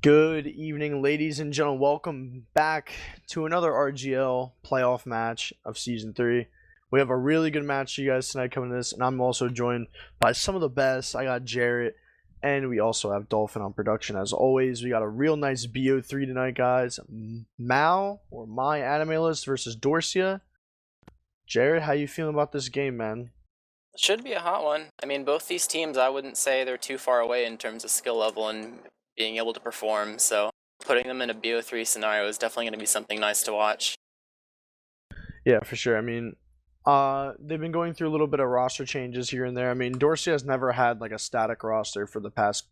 Good evening, ladies and gentlemen. Welcome back to another RGL playoff match of Season 3. We have a really good match for you guys tonight coming to this, and I'm also joined by some of the best. I got Jarrett, and we also have Dolphin on production. As always, we got a real nice BO3 tonight, guys. Mal, or My Anime List versus Dorsia. Jarrett, how you feeling about this game, man? Should be a hot one. I mean, both these teams, I wouldn't say they're too far away in terms of skill level and being able to perform, so putting them in a BO3 scenario is definitely going to be something nice to watch. Yeah, for sure. I mean, they've been going through a little bit of roster changes here and there. I mean, Dorsia has never had like a static roster for the past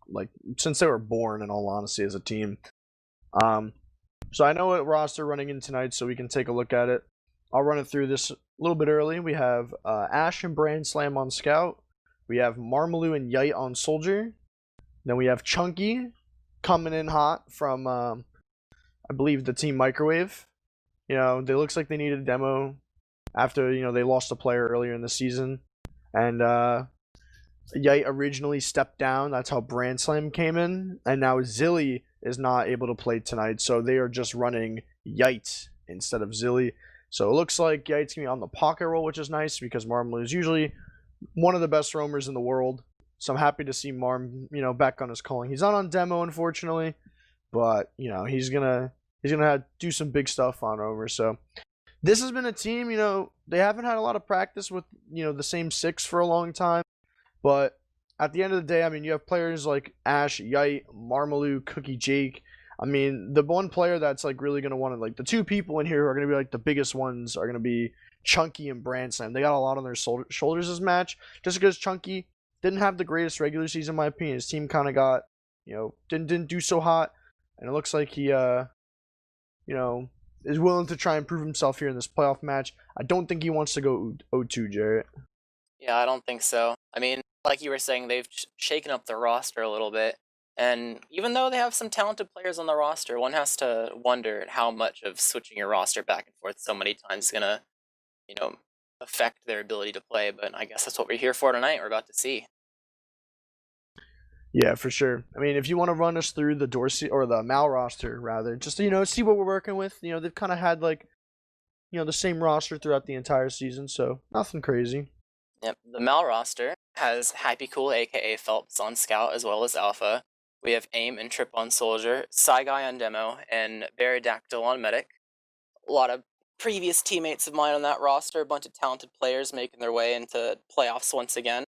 since they were born, in all honesty, as a team. So I know what roster running in tonight, so we can take a look at it. I'll run it through this a little bit early. We have Ash and Brand Slam on Scout. We have Marmaloo and Yite on Soldier. Then we have Chunky coming in hot from, I believe, the Team Microwave. You know, it looks like they needed a demo after, they lost a player earlier in the season. And Yite originally stepped down. That's how Brand Slam came in. And now Zilly is not able to play tonight, so they are just running Yite instead of Zilly. So it looks like Yite's going to be on the pocket roll, which is nice because Marmaloo is usually one of the best roamers in the world. So I'm happy to see Marm, back on his calling. He's not on demo, unfortunately, but he's gonna do some big stuff on roamer. So this has been a team, they haven't had a lot of practice with the same six for a long time, but at the end of the day, I mean, you have players like Ash, Yite, Marmaloo, Cookie Jake. I mean, the one player that's like really gonna want to, like, the two people in here who are gonna be like the biggest ones are gonna be Chunky and Brand Slam. They got a lot on their shoulders this match, just because Chunky didn't have the greatest regular season, in my opinion. His team kind of got, didn't do so hot, and it looks like he, is willing to try and prove himself here in this playoff match. I don't think he wants to go 0-2, Jarrett. Yeah, I don't think so. I mean, like you were saying, they've shaken up the roster a little bit. And even though they have some talented players on the roster, one has to wonder how much of switching your roster back and forth so many times is going to, affect their ability to play. But I guess that's what we're here for tonight. We're about to see. Yeah, for sure. I mean, if you want to run us through the Dorsia or the Mal roster, rather, just to, see what we're working with. They've kind of had the same roster throughout the entire season, so nothing crazy. Yep, the Mal roster has Happy Cool, aka Phelps, on Scout as well as Alpha. We have Aim and Trip on Soldier, Psy Guy on Demo, and Baradactyl on Medic. A lot of previous teammates of mine on that roster, a bunch of talented players making their way into playoffs once again.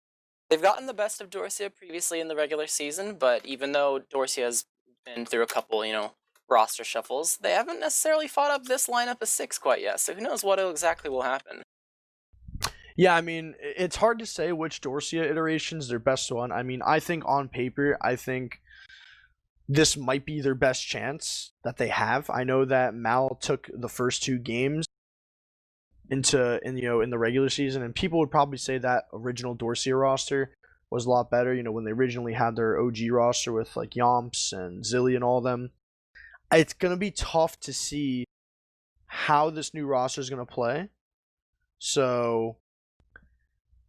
They've gotten the best of Dorsia previously in the regular season, but even though Dorsia has been through a couple, roster shuffles, they haven't necessarily fought up this lineup of 6 quite yet, so who knows what exactly will happen. Yeah, I mean, it's hard to say which Dorsia iteration's their best one. I mean, I think on paper, this might be their best chance that they have. I know that Mal took the first 2 games in the regular season, and people would probably say that original Dorsia roster was a lot better, when they originally had their OG roster with like Yomps and Zilly and all of them. It's gonna be tough to see how this new roster is gonna play. So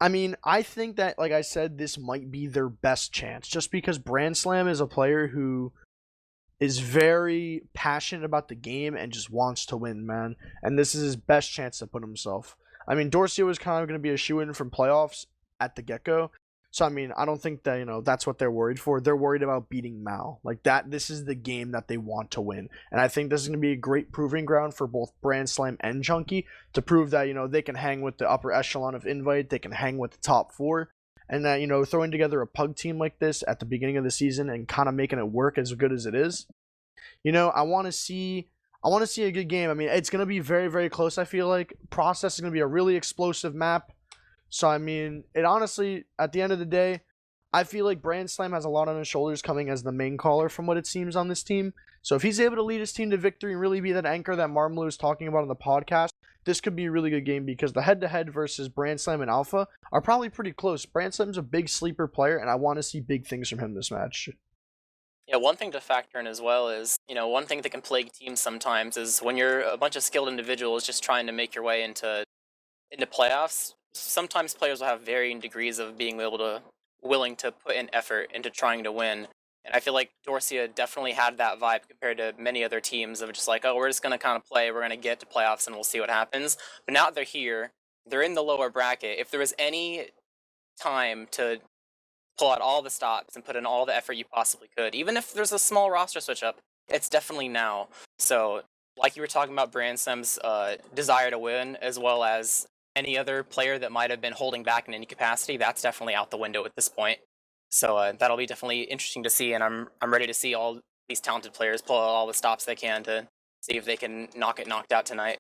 I mean, I think that, like I said, this might be their best chance, just because Brand Slam is a player who is very passionate about the game and just wants to win, man. And this is his best chance to put himself. I mean, Dorsia was kind of going to be a shoo-in from playoffs at the get-go. So, I mean, I don't think that, that's what they're worried for. They're worried about beating Mal. Like, this is the game that they want to win. And I think this is going to be a great proving ground for both Brand Slam and Chunky to prove that, they can hang with the upper echelon of Invite. They can hang with the top 4. And that, throwing together a pug team like this at the beginning of the season and kind of making it work as good as it is, I want to see a good game. I mean, it's going to be very, very close, I feel like. Process is going to be a really explosive map. So, I mean, it honestly, at the end of the day, I feel like Brand Slam has a lot on his shoulders coming as the main caller from what it seems on this team. So if he's able to lead his team to victory and really be that anchor that Marmaloo is talking about on the podcast, this could be a really good game because the head-to-head versus Brand Slam and Alpha are probably pretty close. Brand Slam's a big sleeper player, and I want to see big things from him this match. Yeah, one thing to factor in as well is, one thing that can plague teams sometimes is when you're a bunch of skilled individuals just trying to make your way into playoffs, sometimes players will have varying degrees of being willing to put in effort into trying to win. And I feel like Dorsia definitely had that vibe compared to many other teams of just like, oh, we're just going to kind of play, we're going to get to playoffs and we'll see what happens. But now that they're here, they're in the lower bracket. If there was any time to pull out all the stops and put in all the effort you possibly could, even if there's a small roster switch up, it's definitely now. So, like you were talking about Bransom's desire to win, as well as any other player that might have been holding back in any capacity, that's definitely out the window at this point. So that'll be definitely interesting to see, and I'm ready to see all these talented players pull out all the stops they can to see if they can get knocked out tonight.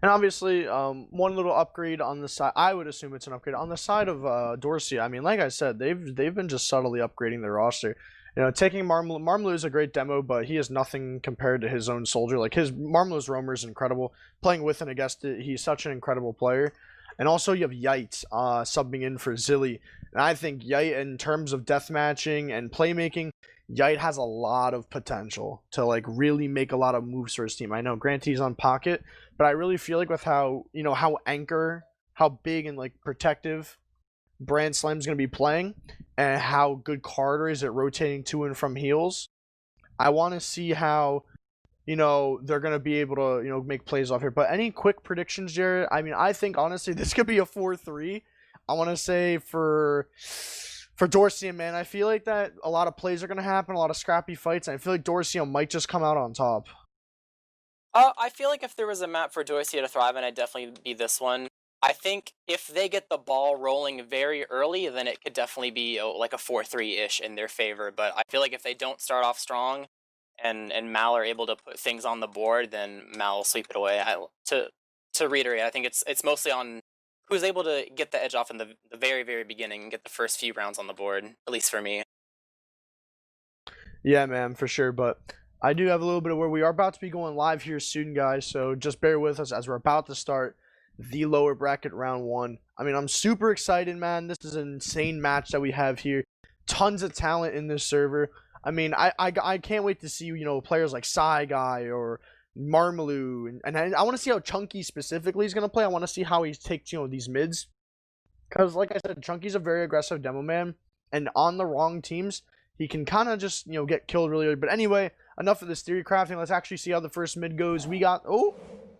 And obviously, one little upgrade on the side. I would assume it's an upgrade on the side of Dorsia. I mean, like I said, they've been just subtly upgrading their roster. You know, taking Marmelu is a great demo, but he is nothing compared to his own soldier. Like Marmelu's roamer is incredible. Playing with and against it, he's such an incredible player. And also you have Yite subbing in for Zilly. And I think Yite, in terms of deathmatching and playmaking, Yite has a lot of potential to like really make a lot of moves for his team. I know granted he's on pocket, but I really feel like with how how big and like protective Brand Slam's going to be playing, and how good Carter is at rotating to and from heals, I want to see how they're going to be able to make plays off here. But any quick predictions, Jared? I mean, I think honestly this could be a 4-3. I want to say for Dorsia, man, I feel like that a lot of plays are going to happen, a lot of scrappy fights, and I feel like Dorsia might just come out on top. I feel like if there was a map for Dorsia to thrive in, it'd definitely be this one. I think if they get the ball rolling very early, then it could definitely be like a 4-3-ish in their favor. But I feel like if they don't start off strong and Mal are able to put things on the board, then Mal will sweep it away. To reiterate, I think it's mostly on who's able to get the edge off in the very, very beginning and get the first few rounds on the board, at least for me. Yeah, man, for sure. But I do have a little bit of where we are about to be going live here soon, guys. So just bear with us as we're about to start the lower bracket round 1. I mean, I'm super excited, man. This is an insane match that we have here. Tons of talent in this server. I mean, I can't wait to see, players like Psy Guy or Marmelu, and I want to see how Chunky specifically is going to play. I want to see how he takes, these mids. Because, like I said, Chunky's a very aggressive demo man, and on the wrong teams, he can kind of just, get killed really early. But anyway, enough of this theory crafting. Let's actually see how the first mid goes. We got,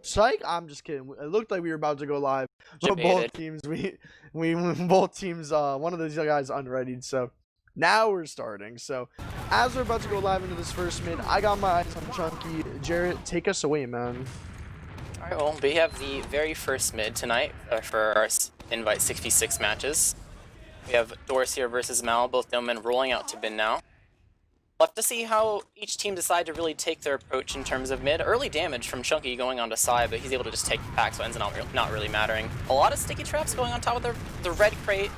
psych! I'm just kidding. It looked like we were about to go live. But both teams, both teams, one of those guys unreadied. So now we're starting. So as we're about to go live into this first mid, I got my eyes on Chunky. Jarrett, take us away, man. All right, well, we have the very first mid tonight for our Invite 66 matches. We have Dorsia versus Mal, both gentlemen rolling out to bin now. We'll have to see how each team decide to really take their approach in terms of mid. Early damage from Chunky going on to Psy, but he's able to just take the pack, so it ends up not really mattering. A lot of sticky traps going on top of the red crate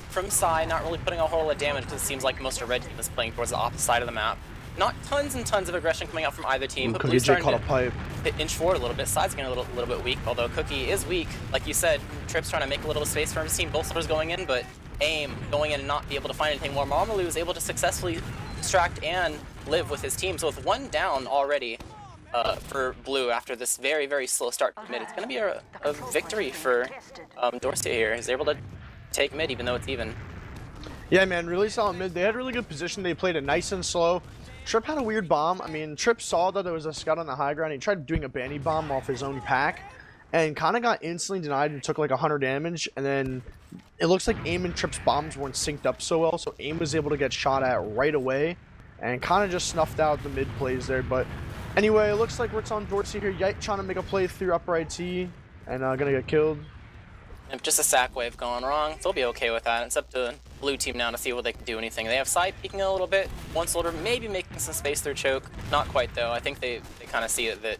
from Psy, not really putting a whole lot of damage because it seems like most of red team is playing towards the opposite side of the map. Not tons and tons of aggression coming out from either team, but Blue's starting to inch forward a little bit. Psy's getting a little bit weak, although Cookie is weak. Like you said, Trip's trying to make a little space for his team. Both soldiers going in, but Aim going in and not be able to find anything more. Marmelu is able to successfully distract and live with his team. So with one down already for Blue after this very, very slow start to mid, it's going to be a victory for Dorsia here. He's able to take mid even though it's even. Yeah, man, really solid mid. They had really good position. They played it nice and slow. Trip had a weird bomb. I mean, Trip saw that there was a scout on the high ground. He tried doing a banny bomb off his own pack and kind of got instantly denied and took like 100 damage. And then it looks like Aim and Trip's bombs weren't synced up so well, so Aim was able to get shot at right away and kind of just snuffed out the mid plays there. But anyway, it looks like it's on Dorsia here. Yite trying to make a play through upper IT and gonna get killed. If just a sack wave going wrong, they'll be okay with that. It's up to Blue team now to see what they can do anything. They have side peeking a little bit. One soldier maybe making some space through choke. Not quite though. I think they kind of see that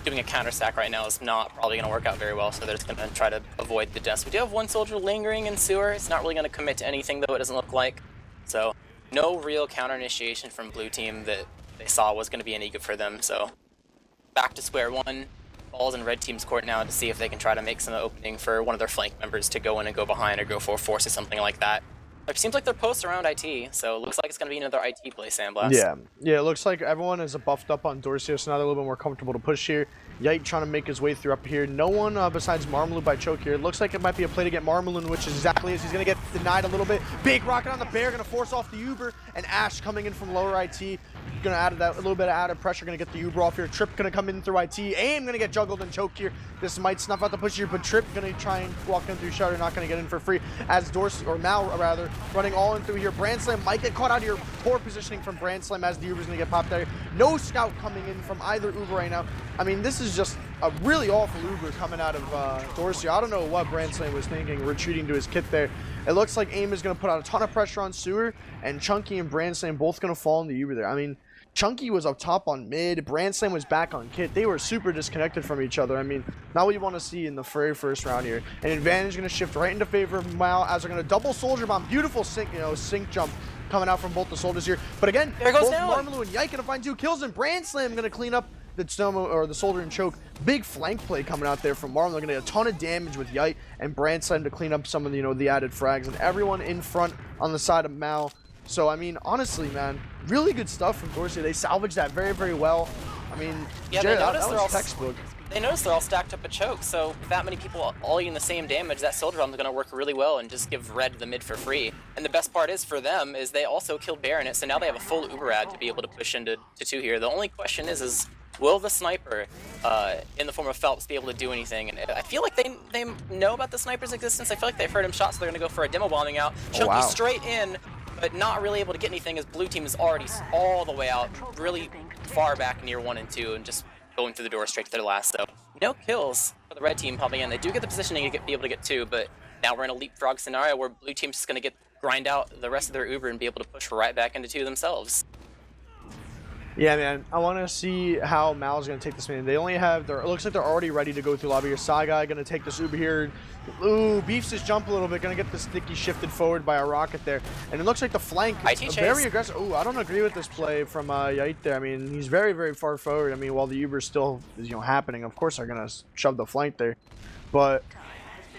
doing a counter stack right now is not probably going to work out very well, so they're just going to try to avoid the deaths. We do have one soldier lingering in sewer. It's not really going to commit to anything though, it doesn't look like. So no real counter initiation from Blue team that they saw was going to be any good for them. So back to square one. Ball's in red team's court now to see if they can try to make some opening for one of their flank members to go in and go behind or go for force or something like that. It seems like they're posts around IT, so it looks like it's going to be another IT play sandblast. Yeah, it looks like everyone is buffed up on Dorsia, so now they're a little bit more comfortable to push here. Yite trying to make his way through up here. No one besides Marmalou by choke here. It looks like it might be a play to get Marmalou, which is exactly as he's going to get denied a little bit. Big rocket on the bear, going to force off the Uber, and Ash coming in from lower IT. Going to add that a little bit of added pressure, going to get the Uber off here. Trip going to come in through IT. Aim going to get juggled and choked here. This might snuff out the push here, but Trip going to try and walk in through Shutter, not going to get in for free. As Dorsia, or Mal rather, running all in through here. Brand Slam might get caught out here. Poor positioning from Brand Slam as the Uber's going to get popped out here. No scout coming in from either Uber right now. I mean, this is just a really awful Uber coming out of Dorsia. I don't know what Brand Slam was thinking, retreating to his kit there. It looks like AIM is going to put out a ton of pressure on Sewer, and Chunky and Brand Slam both going to fall in the Uber there. I mean, Chunky was up top on mid, Brand Slam was back on kit. They were super disconnected from each other. I mean, not what you want to see in the very first round here. An advantage going to shift right into favor of Mal as they're going to double Soldier Bomb. Beautiful sync, sync jump coming out from both the soldiers here. But again, there goes both down. Marmalou and Yike going to find 2 kills, and Brand Slam going to clean up the Snowmo or the Soldier and choke. Big flank play coming out there from Marmalou. They're going to get a ton of damage with Yite and Brand Slam to clean up some of the, the added frags, and everyone in front on the side of Mal. So, I mean, honestly, man, really good stuff from Dorsia. They salvaged that very, very well. I mean, yeah, Jared, they that noticed was textbook. They noticed they're all stacked up at choke, so with that many people all eating the same damage, that Soldier Bomb is going to work really well and just give Red the mid for free. And the best part is for them is they also killed Baronet, so now they have a full Uber ad to be able to push into 2 here. The only question is will the sniper in the form of Phelps be able to do anything? And I feel like they know about the sniper's existence. I feel like they've heard him shot, so they're going to go for a demo bombing out. Chunky straight in, but not really able to get anything as blue team is already all the way out, really far back near 1 and 2, and just going through the door straight to their last. So no kills for the red team popping in. They do get the positioning to be able to get 2, but now we're in a leapfrog scenario where blue team's just going to grind out the rest of their Uber and be able to push right back into 2 themselves. Yeah, man, I want to see how Mal's going to take this man. They only have, it looks like they're already ready to go through lobby here. Saigai going to take this Uber here. Ooh, Beefs just jump a little bit, going to get the sticky shifted forward by a rocket there. And it looks like the flank is very aggressive. Ooh, I don't agree with this play from Yite there. I mean, he's very, very far forward. I mean, while the Uber still is, happening, of course they're going to shove the flank there. But,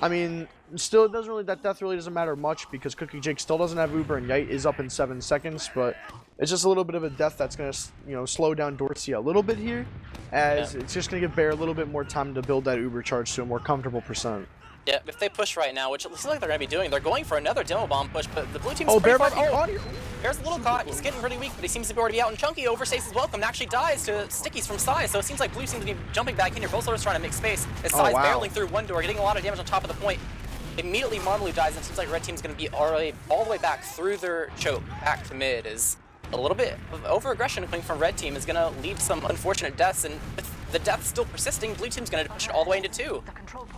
I mean, still, it doesn't really, that death really doesn't matter much because Cookie Jake still doesn't have Uber and Yite is up in 7 seconds, but it's just a little bit of a death that's going to, slow down Dorsia a little bit here, as it's just going to give Bear a little bit more time to build that Uber charge to a more comfortable percent. Yeah, if they push right now, which it looks like they're going to be doing, they're going for another demo bomb push, but the blue team's Bear might be caught here. Bear's a little caught. He's getting really weak, but he seems to be already out, and Chunky overstays his welcome and actually dies to stickies from Sai, so it seems like blue seems to be jumping back in here. Both soldiers trying to make space as Sai's barreling through one door, getting a lot of damage on top of the point. Immediately Marmalou dies, and it seems like red team's going to be all the way back through their choke, back to mid. Is a little bit of over-aggression coming from red team is going to lead to some unfortunate deaths, and with the death still persisting, blue team's going to push it all the way into 2.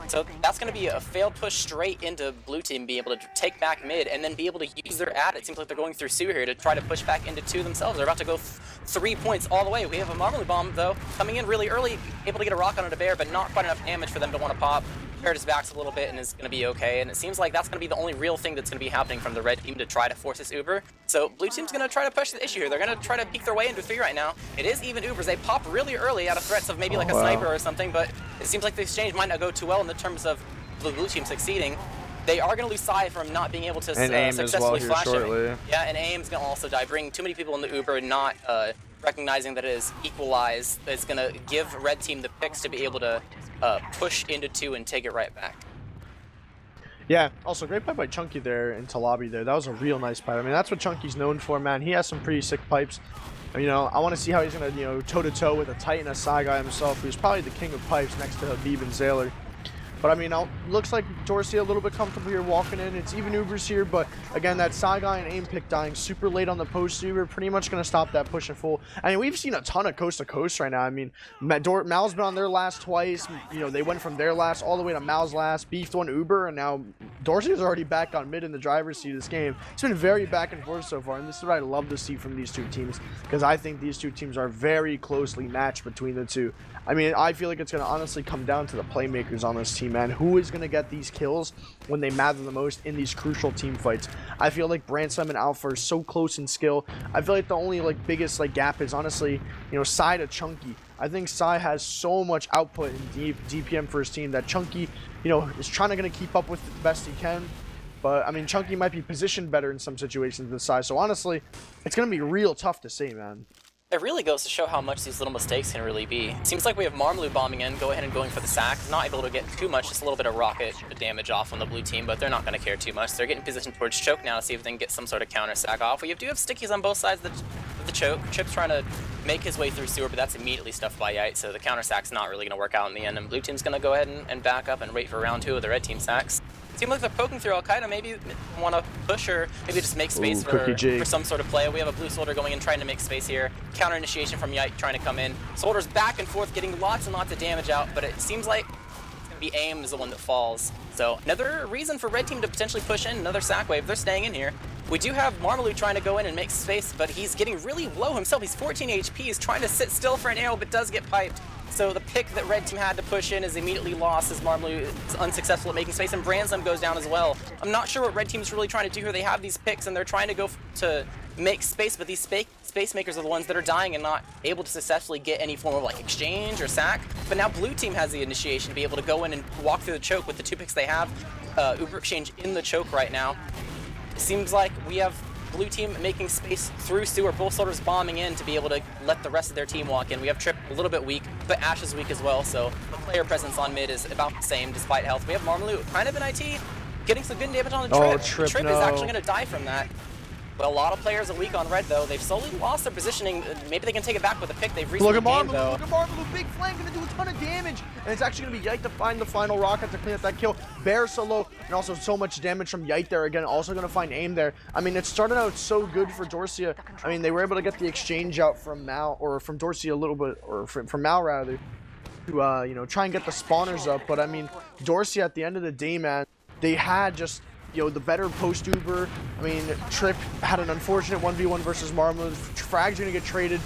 So that's going to be a failed push straight into blue team, be able to take back mid, and then be able to use their ad. It seems like they're going through Sue here to try to push back into 2 themselves. They're about to go 3 points all the way. We have a Marmalou bomb, though, coming in really early, able to get a rock on a bear, but not quite enough damage for them to want to pop. Paired his backs a little bit and is going to be okay, and it seems like that's going to be the only real thing that's going to be happening from the red team to try to force this Uber. So blue team's going to try to push the issue here. They're going to try to peek their way into 3 right now. It is even Ubers. They pop really early out of threats of maybe like a sniper or something, but it seems like the exchange might not go too well in the terms of the blue team succeeding. They are going to lose Sai from not being able to successfully flash him. Yeah, and AIM's going to also die. Bringing too many people in the Uber and not recognizing that it is equalized is going to give red team the picks to be able to push into 2 and take it right back. Yeah, also great pipe by Chunky there into lobby there. That was a real nice pipe. I mean, that's what Chunky's known for, man. He has some pretty sick pipes. I want to see how he's going to, toe-to-toe with a Titan as Saigai himself, who's probably the king of pipes next to Habib and Zaylor. But, I mean, looks like Dorsia a little bit comfortable here walking in. It's even Ubers here, but, again, that Saigai and aim pick dying super late on the post Uber, pretty much going to stop that push and full. I mean, we've seen a ton of coast-to-coast right now. I mean, Mal's been on their last twice. They went from their last all the way to Mal's last. Beefed one Uber, and now Dorsia's already back on mid in the driver's seat of this game. It's been very back and forth so far, and this is what I love to see from these 2 teams, because I think these 2 teams are very closely matched between the 2. I mean, I feel like it's going to honestly come down to the playmakers on this team, man. Who is going to get these kills when they matter the most in these crucial team fights? I feel like Brandslam and Alpha are so close in skill. I feel like the only biggest gap is honestly, Sai to Chunky. I think Sai has so much output in DPM for his team that Chunky, is trying to keep up with the best he can. But I mean, Chunky might be positioned better in some situations this size. So honestly, it's gonna be real tough to say, man. It really goes to show how much these little mistakes can really be. Seems like we have Marmalou bombing in, go ahead and going for the sack. Not able to get too much, just a little bit of rocket damage off on the blue team, but they're not going to care too much. They're getting positioned towards Choke now to see if they can get some sort of counter sack off. We do have stickies on both sides of the Choke. Chip's trying to make his way through sewer, but that's immediately stuffed by Yite, so the counter sack's not really going to work out in the end. And blue team's going to go ahead and back up and wait for round 2 of the red team sacks. Seems like they're poking through Al-Qaeda, maybe want to push or maybe just make space for some sort of play. We have a blue soldier going in trying to make space here. Counter initiation from Yite trying to come in. Soldier's back and forth getting lots and lots of damage out, but it seems like it's going to be aim is the one that falls. So another reason for red team to potentially push in, another sack wave. They're staying in here. We do have Marmalou trying to go in and make space, but he's getting really low himself. He's 14 HP. He's trying to sit still for an arrow, but does get piped. So the pick that red team had to push in is immediately lost as Marmalou is unsuccessful at making space, and Branslam goes down as well. I'm not sure what red team's really trying to do here. They have these picks and they're trying to go to make space, but these space makers are the ones that are dying and not able to successfully get any form of like exchange or sack. But now blue team has the initiation to be able to go in and walk through the choke with the 2 picks they have. Uber exchange in the choke right now. It seems like we have blue team making space through sewer, both soldiers bombing in to be able to let the rest of their team walk in. We have Trip a little bit weak, but Ash is weak as well, so the player presence on mid is about the same despite health. We have Marmalou kind of in IT, getting some good damage on the Trip. Trip, Trip is actually going to die from that. Well, a lot of players are weak on red, though. They've slowly lost their positioning. Maybe they can take it back with a pick. They've recently gained, though. Look at Marmalou, big flank, gonna do a ton of damage. And it's actually gonna be Yite to find the final rocket to clean up that kill. Bear so low, and also so much damage from Yite there again. Also gonna find aim there. I mean, it started out so good for Dorsia. I mean, they were able to get the exchange out from Mal, or from Dorsia a little bit, or from Mal rather, to you know, try and get the spawners up. But I mean, Dorsia at the end of the day, man, they had just, you know, the better post Uber. I mean, Trip had an unfortunate 1v1 versus Marmalou. Frag's gonna get traded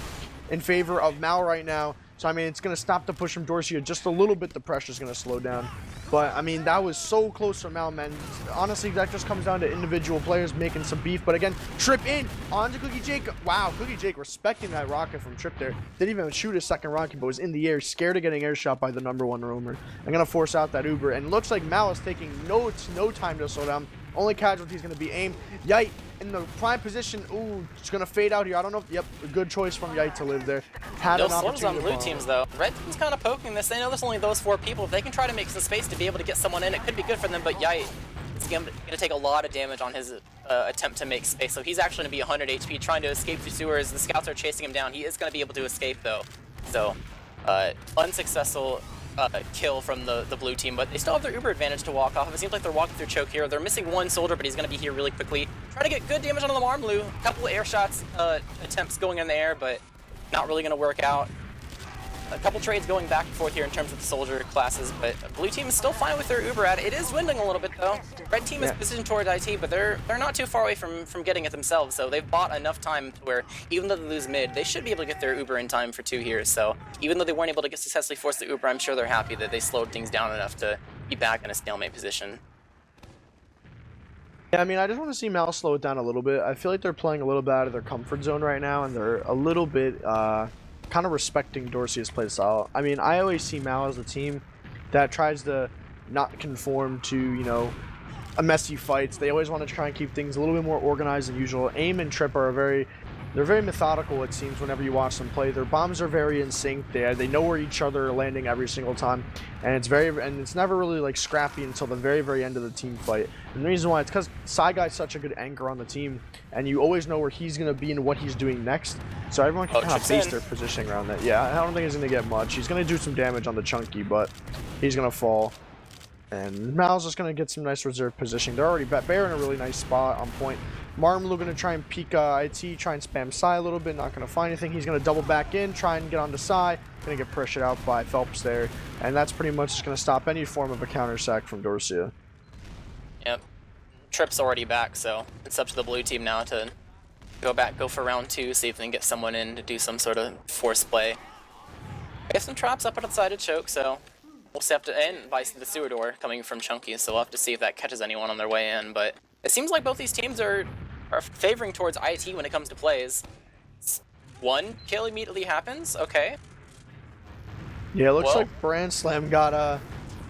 in favor of Mal right now. So I mean, it's gonna stop the push from Dorsia just a little bit. The pressure's gonna slow down. But I mean, that was so close from Mal, man. Honestly, that just comes down to individual players making some beef. But again, Trip in onto Cookie Jake. Wow, Cookie Jake respecting that rocket from Trip there. Didn't even shoot his second rocket, but was in the air, scared of getting air shot by the #1 roamer. I'm gonna force out that Uber, and looks like Mal is taking no time to slow down. Only casualty is going to be aim. Yite in the prime position. Ooh, it's going to fade out here. I don't know if, yep, a good choice from Yite to live there. Had those an soldiers on opportunity blue teams, though. Red team's kind of poking this. They know there's only those 4 people. If they can try to make some space to be able to get someone in, it could be good for them, but Yite is going to take a lot of damage on his attempt to make space. So he's actually going to be 100 HP trying to escape through sewers. The scouts are chasing him down. He is going to be able to escape, though. So, unsuccessful kill from the blue team, but they still have their Uber advantage to walk off. It seems like they're walking through choke here. They're missing 1 soldier, but he's going to be here really quickly. Trying to get good damage on the Marmalou. A couple of air shots attempts going in the air, but not really going to work out. A couple trades going back and forth here in terms of the soldier classes, but blue team is still fine with their Uber at it. It is dwindling a little bit, though. Red team is positioned toward IT, but they're not too far away from getting it themselves, so they've bought enough time to where even though they lose mid, they should be able to get their Uber in time for 2 here. So even though they weren't able to successfully force the Uber, I'm sure they're happy that they slowed things down enough to be back in a stalemate position. Yeah, I mean, I just want to see Mal slow it down a little bit. I feel like they're playing a little bit out of their comfort zone right now, and they're a little bit kind of respecting Dorsia's playstyle. I mean, I always see Mal as a team that tries to not conform to, you know, a messy fights. They always want to try and keep things a little bit more organized than usual. Aim and Trip are they're very methodical, it seems, whenever you watch them play. Their bombs are very in sync. They know where each other are landing every single time, and it's never really like scrappy until the very end of the team fight. And the reason why, it's because Guy's such a good anchor on the team, and you always know where he's gonna be and what he's doing next. So everyone can kind of base their positioning around that. Yeah, I don't think he's gonna get much. He's gonna do some damage on the Chunky, but he's gonna fall. And Mal's just gonna get some nice reserve positioning. They're already Bear in a really nice spot on point. Marmalou gonna try and peek IT, try and spam Psy a little bit, not gonna find anything. He's gonna double back in, try and get onto Psy, gonna get pressured out by Phelps there, and that's pretty much just gonna stop any form of a counter sack from Dorsia. Yep, Trip's already back, so it's up to the blue team now to go for round 2, see if they can get someone in to do some sort of force play. I have some traps up outside of choke, so we'll have to end by the sewer door coming from Chunky, so we'll have to see if that catches anyone on their way in, but it seems like both these teams are favoring towards IT when it comes to plays. 1 kill immediately happens, okay. Yeah, it looks like Branslam got I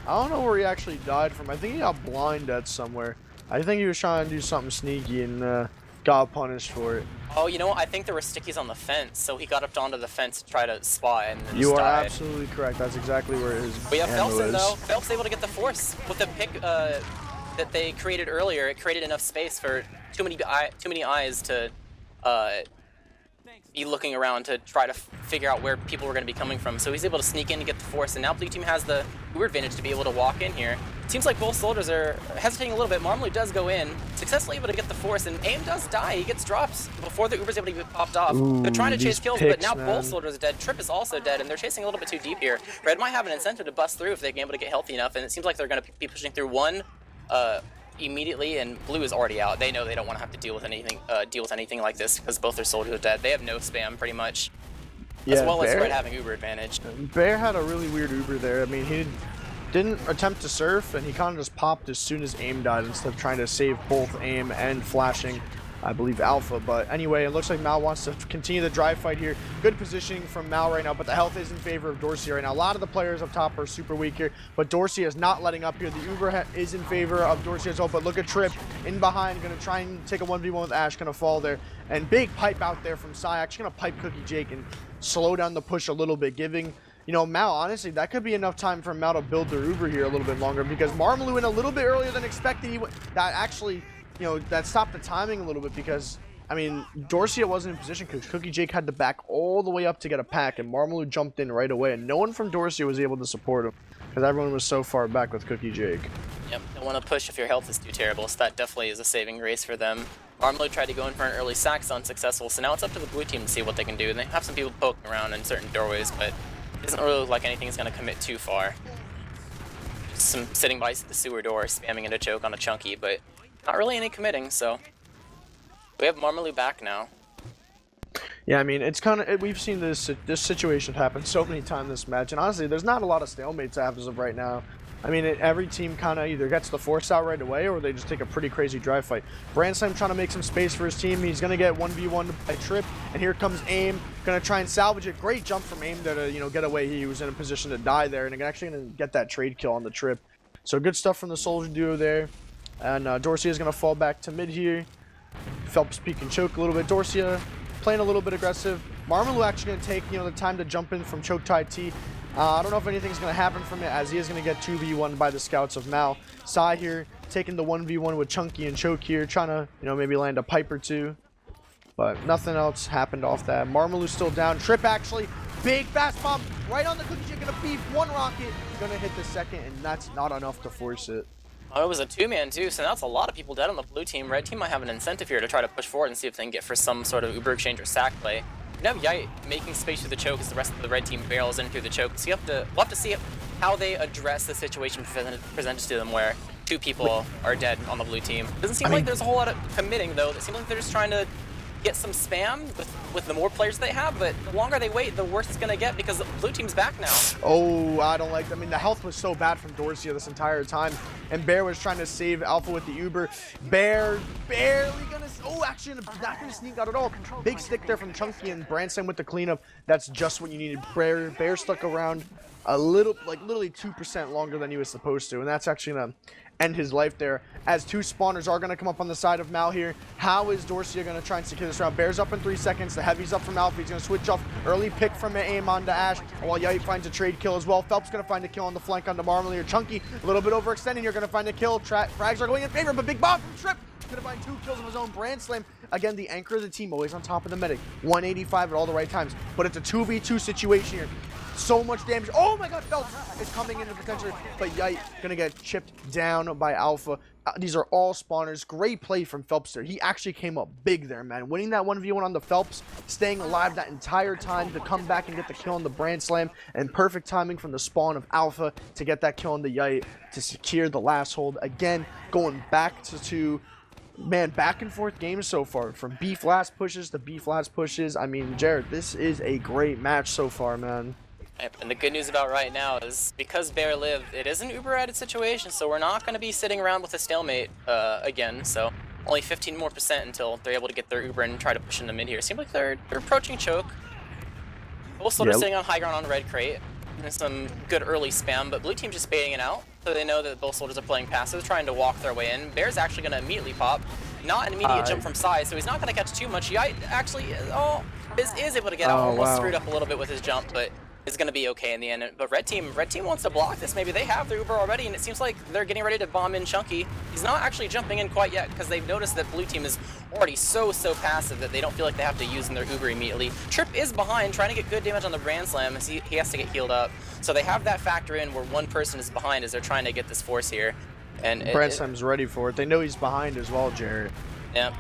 don't know where he actually died from. I think he got blinded somewhere. I think he was trying to do something sneaky and got punished for it. Oh, you know what? I think there were stickies on the fence, so he got up onto the fence to try to spot and then You just are died. absolutely correct. That's exactly where his We have ammo Phelps in is. though. Phelps able to get the force with the pick that they created earlier. It created enough space for too many eyes to be looking around to try to figure out where people were going to be coming from. So he's able to sneak in to get the force, and now blue team has the Uber advantage to be able to walk in here. Seems like both soldiers are hesitating a little bit. Marmalou does go in, successfully able to get the force, and AIM does die. He gets drops before the Uber's able to get popped off. Ooh, they're trying to chase kills, picks, but now man. both soldiers are dead. Trip is also dead, and they're chasing a little bit too deep here. Red might have an incentive to bust through if they're able to get healthy enough, and it seems like they're going to be pushing through one immediately, and blue is already out. They know they don't want to have to deal with anything like this because both their soldiers are dead. They have no spam pretty much, Yeah, as well as Bear, Red having Uber advantage. Bear had a really weird Uber there. I mean, he didn't attempt to surf, and he kind of just popped as soon as AIM died instead of trying to save both AIM and flashing, I believe, Alpha. But anyway, it looks like Mal wants to continue the dry fight here. Good positioning from Mal right now, but the health is in favor of Dorsia right now. A lot of the players up top are super weak here, but Dorsia is not letting up here. The Uber is in favor of Dorsia as well, but look at Trip in behind, going to try and take a 1v1 with Ash, going to fall there. And big pipe out there from Sai, actually going to pipe Cookie Jake and slow down the push a little bit, giving, you know, Mal, honestly, that could be enough time for Mal to build their Uber here a little bit longer, because Marmalou in a little bit earlier than expected. That actually, you know, that stopped the timing a little bit, because, I mean, Dorsia wasn't in position because Cookie Jake had to back all the way up to get a pack, and Marmalou jumped in right away, and no one from Dorsia was able to support him because everyone was so far back with Cookie Jake. Yep, don't want to push if your health is too terrible, so that definitely is a saving grace for them. Marmalou tried to go in for an early sack, unsuccessful, so now it's up to the blue team to see what they can do. They have some people poking around in certain doorways, but it doesn't really look like anything's going to commit too far. Just some sitting by the sewer door, spamming into choke on a chunky, but not really any committing, so we have Marmalou back now. Yeah, I mean, it's kind of, we've seen this situation happen so many times this match, and honestly, there's not a lot of stalemates as of right now. I mean, every team kind of either gets the force out right away, or they just take a pretty crazy drive fight. Brandslam trying to make some space for his team. He's going to get 1v1 by Trip, and here comes AIM, going to try and salvage it. Great jump from AIM there to, you know, get away. He was in a position to die there, and actually going to get that trade kill on the Trip. So good stuff from the soldier duo there. And Dorsia is going to fall back to mid here. Phelps peek and choke a little bit. Dorsia playing a little bit aggressive. Marmalou actually going to take, you know, the time to jump in from choke tie T. I don't know if anything's going to happen from it, as he is going to get 2v1 by the scouts of Mal. Sai here taking the 1v1 with Chunky and Choke here, trying to, you know, maybe land a pipe or two. But nothing else happened off that. Marmalou still down. Trip actually, big fast bomb right on the Cookie Jake, going to beef one rocket. Going to hit the second, and that's not enough to force it. Oh, it was a two-man too, so that's a lot of people dead on the blue team. Red team might have an incentive here to try to push forward and see if they can get for some sort of Uber exchange or sack play. You have Yite making space through the choke as the rest of the red team barrels in through the choke. So we'll have to see how they address the situation presented to them where two people are dead on the blue team. Doesn't seem like there's a whole lot of committing though. It seems like they're just trying to get some spam with the more players they have, but the longer they wait, the worse it's gonna get because the blue team's back now. Oh, I don't like that. I mean, the health was so bad from Dorsia this entire time, and Bear was trying to save Alpha with the Uber. Bear barely gonna, oh, actually not gonna sneak out at all. Big stick there from Chunky, and Branson with the cleanup. That's just what you needed. Bear stuck around a little, like literally 2% longer than he was supposed to, and that's actually gonna end his life there, as two spawners are going to come up on the side of Mal here. How is Dorsia going to try and secure this round? Bear's up in 3 seconds. The heavy's up from Alpha. He's going to switch off. Early pick from AIM onto Ash, while Yite finds a trade kill as well. Phelps going to find a kill on the flank onto Marmalou here. Chunky, a little bit overextending. You're going to find a kill. Frags are going in favor, but big bomb from Trip. Going to find 2 kills of his own. Brand Slam, again, the anchor of the team, always on top of the medic. 185 at all the right times, but it's a 2v2 situation here. So much damage. Oh my god, Phelps is coming into potential, but Yite gonna get chipped down by Alpha. These are all spawners. Great play from Phelps there. He actually came up big there, man. Winning that 1v1 on the Phelps, staying alive that entire time to come back and get the kill on the Brand Slam, and perfect timing from the spawn of Alpha to get that kill on the Yite to secure the last hold. Again, going back to man, back and forth games so far, from beef last pushes to beef last pushes. I mean, Jared, this is a great match so far, man. And the good news about right now is because Bear lived, it is an Uber-added situation, so we're not going to be sitting around with a stalemate again. So only 15% more until they're able to get their Uber and try to push in the mid here. Seems like they're approaching choke. Both sort of sitting on high ground on red crate. And some good early spam, but blue team just baiting it out. so they know that both soldiers are playing passive, trying to walk their way in. Bear's actually going to immediately pop. Not an immediate jump from Sai, so he's not going to catch too much. Yite actually is able to get out, almost screwed up a little bit with his jump, but is going to be okay in the end. But red team wants to block this. Maybe they have their Uber already, and it seems like they're getting ready to bomb in Chunky. He's not actually jumping in quite yet because they've noticed that blue team is already so passive that they don't feel like they have to use in their Uber immediately. Trip is behind, trying to get good damage on the Brand Slam as he has to get healed up. So they have that factor in where one person is behind as they're trying to get this force here. And Brand Slam's ready for it. They know he's behind as well, Jared. Yeah.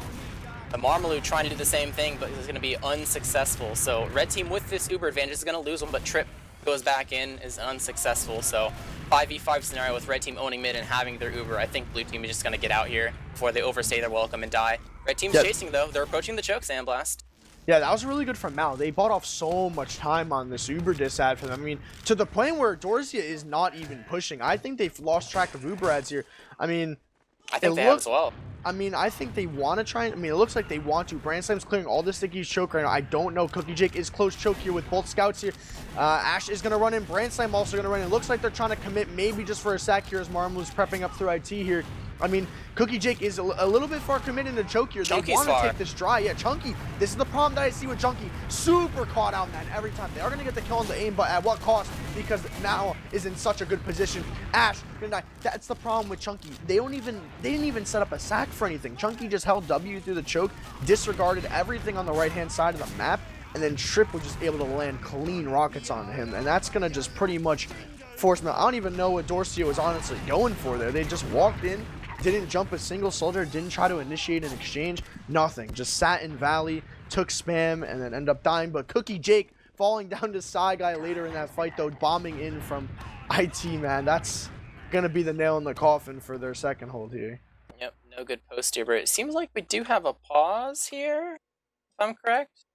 The Marmalou trying to do the same thing, but he's going to be unsuccessful. So red team with this Uber advantage is going to lose one, but Trip goes back in, is unsuccessful. So 5v5 scenario with red team owning mid and having their Uber. I think blue team is just going to get out here before they overstay their welcome and die. Red team's chasing though. They're approaching the choke sandblast. Yeah, that was really good from Mal. They bought off so much time on this Uber diss ad for them. I mean, to the point where Dorsia is not even pushing. I think they've lost track of Uber ads here. I mean, I think they have as well. I mean, I think they want to try. I mean, it looks like they want to. Brand Slam's clearing all the stickies choke right now. I don't know. CookieJake is close choke here with both scouts here. Ash is going to run in. Brand Slam also going to run in. It looks like they're trying to commit maybe just for a sack here as Marmalou's prepping up through IT here. I mean, CookieJake is a little bit far committed to choke here. They want to take this dry. Yeah, Chunky. This is the problem that I see with Chunky. Super caught out, man, every time. They are going to get the kill on the aim, but at what cost? Because Mal is in such a good position. Ash going to die. That's the problem with Chunky. They didn't even set up a sack for anything. Chunky just held W through the choke, disregarded everything on the right-hand side of the map, and then Trip was just able to land clean rockets on him, and that's going to just pretty much force him out. I don't even know what Dorsia was honestly going for there. They just walked in, didn't jump a single soldier, didn't try to initiate an exchange, nothing. Just sat in Valley, took spam, and then ended up dying. But CookieJake falling down to Psy Guy later in that fight, though, bombing in from IT, man. That's going to be the nail in the coffin for their second hold here. Yep, no good post here, but it seems like we do have a pause here, if I'm correct.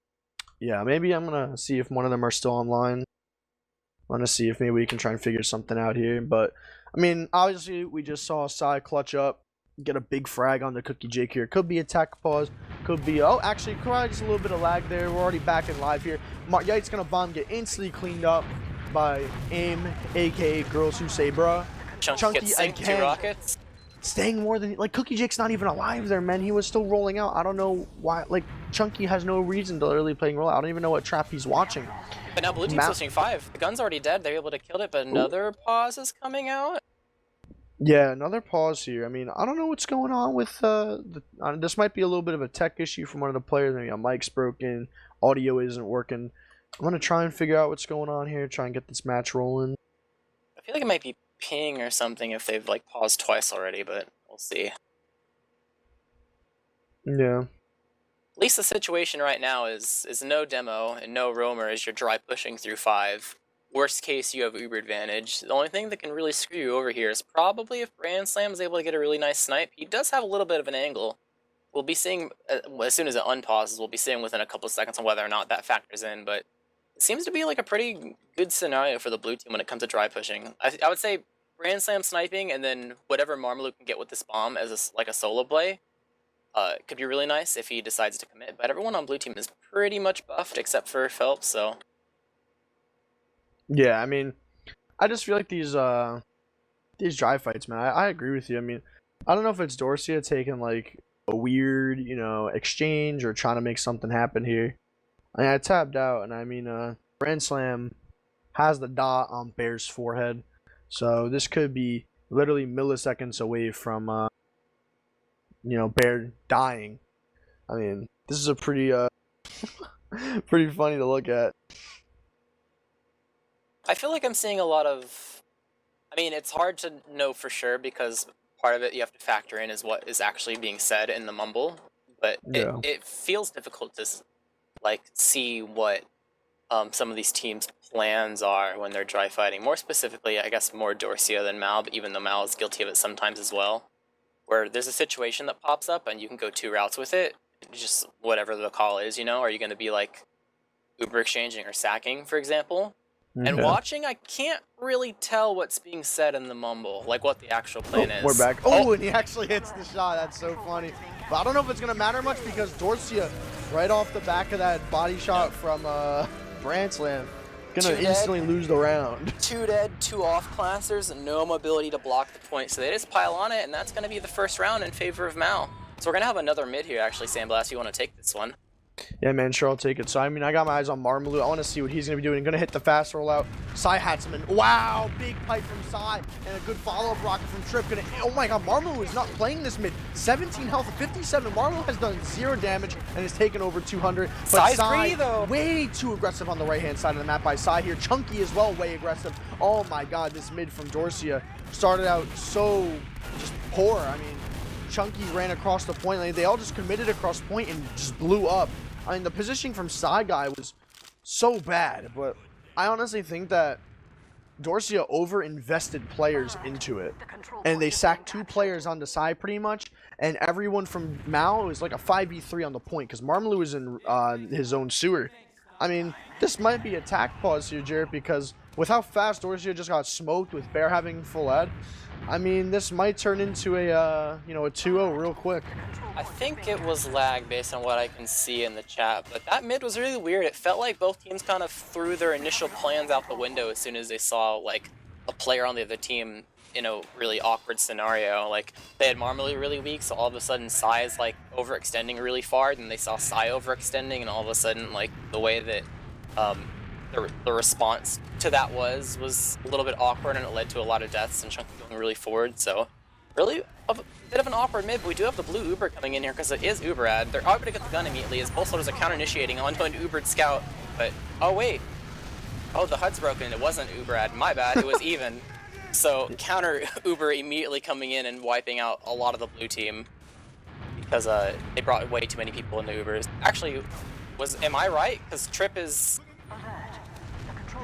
Yeah, maybe I'm going to see if one of them are still online. I want to see if maybe we can try and figure something out here. But, I mean, obviously, we just saw Psy clutch up, get a big frag on the CookieJake here. Could be attack pause. Could be, oh, actually, just a little bit of lag there. We're already back in live here. Yite's going to bomb, get instantly cleaned up by AIM, a.k.a. Girls Who Say Bruh. Chunky gets synced, 2 rockets. Staying more than, like, CookieJake's not even alive there, man. He was still rolling out. I don't know why, like, Chunky has no reason to really playing roll out. I don't even know what trap he's watching. But now blue team's switching 5. The gun's already dead. They're able to kill it, but another pause is coming out. Yeah, another pause here. I mean, I don't know what's going on with this might be a little bit of a tech issue from one of the players. Maybe a mic's broken, audio isn't working. I'm gonna try and figure out what's going on here, try and get this match rolling. I feel like it might be ping or something if they've like paused twice already, but we'll see. Yeah. At least the situation right now is no demo and no roamer as you're dry pushing through 5. Worst case, you have Uber advantage. The only thing that can really screw you over here is probably if Brand Slam is able to get a really nice snipe. He does have a little bit of an angle. We'll be seeing, as soon as it unpauses, we'll be seeing within a couple of seconds on whether or not that factors in, but it seems to be like a pretty good scenario for the blue team when it comes to dry pushing. I would say Brand Slam sniping and then whatever Marmalou can get with this bomb as like a solo play could be really nice if he decides to commit, but everyone on blue team is pretty much buffed except for Phelps, so... Yeah, I mean, I just feel like these dry fights, man, I agree with you. I mean, I don't know if it's Dorsia taking, like, a weird, you know, exchange or trying to make something happen here. I mean, I tapped out, and I mean, Brand Slam has the dot on Bear's forehead, so this could be literally milliseconds away from, you know, Bear dying. I mean, this is a pretty, pretty funny to look at. I feel like I'm seeing a lot of... I mean, it's hard to know for sure because part of it you have to factor in is what is actually being said in the mumble, but yeah. it feels difficult to, like, see what some of these teams' plans are when they're dry fighting. More specifically, I guess more Dorsia than Mal, but even though Mal is guilty of it sometimes as well, where there's a situation that pops up and you can go 2 routes with it, just whatever the call is, you know? Are you going to be, like, Uber exchanging or sacking, for example? And watching, I can't really tell what's being said in the mumble, like what the actual plan is. We're back. Oh, and he actually hits the shot. That's so funny. But I don't know if it's going to matter much because Dorsia, right off the back of that body shot from Brand Slam, gonna instantly lose the round. 2 dead, 2 off-classers, no mobility to block the point, so they just pile on it, and that's gonna be the first round in favor of Mal. So we're gonna have another mid here, actually, Sandblast, if you want to take this one. Yeah, man, sure, I'll take it. So, I mean, I got my eyes on Marmalou. I want to see what he's going to be doing. Going to hit the fast rollout. Sai Hatsman. Wow, big pipe from Sai. And a good follow-up rocket from Trip. Oh my god, Marmalou is not playing this mid. 17 health, 57. Marmalou has done 0 damage and has taken over 200. But Sai's Sai, free, though. Way too aggressive on the right-hand side of the map by Sai here. Chunky as well, way aggressive. Oh my god, this mid from Dorsia started out so just poor. I mean, Chunky ran across the point lane. They all just committed across point and just blew up. I mean, the positioning from Side Guy was so bad, but I honestly think that Dorsia over-invested players into it. And they sacked 2 players onto side pretty much, and everyone from Mal was like a 5v3 on the point, because Marmalou is in his own sewer. I mean, this might be a tack pause here, Jarrett, because with how fast Dorsia just got smoked with Bear having full ed, I mean, this might turn into a, you know, a 2-0 real quick. I think it was lag based on what I can see in the chat, but that mid was really weird. It felt like both teams kind of threw their initial plans out the window as soon as they saw, like, a player on the other team in a really awkward scenario. Like, they had Marmalou really weak, so all of a sudden Sai is, like, overextending really far, and they saw Sai overextending, and all of a sudden, like, the way that the response to that was a little bit awkward, and it led to a lot of deaths and Chunky going really forward. So really a bit of an awkward mid, but we do have the blue Uber coming in here because it is Uber ad. They're able to get the gun immediately as both soldiers are counter-initiating onto an Ubered scout, but oh wait, oh, the HUD's broken. It wasn't Uber ad, my bad, it was even. So counter Uber immediately coming in and wiping out a lot of the blue team because they brought way too many people into Ubers. Actually, am I right? Because Trip is...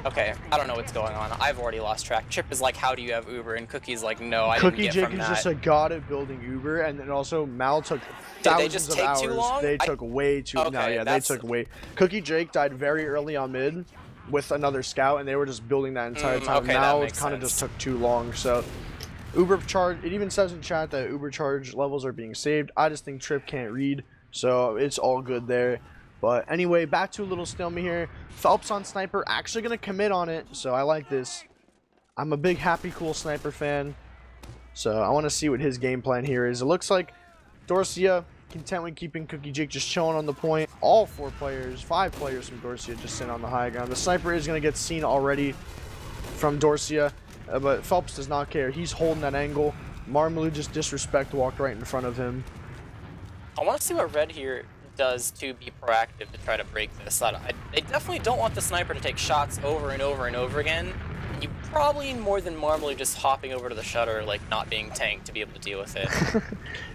Okay, I don't know what's going on. I've already lost track. Trip is like, how do you have Uber? And Cookie's like, no, I didn't get from that. CookieGgg is just a god at building Uber, and then also Mal took thousands of hours. Too long? They took way too long. No, yeah, they took way. CookieGgg died very early on mid with another scout, and they were just building that entire time. Okay, Mal kind of just took too long, so Uber charge, it even says in chat that Uber charge levels are being saved. I just think Trip can't read, so it's all good there. But anyway, back to a little stalemate here. Phelps on Sniper, actually going to commit on it, so I like this. I'm a big Happy Cool Sniper fan, so I want to see what his game plan here is. It looks like Dorsia content with keeping CookieGgg just chilling on the point. All 4 players, 5 players from Dorsia just sitting on the high ground. The Sniper is going to get seen already from Dorsia, but Phelps does not care. He's holding that angle. Marmalou just disrespect walked right in front of him. I want to see what Red here does to be proactive to try to break this. They definitely don't want the Sniper to take shots over and over and over again. You probably need more than Marmalou just hopping over to the shutter, like not being tanked to be able to deal with it.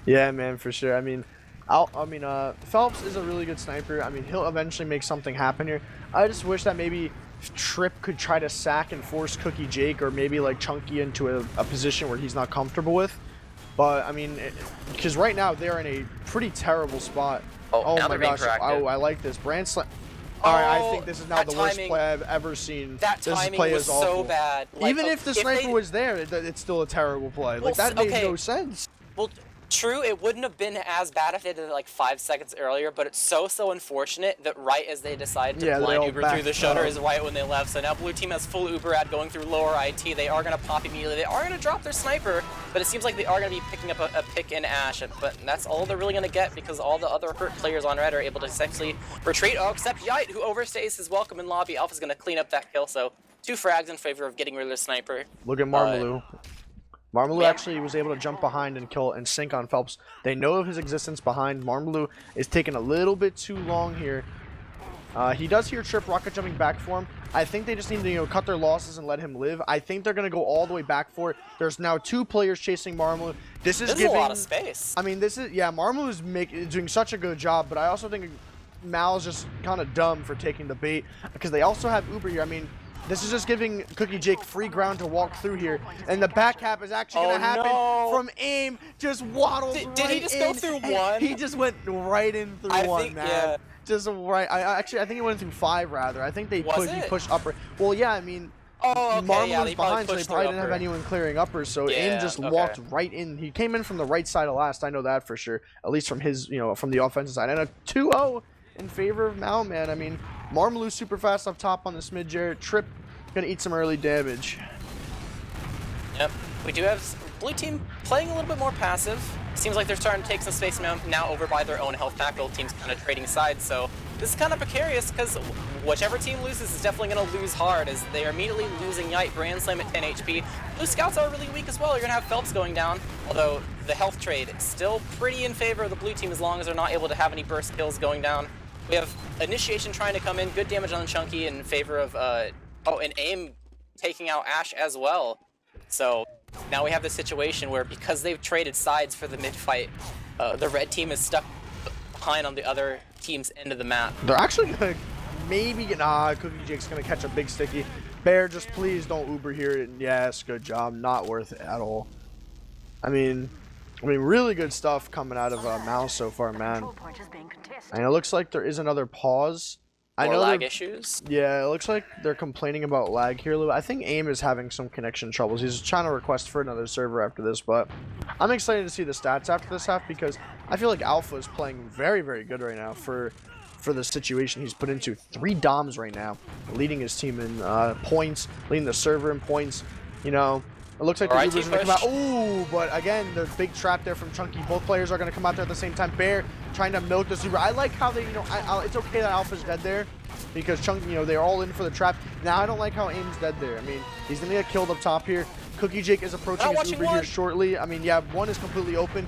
Yeah, man, for sure. I mean, Phelps is a really good sniper. I mean, he'll eventually make something happen here. I just wish that maybe Trip could try to sack and force CookieGgg or maybe like Chunky into a position where he's not comfortable with. But I mean, because right now they're in a pretty terrible spot. Oh my gosh! Oh, I like this. All right, I think this is now the worst play I've ever seen. That timing was so bad. Like, even if the sniper was there, it's still a terrible play. Like, that made no sense. Well, true, it wouldn't have been as bad if they did it like 5 seconds earlier, but it's so unfortunate that right as they decided to blind Uber through the shutter is right when they left. So now blue team has full Uber ad going through lower IT. They are going to pop immediately. They are going to drop their sniper, but it seems like they are going to be picking up a pick in Ash, but that's all they're really going to get because all the other hurt players on red are able to essentially retreat. Oh, except Yite, who overstays his welcome in lobby. Alpha's going to clean up that kill, so 2 frags in favor of getting rid of the sniper. Look at Marmalou. Marmalou actually was able to jump behind and kill and sink on Phelps. They know of his existence behind. Marmalou is taking a little bit too long here. He does hear Trip rocket jumping back for him. I think they just need to, cut their losses and let him live. I think they're going to go all the way back for it. There's now 2 players chasing Marmalou. This is giving a lot of space. I mean, Marmalou is doing such a good job, but I also think Mal's just kind of dumb for taking the bait because they also have Uber here. I mean, this is just giving CookieGgg free ground to walk through here. And the back cap is actually going to happen from aim. Just waddles Did he just go through 1? He just went right in through 1, man. Yeah. Just right. I think he went through 5, rather. I think he pushed upper. Well, yeah, I mean, Marmalou's behind, so they probably didn't have anyone clearing uppers. So AIM just walked right in. He came in from the right side of last. I know that for sure. At least from his, from the offensive side. And a 2-0 in favor of Mal, man. I mean, Marmaloo super fast up top on this mid Jarrett. Trip gonna eat some early damage. Yep. We do have blue team playing a little bit more passive. Seems like they're starting to take some space now over by their own health pack. Both teams kind of trading sides, so this is kind of precarious because whichever team loses is definitely going to lose hard, as they are immediately losing Yite, Grand Slam at 10 HP. Blue Scouts are really weak as well. You're going to have Phelps going down, although the health trade is still pretty in favor of the blue team as long as they're not able to have any burst kills going down. We have Initiation trying to come in, good damage on Chunky in favor of, and AIM taking out Ash as well. So now we have this situation where, because they've traded sides for the mid fight, the red team is stuck behind on the other team's end of the map. They're actually gonna maybe get, Cookie Jake's gonna catch a big sticky. Bear, just please don't Uber here. Yes, good job. Not worth it at all. I mean, really good stuff coming out of Mouse so far, man. And it looks like there is another pause. I know lag issues. Yeah, it looks like they're complaining about lag here a little. I think AIM is having some connection troubles. He's trying to request for another server after this, but I'm excited to see the stats after this half because I feel like Alpha is playing very, very good right now for the situation he's put into. 3 DOMs right now, leading his team in points, leading the server in points. You know, it looks like the Uber's going to come out. Ooh, but again, the big trap there from Chunky. Both players are going to come out there at the same time. Bear trying to milk this Uber. I like how they, it's okay that Alpha's dead there because Chunky, they're all in for the trap. Now, I don't like how AIM's dead there. I mean, he's going to get killed up top here. Cookie Jake is approaching his Uber here shortly. I mean, yeah, one is completely open.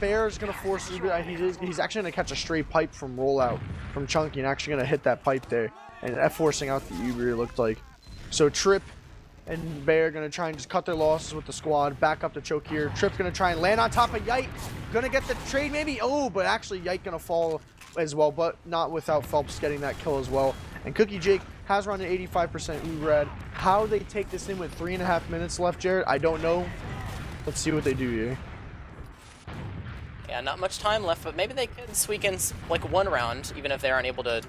Bear is going to force Uber. He's actually going to catch a stray pipe from rollout from Chunky and actually going to hit that pipe there and forcing out the Uber, it looked like. So Trip and Bear are going to try and just cut their losses with the squad. Back up to choke here. Trip's going to try and land on top of Yite. Going to get the trade maybe. Oh, but actually Yite going to fall as well, but not without Phelps getting that kill as well. And Cookie Jake has run an 85% Uber. How they take this in with 3.5 minutes left, Jared, I don't know. Let's see what they do here. Yeah, not much time left, but maybe they could squeak in like one round, even if they aren't able to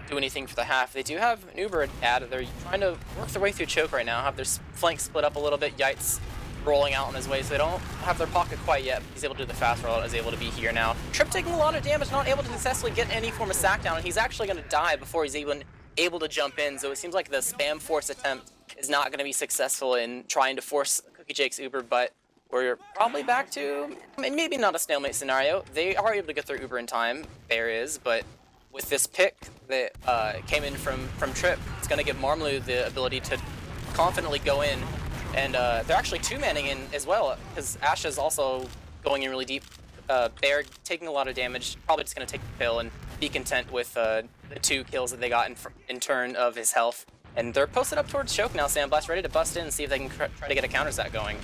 do anything for the half. They do have an Uber ad. They're trying to work their way through choke right now, have their flank split up a little bit. Yite's rolling out on his way, so they don't have their pocket quite yet. He's able to do the fast rollout, is able to be here now. Trip taking a lot of damage, not able to successfully get any form of sack down, and he's actually going to die before he's even able to jump in, so it seems like the spam force attempt is not going to be successful in trying to force Cookie Jake's Uber, but we're probably back to, maybe not a stalemate scenario. They are able to get their Uber in time, Bear is, but with this pick that came in from Trip, it's going to give Marmaloo the ability to confidently go in, and they're actually 2-manning in as well, because Ash is also going in really deep. Bear taking a lot of damage, probably just going to take the pill and be content with the 2 kills that they got in turn of his health. And they're posted up towards choke now, Sandblast, ready to bust in and see if they can try to get a counter set going.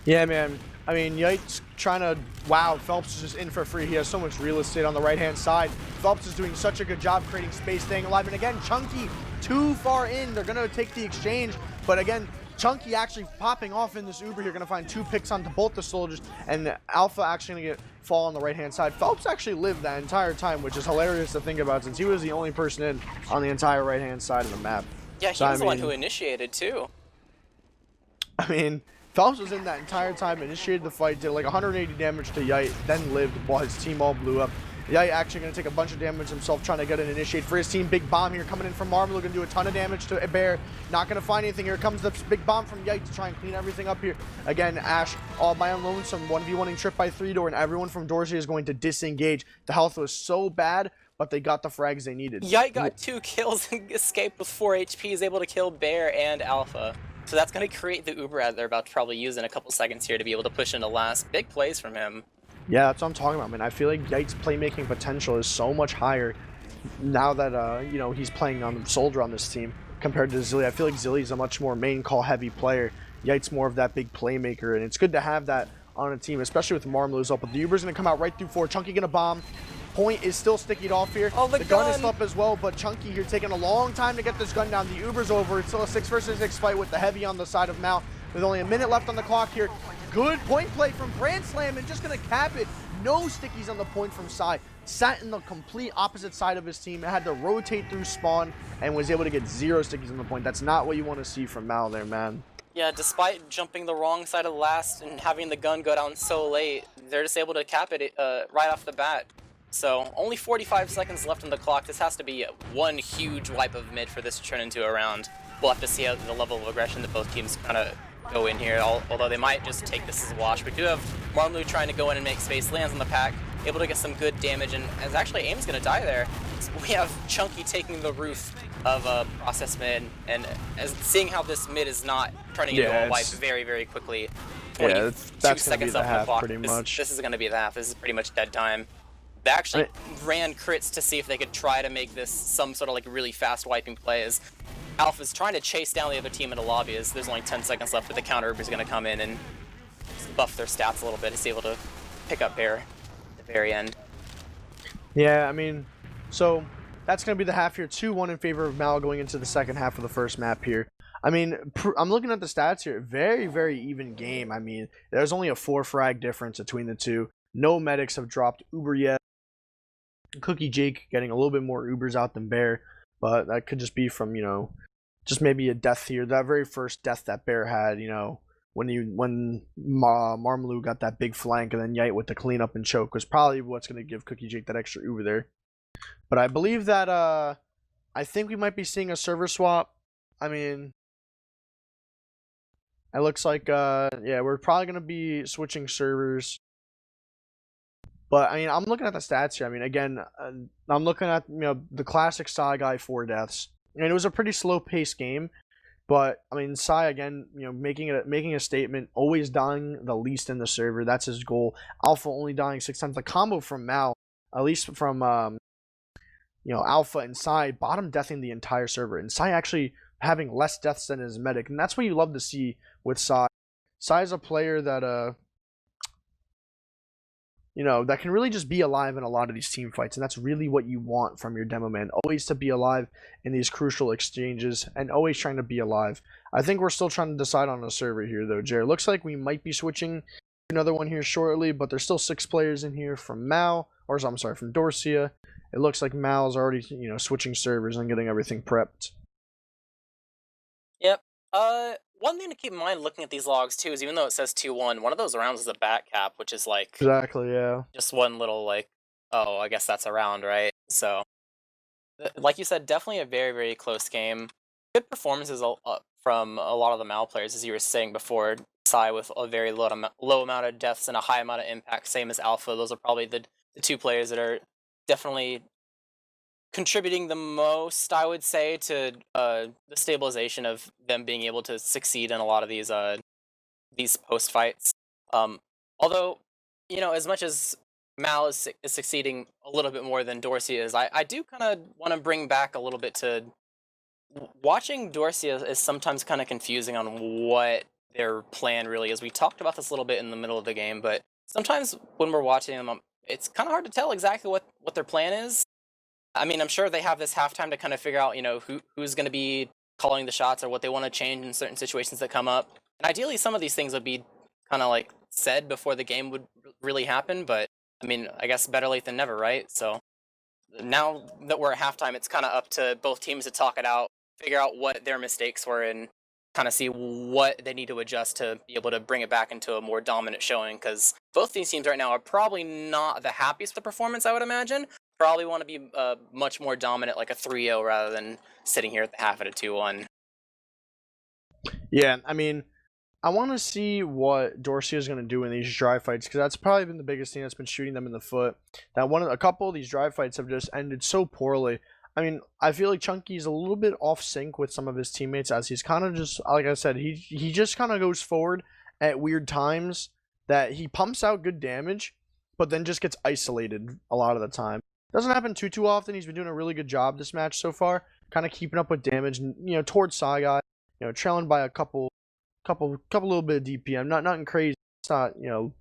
Yeah, man. I mean, Yite's trying to... Wow, Phelps is just in for free. He has so much real estate on the right-hand side. Phelps is doing such a good job creating space, staying alive. And again, Chunky too far in. They're going to take the exchange. But again, Chunky actually popping off in this Uber here. Going to find 2 picks onto both the soldiers. And Alpha actually going to fall on the right-hand side. Phelps actually lived that entire time, which is hilarious to think about since he was the only person in on the entire right-hand side of the map. Yeah, he was the one who initiated, too. I mean... Phelps was in that entire time, initiated the fight, did like 180 damage to Yite, then lived while his team all blew up. Yite actually going to take a bunch of damage himself, trying to get an initiate for his team. Big bomb here coming in from Marmaloo, going to do a ton of damage to Bear. Not going to find anything. Here comes the big bomb from Yite to try and clean everything up here. Again, Ash all by alone, some 1v1ing Trip by 3-door, and everyone from Dorsia is going to disengage. The health was so bad, but they got the frags they needed. Yite got 2 kills and escaped with 4 HP. He's able to kill Bear and Alpha. So that's going to create the Uber ad they're about to probably use in a couple seconds here to be able to push into last. Big plays from him. Yeah, that's what I'm talking about, man. I feel like Yite's playmaking potential is so much higher now that, he's playing on Soldier on this team compared to Zilly. I feel like Zilly's a much more main call heavy player. Yite's more of that big playmaker, and it's good to have that on a team, especially with Marmaloo's up. But the Uber's going to come out right through 4. Chunky going to bomb. Point is still stickied off here. Oh, the gun is up as well, but Chunky here taking a long time to get this gun down. The Uber's over. It's still a 6 versus 6 fight with the heavy on the side of Mal. With only a minute left on the clock here. Good point play from Grand Slam and just going to cap it. No stickies on the point from Sai. Sat in the complete opposite side of his team. Had to rotate through spawn and was able to get 0 stickies on the point. That's not what you want to see from Mal there, man. Yeah, despite jumping the wrong side of the last and having the gun go down so late, they're just able to cap it right off the bat. So only 45 seconds left on the clock. This has to be one huge wipe of mid for this to turn into a round. We'll have to see how the level of aggression that both teams kind of go in here, although they might just take this as a wash. We do have Marmlu trying to go in and make space, lands on the pack, able to get some good damage, and as actually Aim's going to die there. So we have Chunky taking the roof of process mid, and as seeing how this mid is not turning into a wipe very, very quickly. 22 seconds left on the clock. This is going to be the half. This is pretty much dead time. They actually ran crits to see if they could try to make this some sort of like really fast wiping play, as Alpha's trying to chase down the other team in the lobby as there's only 10 seconds left, but the counter Uber's going to come in and buff their stats a little bit. He's able to pick up Bear at the very end. Yeah, I mean, so that's going to be the half here. 2-1 in favor of Mal going into the second half of the first map here. I mean, I'm looking at the stats here. Very, very even game. I mean, there's only a 4 frag difference between the two. No medics have dropped Uber yet. CookieJgg getting a little bit more Ubers out than Bear, but that could just be from, you know, just maybe a death here. That very first death that Bear had, you know, when Marmlu got that big flank and then Yite with the cleanup and choke was probably what's going to give CookieJgg that extra Uber there. But I believe that, I think we might be seeing a server swap. I mean, it looks like, yeah, we're probably going to be switching servers. But, I mean, I'm looking at the stats here. I mean, again, I'm looking at, you know, the classic Psy guy 4 deaths. And it was a pretty slow-paced game. But, I mean, Psy, again, you know, making a statement, always dying the least in the server. That's his goal. Alpha only dying 6 times. The combo from Mal, at least from, you know, Alpha and Psy, bottom deathing the entire server. And Psy actually having less deaths than his medic. And that's what you love to see with Psy. Psy is a player that, you know, that can really just be alive in a lot of these team fights, and that's really what you want from your demo man. Always to be alive in these crucial exchanges, and always trying to be alive. I think we're still trying to decide on a server here, though, Jared. Looks like we might be switching to another one here shortly, but there's still 6 players in here from Mal, or I'm sorry, from Dorsia. It looks like Mal's already, you know, switching servers and getting everything prepped. Yep. One thing to keep in mind looking at these logs too is even though it says 2-1, one of those rounds is a back cap, which is like exactly, yeah, just one little like, oh, I guess that's a round, right? So, like you said, definitely a very, very close game. Good performances from a lot of the Mal players, as you were saying before. Psy with a very low amount of deaths and a high amount of impact, same as Alpha. Those are probably the 2 players that are definitely contributing the most, I would say, to the stabilization of them being able to succeed in a lot of these post fights. Although, you know, as much as Mal is succeeding a little bit more than Dorsia is, I do kind of want to bring back a little bit to watching Dorsia is sometimes kind of confusing on what their plan really is. We talked about this a little bit in the middle of the game, but sometimes when we're watching them, it's kind of hard to tell exactly what their plan is. I mean, I'm sure they have this halftime to kind of figure out, you know, who's going to be calling the shots or what they want to change in certain situations that come up. And ideally, some of these things would be kind of like said before the game would really happen. But I mean, I guess better late than never, right? So now that we're at halftime, it's kind of up to both teams to talk it out, figure out what their mistakes were, and kind of see what they need to adjust to be able to bring it back into a more dominant showing. Because both these teams right now are probably not the happiest with the performance, I would imagine. Probably want to be much more dominant, like a 3-0, rather than sitting here at the half at a 2-1. Yeah, I mean, I want to see what Dorsia is going to do in these dry fights, because that's probably been the biggest thing that's been shooting them in the foot. That a couple of these dry fights have just ended so poorly. I mean, I feel like Chunky's a little bit off sync with some of his teammates, as he's kind of just, like I said, he just kind of goes forward at weird times, that he pumps out good damage, but then just gets isolated a lot of the time. Doesn't happen too often. He's been doing a really good job this match so far, kind of keeping up with damage, and, you know, towards Psy guy, you know, trailing by a couple little bit of DPM, nothing crazy. It's not, you know,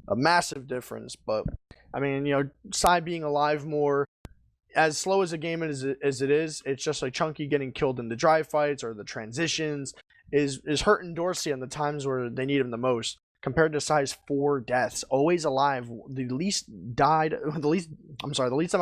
a massive difference, but I mean, you know, Psy being alive more, as slow as a game as it is, it's just like Chunky getting killed in the dry fights or the transitions is hurting Dorsia in the times where they need him the most. Compared to Psy's 4 deaths, always alive, the least amount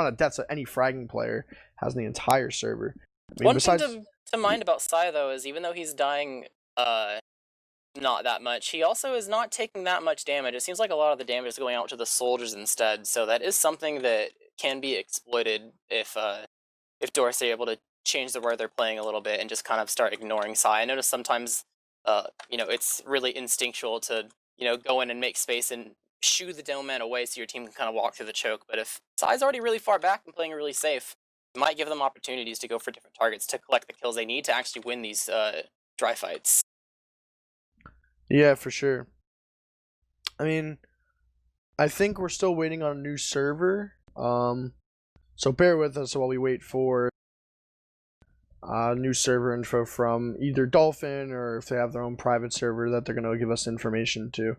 of deaths that any fragging player has in the entire server. I mean, one thing to mind about Psy, though, is even though he's dying not that much, he also is not taking that much damage. It seems like a lot of the damage is going out to the soldiers instead, so that is something that can be exploited if Dorsia are able to change the way they're playing a little bit and just kind of start ignoring Sai. I notice sometimes, it's really instinctual to, go in and make space and shoo the demo man away so your team can kind of walk through the choke. But if Sai's already really far back and playing really safe, it might give them opportunities to go for different targets to collect the kills they need to actually win these dry fights. Yeah, for sure. I mean, I think we're still waiting on a new server. So bear with us while we wait for new server info from either Dolphin or if they have their own private server that they're going to give us information to.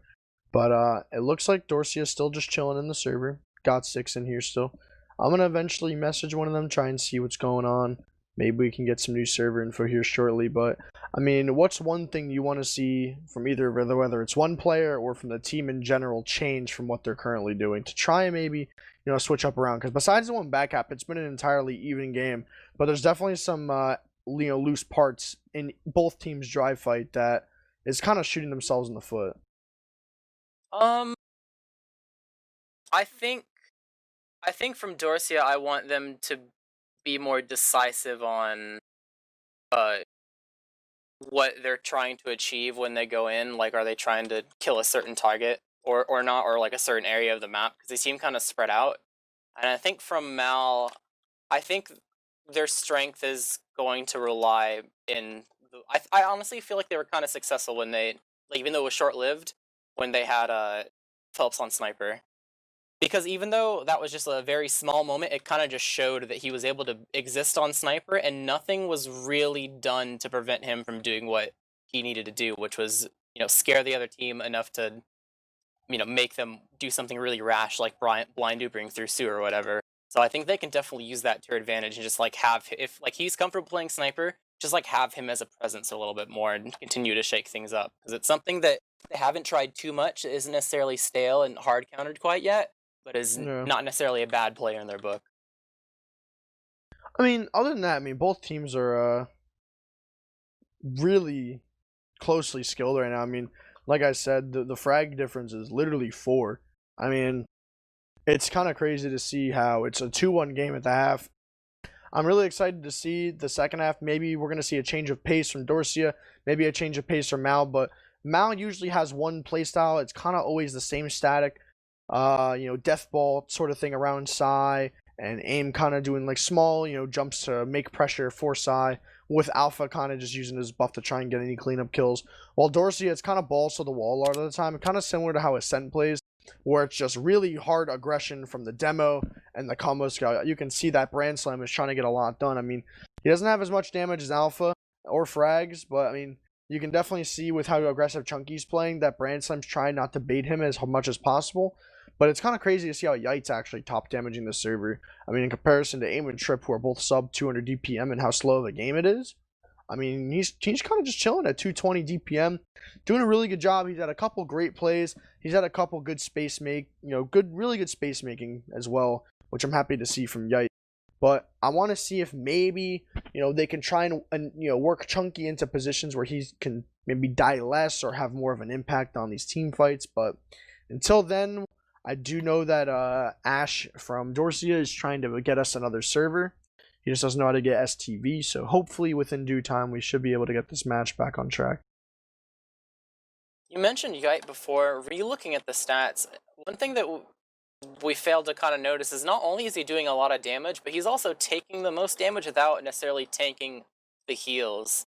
But it looks like Dorsia is still just chilling in the server. Got 6 in here still. I'm going to eventually message one of them, try and see what's going on. Maybe we can get some new server info here shortly. But, I mean, what's one thing you want to see from either, whether it's one player or from the team in general, change from what they're currently doing to try and maybe, switch up around? Because besides the one back half, it's been an entirely even game. But there's definitely some, loose parts in both teams' dry fight that is kind of shooting themselves in the foot. I think from Dorsia, I want them to be more decisive on what they're trying to achieve when they go in. Like, are they trying to kill a certain target or not, or like a certain area of the map? Because they seem kind of spread out. And I think from Mal, I think their strength is going to rely in. I honestly feel like they were kind of successful when they, like, even though it was short lived, when they had Phelps on sniper. Because even though that was just a very small moment, it kind of just showed that he was able to exist on sniper, and nothing was really done to prevent him from doing what he needed to do, which was, scare the other team enough to, make them do something really rash, like blind duping through Sue or whatever. So I think they can definitely use that to their advantage and just like have, if like he's comfortable playing sniper, just like have him as a presence a little bit more and continue to shake things up, because it's something that they haven't tried too much. It isn't necessarily stale and hard countered quite yet, but is Yeah. not necessarily a bad player in their book. I mean, other than that, I mean, both teams are really closely skilled right now. I mean, like I said, the frag difference is literally 4. I mean, it's kind of crazy to see how it's a 2-1 game at the half. I'm really excited to see the second half. Maybe we're going to see a change of pace from Dorsia, maybe a change of pace from Mal, but Mal usually has one playstyle. It's kind of always the same static, death ball sort of thing around Psy, and AIM kind of doing like small, jumps to make pressure for Psy, with Alpha kind of just using his buff to try and get any cleanup kills. While Dorsia, it's kind of balls to the wall a lot of the time, kind of similar to how Ascent plays, where it's just really hard aggression from the demo and the combo scout. You can see that Brand Slam is trying to get a lot done. I mean, he doesn't have as much damage as Alpha or Frags, but I mean, you can definitely see with how aggressive Chunky's playing that Brand Slam's trying not to bait him as much as possible. But it's kind of crazy to see how Yite's actually top damaging the server. I mean, in comparison to Aim and Trip, who are both sub 200 DPM, and how slow of a game it is. I mean, he's kind of just chilling at 220 DPM, doing a really good job. He's had a couple great plays. He's had a couple good really good space making as well, which I'm happy to see from Yite. But I want to see if maybe, they can try and work Chunky into positions where he can maybe die less or have more of an impact on these team fights. But until then, I do know that Ash from Dorsia is trying to get us another server. He just doesn't know how to get STV, so hopefully within due time we should be able to get this match back on track. You mentioned Yite before. Re-looking at the stats, one thing that we failed to kind of notice is not only is he doing a lot of damage, but he's also taking the most damage without necessarily tanking the heals.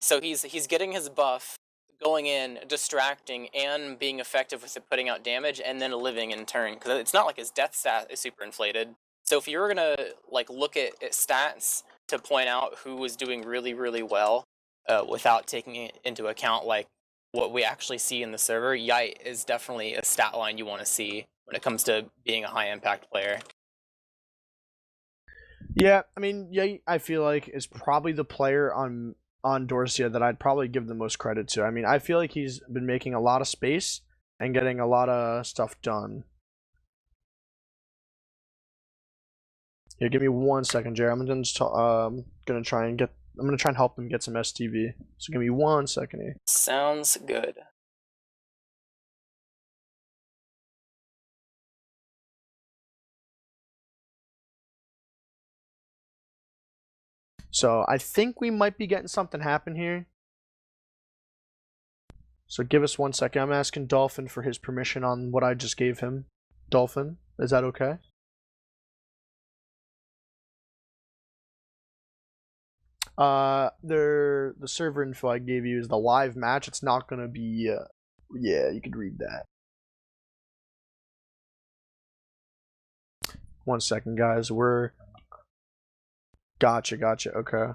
So he's getting his buff, going in, distracting, and being effective with it, putting out damage, and then living in turn. Because it's not like his death stat is super inflated. So if you were gonna like look at stats to point out who was doing really, really well, without taking it into account like what we actually see in the server, Yite is definitely a stat line you want to see when it comes to being a high impact player. Yeah, I mean, Yite, I feel like, is probably the player on Dorsia that I'd probably give the most credit to. I mean, I feel like he's been making a lot of space and getting a lot of stuff done. Yeah, give me 1 second, Jared. I'm gonna try and help him get some STV. So give me 1 second here. Sounds good. So I think we might be getting something happen here. So give us 1 second. I'm asking Dolphin for his permission on what I just gave him. Dolphin, is that okay? The server info I gave you is the live match. It's not gonna be. Yeah, you could read that. 1 second, guys. We're. Gotcha. Okay.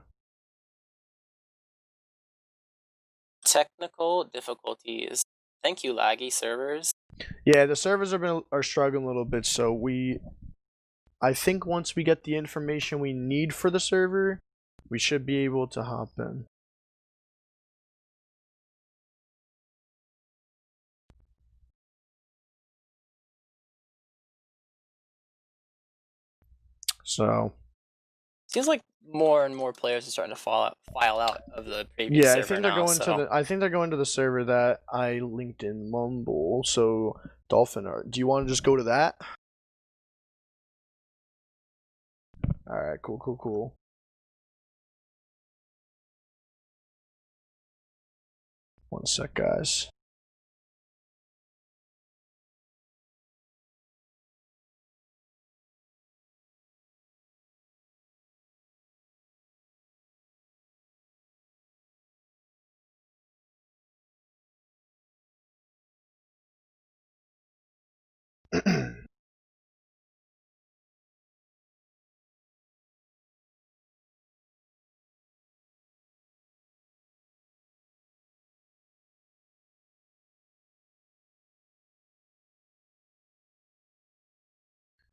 Technical difficulties. Thank you, laggy servers. Yeah, the servers are struggling a little bit, so I think once we get the information we need for the server, we should be able to hop in. So seems like more and more players are starting to file out of the previous server. I think they're going to I think they're going to the server that I linked in Mumble. So Dolphin, do you want to just go to that? All right, cool. One sec, guys.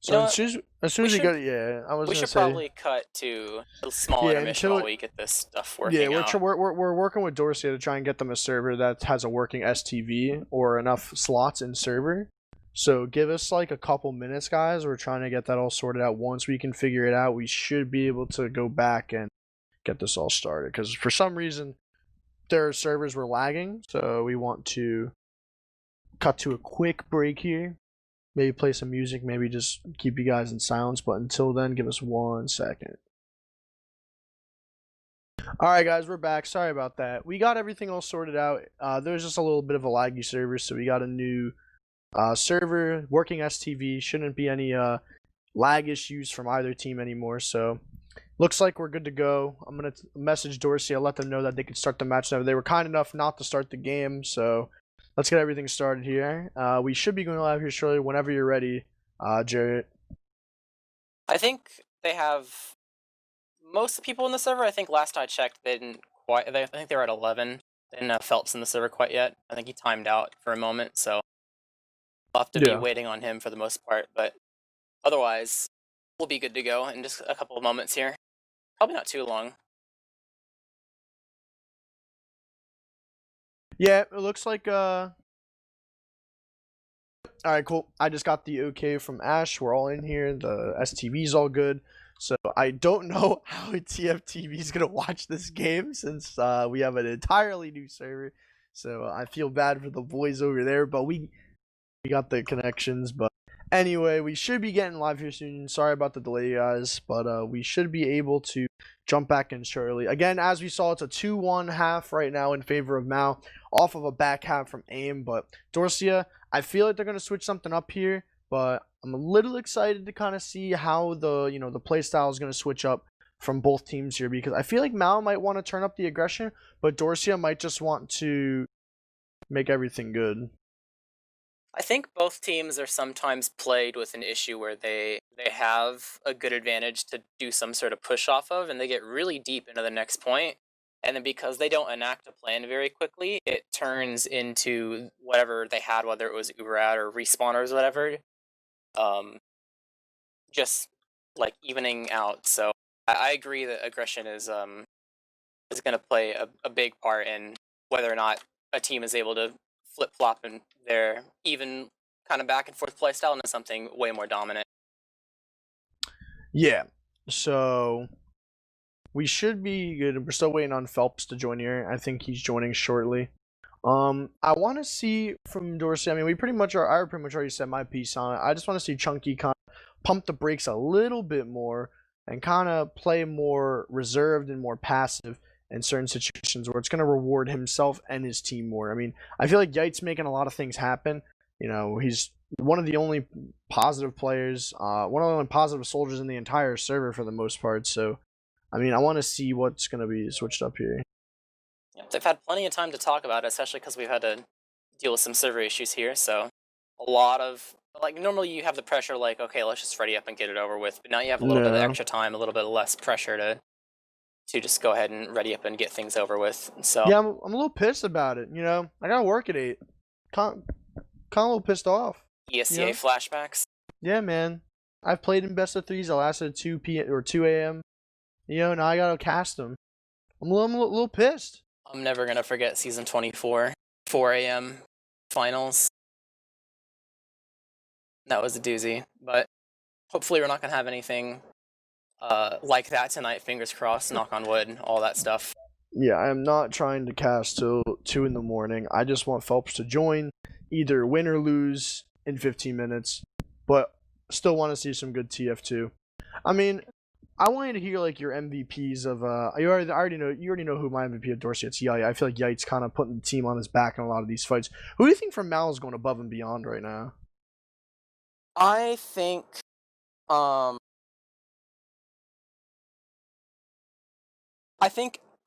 So as soon as we get, yeah, I was we gonna should say, probably cut to a small intermission while we get this stuff working. Yeah, we're working with Dorsia to try and get them a server that has a working STV or enough slots in server. So give us like a couple minutes, guys. We're trying to get that all sorted out. Once we can figure it out, we should be able to go back and get this all started. Because for some reason, their servers were lagging. So we want to cut to a quick break here. Maybe play some music. Maybe just keep you guys in silence. But until then, give us 1 second. Alright guys, we're back. Sorry about that. We got everything all sorted out. There's just a little bit of a laggy server, so we got a new server, working STV. Shouldn't be any lag issues from either team anymore, so looks like we're good to go. I'm going to message Dorsia, let them know that they could start the match now. They were kind enough not to start the game, so let's get everything started here. We should be going live here shortly whenever you're ready, Jarrett. I think they have most of the people in the server. I think last I checked, they didn't quite. I think they were at 11. They didn't have Phelps in the server quite yet. I think he timed out for a moment, so we'll have to be waiting on him for the most part. But otherwise, we'll be good to go in just a couple of moments here. Probably not too long. Yeah, it looks like alright, cool. I just got the okay from Ash. We're all in here. The STV's all good. So I don't know how TF2 is gonna watch this game since we have an entirely new server. So I feel bad for the boys over there, but we got the connections. But anyway, we should be getting live here soon. Sorry about the delay, guys, but we should be able to jump back in shortly. Again, as we saw, it's a 2-1 half right now in favor of Mal, off of a back half from AIM. But Dorsia, I feel like they're gonna switch something up here, but I'm a little excited to kind of see how the play style is going to switch up from both teams here, because I feel like Mal might want to turn up the aggression, but Dorsia might just want to make everything good. I think both teams are sometimes played with an issue where they have a good advantage to do some sort of push off of, and they get really deep into the next point, and then because they don't enact a plan very quickly, it turns into whatever they had, whether it was Uberat or respawners or whatever, just like evening out. So I agree that aggression is going to play a big part in whether or not a team is able to flip flop in their even kind of back and forth play style into something way more dominant. Yeah, so we should be good. We're still waiting on Phelps to join here. I think he's joining shortly. I want to see from Dorsia. I mean, I pretty much already said my piece on it. I just want to see Chunky kind of pump the brakes a little bit more and kind of play more reserved and more passive in certain situations where it's going to reward himself and his team more. I mean, I feel like Yaite's making a lot of things happen. He's one of the only positive players, one of the only positive soldiers in the entire server for the most part. So, I mean, I want to see what's going to be switched up here. Yeah, they've had plenty of time to talk about it, especially because we've had to deal with some server issues here. So a lot of normally you have the pressure okay, let's just ready up and get it over with. But now you have a little bit of extra time, a little bit less pressure to just go ahead and ready up and get things over with. So yeah, I'm a little pissed about it. I gotta work at 8. Kind of a little pissed off. ESCA flashbacks. Yeah, man. I've played in best of 3s. I lasted 2 p.m. or 2 a.m. Now I gotta cast them. I'm a little pissed. I'm never gonna forget season 24, 4 a.m. finals. That was a doozy, but hopefully we're not gonna have anything like that tonight. Fingers crossed, knock on wood, all that stuff. Yeah, I am not trying to cast till 2 in the morning. I just want Phelps to join, either win or lose in 15 minutes, but still want to see some good TF2. I mean, I wanted to hear your MVPs of I already know who my MVP of Dorsia. It's Yite. I feel like Yite's kind of putting the team on his back in a lot of these fights. Who do you think from Mal is going above and beyond right now? I think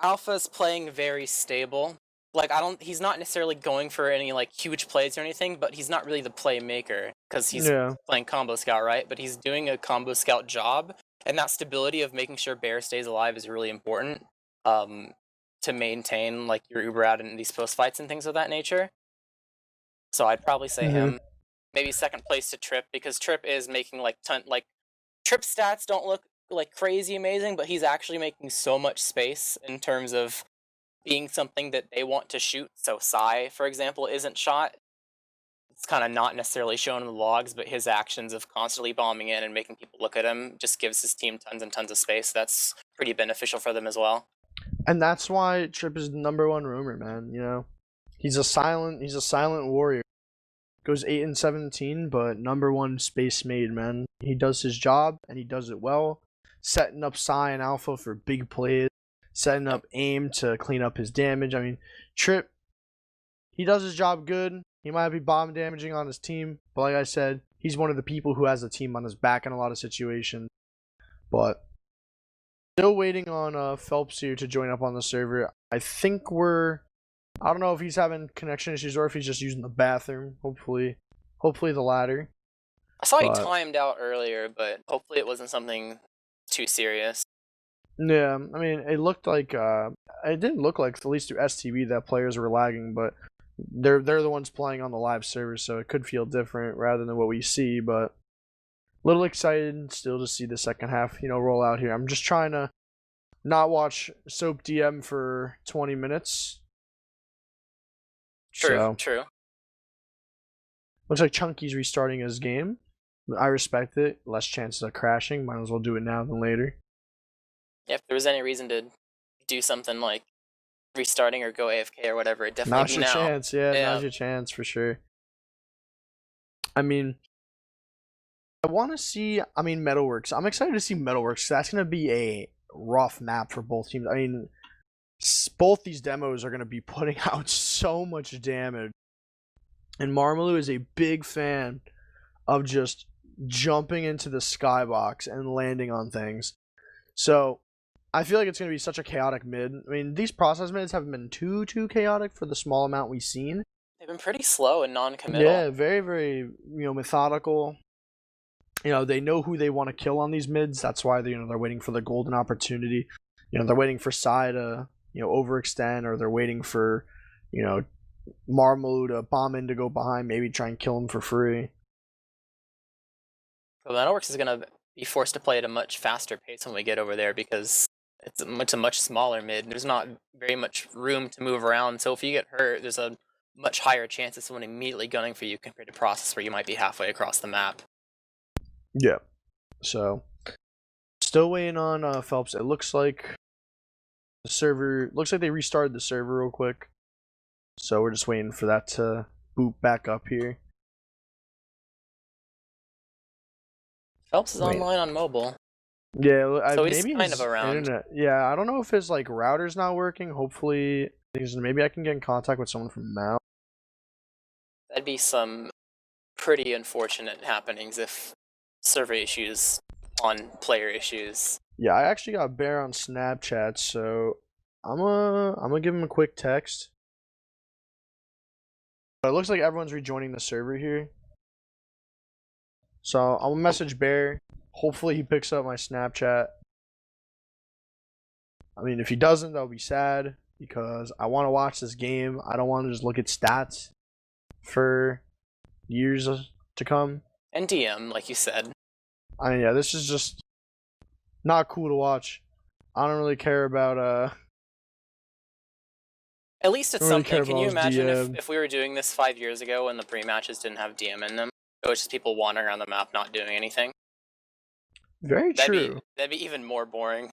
Alpha's playing very stable. He's not necessarily going for any huge plays or anything, but he's not really the playmaker because he's playing combo scout, right? But he's doing a combo scout job, and that stability of making sure Bear stays alive is really important to maintain your Uber out in these post fights and things of that nature. So I'd probably say him. Maybe second place to Trip, because Trip is making Trip stats don't look crazy amazing, but he's actually making so much space in terms of being something that they want to shoot. So Psy, for example, isn't shot. It's kind of not necessarily shown in the logs, but his actions of constantly bombing in and making people look at him just gives his team tons and tons of space. That's pretty beneficial for them as well. And that's why Trip is the #1 roamer, man. He's a silent warrior. Goes 8 and 17, but #1 space made, man. He does his job and he does it well. Setting up Psy and Alpha for big plays, setting up aim to clean up his damage. I mean, Trip, he does his job good. He might be bomb damaging on his team, but like I said, he's one of the people who has the team on his back in a lot of situations. But still waiting on Phelps here to join up on the server. I don't know if he's having connection issues or if he's just using the bathroom. Hopefully the latter. I saw he timed out earlier, but hopefully it wasn't something too serious. Yeah, I mean, it looked like it didn't look like, at least through STB, that players were lagging, but they're the ones playing on the live server, so it could feel different rather than what we see. But a little excited still to see the second half, roll out here. I'm just trying to not watch Soap DM for 20 minutes. True. Looks like Chunky's restarting his game. I respect it. Less chances of crashing. Might as well do it now than later. Yeah, if there was any reason to do something like restarting or go AFK or whatever, it definitely Now's your chance. Yeah, now's your chance for sure. I mean, I want to see. Metalworks. I'm excited to see Metalworks. That's gonna be a rough map for both teams. I mean, both these demos are going to be putting out so much damage. And Marmalou is a big fan of just jumping into the skybox and landing on things. So I feel like it's going to be such a chaotic mid. I mean, these process mids haven't been too chaotic for the small amount we've seen. They've been pretty slow and non-committal. Yeah, very, very, methodical. They know who they want to kill on these mids. That's why they're waiting for the golden opportunity. They're waiting for Psy to overextend, or they're waiting for Marmalou to bomb in to go behind, maybe try and kill him for free. Well, Metalworks is going to be forced to play at a much faster pace when we get over there, because it's a much smaller mid. There's not very much room to move around, so if you get hurt, there's a much higher chance of someone immediately gunning for you compared to Process, where you might be halfway across the map. Yeah. So, still waiting on Phelps. It looks like the server, they restarted the server real quick. So we're just waiting for that to boot back up here. Phelps is online on mobile. Yeah, So he's maybe kind of his around. internet. Yeah, I don't know if his like router's not working. Hopefully, maybe I can get in contact with someone from Mal. That'd be some pretty unfortunate happenings if server issues on player issues. Yeah, I actually got Bear on Snapchat, so I'm gonna give him a quick text. But it looks like everyone's rejoining the server here. So I'm gonna message Bear. Hopefully he picks up my Snapchat. I mean, if he doesn't, that'll be sad because I want to watch this game. I don't want to just look at stats for years to come. And DM, like you said. I mean, yeah, this is just not cool to watch. I don't really care about At least it's don't really care something. Can about you his imagine DM. if we were doing this 5 years ago and the pre-matches didn't have DM in them? It was just people wandering around the map not doing anything. Very true. That'd be even more boring.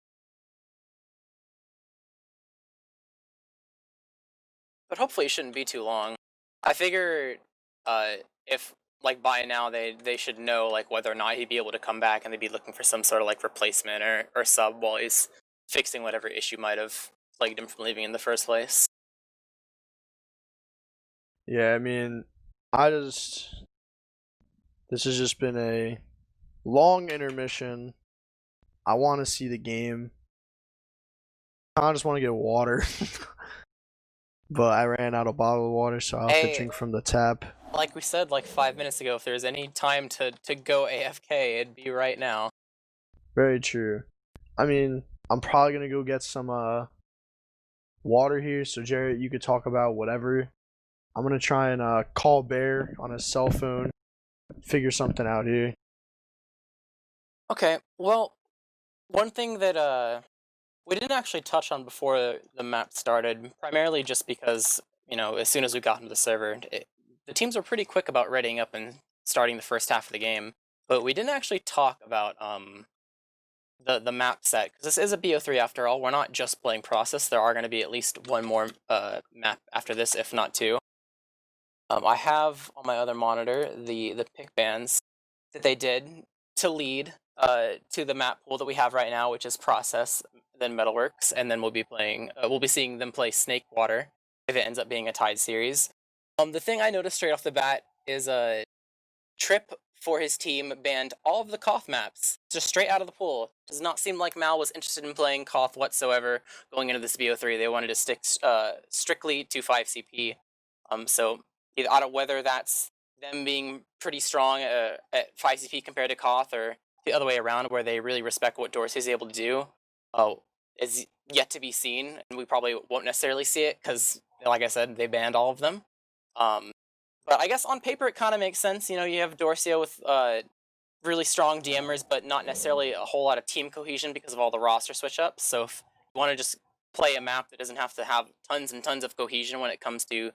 But hopefully it shouldn't be too long. I figure if like by now they should know like whether or not he'd be able to come back, and they'd be looking for some sort of like replacement or sub while he's fixing whatever issue might have plagued him from leaving in the first place. Yeah, I mean, this has just been a long intermission. I want to see the game. I just want to get water. But I ran out of bottled water, so I'll have to drink from the tap. Like we said like 5 minutes ago, if there's any time to go AFK, it'd be right now. Very true. I mean, I'm probably gonna go get some water here, so Jarrett, you could talk about whatever. I'm gonna try and call Bear on his cell phone, figure something out here. Okay, well, one thing that we didn't actually touch on before the map started, primarily just because, you know, as soon as we got into the server, the teams were pretty quick about readying up and starting the first half of the game. But we didn't actually talk about the map set, because this is a BO3 after all. We're not just playing Process. There are going to be at least one more map after this, if not two. I have on my other monitor the pick bands that they did to lead to the map pool that we have right now, which is Process, then Metalworks, and then we'll be seeing them play Snakewater if it ends up being a tied series. The thing I noticed straight off the bat is Trip for his team banned all of the Koth maps just straight out of the pool. Does not seem like Mal was interested in playing Koth whatsoever going into this BO3. They wanted to stick strictly to 5 CP. So out of whether that's them being pretty strong at 5 CP compared to Koth, or the other way around where they really respect what Dorsia is able to do, is yet to be seen, and we probably won't necessarily see it because, like I said, they banned all of them. But I guess on paper it kind of makes sense. You know, you have Dorsia with really strong DMers, but not necessarily a whole lot of team cohesion because of all the roster switch ups. So if you want to just play a map that doesn't have to have tons and tons of cohesion when it comes to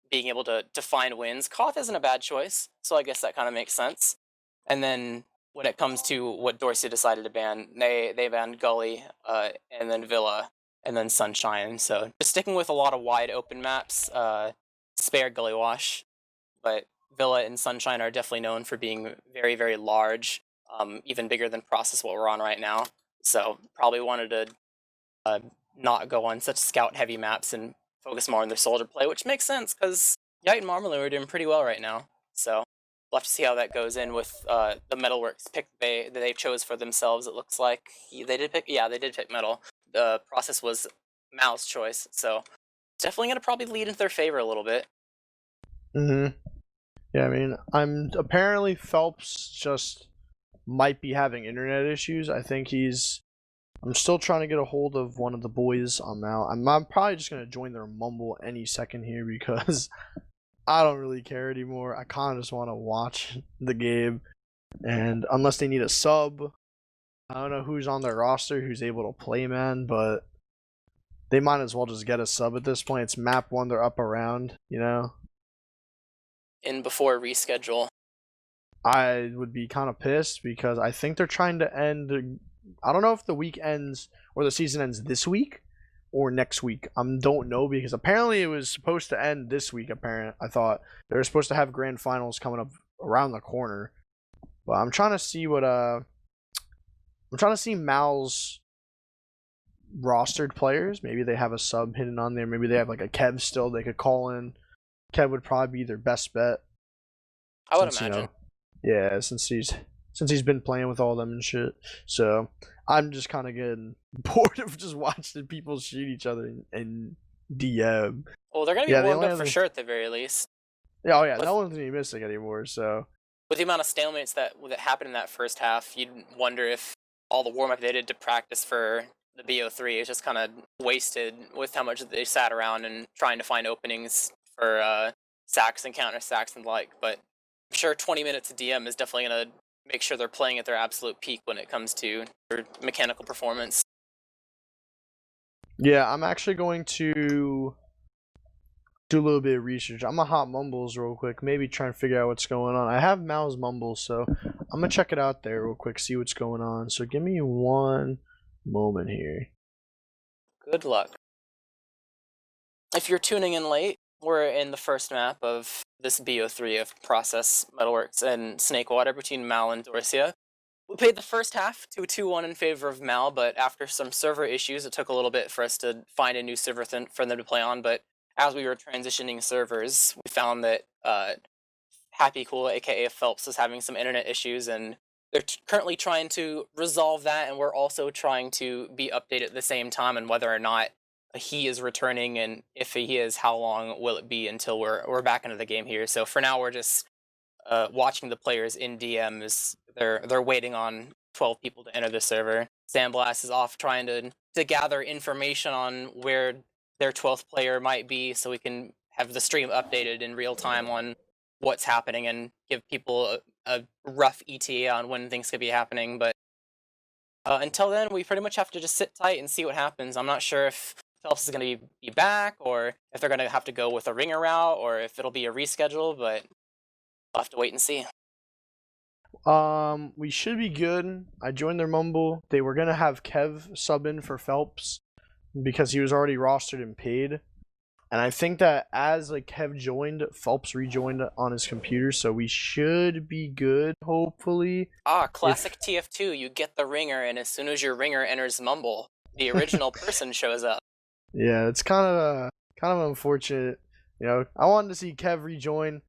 being able to find wins, Koth isn't a bad choice. So I guess that kind of makes sense. And then when it comes to what Dorsia decided to ban, they banned Gully, and then Villa, and then Sunshine. So just sticking with a lot of wide open maps. Spare Gully Wash, but Villa and Sunshine are definitely known for being very, very large, even bigger than Process what we're on right now. So probably wanted to not go on such scout-heavy maps and focus more on their soldier play, which makes sense because Yite and Marmalou are doing pretty well right now. So we'll have to see how that goes in with the Metalworks pick that they chose for themselves. It looks like they did pick Metal. The Process was Mal's choice, so definitely going to probably lead into their favor a little bit. Yeah, I mean, apparently Phelps just might be having internet issues. I'm still trying to get a hold of one of the boys on Mal. I'm probably just gonna join their mumble any second here because I don't really care anymore. I kind of just want to watch the game, and unless they need a sub, I don't know who's on their roster who's able to play, man, but they might as well just get a sub at this point. It's map 1, they're up around, you know? In before reschedule. I would be kind of pissed because I think they're trying to end. I don't know if the week ends or the season ends this week or next week. I don't know because apparently it was supposed to end this week. I thought they were supposed to have grand finals coming up around the corner. But I'm trying to see what I'm trying to see Mal's rostered players. Maybe they have a sub hidden on there. Maybe they have like a Kev still they could call in. Kev would probably be their best bet. I would Since imagine. yeah, since he's been playing with all them and shit. So I'm just kind of getting bored of just watching people shoot each other in DM. Well, they're going to be Yeah, the warmed only up for other sure at the very least. oh yeah, With, no one's gonna be missing anymore. So with the amount of stalemates that happened in that first half, you'd wonder if all the warm up they did to practice for the BO3 is just kind of wasted with how much they sat around and trying to find openings for sacks and counter sacks and the like. But I'm sure 20 minutes of DM is definitely going to make sure they're playing at their absolute peak when it comes to their mechanical performance. yeah, I'm actually going to do a little bit of research. I'm gonna hop Mumbles real quick, maybe try and figure out what's going on. I have Mal's Mumbles, so I'm gonna check it out there real quick, see what's going on. So give me one moment here. Good luck. If you're tuning in late, we're in the first map of this BO3 of Process, Metalworks, and Snakewater between Mal and Dorsia. We played the first half to a 2-1 in favor of Mal, but after some server issues, it took a little bit for us to find a new server for them to play on. But as we were transitioning servers, we found that Happy Cool, aka Phelps, is having some internet issues, and they're currently trying to resolve that, and we're also trying to be updated at the same time on whether or not he is returning, and if he is, how long will it be until we're back into the game here. So for now, we're just watching the players in DMs. They're waiting on 12 people to enter the server. Sandblast is off trying to gather information on where their 12th player might be, so we can have the stream updated in real time on what's happening and give people a rough ETA on when things could be happening. But until then, we pretty much have to just sit tight and see what happens. I'm not sure if Phelps is going to be back, or if they're going to have to go with a ringer route, or if it'll be a reschedule, but we'll have to wait and see. We should be good. I joined their Mumble. They were gonna have Kev sub in for Phelps because he was already rostered and paid. And I think that as like Kev joined, Phelps rejoined on his computer, so we should be good, hopefully. Classic TF2, you get the ringer, and as soon as your ringer enters Mumble, the original person shows up. Yeah, it's kind of unfortunate. You know, I wanted to see Kev rejoin.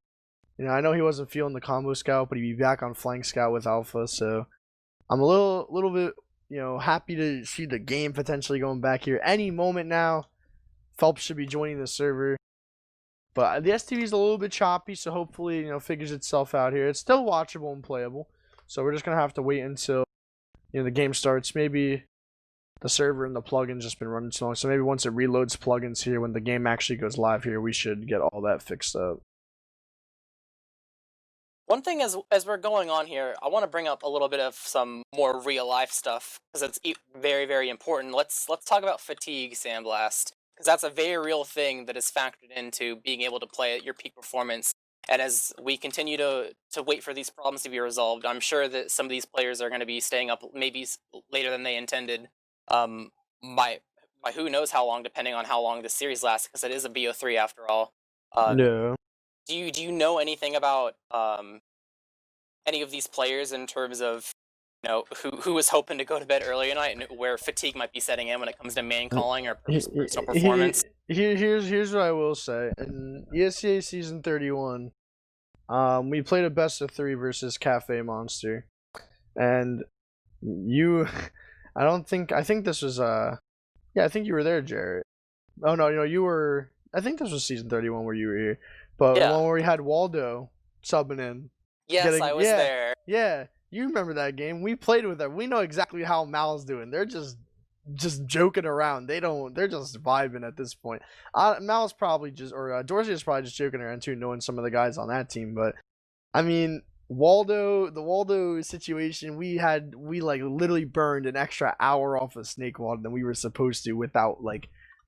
You know, I know he wasn't feeling the combo scout, but he'd be back on flank scout with Alpha, so I'm a little bit, happy to see the game potentially going back here any moment now. Phelps should be joining the server, but the STV is a little bit choppy, so hopefully, figures itself out here. It's still watchable and playable, so we're just gonna have to wait until the game starts. Maybe the server and the plugin's just been running too long, so maybe once it reloads plugins here, when the game actually goes live here, we should get all that fixed up. One thing as we're going on here, I want to bring up a little bit of some more real life stuff because it's very, very important. Let's talk about fatigue, Sandblast, because that's a very real thing that is factored into being able to play at your peak performance. And as we continue to wait for these problems to be resolved, I'm sure that some of these players are going to be staying up maybe later than they intended. By who knows how long, depending on how long the series lasts, because it is a BO3 after all. No. Do you know anything about any of these players in terms of who was hoping to go to bed early tonight and where fatigue might be setting in when it comes to main calling or personal performance? Here's what I will say. In ESCA season 31, we played a best of 3 versus Cafe Monster, and I think this was I think you were there, Jarrett. Oh no, you were. I think this was season 31 where you were here, but the one where we had Waldo subbing in. Yes, I was there. Yeah, you remember that game? We played with them. We know exactly how Mal's doing. They're just joking around. They're just vibing at this point. Mal's probably Dorsia is probably just joking around too, knowing some of the guys on that team. But I mean, the Waldo situation, we literally burned an extra hour off of Snakewater than we were supposed to without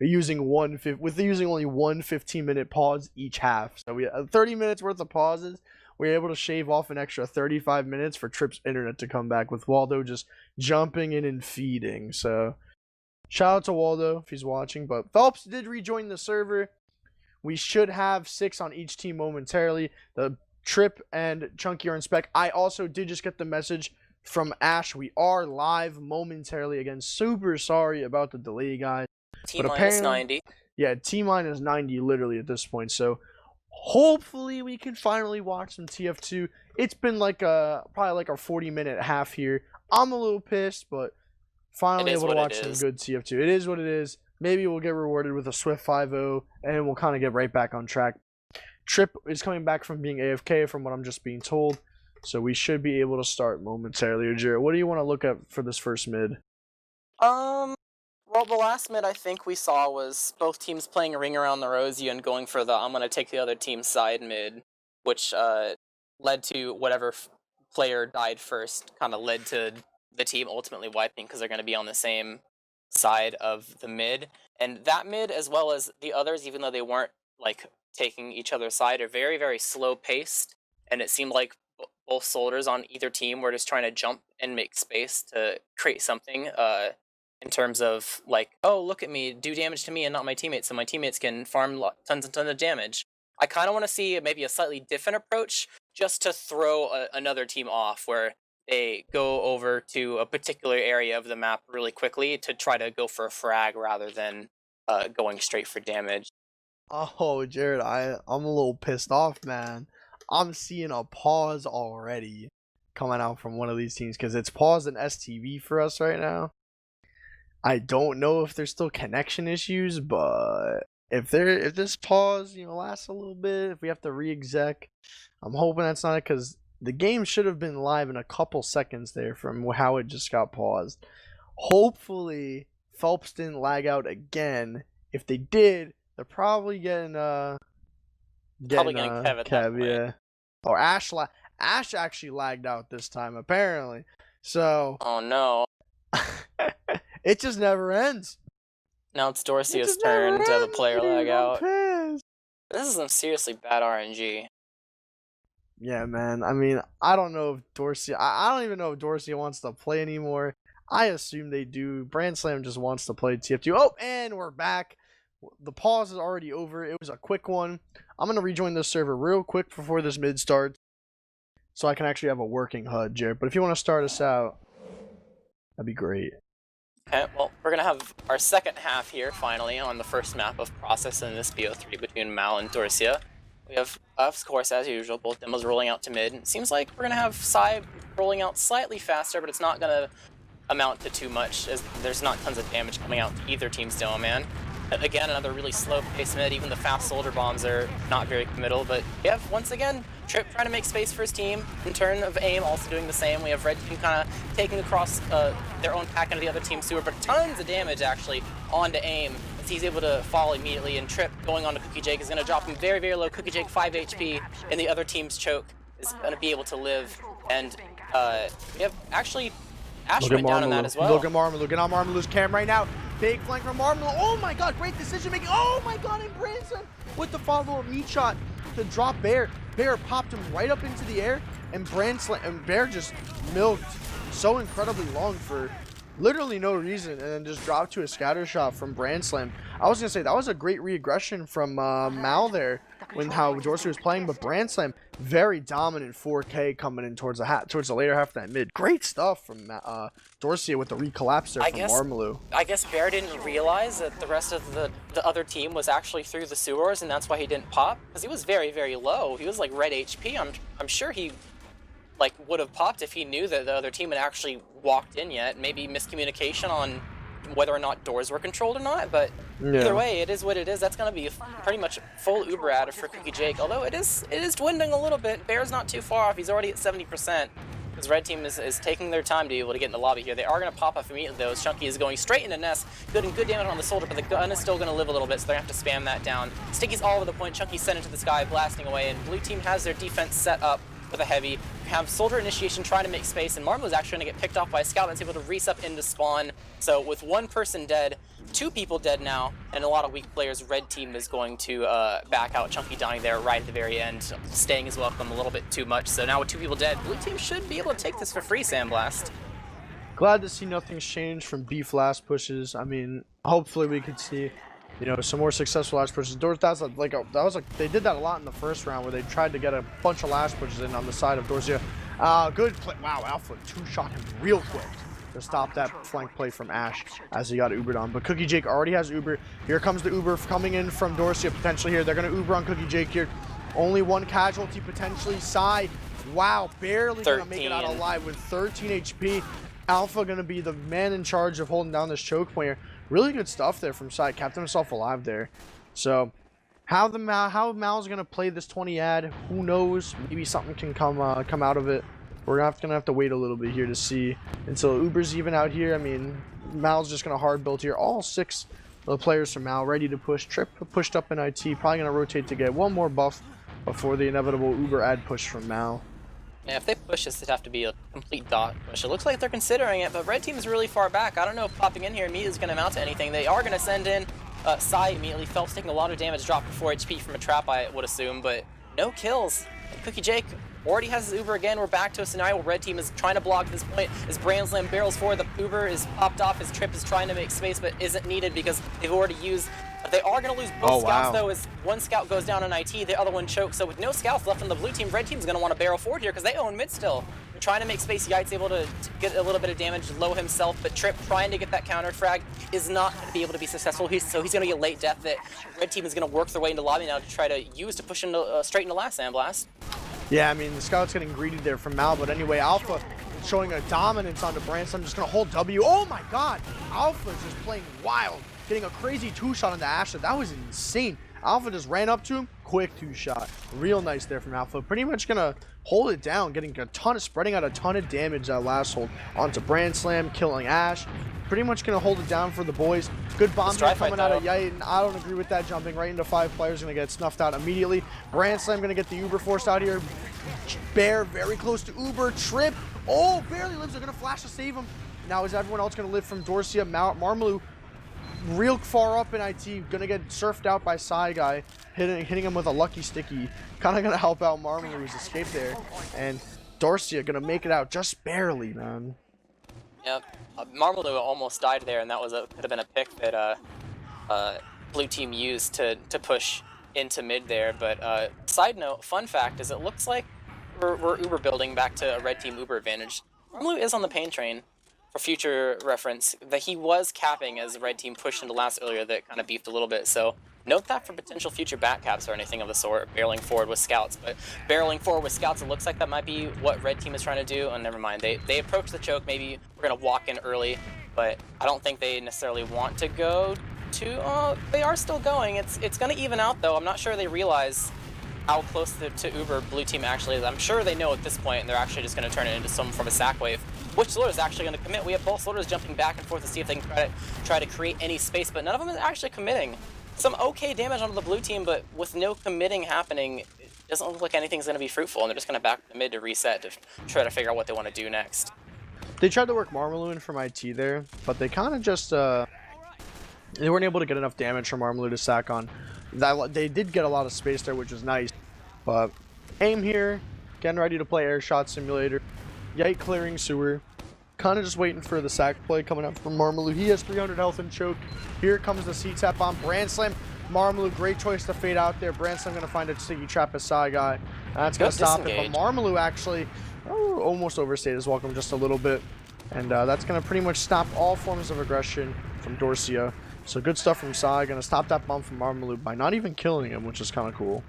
using only one 15-minute pause each half. So we had 30 minutes worth of pauses. We were able to shave off an extra 35 minutes for Trip's internet to come back with Waldo just jumping in and feeding. So shout out to Waldo if he's watching. But Phelps did rejoin the server. We should have 6 on each team momentarily. The Trip and Chunky are in spec. I also did just get the message from Ash. We are live momentarily. Again, super sorry about the delay, guys. But T-minus apparently, 90. yeah, T-minus 90 literally at this point. So hopefully we can finally watch some TF2. It's been like probably like a 40-minute half here. I'm a little pissed, but finally able to watch some good TF2. It is what it is. Maybe we'll get rewarded with a swift 5-0, and we'll kind of get right back on track. Trip is coming back from being AFK, from what I'm just being told, so we should be able to start momentarily. Jared, what do you want to look at for this first mid? Well, the last mid I think we saw was both teams playing a ring around the rosy and going for the I'm gonna take the other team's side mid, which led to whatever player died first, kind of led to the team ultimately wiping because they're going to be on the same side of the mid. And that mid, as well as the others, even though they weren't like taking each other's side, are very, very slow paced. And it seemed like both soldiers on either team were just trying to jump and make space to create something in terms of like, oh, look at me, do damage to me and not my teammates, so my teammates can farm tons and tons of damage. I kind of want to see maybe a slightly different approach just to throw another team off, where they go over to a particular area of the map really quickly to try to go for a frag rather than going straight for damage. Oh, Jared, I'm a little pissed off, man. I'm seeing a pause already coming out from one of these teams because it's paused in STV for us right now. I don't know if there's still connection issues, but if this pause lasts a little bit, if we have to re-exec, I'm hoping that's not it, because the game should have been live in a couple seconds there from how it just got paused. Hopefully Phelps didn't lag out again. If they did, they're probably getting Kev, yeah. Or Ash actually lagged out this time apparently. So oh no. It just never ends. Now it's Dorsia's turn to have a player lag out. This is some seriously bad RNG. Yeah, man. I mean, I don't know if Dorsia... I don't even know if Dorsia wants to play anymore. I assume they do. Brand Slam just wants to play TF2. Oh, and we're back. The pause is already over. It was a quick one. I'm going to rejoin this server real quick before this mid starts, so I can actually have a working HUD, Jared. But if you want to start us out, that'd be great. Okay, well, we're going to have our second half here, finally, on the first map of Process in this BO3 between Mal and Dorsia. We have, of course, as usual, both demos rolling out to mid. It seems like we're going to have Psy rolling out slightly faster, but it's not going to amount to too much, as there's not tons of damage coming out to either team's demo man. Again, another really slow pace mid. Even the fast soldier bombs are not very committal, but we have, once again, Trip trying to make space for his team. In turn of AIM also doing the same. We have Red Team kind of taking across their own pack into the other team's sewer, but tons of damage actually onto AIM as he's able to fall immediately, and Trip going on to CookieJgg is going to drop him very, very low. CookieJgg 5 HP, and the other team's choke is going to be able to live. And we have actually Ash went down on that as well. Look at Marmalou. Look at Marmalou's cam right now. Big flank from Marmalou. Oh my god, great decision making. Oh my god, and Branson with the follow-up meat shot to drop Bear. Bear popped him right up into the air, and Bear just milked so incredibly long for literally no reason, and then just dropped to a scatter shot from Brandslam. I was gonna say that was a great re-aggression from Mal there when how Dorsia was playing, but Brandslam very dominant 4K coming in towards the later half of that mid. Great stuff from Dorsia with the recollapse there from Marmalou. I guess Bear didn't realize that the rest of the other team was actually through the sewers, and that's why he didn't pop, because he was very, very low. He was like red HP. I'm sure he like would have popped if he knew that the other team had actually walked in yet. Maybe miscommunication on whether or not doors were controlled or not, but either way, it is what it is. That's going to be pretty much full Uber ad for CookieJgg, although it is dwindling a little bit. Bear's not too far off. He's already at 70%. Because Red Team is taking their time to be able to get in the lobby here. They are going to pop off immediately, though. Chunky is going straight into Nest. Good damage on the soldier, but the gun is still going to live a little bit, so they're going to have to spam that down. Sticky's all over the point. Chunky's sent into the sky, blasting away, and Blue Team has their defense set up with a heavy. Have soldier initiation trying to make space, and Marmalou is actually going to get picked off by a scout that's able to resup into spawn. So with one person dead, two people dead now, and a lot of weak players, Red Team is going to back out. Chunky dying there right at the very end, staying his welcome a little bit too much. So now with two people dead, Blue Team should be able to take this for free, Sandblast. Glad to see nothing's changed from beef last pushes. I mean, hopefully we could see you know, some more successful lash pushes. They did that a lot in the first round where they tried to get a bunch of lash pushes in on the side of Dorsia. Good play. Wow, Alpha two-shot him real quick to stop that flank play from Ash as he got Ubered on. But Cookie Jake already has Uber. Here comes the Uber coming in from Dorsia potentially here. They're going to Uber on Cookie Jake here. Only one casualty potentially. Sai, wow, barely going to make it out alive with 13 HP. Alpha going to be the man in charge of holding down this choke point here. Really good stuff there from Sai. Kept himself alive there. So how Mal's going to play this 20 ad, who knows? Maybe something can come out of it. We're gonna have to wait a little bit here to see until Uber's even out here. I mean, Mal's just gonna hard build here. All 6 of the players from Mal ready to push. Trip pushed up in IT, probably gonna rotate to get one more buff before the inevitable Uber ad push from Mal. Yeah, if they push this, it'd have to be a complete dot push. It looks like they're considering it, but red team is really far back. I don't know if popping in here immediately is gonna amount to anything. They are gonna send in Sai immediately. Phelps taking a lot of damage, dropped 4 HP from a trap, I would assume, but no kills. And Cookie Jake already has his Uber again. We're back to a scenario where red team is trying to block this point as Brandslam barrels forward. The Uber is popped off. His trip is trying to make space, but isn't needed because they've already used. They are going to lose both scouts, though, as one scout goes down on IT, the other one chokes. So with no scouts left on the blue team, red team's going to want to barrel forward here because they own mid still. They're trying to make space. Yite's able to get a little bit of damage, low himself, but Trip trying to get that counter frag is not going to be able to be successful. So he's going to get late death that red team is going to work their way into lobby now to try to use to push into, straight into last sandblast. Yeah, I mean, the scout's getting greedy there from Mal, but anyway, Alpha showing a dominance onto Branson. Just going to hold W. Oh my god! Alpha's just playing wild, getting a crazy 2-shot on the Asher. That was insane. Alpha just ran up to him, quick 2-shot. Real nice there from Alpha. Pretty much going to hold it down, spreading out a ton of damage that last hold onto Brand Slam, killing Ash. Pretty much going to hold it down for the boys. Good bomb coming out of Yite, and I don't agree with that. Jumping right into 5 players, going to get snuffed out immediately. Brand Slam going to get the Uber forced out here. Bear very close to Uber. Trip, oh, barely lives. They're going to flash to save him. Now is everyone else going to live from Dorsia? Marmalou real far up in IT, going to get surfed out by Sai Guy, hitting him with a lucky sticky. Kind of going to help out Marmalou's escape there. And Dorsia going to make it out just barely, man. Yep. Marmalou almost died there, and that was could have been a pick that blue team used to push into mid there. But side note, fun fact is it looks like we're Uber building back to a red team Uber advantage. Marmalou is on the pain train. For future reference, that he was capping as the red team pushed into last earlier that kind of beefed a little bit. So note that for potential future back caps or anything of the sort, barreling forward with scouts. But barreling forward with scouts, it looks like that might be what red team is trying to do. And never mind, they approach the choke. Maybe we're gonna walk in early, but I don't think they necessarily want to go to. They are still going. It's gonna even out though. I'm not sure they realize how close to Uber blue team actually is. I'm sure they know at this point, and they're actually just going to turn it into some from a sack wave. Which Slaughter is actually going to commit? We have both Slaughters jumping back and forth to see if they can try to create any space, but none of them is actually committing. Some okay damage onto the blue team, but with no committing happening, it doesn't look like anything's going to be fruitful, and they're just going to back the mid to reset to try to figure out what they want to do next. They tried to work Marmalou in from IT there, but they kind of just they weren't able to get enough damage from Marmalou to sack on. They did get a lot of space there, which was nice. But aim here, getting ready to play Air Shot Simulator. Yite clearing sewer. Kind of just waiting for the sack play coming up from Marmalou. He has 300 health and choke. Here comes the C-Tap bomb. Brand Slam. Marmalou, great choice to fade out there. Brand Slam going to find a sticky trap as Sai Guy. That's going to stop it. But Marmalou actually almost overstayed his welcome just a little bit. And that's going to pretty much stop all forms of aggression from Dorsia. So good stuff from Sai. Going to stop that bomb from Marmalou by not even killing him, which is kind of cool.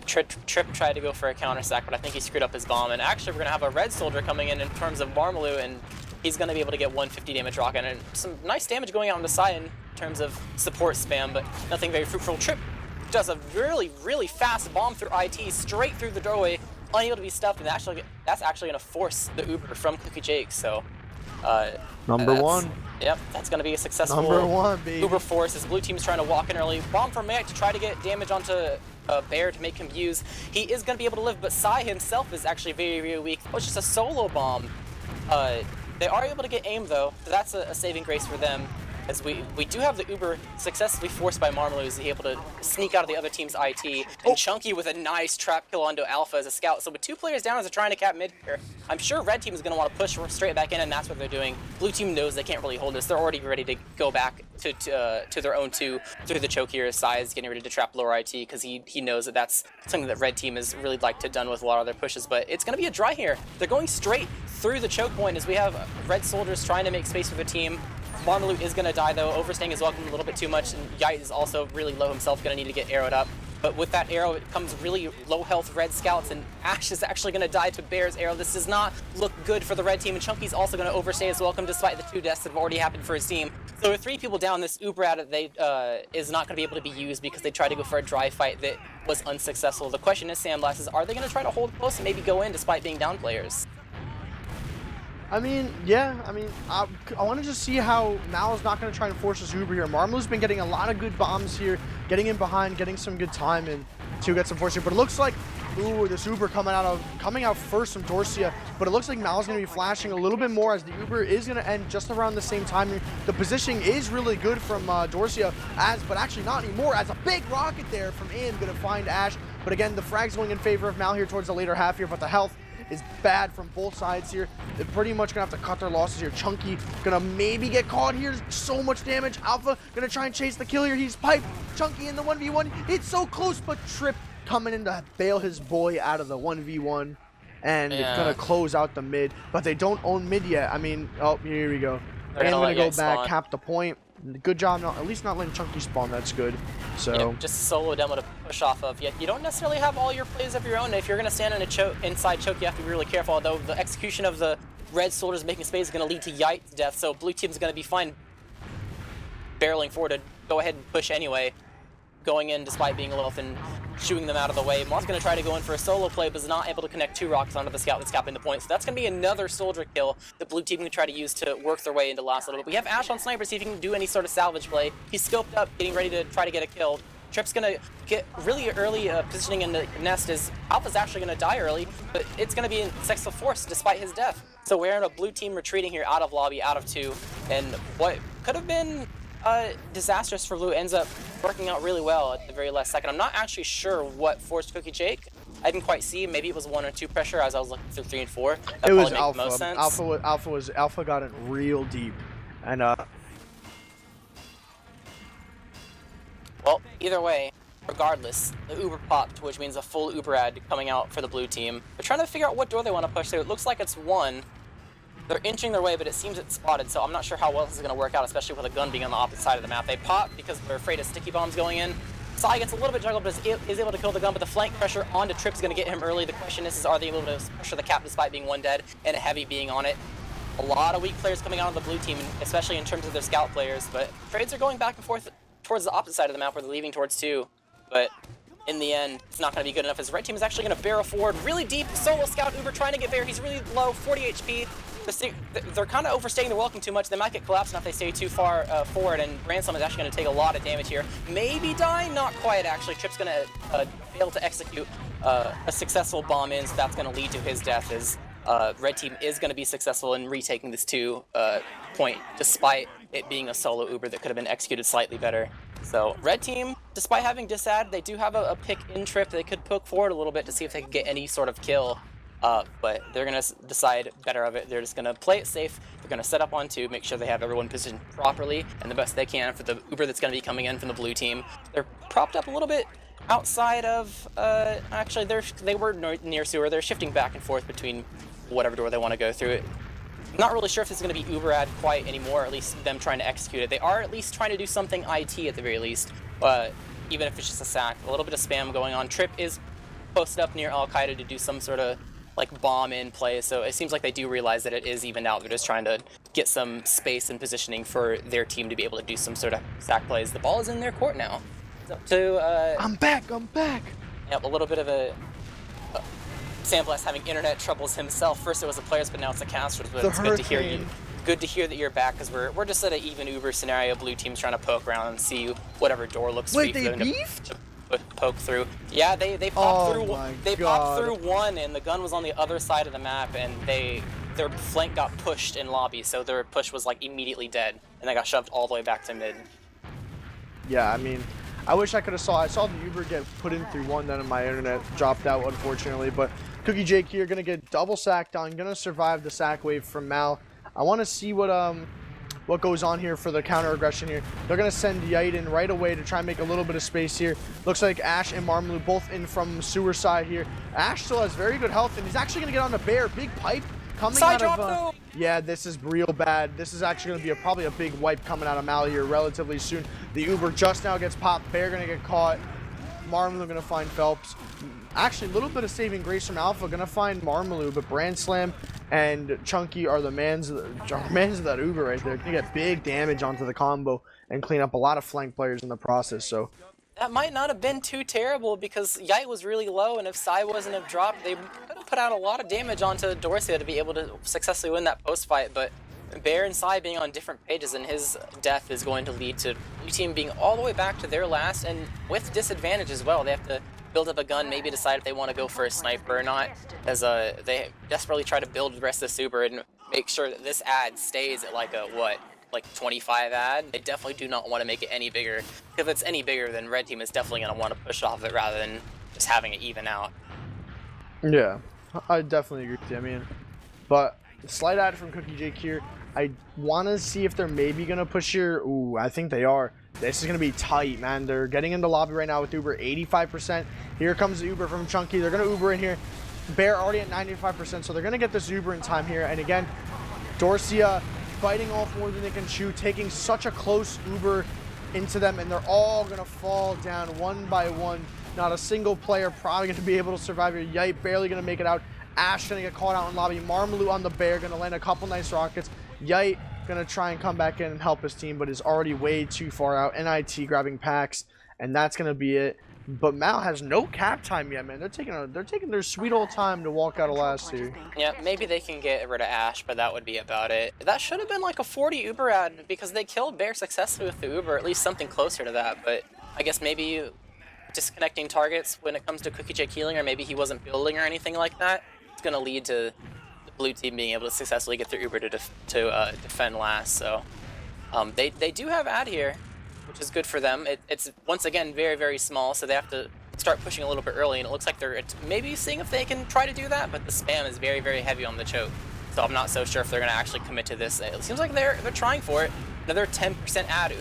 Trip tried to go for a counter sack, but I think he screwed up his bomb. And actually, we're going to have a red soldier coming in terms of Marmalou, and he's going to be able to get 150 damage rocket. And some nice damage going out on the side in terms of support spam, but nothing very fruitful. Trip does a really, really fast bomb through IT, straight through the doorway, unable to be stuffed. And that's actually going to force the Uber from Cookie Jake. So, number one. Yep, that's going to be a successful number one, baby. Uber force as blue team's trying to walk in early. Bomb from Mac to try to get damage onto Bear to make him use. He is going to be able to live, but Sai himself is actually very, very weak. Oh, it's just a solo bomb. They are able to get aim though, so that's a saving grace for them. as we do have the Uber successfully forced by Marmalou, who's able to sneak out of the other team's IT, and Chunky with a nice trap kill onto Alpha as a scout. So with 2 players down as they're trying to cap mid here, I'm sure Red Team is going to want to push straight back in, and that's what they're doing. Blue Team knows they can't really hold this. They're already ready to go back to their own 2 through the choke here. Size getting ready to trap lower IT because he knows that that's something that Red Team has really liked to done with a lot of their pushes. But it's going to be a dry here. They're going straight through the choke point as we have Red Soldiers trying to make space for the team. Marmalou is going to die though, overstaying his welcome a little bit too much, and Yite is also really low himself, going to need to get arrowed up. But with that arrow, it comes really low health Red Scouts, and Ash is actually going to die to Bear's arrow. This does not look good for the Red Team, and Chunky's also going to overstay his welcome despite the 2 deaths that have already happened for his team. So with 3 people down, this Uber at it is not going to be able to be used because they tried to go for a dry fight that was unsuccessful. The question is, Sandblast, is are they going to try to hold close and maybe go in despite being down players? I mean, yeah, I want to just see how Mal's not going to try and force this Uber here. Marmalou's been getting a lot of good bombs here, getting in behind, getting some good time and to get some force here. But it looks like, ooh, this Uber coming out first from Dorsia. But it looks like Mal's going to be flashing a little bit more as the Uber is going to end just around the same time. The positioning is really good from Dorsia, but actually not anymore, as a big rocket there from Im going to find Ash. But again, the frag's going in favor of Mal here towards the later half here, but the health is bad from both sides here. They're pretty much gonna have to cut their losses here. Chunky gonna maybe get caught here. So much damage. Alpha gonna try and chase the kill here. He's piped. Chunky in the 1v1. It's so close, but Trip coming in to bail his boy out of the 1v1. And it's gonna close out the mid, but they don't own mid yet. I mean, oh, here we go. And gonna go back, cap the point. Good job, at least not letting Chunky spawn. That's good. So yeah, just a solo demo to push off of. You don't necessarily have all your plays of your own. If you're going to stand in a inside choke, you have to be really careful. Although the execution of the Red Soldiers making space is going to lead to Yite's death, so Blue Team's going to be fine barreling forward to go ahead and push anyway, going in despite being low health and shooing them out of the way. Mar's going to try to go in for a solo play, but is not able to connect 2 rockets onto the scout that's capping the point. So that's going to be another soldier kill that Blue Team can try to use to work their way into last little bit. We have Ash on Sniper, see if he can do any sort of salvage play. He's scoped up, getting ready to try to get a kill. Trip's going to get really early positioning in the nest as Alpha's actually going to die early, but it's going to be in successful force despite his death. So we're in a Blue Team retreating here out of lobby, out of 2, and what could have been disastrous for Blue ends up working out really well at the very last second. I'm not actually sure what forced Cookie Jake. I didn't quite see. Maybe it was 1 or 2 pressure as I was looking through 3 and 4. That it was Alpha. Most sense. Alpha got it real deep, and well, either way, regardless, the Uber popped, which means a full Uber ad coming out for the Blue Team. They're trying to figure out what door they want to push through. It looks like it's 1. They're inching their way, but it seems it's spotted, so I'm not sure how well this is going to work out, especially with a gun being on the opposite side of the map. They pop because they're afraid of sticky bombs going in. Sai gets a little bit juggled, but is able to kill the gun, but the flank pressure onto Trip is going to get him early. The question is are they able to pressure the cap despite being 1 dead and a heavy being on it? A lot of weak players coming out of the Blue Team, especially in terms of their scout players, but trades are going back and forth towards the opposite side of the map where they're leaving towards 2. But in the end, it's not going to be good enough as Red Team is actually going to barrel forward really deep. Solo Scout Uber trying to get Bear. He's really low, 40 HP. They're kind of overstaying their welcome too much. They might get collapsed if they stay too far forward, and Ransom is actually going to take a lot of damage here. Maybe die? Not quite, actually. Trip's going to fail to execute a successful bomb in, so that's going to lead to his death as Red Team is going to be successful in retaking this 2 point, despite it being a solo Uber that could have been executed slightly better. So Red Team, despite having disad, they do have a pick in Trip. They could poke forward a little bit to see if they could get any sort of kill. But they're going to decide better of it. They're just going to play it safe. They're going to set up on 2, make sure they have everyone positioned properly and the best they can for the Uber that's going to be coming in from the Blue Team. They're propped up a little bit outside of, actually they were near sewer. They're shifting back and forth between whatever door they want to go through it. I'm not really sure if it's going to be Uber ad quite anymore, or at least them trying to execute it. They are at least trying to do something IT at the very least, even if it's just a sack. A little bit of spam going on. Trip is posted up near Al-Qaeda to do some sort of like bomb in play, so it seems like they do realize that it is evened out. They're just trying to get some space and positioning for their team to be able to do some sort of sack plays. The ball is in their court now. It's up to I'm back. Yep, a little bit of a Sandblast having internet troubles himself. First it was the players, but now it's the casters. But it's good to hear you. Good to hear that you're back, because we're just at an even Uber scenario. Blue Team's trying to poke around and see whatever door looks Wait, free they for them beefed? to poke through. Yeah, they popped through. My They God. popped through 1, and the gun was on the other side of the map, and they their flank got pushed in lobby, so their push was like immediately dead, and they got shoved all the way back to mid. Yeah, I mean, I wish I could have I saw the Uber get put in through one, then my internet dropped out, unfortunately. But Cookie Jake here, gonna get double sacked on, gonna survive the sack wave from Mal. I want to see what goes on here for the counter aggression here. They're gonna send Yite in right away to try and make a little bit of space here. Looks like Ash and Marmalu both in from sewer side here. Ash still has very good health, and he's actually gonna get on the bear. Big pipe coming Side out drop, of. Yeah, this is real bad. This is actually going to be probably a big wipe coming out of Mal here relatively soon. The Uber just now gets popped. Bear going to get caught. Marmalu going to find Phelps. Actually, a little bit of saving grace from Alpha. Going to find Marmalu, but Brand Slam and Chunky are the mans of that Uber right there. Going to get big damage onto the combo and clean up a lot of flank players in the process. So that might not have been too terrible because Yite was really low, and if Sai wasn't have dropped, they could have put out a lot of damage onto Dorsia to be able to successfully win that post fight. But Bear and Sai being on different pages, and his death is going to lead to Blue Team being all the way back to their last, and with disadvantage as well. They have to build up a gun, maybe decide if they want to go for a sniper or not, as they desperately try to build the rest of the super and make sure that this ad stays at like a, like 25 ad. They definitely do not want to make it any bigger. If it's any bigger, then Red Team is definitely going to want to push off it rather than just having it even out. yeah, I definitely agree with you. I mean, but slight ad from Cookie Jake here. I want to see if they're maybe going to push here. Ooh, I think they are. This is going to be tight, man. They're getting into lobby right now with Uber, 85%. Here comes the Uber from Chunky. They're going to Uber in here. Bear already at 95%, so they're going to get this Uber in time here. And again, Dorsia fighting off more than they can chew, taking such a close Uber into them, and they're all going to fall down one by one. Not a single player probably going to be able to survive here. Yite barely going to make it out. Ash going to get caught out in lobby. Marmalu on the Bear, going to land a couple nice rockets. Yite going to try and come back in and help his team, but is already way too far out. NIT grabbing packs, and that's going to be it. But Mal has no cap time yet, man. They're taking their sweet old time to walk out of last here. Yeah, maybe they can get rid of Ash, but that would be about it. That should have been like a 40 Uber ad because they killed Bear successfully with the Uber, at least something closer to that. But I guess maybe disconnecting targets when it comes to Cookie Jake healing, or maybe he wasn't building or anything like that, it's going to lead to the Blue Team being able to successfully get their Uber to defend last. So they do have ad here, which is good for them. It's once again very, very small, so they have to start pushing a little bit early, and it looks like they're maybe seeing if they can try to do that, but the spam is very, very heavy on the choke. So I'm not so sure if they're going to actually commit to this. It seems like they're trying for it. Another 10% ad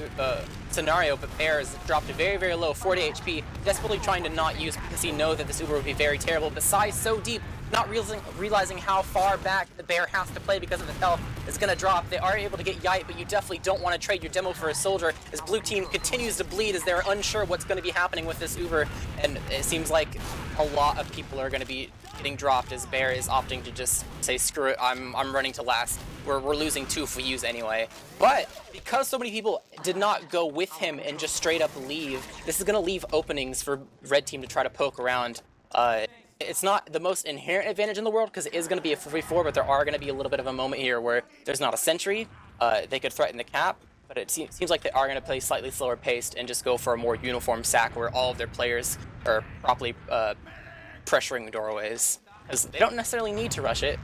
scenario, but Bear has dropped to very, very low, 40 HP, desperately trying to not use because he knows that this Uber would be very terrible. But Sai so deep, not realizing how far back the Bear has to play because of his health is going to drop. They are able to get Yite, but you definitely don't want to trade your demo for a soldier as Blue Team continues to bleed as they're unsure what's going to be happening with this Uber. And it seems like a lot of people are going to be getting dropped as Bear is opting to just say, screw it, I'm running to last. We're losing 2 if we use anyway. But because so many people did not go with him and just straight up leave, this is going to leave openings for Red Team to try to poke around. It's not the most inherent advantage in the world because it is going to be a 3-4, but there are going to be a little bit of a moment here where there's not a sentry. They could threaten the cap, but it seems like they are going to play slightly slower paced and just go for a more uniform sack where all of their players are properly pressuring doorways because they don't necessarily need to rush it.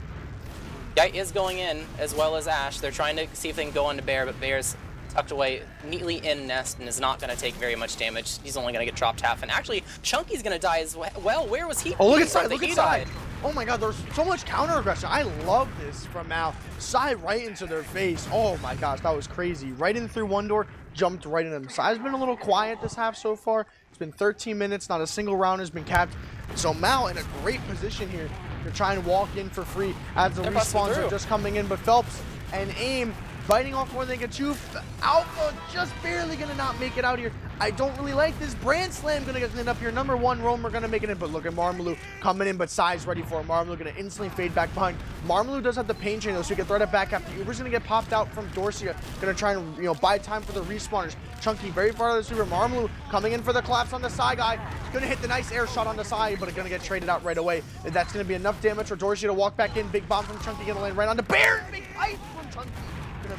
Yite is going in as well as Ash. They're trying to see if they can go onto Bear, but Bear's tucked away neatly in nest and is not going to take very much damage. He's only going to get dropped half. And actually, Chunky's going to die as well. Where was he? Oh, look at Sai, look at Sai. Oh my god, there's so much counter aggression. I love this from Mal. Sai right into their face. Oh my gosh, that was crazy. Right in through one door, jumped right in them. Sai's been a little quiet this half so far. It's been 13 minutes, not a single round has been capped. So Mal in a great position here to try and walk in for free as the respawns are just coming in. But Phelps and AIM biting off more than they can chew. Alpha just barely gonna not make it out here. I don't really like this. Brand Slam gonna get end up here. Number 1 Roamer gonna make it in, but look at Marmalu coming in, but Sai's ready for it. Marmalu gonna instantly fade back behind. Marmalu does have the pain chain though, so he can thread it back after. Uber's gonna get popped out from Dorsia. Gonna try and buy time for the respawners. Chunky very far to the super. Marmalu coming in for the collapse on the side guy. Gonna hit the nice air shot on the side, but it's gonna get traded out right away. And that's gonna be enough damage for Dorsia to walk back in. Big bomb from Chunky gonna land right on the Bear. Big ice from Chunky.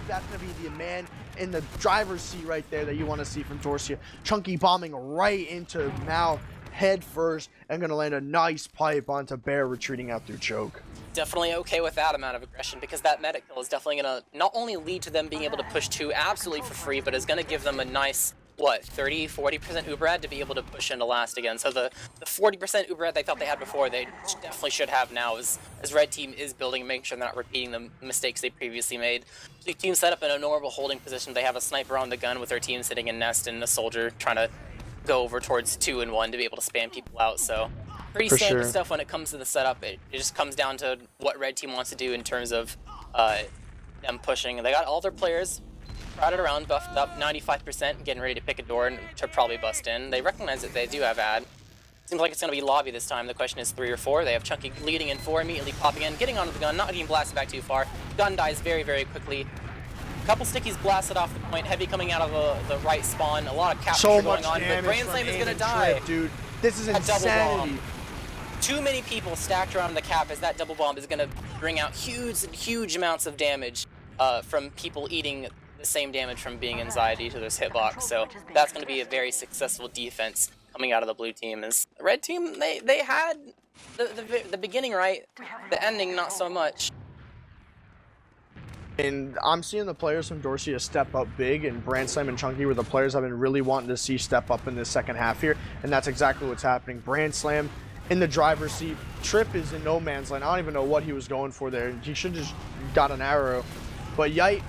That's going to be the man in the driver's seat right there that you want to see from Dorsia. Chunky bombing right into Mal head first and going to land a nice pipe onto Bear retreating out through choke. definitely okay with that amount of aggression, because that medic kill is definitely going to not only lead to them being able to push 2 absolutely for free, but is going to give them a nice, what, 30-40% Uberad to be able to push into last again. So the 40% Uberad they thought they had before, they definitely should have now, as red team is building and making sure they're not repeating the mistakes they previously made. Blue team set up in a normal holding position. They have a sniper on the gun with their team sitting in nest, and a soldier trying to go over towards 2 and 1 to be able to spam people out. So pretty standard stuff when it comes to the setup. It just comes down to what red team wants to do in terms of them pushing. They got all their players crowded around, buffed up, 95%, getting ready to pick a door and to probably bust in. They recognize that they do have ad. Seems like it's going to be lobby this time. The question is 3 or 4. They have Chunky leading in 4, immediately popping in, getting onto the gun, not getting blasted back too far. Gun dies very, very quickly. Couple stickies blasted off the point. Heavy coming out of the right spawn. A lot of capture going on, but Brain Slam is going to die. Trip, dude. This is insanity. Too many people stacked around the cap, as that double bomb is going to bring out huge amounts of damage from people eating the same damage from being inside each other's hitbox. So that's going to be a very successful defense coming out of the blue team. As the red team, they had the beginning right, the ending not so much. And I'm seeing the players from Dorsia step up big, and Brand Slam and Chunky were the players I've been really wanting to see step up in this second half here, and that's exactly what's happening. Brand Slam in the driver's seat. Trip is in no man's land. I don't even know what he was going for there. He should have just got an arrow. But Yite,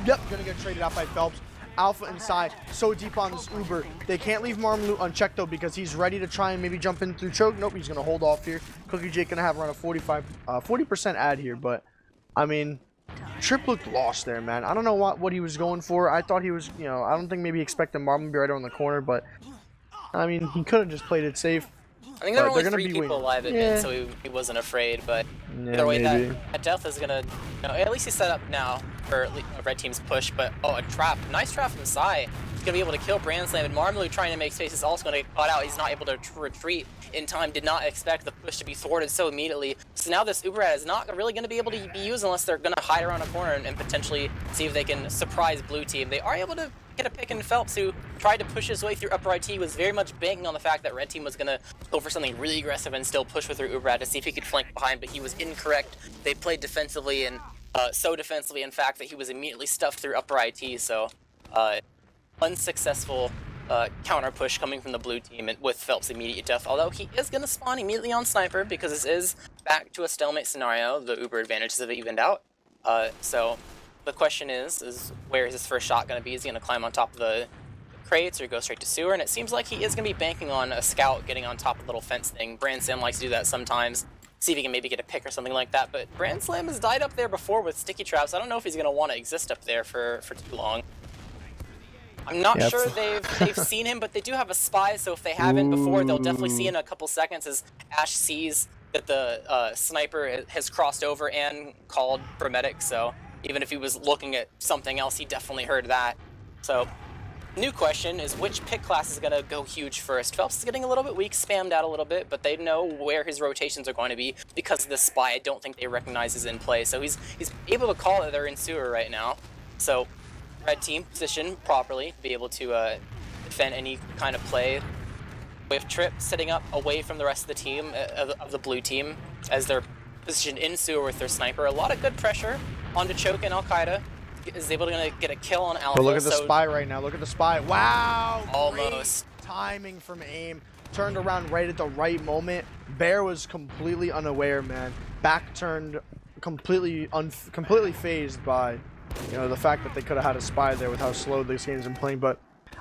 gonna get traded out by Phelps. Alpha inside, so deep on this Uber. They can't leave Marmalu unchecked though, because he's ready to try and maybe jump in through choke. Nope, he's gonna hold off here. Cookie Jake gonna have around a 40% ad here, but I mean, Trip looked lost there, man. I don't know what he was going for. I thought he was, you know, I don't think maybe expecting Marmalu to be right on the corner, but I mean, he could have just played it safe. I think there were only 3 people alive at mid, so he wasn't afraid, but either way, that death is gonna, you know, at least he's set up now for red team's push, but oh, a trap. Nice trap from Sai. He's gonna be able to kill Brand Slam, and Marmalu trying to make space is also gonna get caught out. He's not able to retreat in time, did not expect the push to be thwarted so immediately. So now this Uberad is not really gonna be able to be used unless they're gonna hide around a corner and potentially see if they can surprise blue team. They are able to get a pick, and Phelps, who tried to push his way through upper IT, was very much banking on the fact that red team was going to go for something really aggressive and still push with their Uberad to see if he could flank behind, but he was incorrect. They played defensively, and so defensively, in fact, that he was immediately stuffed through upper IT, so unsuccessful counter push coming from the blue team with Phelps' immediate death, although he is going to spawn immediately on Sniper, because this is back to a stalemate scenario. The Uber advantages have evened out, so the question is where is his first shot going to be? Is he going to climb on top of the crates or go straight to sewer? And it seems like he is going to be banking on a scout getting on top of the little fence thing. Brand Slam likes to do that sometimes, see if he can maybe get a pick or something like that. But Brand Slam has died up there before with sticky traps. I don't know if he's going to want to exist up there for too long. I'm not sure they've seen him, but they do have a spy, so if they haven't before, they'll definitely see in a couple seconds as Ash sees that the sniper has crossed over and called for medic, so even if he was looking at something else, he definitely heard that. So, new question is which pick class is going to go huge first? Phelps is getting a little bit weak, spammed out a little bit, but they know where his rotations are going to be because of the spy. I don't think they recognize is in play, so he's able to call that they're in sewer right now. So, red team position properly to be able to defend any kind of play. We have Trip sitting up away from the rest of the team, of the blue team, as they're positioned in sewer with their sniper. A lot of good pressure onto Choke, and Al-Qaeda is able to get a kill on Alpha. But look at the spy right now. Look at the spy. Wow! Almost. Great timing from aim. Turned around right at the right moment. Bear was completely unaware, man. Back turned, completely phased by, you know, the fact that they could have had a spy there with how slow this game's been playing. But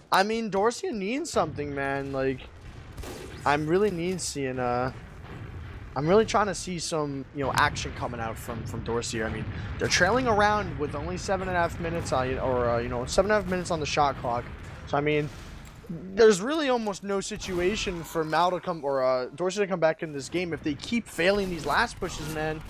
I mean, Dorsia needs something, man. Like, I'm really trying to see some, you know, action coming out from Dorsia. I mean, they're trailing around with only 7.5 minutes on, you know, 7.5 minutes on the shot clock. So I mean, there's really almost no situation for Mal to come or Dorsia to come back in this game if they keep failing these last pushes, man.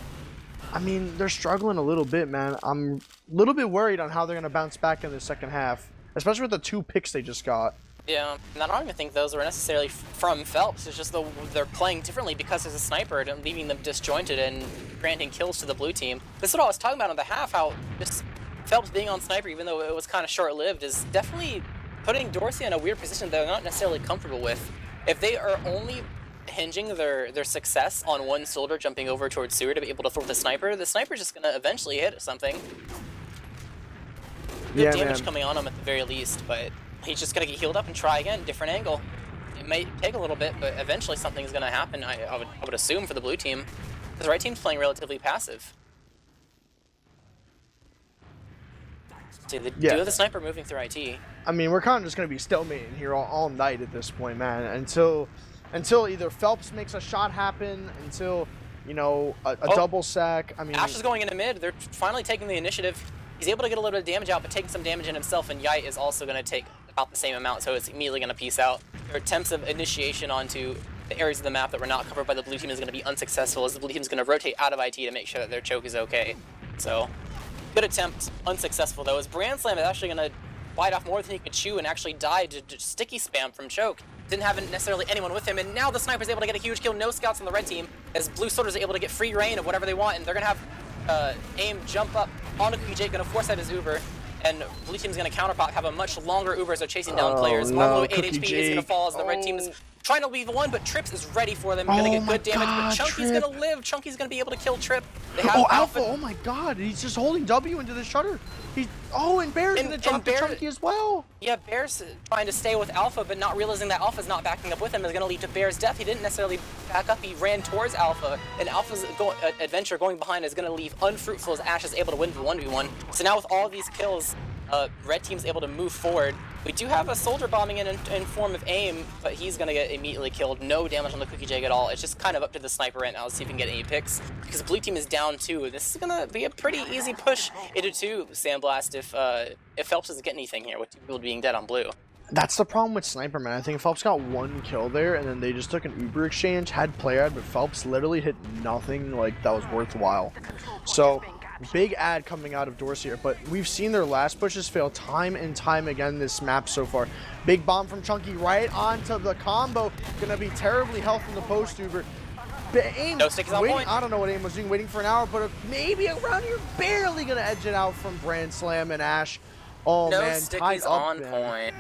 I mean, they're struggling a little bit, man. I'm a little bit worried on how they're gonna bounce back in the second half, especially with the 2 picks they just got. Yeah, and I don't even think those were necessarily from Phelps. It's just they're playing differently because there's a sniper and leaving them disjointed and granting kills to the blue team. This is what I was talking about in the half, how just Phelps being on sniper, even though it was kind of short-lived, is definitely putting Dorsia in a weird position that they're not necessarily comfortable with. If they are only hinging their success on one soldier jumping over towards sewer to be able to throw the sniper's just gonna eventually hit something. Good damage coming on him at the very least, but he's just gonna get healed up and try again, different angle. It may take a little bit, but eventually something's gonna happen, I would assume, for the blue team. The right team's playing relatively passive. See, the duo of the sniper moving through IT. I mean, we're kind of just going to be stalemating here all night at this point, man, until either Phelps makes a shot happen, until, you know, a double sack. I mean, Ash is going into mid. They're finally taking the initiative. He's able to get a little bit of damage out, but taking some damage in himself, and Yite is also going to take about the same amount, so it's immediately going to peace out. Their attempts of initiation onto the areas of the map that were not covered by the blue team is going to be unsuccessful, as the blue team is going to rotate out of IT to make sure that their choke is okay. So, good attempt, unsuccessful though, as Brand Slam is actually going to bite off more than he could chew and actually died to sticky spam from choke. Didn't have necessarily anyone with him, and now the sniper's able to get a huge kill. No scouts on the red team, as blue soldiers are able to get free reign of whatever they want, and they're going to have aim jump up onto QJ, going to force out his Uber, and blue team's going to counterpop, have a much longer Uber as they're chasing down players. Marlowe 8 HP is going to fall as the red team is trying to leave one, but Trips is ready for them. Going to get good damage, but Chunky's going to live. Chunky's going to be able to kill Trip. They have Alpha! Oh my god, he's just holding W into the shutter. And Bear's going to drop the Chunky as well. Yeah, Bear's trying to stay with Alpha, but not realizing that Alpha's not backing up with him is going to lead to Bear's death. He didn't necessarily back up, he ran towards Alpha, and Alpha's adventure going behind is going to leave unfruitful as Ash is able to win the 1v1. So now with all these kills, red team's able to move forward. We do have a soldier bombing in form of aim, but he's going to get immediately killed. No damage on the QuickieJg at all. It's just kind of up to the sniper right now to see if he can get any picks, because blue team is down 2. This is going to be a pretty easy push into 2, Sandblast, if Phelps doesn't get anything here, with 2 people being dead on blue. That's the problem with Sniper, man. I think Phelps got 1 kill there, and then they just took an Uber exchange, had player ad, but Phelps literally hit nothing like that was worthwhile. So, big ad coming out of Dorsia, but we've seen their last pushes fail time and time again this map so far. Big bomb from Chunky right onto the combo. Gonna be terribly health in the post Uber. Aim, no sticks on point. I don't know what Aim was doing, waiting for an hour, but maybe around here, barely gonna edge it out from Brand Slam and Ash. Oh no man, stickies on point.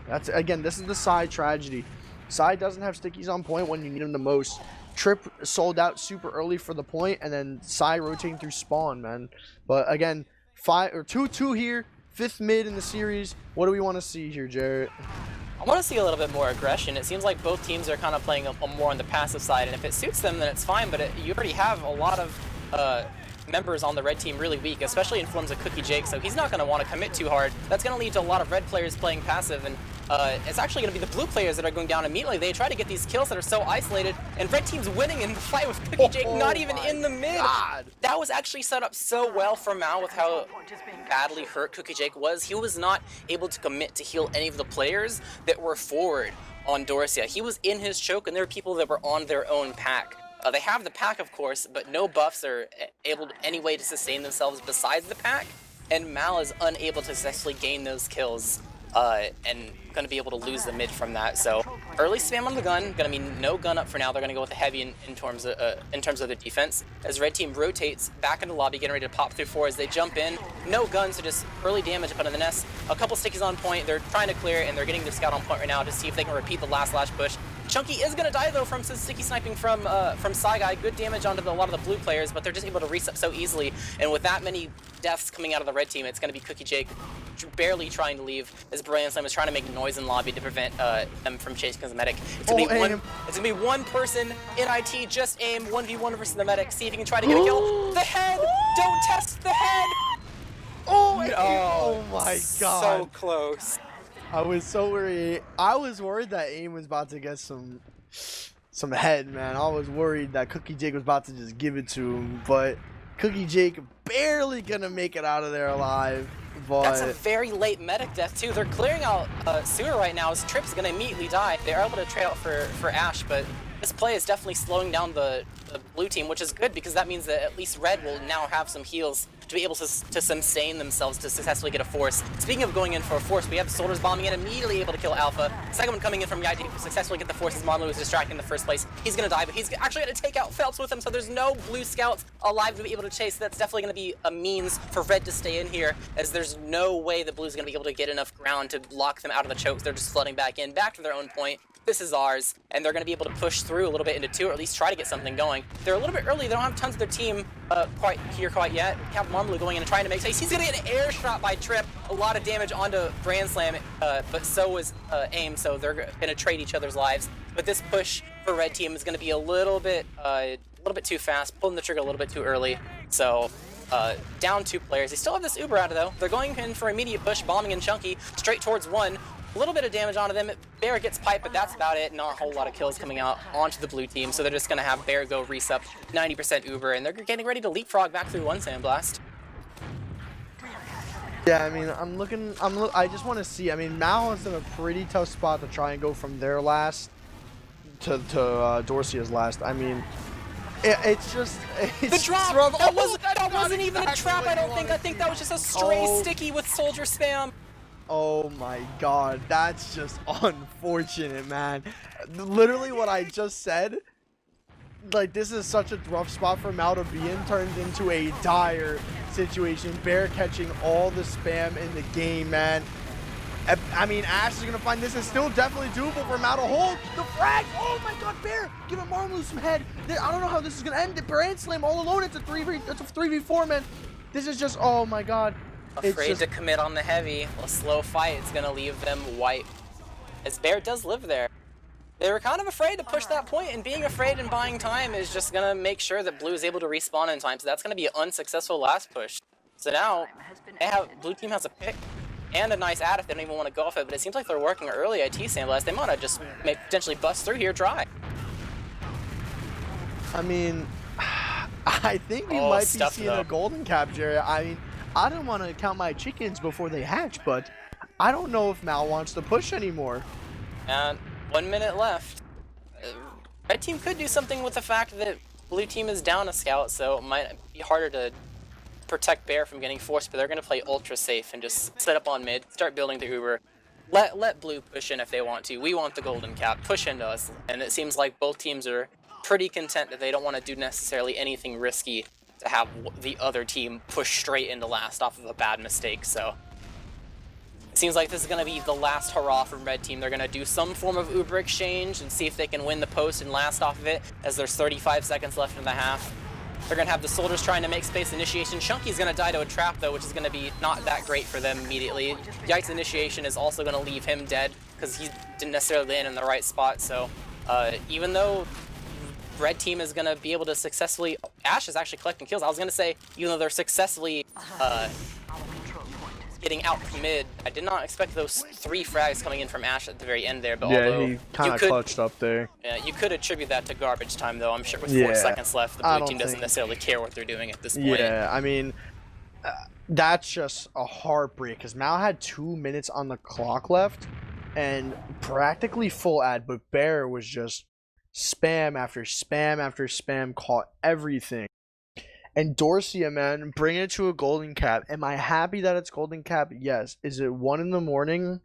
That's, again, this is the Psy tragedy. Psy doesn't have stickies on point when you need them the most. Trip sold out super early for the point, and then Psy rotating through spawn, man. But again, 2-2 here, 5th mid in the series. What do we want to see here, Jarrett? I want to see a little bit more aggression. It seems like both teams are kind of playing more on the passive side, and if it suits them, then it's fine, but you already have a lot of members on the red team really weak, especially in forms of QuickieJg, so he's not going to want to commit too hard. That's going to lead to a lot of red players playing passive, and it's actually going to be the blue players that are going down immediately. They try to get these kills that are so isolated, and red team's winning in the fight with QuickieJg not even in the mid. God. That was actually set up so well for Mal with how badly hurt QuickieJg was. He was not able to commit to heal any of the players that were forward on Dorsia. He was in his choke, and there were people that were on their own pack. They have the pack, of course, but no buffs are able to any way to sustain themselves besides the pack, and Mal is unable to successfully gain those kills, and going to be able to lose the mid from that. So early spam on the gun, going to be no gun up for now. They're going to go with a heavy in terms of the defense, as red team rotates back into the lobby, getting ready to pop through 4 as they jump in. No guns, so just early damage up under the nest. A couple stickies on point. They're trying to clear, and they're getting their scout on point right now to see if they can repeat the last push. Chunky is going to die, though, from some sticky sniping from Saigai. Good damage onto a lot of the blue players, but they're just able to reset so easily. And with that many deaths coming out of the red team, it's going to be QuickieJg barely trying to leave, as Brilliant Slam is trying to make noise in lobby to prevent them from chasing the medic. It's going to be one person in IT, just aim, 1v1 versus the medic. See if you can try to get a kill. The head! Don't test the head! Oh, no. Oh my god. So close. I was so worried. I was worried that Aim was about to get some head, man. I was worried that QuickieJg was about to just give it to him, but QuickieJg barely gonna make it out of there alive. But that's a very late medic death too. They're clearing out sewer right now, as Trip's gonna immediately die. They're able to trade out for Ash, but this play is definitely slowing down the blue team, which is good because that means that at least red will now have some heals to be able to sustain themselves to successfully get a force. Speaking of going in for a force, we have the soldiers bombing in, immediately able to kill Alpha. Second one coming in from Yai to successfully get the forces. Marlu is distracting in the first place. He's gonna die, but he's actually gonna take out Phelps with him, so there's no blue scouts alive to be able to chase. That's definitely gonna be a means for Red to stay in here, as there's no way that Blue's gonna be able to get enough ground to lock them out of the chokes. They're just flooding back in, back to their own point. This is ours, and they're going to be able to push through a little bit into 2, or at least try to get something going. They're a little bit early. They don't have tons of their team quite yet. Captain Marmalu going in and trying to make space. He's going to get an air shot by Trip. A lot of damage onto Grand Slam, but so was Aim, so they're going to trade each other's lives. But this push for Red Team is going to be a little bit too fast, pulling the trigger a little bit too early. So down 2 players. They still have this Uber out of though. They're going in for immediate push, bombing and Chunky straight towards 1. A little bit of damage onto them. Bear gets piped, but that's about it. Not a whole lot of kills coming out onto the blue team, so they're just going to have Bear go resup 90% Uber, and they're getting ready to leapfrog back through 1 Sandblast. Yeah, I mean, I just want to see. I mean, Mal is in a pretty tough spot to try and go from their last to Dorsia's last. I mean, it's just the drop. That wasn't even a trap. I don't think. I think that was just a stray sticky with soldier spam. Oh my god, that's just unfortunate, man. Literally what I just said, like, this is such a rough spot for Mal to be in, turns into a dire situation. Bear catching all the spam in the game, man. I mean, Ash is going to find this is still definitely doable for Mal to hold the frag. Oh my god, Bear, give him Marmalu some head. I don't know how this is going to end. The Brand Slam all alone, it's a 3v4, man. This is just, oh my god. Afraid to commit on the heavy. A slow fight is going to leave them white. As Bear does live there. They were kind of afraid to push that point, and being afraid and buying time is just going to make sure that Blue is able to respawn in time. So that's going to be an unsuccessful last push. So now, Blue team has a pick and a nice ad if they don't even want to go off it, but it seems like they're working early at T-Sandblast. They might have just potentially bust through here dry. I mean, I think we might be seeing a golden cap, Jerry. I mean, I don't want to count my chickens before they hatch, but I don't know if Mal wants to push anymore. And 1 minute left. Red team could do something with the fact that blue team is down a scout, so it might be harder to protect Bear from getting forced, but they're going to play ultra safe and just set up on mid, start building the Uber. Let blue push in if they want to. We want the golden cap. Push into us. And it seems like both teams are pretty content that they don't want to do necessarily anything risky to have the other team push straight into last off of a bad mistake. So it seems like this is going to be the last hurrah from Red Team. They're going to do some form of Uber exchange and see if they can win the post and last off of it, as there's 35 seconds left in the half. They're going to have the soldiers trying to make space initiation. Chunky's going to die to a trap, though, which is going to be not that great for them immediately. Yite's initiation is also going to leave him dead because he didn't necessarily land in the right spot. So even though Red Team is going to be able to successfully... Ash is actually collecting kills. I was going to say, even though they're successfully getting out mid, I did not expect those 3 frags coming in from Ash at the very end there. But yeah, he kind of clutched up there. Yeah, you could attribute that to garbage time, though. I'm sure with 4 seconds left, the blue team doesn't necessarily care what they're doing at this point. Yeah, I mean, that's just a heartbreak, because Mal had 2 minutes on the clock left and practically full ad, but Bear was just spam after spam after spam, caught everything. And Dorsia, man, bring it to a golden cap. Am I happy that it's golden cap? Yes. Is it 1 in the morning?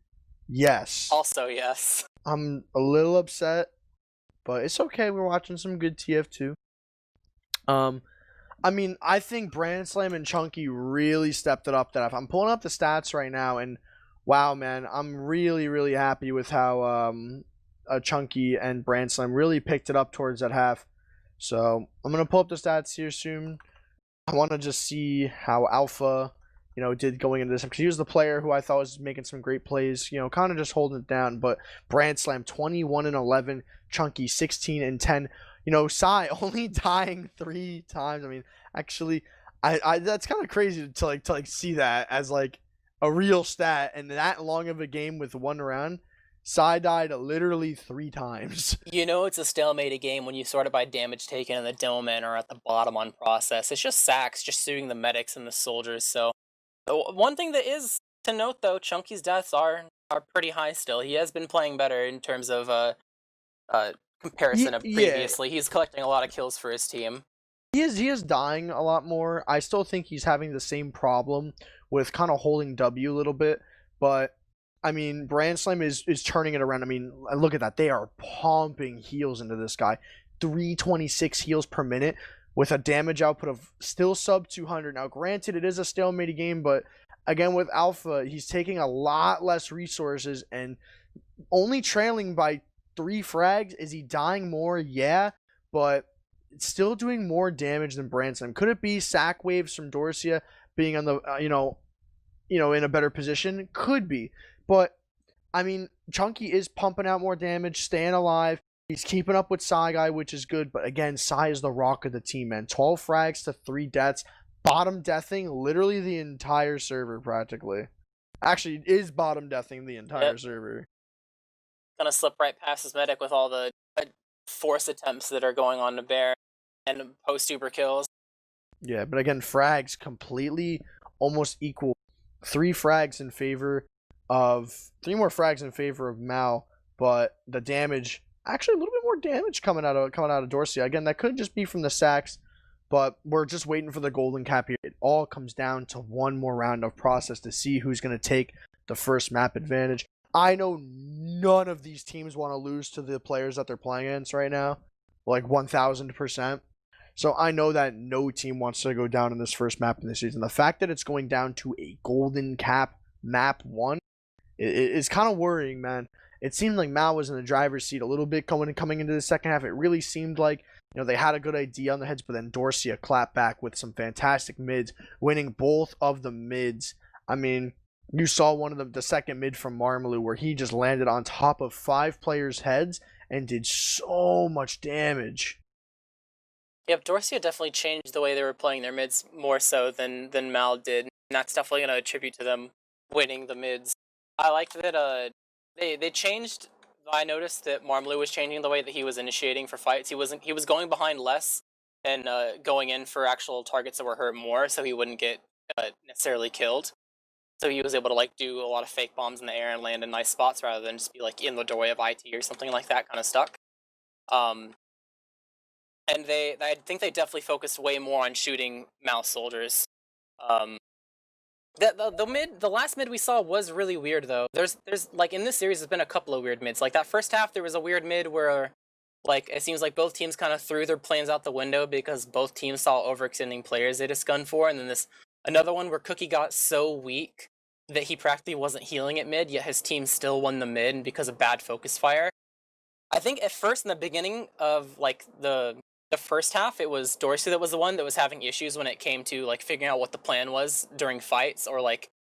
Yes. Also, yes. I'm a little upset, but it's okay. We're watching some good TF2. I mean, I think Brand Slam and Chunky really stepped it up. I'm pulling up the stats right now, and wow, man, I'm really, really happy with how Chunky and Brand Slam really picked it up towards that half. So I'm gonna pull up the stats here soon. I want to just see how Alpha, did going into this, because he was the player who I thought was making some great plays, kind of just holding it down. But Brand Slam 21-11, Chunky 16-10. Sai only dying 3 times. I mean, actually, I that's kind of crazy to see that as like a real stat, and that long of a game with 1 round. Sai died literally 3 times. It's a stalemate game when you sort it by damage taken and the demo men are at the bottom on process. It's just sacks, just suiting the medics and the soldiers. So one thing that is to note, though, Chunky's deaths are pretty high still. He has been playing better in terms of comparison of previously. He's collecting a lot of kills for his team. He is dying a lot more. I still think he's having the same problem with kind of holding W a little bit, but I mean, Brand Slam is turning it around. I mean, look at that. They are pumping heals into this guy. 326 heals per minute with a damage output of still sub 200. Now, granted, it is a stalemate game, but again, with Alpha, he's taking a lot less resources and only trailing by 3 frags. Is he dying more? Yeah, but it's still doing more damage than Brand Slam. Could it be sack waves from Dorsia being on the, in a better position? Could be. But, I mean, Chunky is pumping out more damage, staying alive. He's keeping up with Psy Guy, which is good. But again, Psy is the rock of the team, man. 12 frags to 3 deaths. Bottom deathing literally the entire server, practically. Actually, is bottom deathing the entire server. Gonna slip right past his medic with all the force attempts that are going on to Bear and post-uber kills. Yeah, but again, frags completely almost equal. 3 frags in favor of 3 more frags in favor of Mal, but the damage actually a little bit more damage coming out of Dorsia. Again, that could just be from the sacks, but we're just waiting for the golden cap here. It all comes down to one more round of process to see who's going to take the first map advantage. I know none of these teams want to lose to the players that they're playing against right now, like 1000%. So I know that no team wants to go down in this first map in this season. The fact that it's going down to a golden cap map 1 is kind of worrying, man. It seemed like Mal was in the driver's seat a little bit coming into the second half. It really seemed like they had a good idea on their heads, but then Dorsia clapped back with some fantastic mids, winning both of the mids. I mean, you saw one of the second mid from Marmalou where he just landed on top of 5 players' heads and did so much damage. Yep, Dorsia definitely changed the way they were playing their mids more so than Mal did. And that's definitely going to attribute to them winning the mids. I like that they changed. I noticed that Marmalou was changing the way that he was initiating for fights. He was going behind less and going in for actual targets that were hurt more, so he wouldn't get necessarily killed. So he was able to do a lot of fake bombs in the air and land in nice spots rather than just be in the doorway of IT or something like that, kind of stuck. And I think they definitely focused way more on shooting mouse soldiers. The last mid we saw was really weird though. There's in this series there's been a couple of weird mids. Like that first half there was a weird mid where it seems like both teams kind of threw their plans out the window because both teams saw overextending players they just gunned for, and then another one where Cookie got so weak that he practically wasn't healing at mid, yet his team still won the mid because of bad focus fire. I think at first in the beginning of the first half, it was Dorsia that was the one that was having issues when it came to figuring out what the plan was during fights or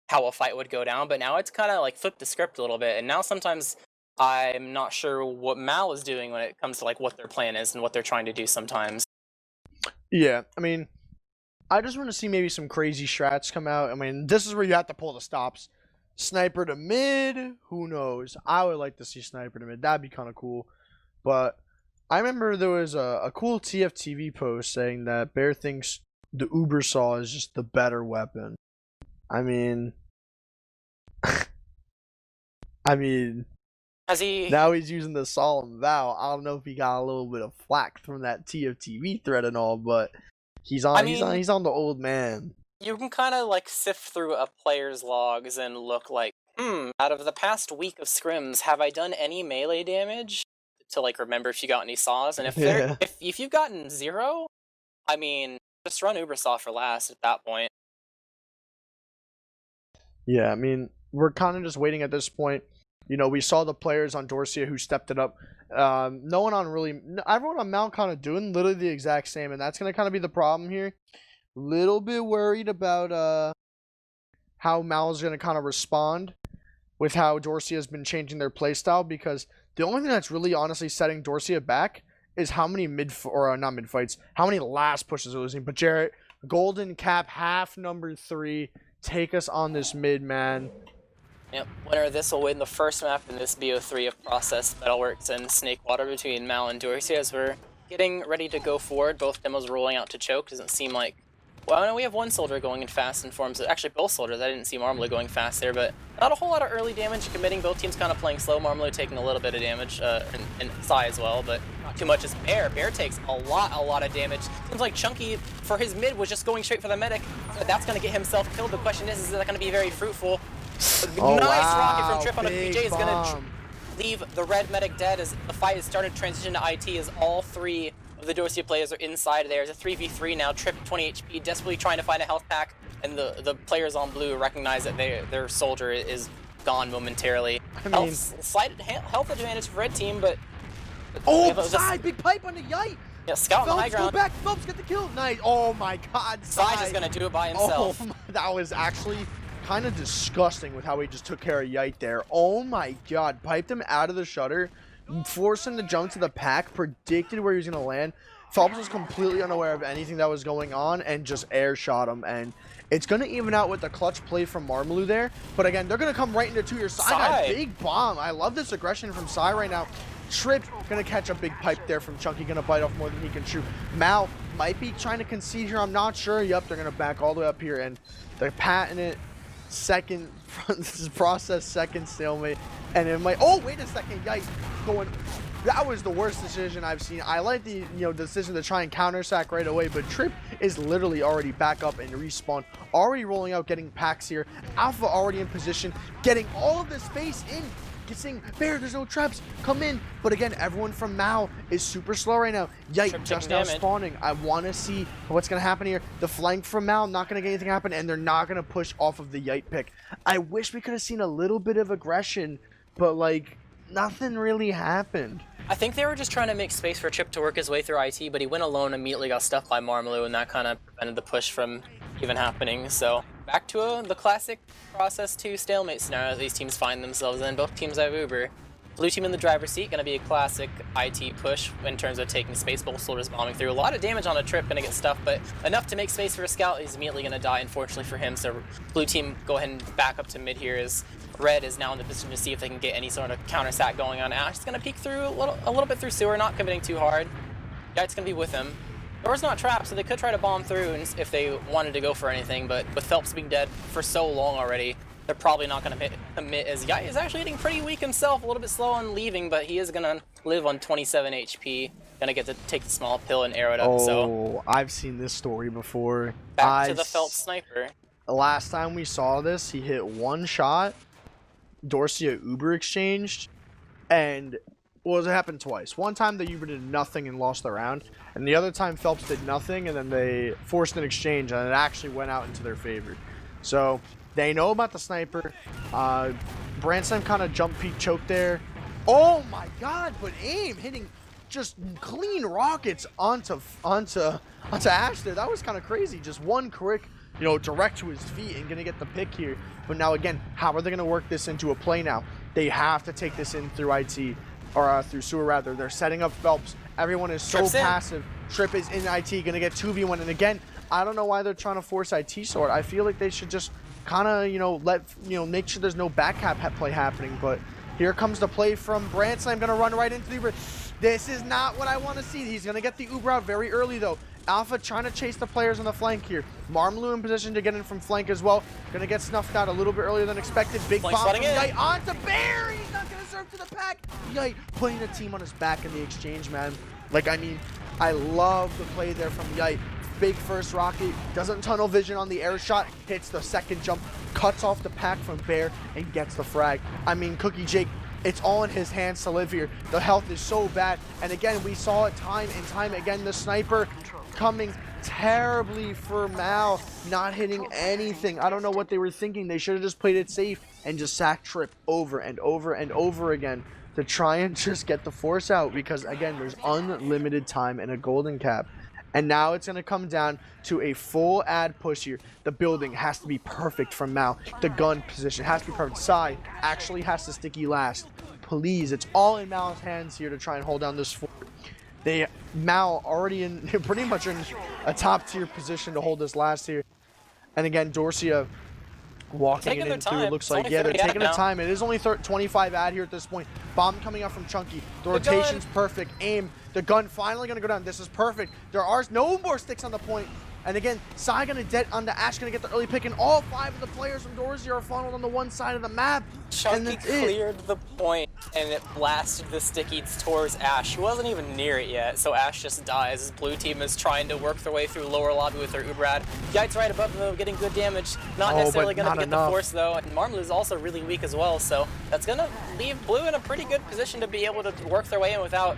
how a fight would go down. But now it's kind of flipped the script a little bit, and now sometimes I'm not sure what Mal is doing when it comes to what their plan is and what they're trying to do sometimes. Yeah, I mean, I just want to see maybe some crazy strats come out. I mean, this is where you have to pull the stops. Sniper to mid, who knows? I would like to see sniper to mid. That'd be kind of cool, but I remember there was a cool TF2 post saying that Bear thinks the Uber Saw is just the better weapon. I mean, now he's using the Solemn Vow. I don't know if he got a little bit of flack from that TF2 thread and all, but he's on the old man. You can kind of sift through a player's logs and look out of the past week of scrims, have I done any melee damage? To remember if you got any saws, and if you've gotten 0, I mean, just run Uber Saw for last at that point. Yeah, I mean, we're kind of just waiting at this point. We saw the players on Dorsia who stepped it up. Everyone on Mount kind of doing literally the exact same, and that's gonna kind of be the problem here. Little bit worried about how Mal's gonna kind of respond with how Dorsia has been changing their playstyle, because the only thing that's really honestly setting Dorsia back is how many how many last pushes they're losing. But Jarrett, golden cap, half number 3, take us on this mid, man. Yep, winner of this will win the first map in this BO3 of Process, Metalworks, and Snakewater between Mal and Dorsia as we're getting ready to go forward. Both demos rolling out to choke. Doesn't seem like Well, I know we have one soldier going in fast in forms. Actually, both soldiers. I didn't see Marmalou going fast there, but not a whole lot of early damage committing. Both teams kind of playing slow. Marmalou taking a little bit of damage, and Sai as well, but not too much as Bear. Bear takes a lot of damage. Seems like Chunky, for his mid, was just going straight for the medic, but that's going to get himself killed. The question is that going to be very fruitful? Oh, nice wow. rocket from Trip on a Big PJ is going to bomb. leave the red medic dead as the fight is starting to transition to IT as all three of the Dorsia players are inside there. It's a 3v3 now. Trip 20 HP, desperately trying to find a health pack, and the players on blue recognize that their soldier is gone momentarily. I mean, Slight health advantage for red team, but oh, Sai, big pipe on the Yite. Yeah, scout on the high Phelps, go ground. back. Phelps, get the kill. Nice. Oh my God, Sai just gonna do it by himself. Oh, that was actually kind of disgusting with how he just took care of Yite there. Oh my God, piped him out of the shutter, forced him to jump to the pack, predicted where he was gonna land. Phelps was completely unaware of anything that was going on and just air shot him, and it's gonna even out with the clutch play from Marmalou there. But again, they're gonna come right into two-year. Sai got a big bomb. I love this aggression from Sai right now. Trip gonna catch a big pipe there from Chunky, gonna bite off more than he can chew. Mal might be trying to concede here, I'm not sure. Yep, they're gonna back all the way up here, and they're patting it. Second, this is process second stalemate, and it might, oh, wait a second, yikes, going, that was the worst decision I've seen. I like the, decision to try and counter sack right away, but Trip is literally already back up and respawn, already rolling out, getting packs here. Alpha already in position, getting all of the space in, saying, Bear, there's no traps, come in. But again, everyone from Mao is super slow right now. Yike just now spawning. I want to see what's going to happen here. The flank from Mao, not going to get anything happen, and they're not going to push off of the Yite pick. I wish we could have seen a little bit of aggression, but like, nothing really happened. I think they were just trying to make space for Chip to work his way through IT, but he went alone, immediately got stuffed by Marmalou, and that kind of prevented the push from even happening. So back to the classic process 2 stalemate scenario that these teams find themselves in. Both teams have Uber. Blue team in the driver's seat, going to be a classic IT push in terms of taking space. Both soldiers bombing through. A lot of damage on a Trip, going to get stuffed, but enough to make space for a scout. He's immediately going to die, unfortunately for him. So blue team go ahead and back up to mid here as red is now in the position to see if they can get any sort of counter sack going on. Ash is going to peek through a little bit through sewer, not committing too hard. Yite's going to be with him. Door's not trapped, so they could try to bomb through if they wanted to go for anything, but with Phelps being dead for so long already, they're probably not going to commit, as Yite is actually hitting pretty weak himself, a little bit slow on leaving, but he is going to live on 27 HP. Going to get to take the small pill and arrow it up. Oh, so I've seen this story before. Back to the Phelps sniper. Last time we saw this, he hit one shot, Dorsia Uber exchanged, and it happened twice. One time the Uber did nothing and lost the round, and the other time Phelps did nothing and then they forced an exchange and it actually went out into their favor. So they know about the sniper. Branson kind of jump peek choke there. Oh my God, but aim hitting just clean rockets onto Ash there. That was kind of crazy. Just one quick, direct to his feet and gonna get the pick here. But now again, how are they gonna work this into a play now? They have to take this in through IT. Or through sewer rather. They're setting up Phelps. Everyone is so passive. Trip is in IT, gonna get 2v1. And again, I don't know why they're trying to force IT sword. I feel like they should just kind of, make sure there's no back cap play happening. But here comes the play from Branson. I'm gonna run right into the Uber. This is not what I want to see. He's gonna get the Uber out very early though. Alpha trying to chase the players on the flank here. Marmalou in position to get in from flank as well. Gonna get snuffed out a little bit earlier than expected. Big bomb from Yite onto Bear. He's not gonna serve to the pack. Yite putting the team on his back in the exchange, man. I love the play there from Yite. Big first rocket, doesn't tunnel vision on the air shot, hits the second jump, cuts off the pack from Bear, and gets the frag. Cookie Jake, it's all in his hands to live here. The health is so bad, and again, we saw it time and time again. The sniper coming terribly for Mal, not hitting anything. I don't know what they were thinking. They should have just played it safe and just sacked Trip over and over and over again to try and just get the force out, because again, there's unlimited time and a golden cap. And now it's going to come down to a full ad push here. The building has to be perfect from Mao. The gun position has to be perfect. Sai actually has to sticky last. Please, it's all in Mao's hands here to try and hold down this fort. Mao already in pretty much in a top tier position to hold this last here. And again, Dorsia walking it in through. It looks like, yeah, they're taking their time. It is only 25 ad here at this point. Bomb coming out from Chunky. The rotation's perfect. Aim. The gun finally going to go down. This is perfect. There are no more sticks on the point. And again, Sai gonna dead onto Ash, gonna get the early pick, and all 5 of the players from Dorsia are funneled on the one side of the map. Chunky cleared the point, and it blasted the stickies towards Ash. He wasn't even near it yet, so Ash just dies. His blue team is trying to work their way through lower lobby with their Ubrad. Yite's right above them, getting good damage. Not necessarily going to get the force, though. And Marmaloo is also really weak as well, so that's going to leave blue in a pretty good position to be able to work their way in without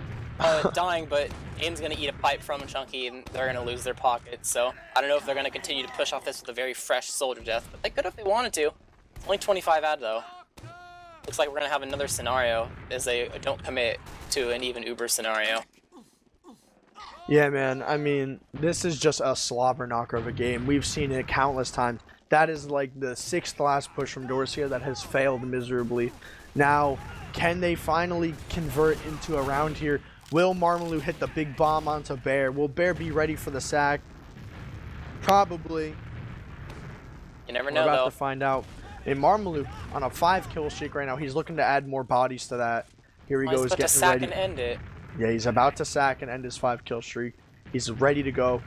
dying, but AIM's going to eat a pipe from Chunky, and they're going to lose their pocket. So I don't know if they're going to continue to push off this with a very fresh soldier death, but they could if they wanted to. Only 25 ad, though. Looks like we're going to have another scenario as they don't commit to an even Uber scenario. Yeah, man. I mean, this is just a slobber knocker of a game. We've seen it countless times. That is like the 6th last push from Dorsia that has failed miserably. Now, can they finally convert into a round here? Will Marmaloo hit the big bomb onto Bear? Will Bear be ready for the sack? Probably. You never know, We're about though. to find out. And Marmaloo on a 5-kill streak right now. He's looking to add more bodies to that. Here he goes, He's about to getting sack ready. and end it. Yeah, he's about to sack and end his 5-kill streak. He's ready to go.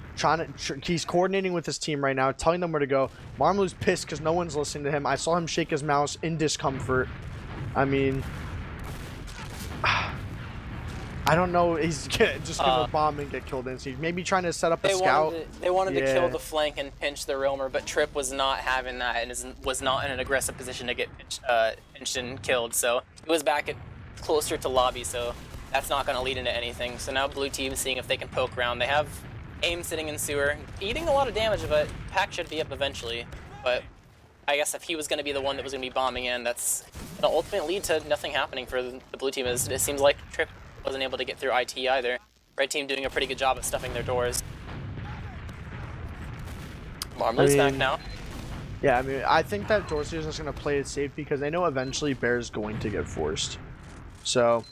He's coordinating with his team right now, telling them where to go. Marmaloo's pissed because no one's listening to him. I saw him shake his mouse in discomfort. I mean, I don't know. He's just gonna bomb and get killed instantly. Maybe trying to set up a scout. They wanted to kill the flank and pinch the Realmer, but Trip was not having that and was not in an aggressive position to get pinched and killed. So he was back closer to lobby, so that's not going to lead into anything. So now blue team seeing if they can poke around. They have AIM sitting in sewer, eating a lot of damage, but Pack should be up eventually. But I guess if he was going to be the one that was going to be bombing in, that's going to ultimately lead to nothing happening for the blue team. As it seems like Trip wasn't able to get through IT either. Red team doing a pretty good job of stuffing their doors. Marmaloo's back now. Yeah, I mean, I think that Dorsia is just going to play it safe because they know eventually Bear's going to get forced. So,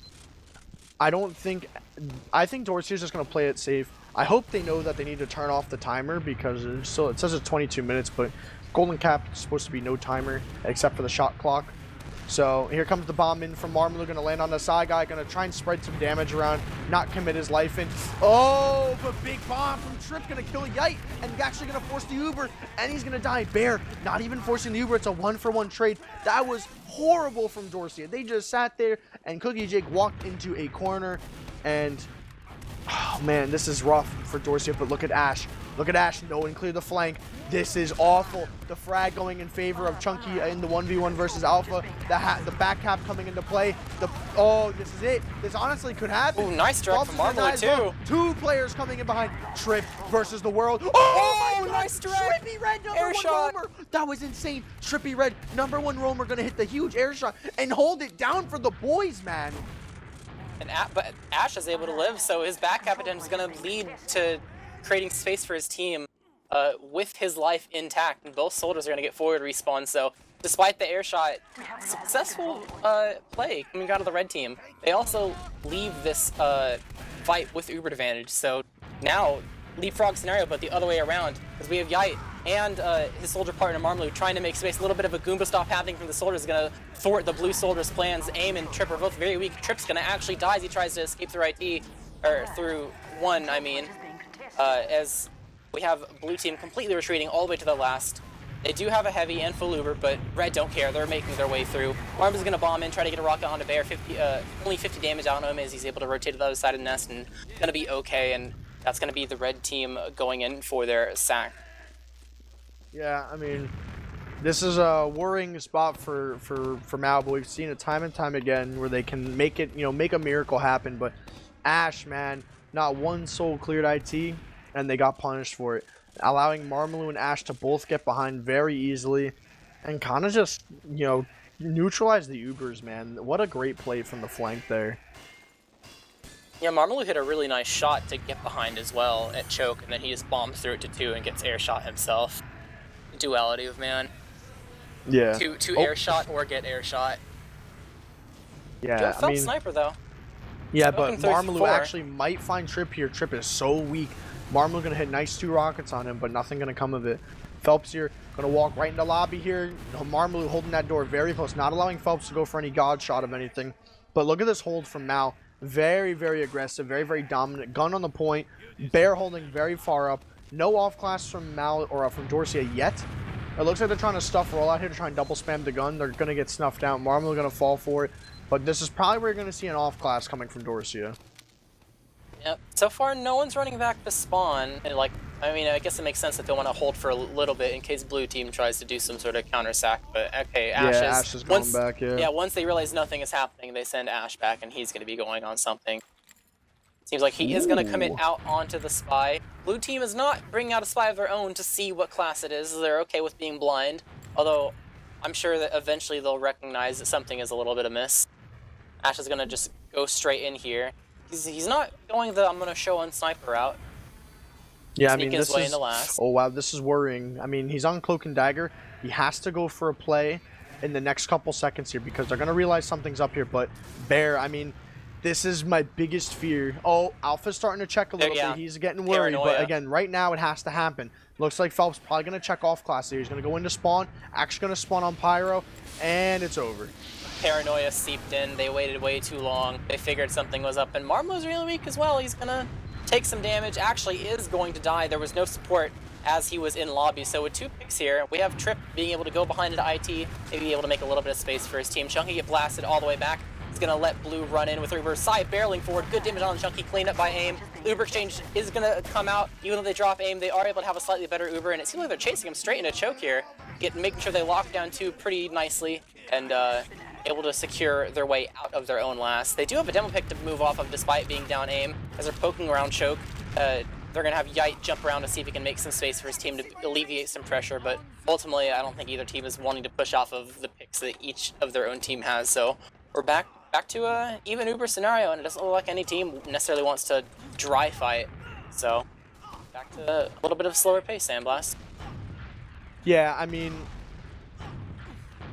I think Dorsia is just going to play it safe. I hope they know that they need to turn off the timer because it says it's 22 minutes, but Golden Cap is supposed to be no timer except for the shot clock. So here comes the bomb in from Marmaloo, gonna land on the side guy, gonna try and spread some damage around, not commit his life in. Oh, but big bomb from Trip, gonna kill Yite, and actually gonna force the Uber, and he's gonna die. Bear, not even forcing the Uber, it's a 1-for-1 trade. That was horrible from Dorsia. They just sat there, and Cookie Jake walked into a corner, and oh man, this is rough for Dorsia, but look at Ash. Look at Ash, no one cleared the flank. This is awful. The frag going in favor of Chunky in the 1v1 versus Alpha. The back cap coming into play. Oh, this is it. This honestly could happen. Ooh, nice direct from Marmaloo too. 2 players coming in behind. Trip versus the world. Oh, nice direct. Trippy Red, number 1 roamer. That was insane. Trippy Red, number 1 roamer, gonna hit the huge air shot and hold it down for the boys, man. But Ash is able to live, so his back cap attempt is gonna lead to creating space for his team with his life intact, and both soldiers are going to get forward respawn. So despite the air shot, successful play coming out of the red team. They also leave this fight with Uber advantage. So now leapfrog scenario, but the other way around, because we have Yite and his soldier partner Marmaloo trying to make space. A little bit of a Goomba stop happening from the soldiers is going to thwart the blue soldiers' plans. AIM and Trip are both very weak. Trip's going to actually die as he tries to escape through IT, or through one, I mean. As we have blue team completely retreating all the way to the last. They do have a heavy and full Uber, but red don't care. They're making their way through. Arm's going to bomb in, try to get a rocket onto Bear. Only 50 damage on him as he's able to rotate to the other side of the nest, and going to be okay. And that's going to be the red team going in for their sack. Yeah, I mean, this is a worrying spot for Malibu. We've seen it time and time again where they can make it, make a miracle happen. But Ash, man, not one soul cleared IT, and they got punished for it, allowing Marmaloo and Ash to both get behind very easily and kind of just, neutralize the Ubers, man. What a great play from the flank there. Yeah, Marmaloo hit a really nice shot to get behind as well at choke, and then he just bombs through it to 2 and gets air shot himself. Duality of man. Yeah. To air shot or get air shot. Yeah, I mean, sniper though. Yeah, but Marmaloo actually might find Trip here. Trip is so weak. Marmaloo gonna hit nice 2 rockets on him, but nothing gonna come of it. Phelps here, gonna walk right into lobby here. Marmaloo holding that door very close, not allowing Phelps to go for any god shot of anything. But look at this hold from Mal. Very, very aggressive, very, very dominant. Gun on the point. Bear holding very far up. No off class from Mal or from Dorsia yet. It looks like they're trying to stuff roll out here to try and double spam the gun. They're going to get snuffed out. Marmalo going to fall for it. But this is probably where you're going to see an off class coming from Dorsia. Yep. So far, no one's running back to spawn. And like, I mean, I guess it makes sense that they want to hold for a little bit in case blue team tries to do some sort of counter sack. But okay, Ash is going back. Yeah, once they realize nothing is happening, they send Ash back, and he's going to be going on something. Seems like he is going to commit out onto the spy. Blue team is not bringing out a spy of their own to see what class it is. They're okay with being blind, although I'm sure that eventually they'll recognize that something is a little bit amiss. Ash is going to just go straight in here. He's not going the I'm going to show on sniper route. Yeah, I mean, this way is, into last. oh wow, this is worrying. I mean, he's on Cloak and Dagger. He has to go for a play in the next couple seconds here because they're going to realize something's up here. But Bear, I mean, this is my biggest fear. Oh, Alpha's starting to check a little bit. He's getting worried. But again, right now it has to happen. Looks like Phelps probably going to check off class here. He's going to go into spawn. Actually going to spawn on Pyro. And it's over. Paranoia seeped in. They waited way too long. They figured something was up. And Marmalo's really weak as well. He's going to take some damage. Actually is going to die. There was no support as he was in lobby. So with 2 picks here, we have Trip being able to go behind into IT, maybe able to make a little bit of space for his team. Chunky get blasted all the way back. He's going to let Blue run in with Uber. Sai barreling forward. Good damage on Chunky. Cleaned up by aim. Uber exchange is going to come out. Even though they drop aim, they are able to have a slightly better Uber. And it seems like they're chasing him straight into choke here. Making sure they lock down 2 pretty nicely. And able to secure their way out of their own last. They do have a demo pick to move off of despite being down aim. As they're poking around choke, they're going to have Yite jump around to see if he can make some space for his team to alleviate some pressure. But ultimately, I don't think either team is wanting to push off of the picks that each of their own team has. So we're back to a even Uber scenario, and it doesn't look like any team necessarily wants to dry fight. So back to a little bit of a slower pace, Sandblast. Yeah, I mean,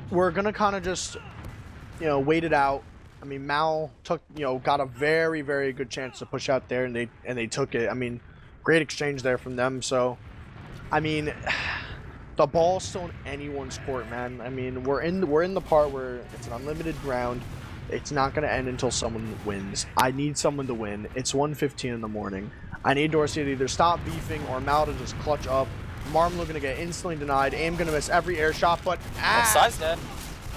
we're going to kind of just, you know, wait it out. I mean, Mal took, you know, got a very, very good chance to push out there, and they took it. I mean, great exchange there from them. So, I mean, the ball's still in anyone's court, man. I mean, we're in the part where it's an unlimited ground. It's not going to end until someone wins. I need someone to win. It's 1:15 in the morning. I need Dorsia to either stop beefing or Mal to just clutch up. Marmalo going to get instantly denied. Aim going to miss every air shot, but Side's dead.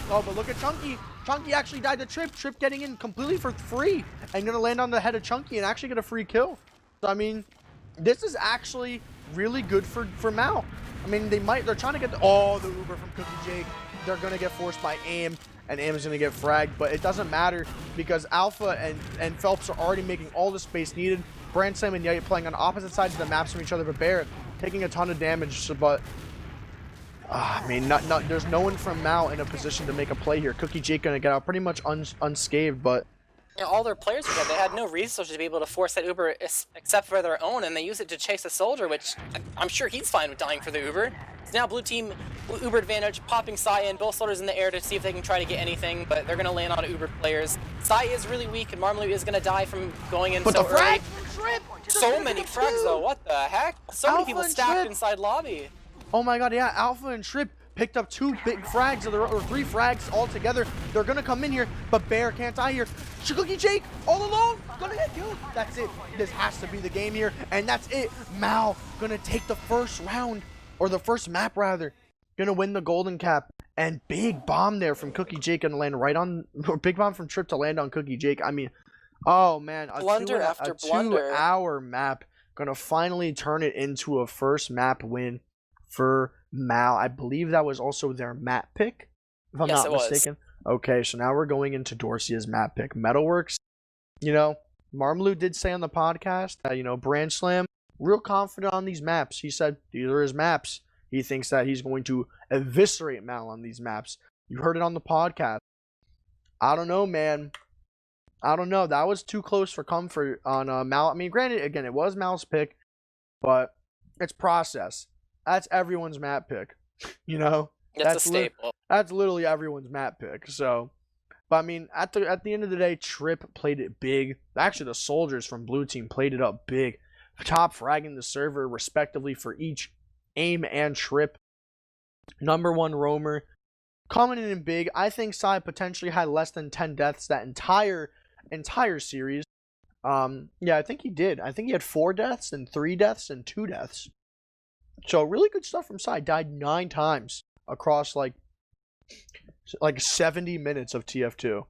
Oh, but look at Chunky. Chunky actually died to Trip. Trip getting in completely for free and going to land on the head of Chunky and actually get a free kill. So, I mean, this is actually really good for Mal. I mean, they're trying to get the Uber from Cookie They're going to get forced by aim, and aim is going to get fragged, but it doesn't matter because Alpha and Phelps are already making all the space needed. Brand Slam and Yite playing on opposite sides of the maps from each other, but Bear taking a ton of damage, so, but I mean, there's no one from Mal in a position to make a play here. Cookie Jake gonna get out pretty much unscathed, but yeah, all their players were dead. They had no resources to be able to force that Uber except for their own, and they use it to chase a soldier, which I'm sure he's fine with dying for the Uber. So now blue team, Uber advantage, popping Sai in, both soldiers in the air to see if they can try to get anything, but they're going to land on Uber players. Sai is really weak, and Marmalo is going to die from going in so early. So many frags, though. What the heck? So many people stacked inside lobby. Oh my god, yeah, Alpha and Trip picked up 2 big frags, or 3 frags all together. They're gonna come in here, but Bear can't die here. Cookie Jake, all alone, gonna get killed. That's it. This has to be the game here, and that's it. Mal gonna take the first round, or the first map rather. Gonna win the golden cap. And big bomb there from Cookie Jake gonna land right on, or big bomb from Trip to land on Cookie Jake. I mean, oh man, a blunder after blunder. 2-hour map gonna finally turn it into a first map win for Mal. I believe that was also their map pick, if I'm not mistaken. Okay, so now we're going into Dorsia's map pick. Metalworks, you know, Marmalo did say on the podcast that, you know, Brand Slam, real confident on these maps. He said these are his maps. He thinks that he's going to eviscerate Mal on these maps. You heard it on the podcast. I don't know, man. I don't know. That was too close for comfort on Mal. I mean, granted, again, it was Mal's pick, but it's process. That's everyone's map pick, you know. That's a staple. That's literally everyone's map pick. So, but I mean, at the end of the day, Trip played it big. Actually, the soldiers from Blue Team played it up big, top fragging the server respectively for each aim and Trip. #1 roamer, coming in big. I think Sai potentially had less than 10 deaths that entire series. Yeah, I think he did. I think he had 4 deaths and 3 deaths and 2 deaths. So really good stuff from Sai. Died 9 times across like 70 minutes of TF2.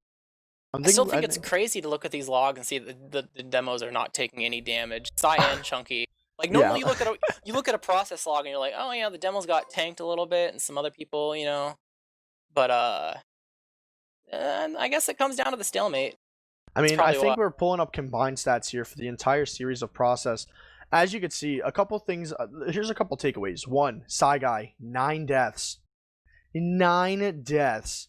I still think it's crazy to look at these logs and see that the demos are not taking any damage. Sai and Chunky. Like normally Yeah. you look at a process log and you're like, oh yeah, the demos got tanked a little bit and some other people, you know. But I guess it comes down to the stalemate. I mean, I think why. we're pulling up combined stats here for the entire series of process. As you can see, a couple things. Here's a couple takeaways. One, Psy Guy, 9 deaths. 9 deaths.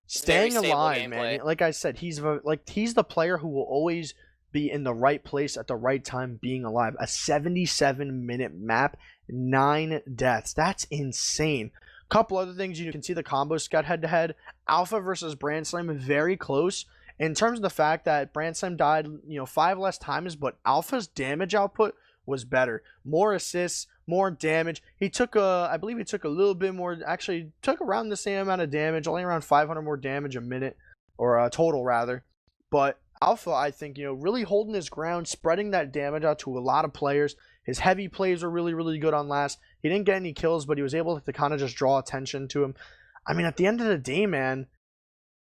Staying alive, man. Like I said, he's the player who will always be in the right place at the right time, being alive. A 77-minute map, 9 deaths. That's insane. Couple other things, you can see the combo scout head to head. Alpha versus Brand Slam, very close. In terms of the fact that Brand Slam died, 5 less times, but Alpha's damage output was better. More assists, more damage. He took I believe he took a little bit more, actually took around the same amount of damage, only around 500 more damage a minute, or total rather. But Alpha, I think, really holding his ground, spreading that damage out to a lot of players. His heavy plays were really, really good on last. He didn't get any kills, but he was able to kind of just draw attention to him. I mean, at the end of the day, man,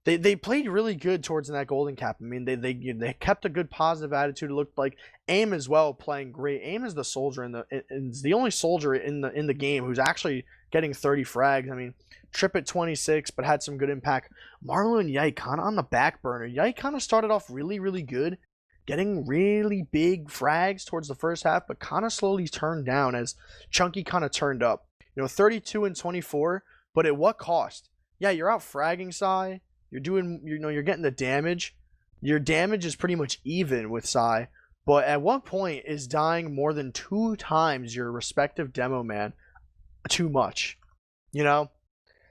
they played really good towards that golden cap. I mean, they kept a good positive attitude. It looked like AIM as well playing great. AIM is the soldier is the only soldier in the game who's actually getting 30 frags. I mean, Trip at 26, but had some good impact. Marlo and Yike kind of on the back burner. Yike kind of started off really, really good, getting really big frags towards the first half, but kind of slowly turned down as Chunky kind of turned up. 32 and 24, but at what cost? Yeah, you're out fragging Sai. You're doing, you're getting the damage. Your damage is pretty much even with Sai, but at what point is dying more than 2 times your respective demo man too much?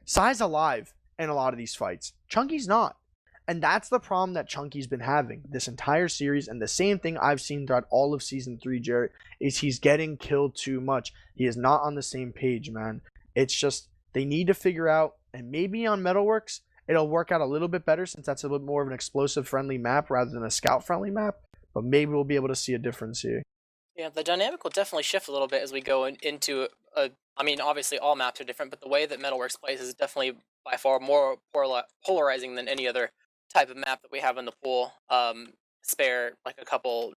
Sai's alive in a lot of these fights. Chunky's not. And that's the problem that Chunky's been having this entire series, and the same thing I've seen throughout all of Season 3, Jarrett, is he's getting killed too much. He is not on the same page, man. It's just, they need to figure out, and maybe on Metalworks, it'll work out a little bit better since that's a little more of an explosive-friendly map rather than a scout-friendly map, but maybe we'll be able to see a difference here. Yeah, the dynamic will definitely shift a little bit as we go into I mean, obviously all maps are different, but the way that Metalworks plays is definitely by far more polarizing than any other type of map that we have in the pool. Spare like a couple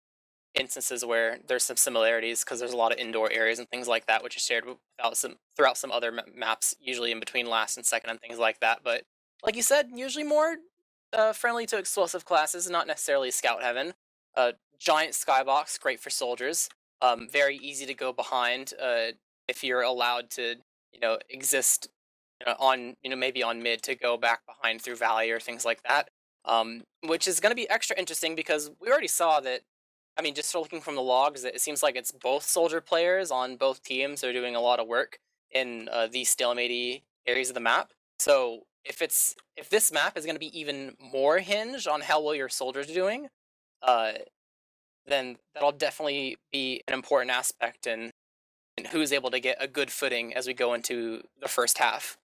instances where there's some similarities because there's a lot of indoor areas and things like that, which is shared throughout some other maps, usually in between last and second and things like that. But like you said, usually more friendly to explosive classes, not necessarily scout heaven. Giant skybox, great for soldiers. Very easy to go behind if you're allowed to, exist on, maybe on mid to go back behind through valley or things like that. Which is going to be extra interesting because we already saw that. I mean, just looking from the logs, it seems like it's both soldier players on both teams are doing a lot of work in these stalemate areas of the map. So if this map is going to be even more hinged on how well your soldiers are doing, then that'll definitely be an important aspect in who's able to get a good footing as we go into the first half.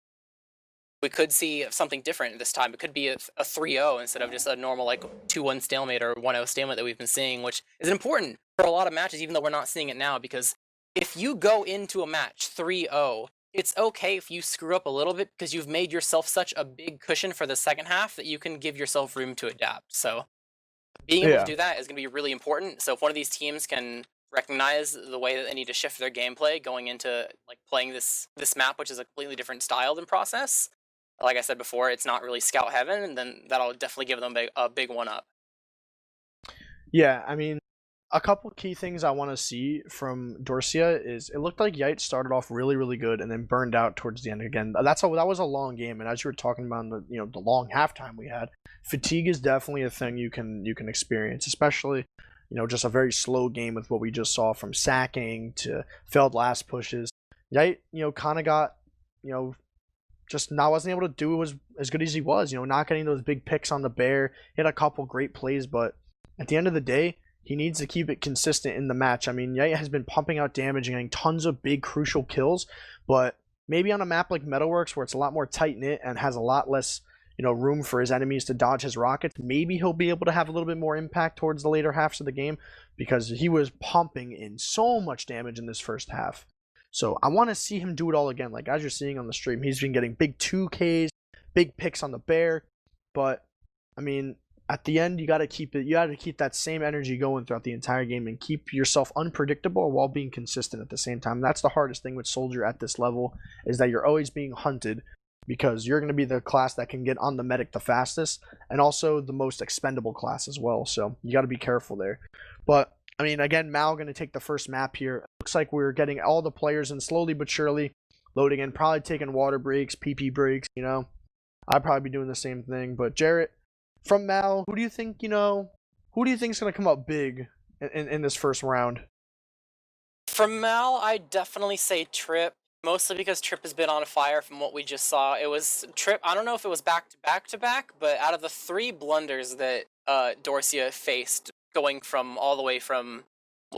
We could see something different this time. It could be a 3-0 instead of just a normal like 2-1 stalemate or 1-0 stalemate that we've been seeing, which is important for a lot of matches, even though we're not seeing it now, because if you go into a match 3-0, it's okay if you screw up a little bit because you've made yourself such a big cushion for the second half that you can give yourself room to adapt. So being able to do that is going to be really important. So if one of these teams can recognize the way that they need to shift their gameplay going into like playing this map, which is a completely different style than process, like I said before, it's not really scout heaven, and then that'll definitely give them a big one up. Yeah, I mean, a couple key things I want to see from Dorsia is it looked like Yite started off really, really good and then burned out towards the end again. That was a long game, and as you were talking about the long halftime we had, fatigue is definitely a thing you can experience, especially just a very slow game with what we just saw from sacking to failed last pushes. Yite kind of got just wasn't able to do as good as he was, not getting those big picks on the bear. He had a couple great plays, but at the end of the day, he needs to keep it consistent in the match. I mean, Yite has been pumping out damage and getting tons of big crucial kills, but maybe on a map like Metalworks where it's a lot more tight-knit and has a lot less room for his enemies to dodge his rockets, maybe he'll be able to have a little bit more impact towards the later halves of the game because he was pumping in so much damage in this first half. So I want to see him do it all again. Like as you're seeing on the stream, he's been getting big 2Ks, big picks on the bear. But I mean, at the end, you got to keep it. You got to keep that same energy going throughout the entire game and keep yourself unpredictable while being consistent at the same time. That's the hardest thing with Soldier at this level, is that you're always being hunted, because you're going to be the class that can get on the medic the fastest, and also the most expendable class as well. So you got to be careful there. But I mean, again, Mal going to take the first map here. Looks like we're getting all the players in slowly but surely, loading in, probably taking water breaks, PP breaks. You know, I'd probably be doing the same thing. But Jarrett, from Mal, who do you think is going to come up big in this first round? From Mal, I definitely say Trip. Mostly because Trip has been on fire from what we just saw. It was Trip, I don't know if it was back to back, but out of the 3 blunders that Dorsia faced, going from all the way from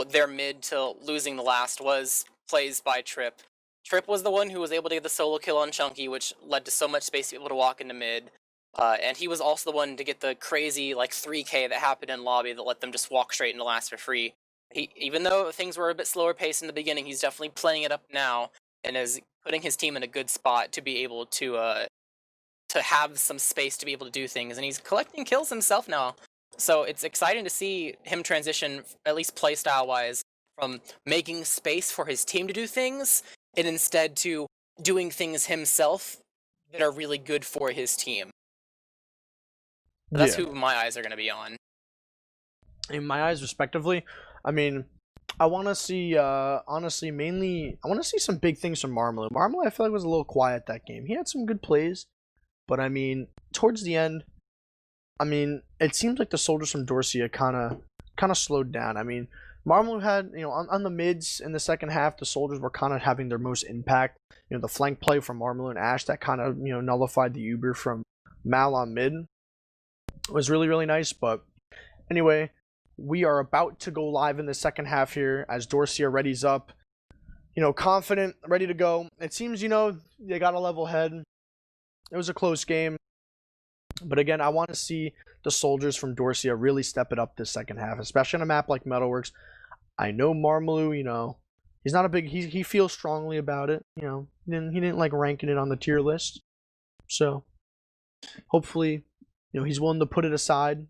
their mid to losing the last, was plays by Trip. Trip was the one who was able to get the solo kill on Chunky, which led to so much space to be able to walk into mid. And he was also the one to get the crazy 3K that happened in lobby that let them just walk straight into last for free. Even though things were a bit slower paced in the beginning, he's definitely playing it up now, and is putting his team in a good spot to be able to have some space to be able to do things, and he's collecting kills himself now. So it's exciting to see him transition, at least playstyle-wise, from making space for his team to do things, and instead to doing things himself that are really good for his team. That's who my eyes are going to be on. In my eyes, respectively, I mean, I want to see, honestly, mainly, I want to see some big things from Marmalou. Marmalou, I feel like, was a little quiet that game. He had some good plays, but I mean, towards the end, I mean, it seems like the soldiers from Dorsia kind of slowed down. I mean, Marmalou had, on the mids in the second half, the soldiers were kind of having their most impact. The flank play from Marmalou and Ash that kind of, nullified the Uber from Mal on mid was really, really nice. But anyway, we are about to go live in the second half here as Dorsia readies up, confident, ready to go. It seems, they got a level head. It was a close game. But again, I want to see the soldiers from Dorsia really step it up this second half, especially on a map like Metalworks. I know Marmalou, he's not a big, he feels strongly about it, he didn't like ranking it on the tier list. So hopefully, he's willing to put it aside,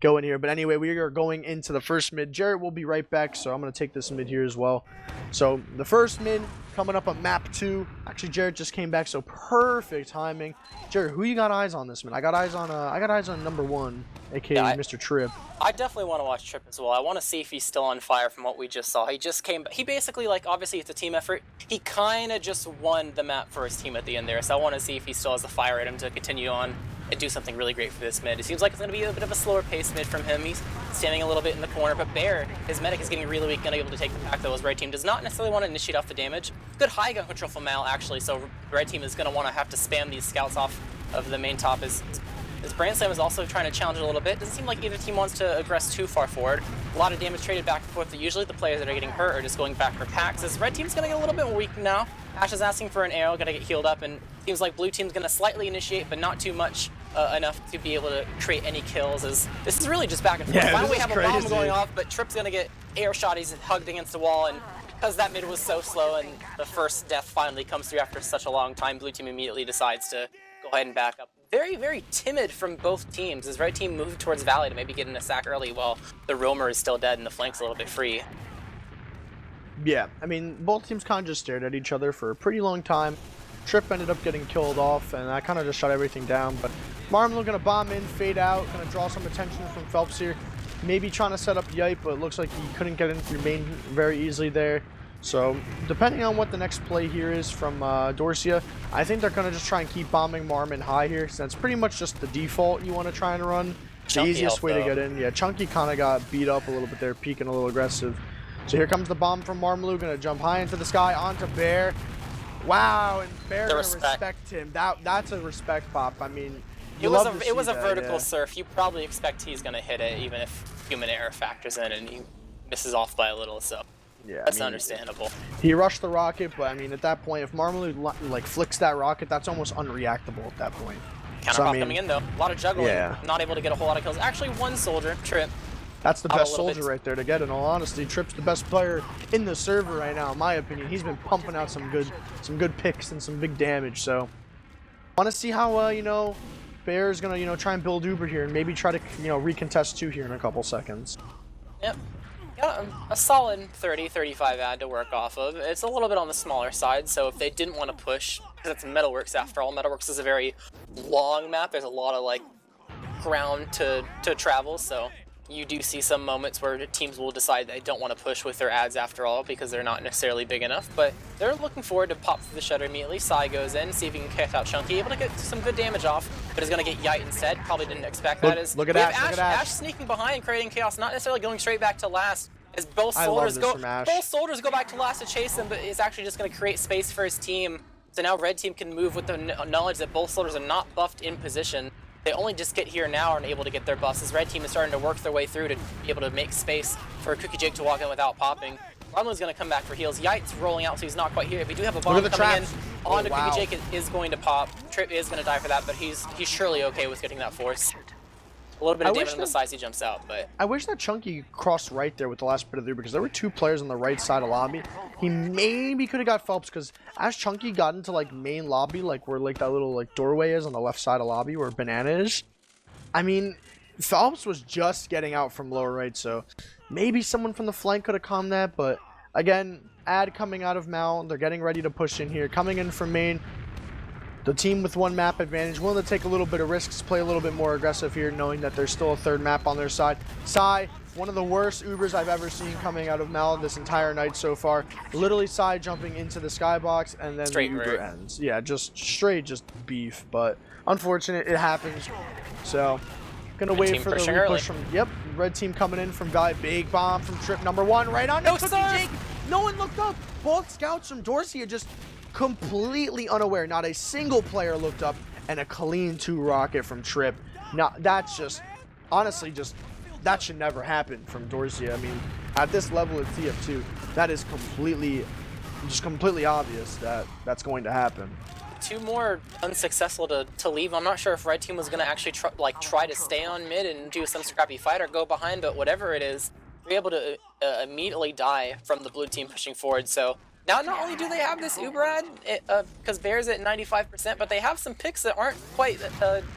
go in here. But anyway, we are going into the first mid. Jarrett will be right back, so I'm going to take this mid here as well. So the first mid coming up on map 2. Actually, Jarrett just came back, so perfect timing. Jarrett, who you got eyes on this mid? I got eyes on number 1, aka Mr. Trip. I definitely want to watch Trip as well. I want to see if he's still on fire from what we just saw. He just came, he basically, obviously it's a team effort. He kind of just won the map for his team at the end there, so I want to see if he still has the fire in him to continue on and do something really great for this mid. It seems like it's going to be a bit of a slower pace mid from him. He's standing a little bit in the corner, but Bear, his medic, is getting really weak, going to be able to take the pack, though his red team does not necessarily want to initiate off the damage. Good high gun control from Mal, actually, so red team is going to want to have to spam these scouts off of the main top. As Brand Slam is also trying to challenge it a little bit. Doesn't seem like either team wants to aggress too far forward. A lot of damage traded back and forth, but usually the players that are getting hurt are just going back for packs. As red team's going to get a little bit weak now. Ash is asking for an arrow, going to get healed up, and seems like blue team's going to slightly initiate, but not too much. Enough to be able to create any kills. As this is really just back and forth. Yeah, finally we have crazy. A bomb going off, but Trip's gonna get air shot. He's hugged against the wall, and because that mid was so slow and the first death finally comes through after such a long time, blue team immediately decides to go ahead and back up. Very, very timid from both teams as red team moved towards Valley to maybe get in a sack early while the roamer is still dead and the flank's a little bit free. Yeah, I mean, both teams kind of just stared at each other for a pretty long time. Trip ended up getting killed off, and that kind of just shut everything down. But Marmalou gonna bomb in, fade out, gonna draw some attention from Phelps here. Maybe trying to set up Yipe, but it looks like he couldn't get in through main very easily there. So depending on what the next play here is from Dorsia, I think they're gonna just try and keep bombing Marmon high here. So that's pretty much just the default you want to try and run. The easiest way to get in. Yeah, Chunky kind of got beat up a little bit there, peeking a little aggressive. So here comes the bomb from Marmalou, gonna jump high into the sky onto Bear. Wow, and Bear gonna respect him. That's a respect pop. I mean, it was a vertical surf. You probably expect he's gonna hit it, even if human error factors in and he misses off by a little. So yeah, that's understandable. He rushed the rocket, but I mean, at that point, if Marmalou flicks that rocket, that's almost unreactable at that point. Counter pop coming in though. A lot of juggling. Yeah. Not able to get a whole lot of kills. Actually, one soldier, Trip. That's the Out a best little soldier bit. right there to get, in all honesty. Trip's the best player in the server right now, in my opinion. He's been pumping out some good picks and some big damage, so want to see how you know, Bear's gonna, you know, try and build Uber here and maybe try to, you know, recontest 2 here in a couple seconds. Yep. Got a solid 30-35 ad to work off of. It's a little bit on the smaller side, so if they didn't want to push, because it's Metalworks after all, Metalworks is a very long map. There's a lot of like ground to travel, so you do see some moments where teams will decide they don't want to push with their ads after all because they're not necessarily big enough, but they're looking forward to pop through the shutter immediately. Sai goes in, see if he can catch out Chunky, able to get some good damage off, but is going to get Yite instead. Probably didn't expect that. Look at we have Ash, look at Ash. Ash sneaking behind, creating chaos, not necessarily going straight back to last. As both I love soldiers this from Ash. both soldiers go back to last to chase him, but it's actually just going to create space for his team. So now red team can move with the knowledge that both soldiers are not buffed in position. They only just get here now and able to get their buffs. As red team is starting to work their way through to be able to make space for RGLgg to walk in without popping. Marmlu's going to come back for heals. Yite's rolling out, so he's not quite here. If we do have a bomb coming in onto RGLgg, is going to pop. Trip is going to die for that, but he's surely okay with getting that force. A little bit of damage on the size he jumps out, but I wish that Chunky crossed right there with the last bit of the Uber, because there were 2 players on the right side of lobby. He maybe could have got Phelps, because as Chunky got into like main lobby, like where like that little like doorway is on the left side of lobby where Banana is, I mean, Phelps was just getting out from lower right, so maybe someone from the flank could have calmed that, but again, ad coming out of Mal, they're getting ready to push in here, coming in from main. The team with 1 map advantage, willing to take a little bit of risks, play a little bit more aggressive here, knowing that there's still a 3rd map on their side. Sai, one of the worst Ubers I've ever seen coming out of Mal this entire night so far. Literally Sai jumping into the skybox, and then straight the Uber ends. Yeah, just straight, just beef, but unfortunate, it happens. So, gonna wait for the repush from, yep, red team coming in from Valley. Big bomb from Trip number 1, right on RGLgg. No one looked up. Both scouts from Dorsia just completely unaware. Not a single player looked up, and a clean 2 rocket from Trip. Now that's just, honestly, just that should never happen from Dorsia. I mean, at this level of TF2, that is completely obvious that that's going to happen. 2 more unsuccessful to leave. I'm not sure if red team was going to actually try to stay on mid and do some scrappy fight or go behind, but whatever it is, they're able to immediately die from the blue team pushing forward. So now, not only do they have this Uber ad, because Bear's at 95%, but they have some picks that aren't quite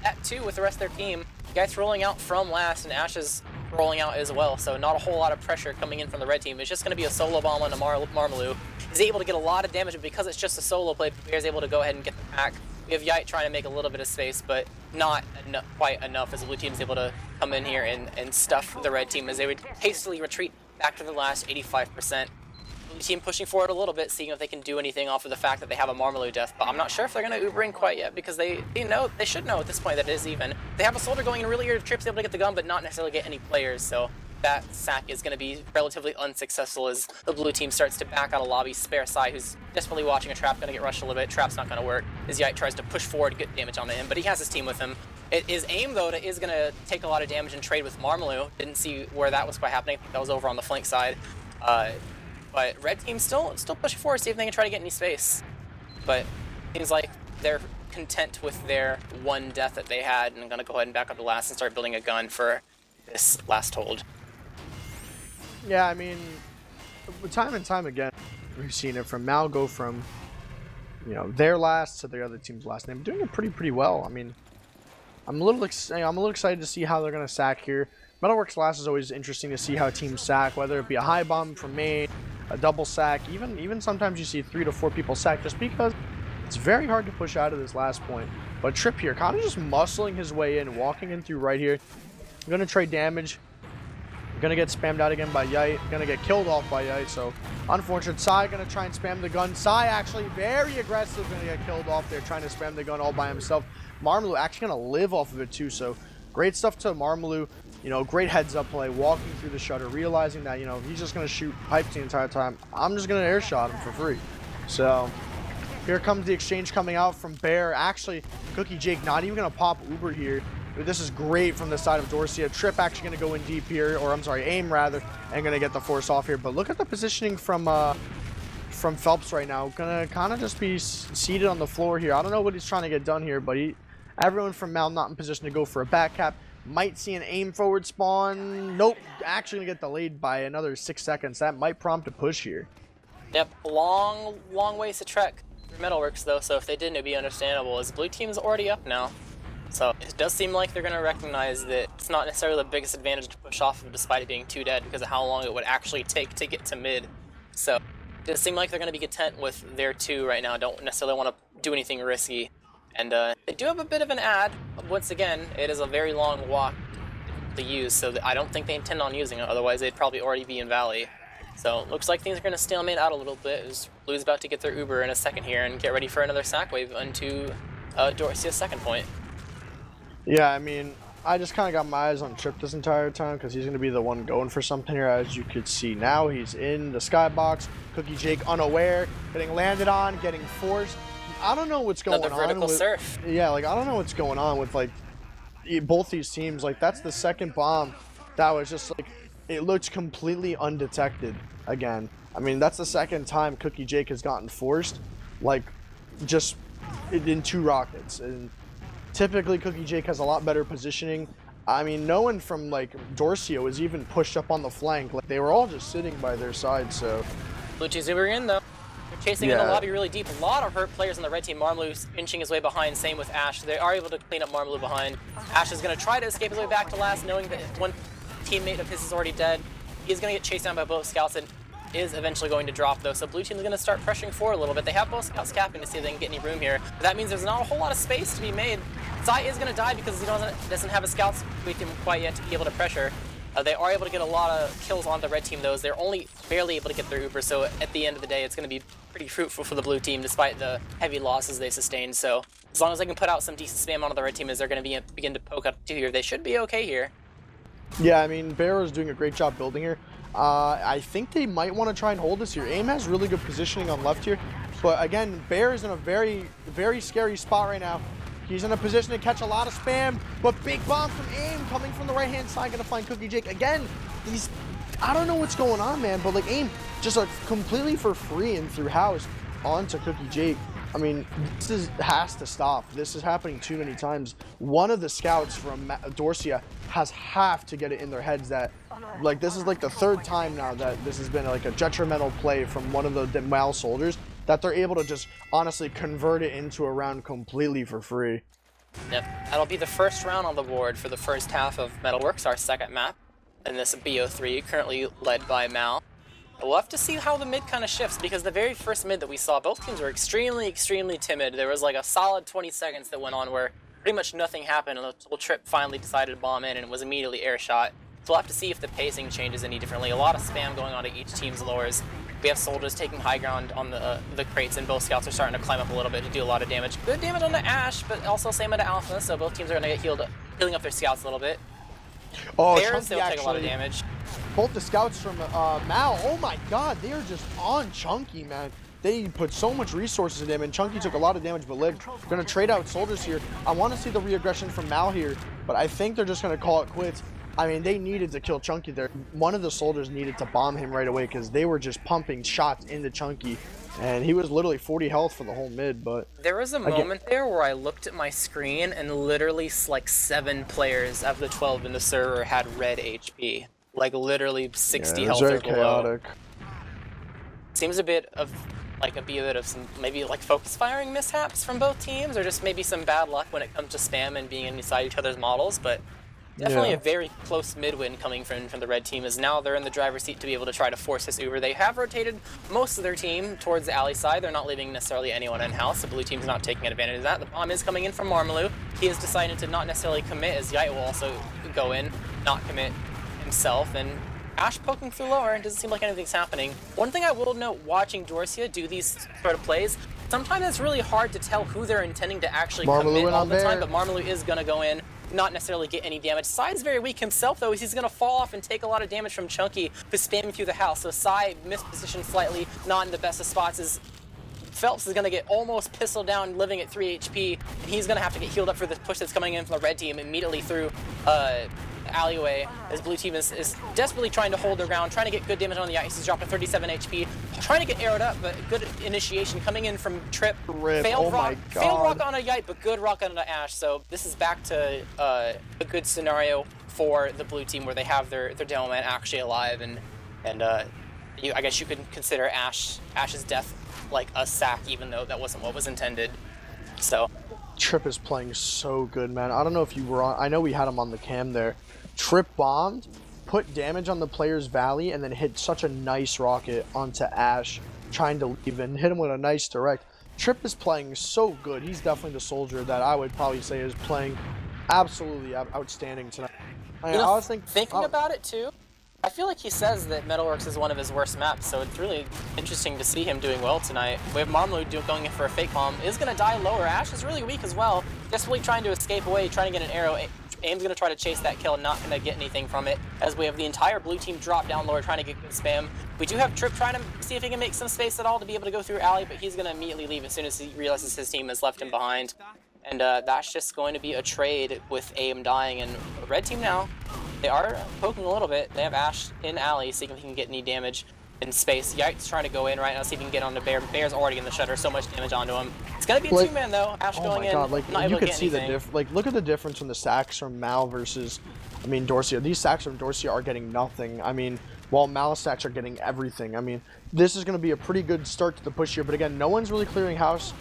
at 2 with the rest of their team. Guys rolling out from last, and Ash is rolling out as well, so not a whole lot of pressure coming in from the red team. It's just going to be a solo bomb on Marmlu. He's able to get a lot of damage, but because it's just a solo play, Bear's able to go ahead and get the pack. We have Yite trying to make a little bit of space, but not quite enough, as the blue team is able to come in here and stuff the red team as they would hastily retreat back to the last 85%. Team pushing forward a little bit, seeing if they can do anything off of the fact that they have a Marmelu death, but I'm not sure if they're going to Uber in quite yet, because they should know at this point that it is even. They have a soldier going in really early, Trip's able to get the gun, but not necessarily get any players, so that sack is going to be relatively unsuccessful as the blue team starts to back out of lobby. Spare Sai, who's desperately watching a Trap, going to get rushed a little bit. Trap's not going to work, as Yite tries to push forward, get damage onto him, but he has his team with him. His aim, though, is going to take a lot of damage and trade with Marmelu. Didn't see where that was quite happening. I think that was over on the flank side. But red team still pushing forward, see if they can try to get any space. But seems like they're content with their 1 death that they had, and I'm gonna go ahead and back up to last and start building a gun for this last hold. Yeah, I mean, time and time again, we've seen it from Mal go from, you know, their last to the other team's last. They've been doing it pretty well. I mean, I'm a little excited to see how they're gonna sack here. Metalworks last is always interesting to see how teams sack, whether it be a high bomb from main, a double sack, even sometimes you see 3 to 4 people sack, just because it's very hard to push out of this last point. But Trip here, kind of just muscling his way in, walking in through right here. Gonna trade damage. Gonna get spammed out again by Yite. Gonna get killed off by Yite, so unfortunate. Sai gonna try and spam the gun. Sai actually very aggressive, gonna get killed off there, trying to spam the gun all by himself. Marmlu actually gonna live off of it too, so great stuff to Marmlu. You know, great heads up play, walking through the shutter, realizing that, you know, he's just going to shoot pipes the entire time. I'm just going to air shot him for free. So, here comes the exchange coming out from Bear. Actually, RGLgg not even going to pop Uber here. This is great from the side of Dorsia. Trip actually going to go in deep here, or I'm sorry, aim rather, and going to get the force off here. But look at the positioning from Phelps right now. Going to kind of just be seated on the floor here. I don't know what he's trying to get done here, but everyone from Mal not in position to go for a back cap. Might see an aim forward spawn. Nope. Actually gonna get delayed by another 6 seconds. That might prompt a push here. Yep, long ways to trek through Metalworks though, so if they didn't, it'd be understandable, as blue team's already up now. So it does seem like they're going to recognize that it's not necessarily the biggest advantage to push off of despite it being 2 dead because of how long it would actually take to get to mid. So it does seem like they're going to be content with their 2 right now, don't necessarily want to do anything risky. And they do have a bit of an ad. Once again, it is a very long walk to use, so I don't think they intend on using it, otherwise they'd probably already be in Valley. So looks like things are going to stalemate out a little bit as Blue's about to get their Uber in a second here and get ready for another sack wave into Dorsia's second point. Yeah, I mean, I just kind of got my eyes on Trip this entire time because he's going to be the one going for something here. As you could see now, he's in the skybox. CookieJgg unaware, getting landed on, getting forced. I don't know what's going on. Another vertical surf. Yeah, like, I don't know what's going on with, like, both these teams. Like, that's the second bomb that was just, like, it looks completely undetected again. I mean, that's the second time CookieJgg has gotten forced, like, just in 2 rockets. And typically, CookieJgg has a lot better positioning. I mean, no one from, like, Dorsia was even pushed up on the flank. Like, they were all just sitting by their side, so... Blue team's zooming in, though. They're chasing in the lobby really deep. A lot of hurt players on the red team. Marmalu's inching his way behind, same with Ash. They are able to clean up Marmalu behind. Ash is going to try to escape his way back to last, knowing that one teammate of his is already dead. He's going to get chased down by both scouts and is eventually going to drop, though. So blue team is going to start pressuring forward a little bit. They have both scouts capping to see if they can get any room here. But that means there's not a whole lot of space to be made. Sai is going to die because he doesn't have a scouts with him quite yet to be able to pressure. They are able to get a lot of kills on the red team, though. They're only barely able to get their Uber, so at the end of the day, it's going to be pretty fruitful for the blue team, despite the heavy losses they sustained. So as long as they can put out some decent spam onto the red team as they're going to begin to poke up to here, they should be okay here. Yeah, I mean, Barrow's doing a great job building here. I think they might want to try and hold this here. AIM has really good positioning on left here, but again, Bear is in a very, very scary spot right now. He's in a position to catch a lot of spam, but big bomb from AIM coming from the right-hand side, gonna find CookieJgg. Again, I don't know what's going on, man, but like AIM just like completely for free and through house onto CookieJgg. I mean, this has to stop. This is happening too many times. One of the scouts from Dorsia has to get it in their heads that, like, this is like the 3rd time now that this has been like a detrimental play from one of the Mal soldiers, that they're able to just honestly convert it into a round completely for free. Yep, that'll be the first round on the board for the first half of Metalworks, our second map, in this BO3, currently led by Mal. We'll have to see how the mid kind of shifts, because the very first mid that we saw, both teams were extremely timid. There was like a solid 20 seconds that went on where pretty much nothing happened until Trip finally decided to bomb in and was immediately air shot. So we'll have to see if the pacing changes any differently. A lot of spam going on at each team's lowers. We have soldiers taking high ground on the crates, and both scouts are starting to climb up a little bit to do a lot of damage. Good damage on the Ash, but also same onto Alpha, so both teams are going to get healing up their scouts a little bit. Oh, Bears, they'll take a lot of damage. Both the scouts from Mal, oh my god, they are just on Chunky, man. They put so much resources in him, and Chunky took a lot of damage, but lived. Gonna trade out soldiers here. I want to see the re-aggression from Mal here, but I think they're just gonna call it quits. I mean, they needed to kill Chunky there. One of the soldiers needed to bomb him right away because they were just pumping shots into Chunky, and he was literally 40 health for the whole mid. But there was a moment there where I looked at my screen and literally like 7 players of the 12 in the server had red HP, like literally 60 health or below. Chaotic. Seems a bit of some maybe like focus firing mishaps from both teams, or just maybe some bad luck when it comes to spam and being inside each other's models, but definitely a very close mid-win coming from the red team, as now they're in the driver's seat to be able to try to force this Uber. They have rotated most of their team towards the alley side. They're not leaving necessarily anyone in-house. The blue team's not taking advantage of that. The bomb is coming in from Marmalu. He has decided to not necessarily commit, as Yite will also go in, not commit himself, and Ash poking through lower, and doesn't seem like anything's happening. One thing I will note watching Dorsia do these sort of plays, sometimes it's really hard to tell who they're intending to actually commit all the time, but Marmalu is going to go in, not necessarily get any damage. Sai's very weak himself, though. He's going to fall off and take a lot of damage from Chunky, who's spamming through the house. So Sai mispositioned slightly, not in the best of spots. As Phelps is going to get almost pistol down, living at 3 HP, and he's going to have to get healed up for this push that's coming in from the red team immediately through alleyway as blue team is desperately trying to hold their ground, trying to get good damage on the ice. He's dropped to 37 HP, trying to get arrowed up, but good initiation coming in from Trip. Failed rock on a Yite, but good rock on an Ash. So this is back to a good scenario for the blue team where they have their demo man actually alive, and I guess you could consider Ash's death like a sack, even though that wasn't what was intended. So Trip is playing so good, man. I don't know if you were on. I know we had him on the cam there. Trip bombed, put damage on the player's valley, and then hit such a nice rocket onto Ash, trying to leave and hit him with a nice direct. Trip is playing so good. He's definitely the soldier that I would probably say is playing absolutely outstanding tonight. I was thinking about it too. I feel like he says that Metalworks is one of his worst maps, so it's really interesting to see him doing well tonight. We have Marmalade going in for a fake bomb. Is going to die lower. Ash is really weak as well. Desperately trying to escape away, trying to get an arrow. Aim's going to try to chase that kill, not going to get anything from it, as we have the entire blue team drop down lower, trying to get good spam. We do have Trip trying to see if he can make some space at all to be able to go through alley, but he's going to immediately leave as soon as he realizes his team has left him behind. And that's just going to be a trade with Aim dying, and red team now, they are poking a little bit. They have Ash in alley, seeing if he can get any damage in space. Yite's trying to go in right now, see if he can get onto Bear. Bear's already in the shutter, so much damage onto him. It's going to be a two-man though. Ash going in, not able to get anything. Look at the difference in the sacks from Mal versus, Dorsia. These sacks from Dorsia are getting nothing. While Mal sacks are getting everything. This is going to be a pretty good start to the push here, but again, no one's really clearing house.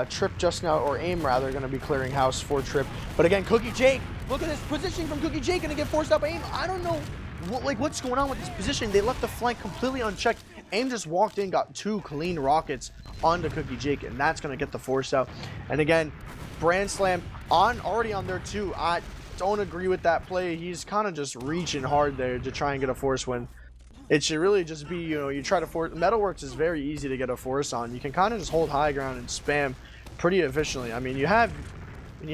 Trip just now, or Aim rather, going to be clearing house for Trip. But again, Cookie Jake, look at this positioning from Cookie Jake, going to get forced up. Aim, I don't know what's going on with this position. They left the flank completely unchecked. Aim just walked in, got 2 clean rockets onto Cookie Jake, and that's going to get the force out. And again, Brand Slam already on there too. I don't agree with that play. He's kind of just reaching hard there to try and get a force win. It should really just be, you try to force. Metalworks is very easy to get a force on. You can kind of just hold high ground and spam pretty efficiently. You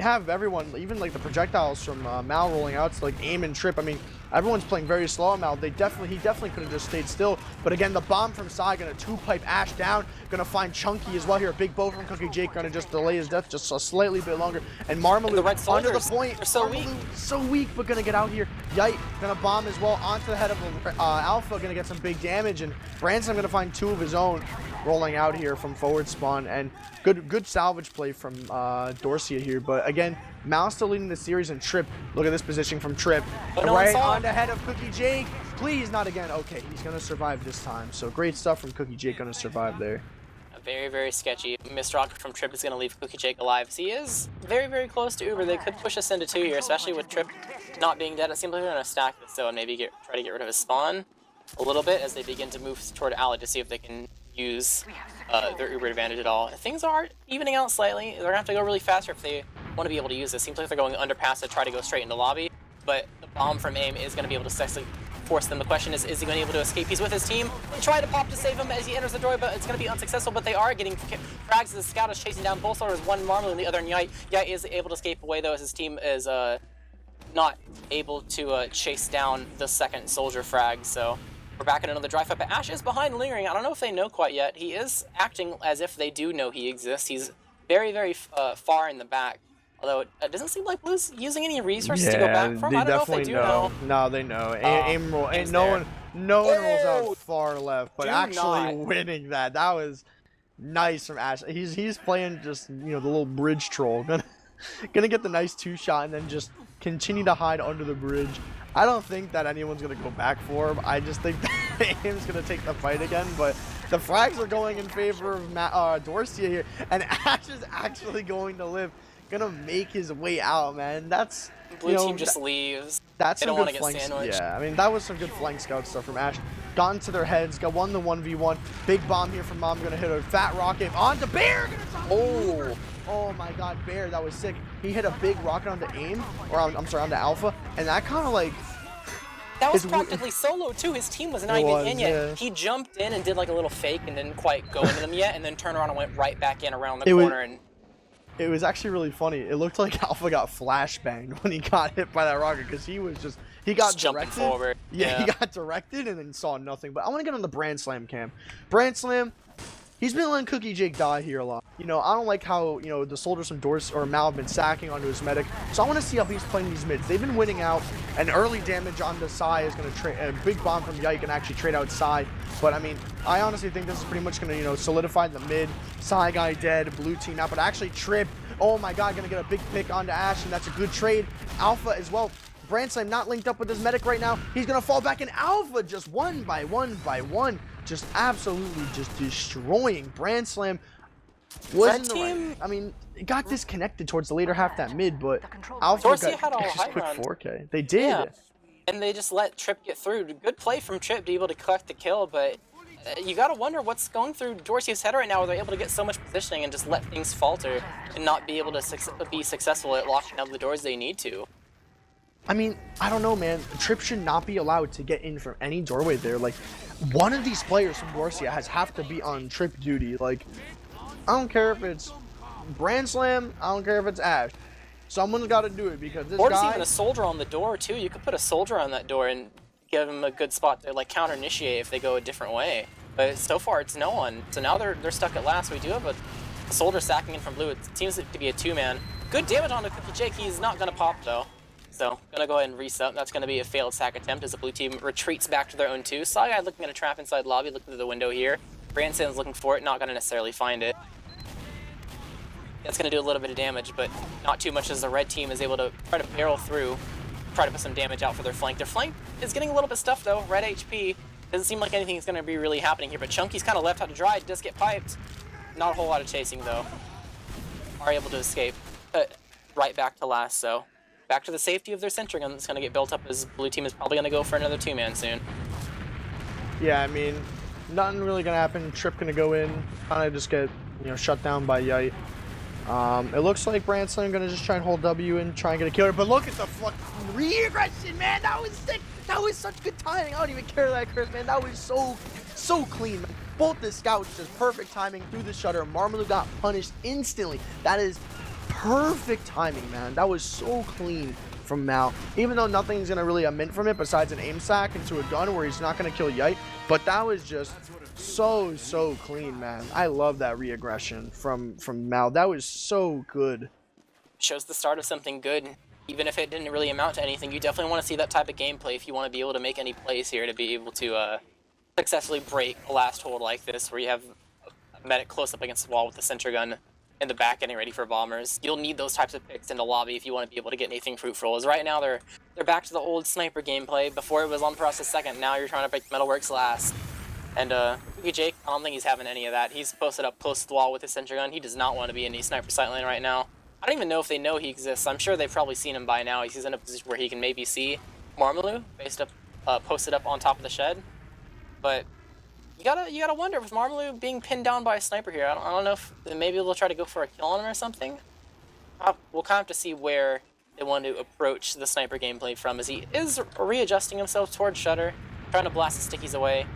have everyone, even like the projectiles from Mal rolling out, so like Aim and Trip. Everyone's playing very slow on Mal. He definitely could have just stayed still. But again, the bomb from Sai gonna 2-pipe Ash down. Gonna find Chunky as well here. A big bow from Cookie Jake gonna just delay his death just a slightly bit longer. And Marmalade under the point. They're so weak. So weak, but gonna get out here. Yite gonna bomb as well onto the head of Alpha. Gonna get some big damage. And Branson gonna find 2 of his own rolling out here from forward spawn. And good salvage play from Dorsia here. But again, Mal still leading the series, and Trip, look at this position from Trip. Right on the head of Cookie Jake. Please, not again. Okay, he's going to survive this time. So great stuff from Cookie Jake, going to survive there. Very, very sketchy. Missed rocket from Trip is going to leave Cookie Jake alive. He is very, very close to Uber. They could push us into 2 here, especially with Trip not being dead. It seems like they're going to stack this, though, and maybe try to get rid of his spawn a little bit as they begin to move toward alley to see if they can use their Uber advantage at all. Things are evening out slightly. They're going to have to go really faster if they want to be able to use this. Seems like they're going underpass to try to go straight into lobby, but the bomb from Aim is going to be able to successfully force them. The question is he going to be able to escape? He's with his team. They try to pop to save him as he enters the door, but it's going to be unsuccessful, but they are getting frags as the scout is chasing down both soldiers, one Marmalade and the other Yite. Yite is able to escape away, though, as his team is not able to chase down the second soldier frag, so we're back in another dry fight, but Ash is behind lingering. I don't know if they know quite yet. He is acting as if they do know he exists. He's very, very far in the back. Although it doesn't seem like Blue's using any resources to go back from. I don't know if they do know. No, they know. Aim roll. No one rolls out far left, but actually winning that was nice from Ash. He's playing just the little bridge troll. Gonna get the nice 2-shot and then just continue to hide under the bridge. I don't think that anyone's gonna go back for him. I just think that Aim's gonna take the fight again, but the frags are going in favor of Dorsia here, and Ash is actually going to live. Gonna make his way out, man. That's blue team just leaves. That's they some don't good want to get sandwiched. Yeah, that was some good flank scout stuff from Ash. Got into their heads, got won the 1v1. Big bomb here from Mom, gonna hit a fat rocket onto Bear. Oh my God, Bear, that was sick. He hit a big rocket onto Aim, or I'm sorry, onto Alpha, and that kind of like. That was practically solo too. His team was not even in yet. Yeah. He jumped in and did like a little fake and didn't quite go into them yet, and then turned around and went right back in around the corner and. It was actually really funny. It looked like Alpha got flashbanged when he got hit by that rocket because he got jumping forward. Yeah, he got directed and then saw nothing. But I want to get on the Brand Slam cam. Brand Slam, he's been letting Cookie Jake die here a lot. I don't like how, the soldiers from Dorsia or Mal have been sacking onto his medic. So I want to see how he's playing these mids. They've been winning out, and early damage on the Psy is going to trade. A big bomb from Yike can actually trade out Psy. But I mean, I honestly think this is pretty much going to, solidify the mid. Psy guy dead, blue team out, but actually Trip. Oh my god, going to get a big pick onto Ash, and that's a good trade. Alpha as well. Brandslam not linked up with his medic right now. He's going to fall back in Alpha just one by one. Just absolutely just destroying Brandslam. Wasn't I mean, it got disconnected towards the later half of that mid, but Alpha Dorsia got had all just high quick ground. 4K. They did. Yeah. And they just let Trip get through. Good play from Trip to be able to collect the kill, but you gotta wonder what's going through Dorsia's head right now where they're able to get so much positioning and just let things falter and not be able to be successful at locking down the doors they need to. I mean, I don't know, man. Trip should not be allowed to get in from any doorway there. Like, one of these players from Dorsia have to be on Trip duty. Like, I don't care if it's Brandslam, I don't care if it's Ash. Someone's got to do it because this or guy... Or even a soldier on the door, too. You could put a soldier on that door and give him a good spot to, like, counter-initiate if they go a different way. But so far, it's no one. So now they're stuck at last. We do have a soldier sacking in from blue. It seems to be a two-man. Good damage on the RGLgg. He's not going to pop, though. So, gonna go ahead and reset. That's gonna be a failed sack attempt as the blue team retreats back to their own two. Saw guy looking at a trap inside lobby, looking through the window here. Branson's looking for it, not gonna necessarily find it. That's gonna do a little bit of damage, but not too much as the red team is able to try to barrel through, try to put some damage out for their flank. Their flank is getting a little bit stuffed though. Red HP. Doesn't seem like anything is gonna be really happening here, but Chunky's kind of left out to dry. Does get piped. Not a whole lot of chasing though. Are able to escape. Right back to last, so. Back to the safety of their sentry gun that's going to get built up as blue team is probably going to go for another two-man soon. Yeah, I mean, nothing really going to happen. Trip going to go in, kind of just get, shut down by Yite. It looks like Branson going to just try and hold W and try and get a killer. But look at the fucking re-aggression, man. That was sick. That was such good timing. I don't even care that curse, man. That was so clean, man. Both the scouts, just perfect timing through the shutter. Marmalou got punished instantly. That is perfect timing, man. That was so clean from Mal. Even though nothing's gonna really mint from it besides an aim sack into a gun where he's not gonna kill Yite, but that was just so clean, man. I love that re-aggression from Mal. That was so good. Shows the start of something good. Even if it didn't really amount to anything, you definitely want to see that type of gameplay if you want to be able to make any plays here to be able to successfully break a last hold like this where you have a medic close up against the wall with the center gun in the back getting ready for bombers. You'll need those types of picks in the lobby if you want to be able to get anything fruitful. As right now they're back to the old sniper gameplay. Before it was on process second, now you're trying to break Metalworks last. And RGLgg, I don't think he's having any of that. He's posted up close to the wall with his center gun. He does not want to be in any sniper sight lane right now. I don't even know if they know he exists. I'm sure they've probably seen him by now. He's in a position where he can maybe see Marmalou posted up on top of the shed. But you gotta wonder with Marmalou being pinned down by a sniper here. I don't know if maybe they'll try to go for a kill on him or something. We'll kind of have to see where they want to approach the sniper gameplay from, as he is readjusting himself towards Shutter, trying to blast the stickies away,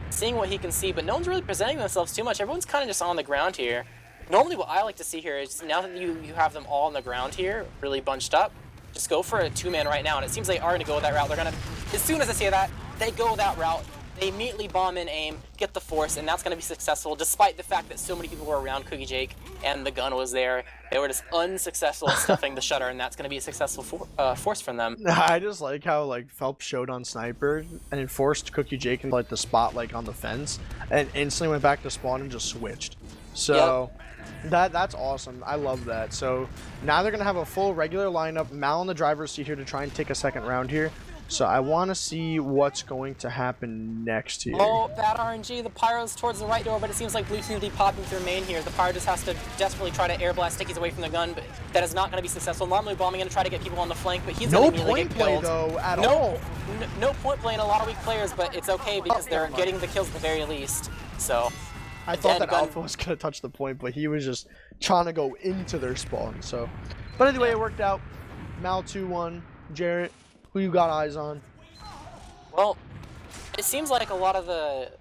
seeing what he can see, but no one's really presenting themselves too much. Everyone's kind of just on the ground here. Normally what I like to see here is now that you have them all on the ground here, really bunched up, just go for a two-man right now, and it seems they are going to go that route. They're going to, as soon as I say that, they go that route. They immediately bomb in aim, get the force, and that's going to be successful, despite the fact that so many people were around RGLgg and the gun was there. They were just unsuccessful at stuffing the shutter, and that's going to be a successful force from them. I just like how Phelps showed on sniper and it forced RGLgg into the spot on the fence, and instantly went back to spawn and just switched. So that's awesome. I love that. So now they're gonna have a full regular lineup. Mal in the driver's seat here to try and take a second round here. So I want to see what's going to happen next here. Oh, bad RNG. The Pyro's towards the right door, but it seems like blue team will be popping through main here. The Pyro just has to desperately try to air blast stickies away from the gun, but that is not going to be successful. Marmalou bombing in to try to get people on the flank, but he's going to immediately get killed. No point play, though, at all. No point play in a lot of weak players, but it's okay because they're getting the kills at the very least. So I thought that Alpha was going to touch the point, but he was just trying to go into their spawn. So, but anyway, it worked out. Mal 2-1. Jarrett, who you got eyes on? Well, it seems like a lot of the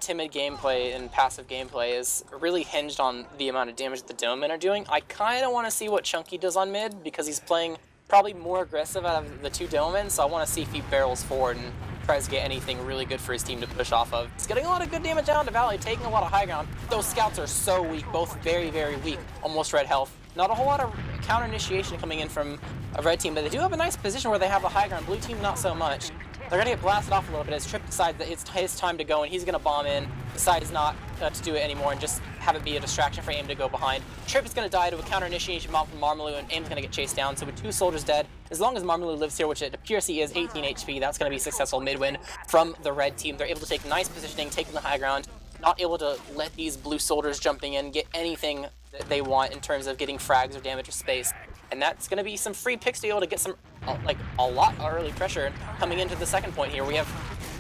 timid gameplay and passive gameplay is really hinged on the amount of damage the Domemen are doing. I kind of want to see what Chunky does on mid, because he's playing probably more aggressive out of the two Domemen, so I want to see if he barrels forward and tries to get anything really good for his team to push off of. He's getting a lot of good damage down to Valley, taking a lot of high ground. Those scouts are so weak, both very, very weak, almost red health. Not a whole lot of counter initiation coming in from a red team, but they do have a nice position where they have the high ground. Blue team, not so much. They're gonna get blasted off a little bit as Trip decides that it's his time to go, and he's gonna bomb in, decides not to do it anymore, and just have it be a distraction for AIM to go behind. Trip is gonna die to a counter initiation bomb from Marmalou, and AIM's gonna get chased down. So with 2 soldiers dead, as long as Marmalou lives here, which it appears he is, 18 HP, that's gonna be successful mid-win from the red team. They're able to take nice positioning, taking the high ground, not able to let these blue soldiers jumping in get anything that they want in terms of getting frags or damage or space. And that's going to be some free picks to be able to get some, like, a lot of early pressure coming into the second point here. We have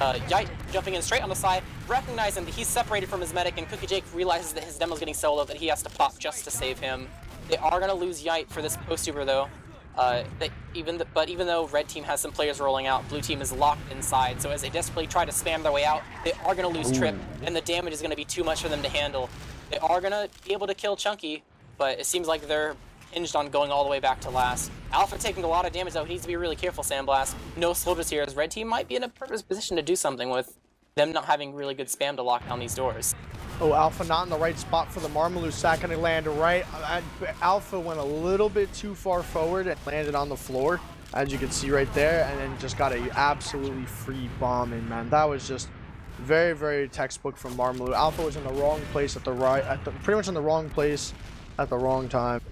Yite jumping in straight on the side, recognizing that he's separated from his medic, and Cookie Jake realizes that his demo's getting solo, that he has to pop just to save him. They are going to lose Yite for this post-super, though. But even though red team has some players rolling out, blue team is locked inside. So as they desperately try to spam their way out, they are going to lose Trip, and the damage is going to be too much for them to handle. They are going to be able to kill Chunky, but it seems like they're hinged on going all the way back to last. Alpha taking a lot of damage, though. He needs to be really careful, Sandblast. No soldiers here, as red team might be in a perfect position to do something with them not having really good spam to lock down these doors. Oh, Alpha not in the right spot for the Marmalou sack, and they land right. Alpha went a little bit too far forward and landed on the floor, as you can see right there, and then just got a absolutely free bomb in, man. That was just very, very textbook from Marmalou. Alpha was in the wrong place at the pretty much in the wrong place at the wrong time.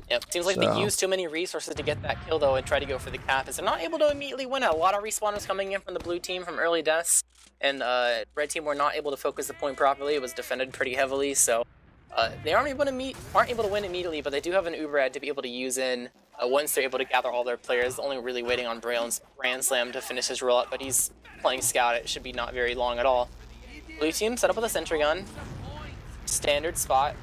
Yep, seems like they used too many resources to get that kill, though, and try to go for the cap, as they're not able to immediately win it. A lot of respawners coming in from the blue team from early deaths, and red team were not able to focus the point properly. It was defended pretty heavily, so they aren't able to win immediately, but they do have an Uber ad to be able to use in once they're able to gather all their players. Only really waiting on Braille's Grand Slam to finish his rollout, but he's playing scout. It should be not very long at all. Blue team set up with a sentry gun. Standard spot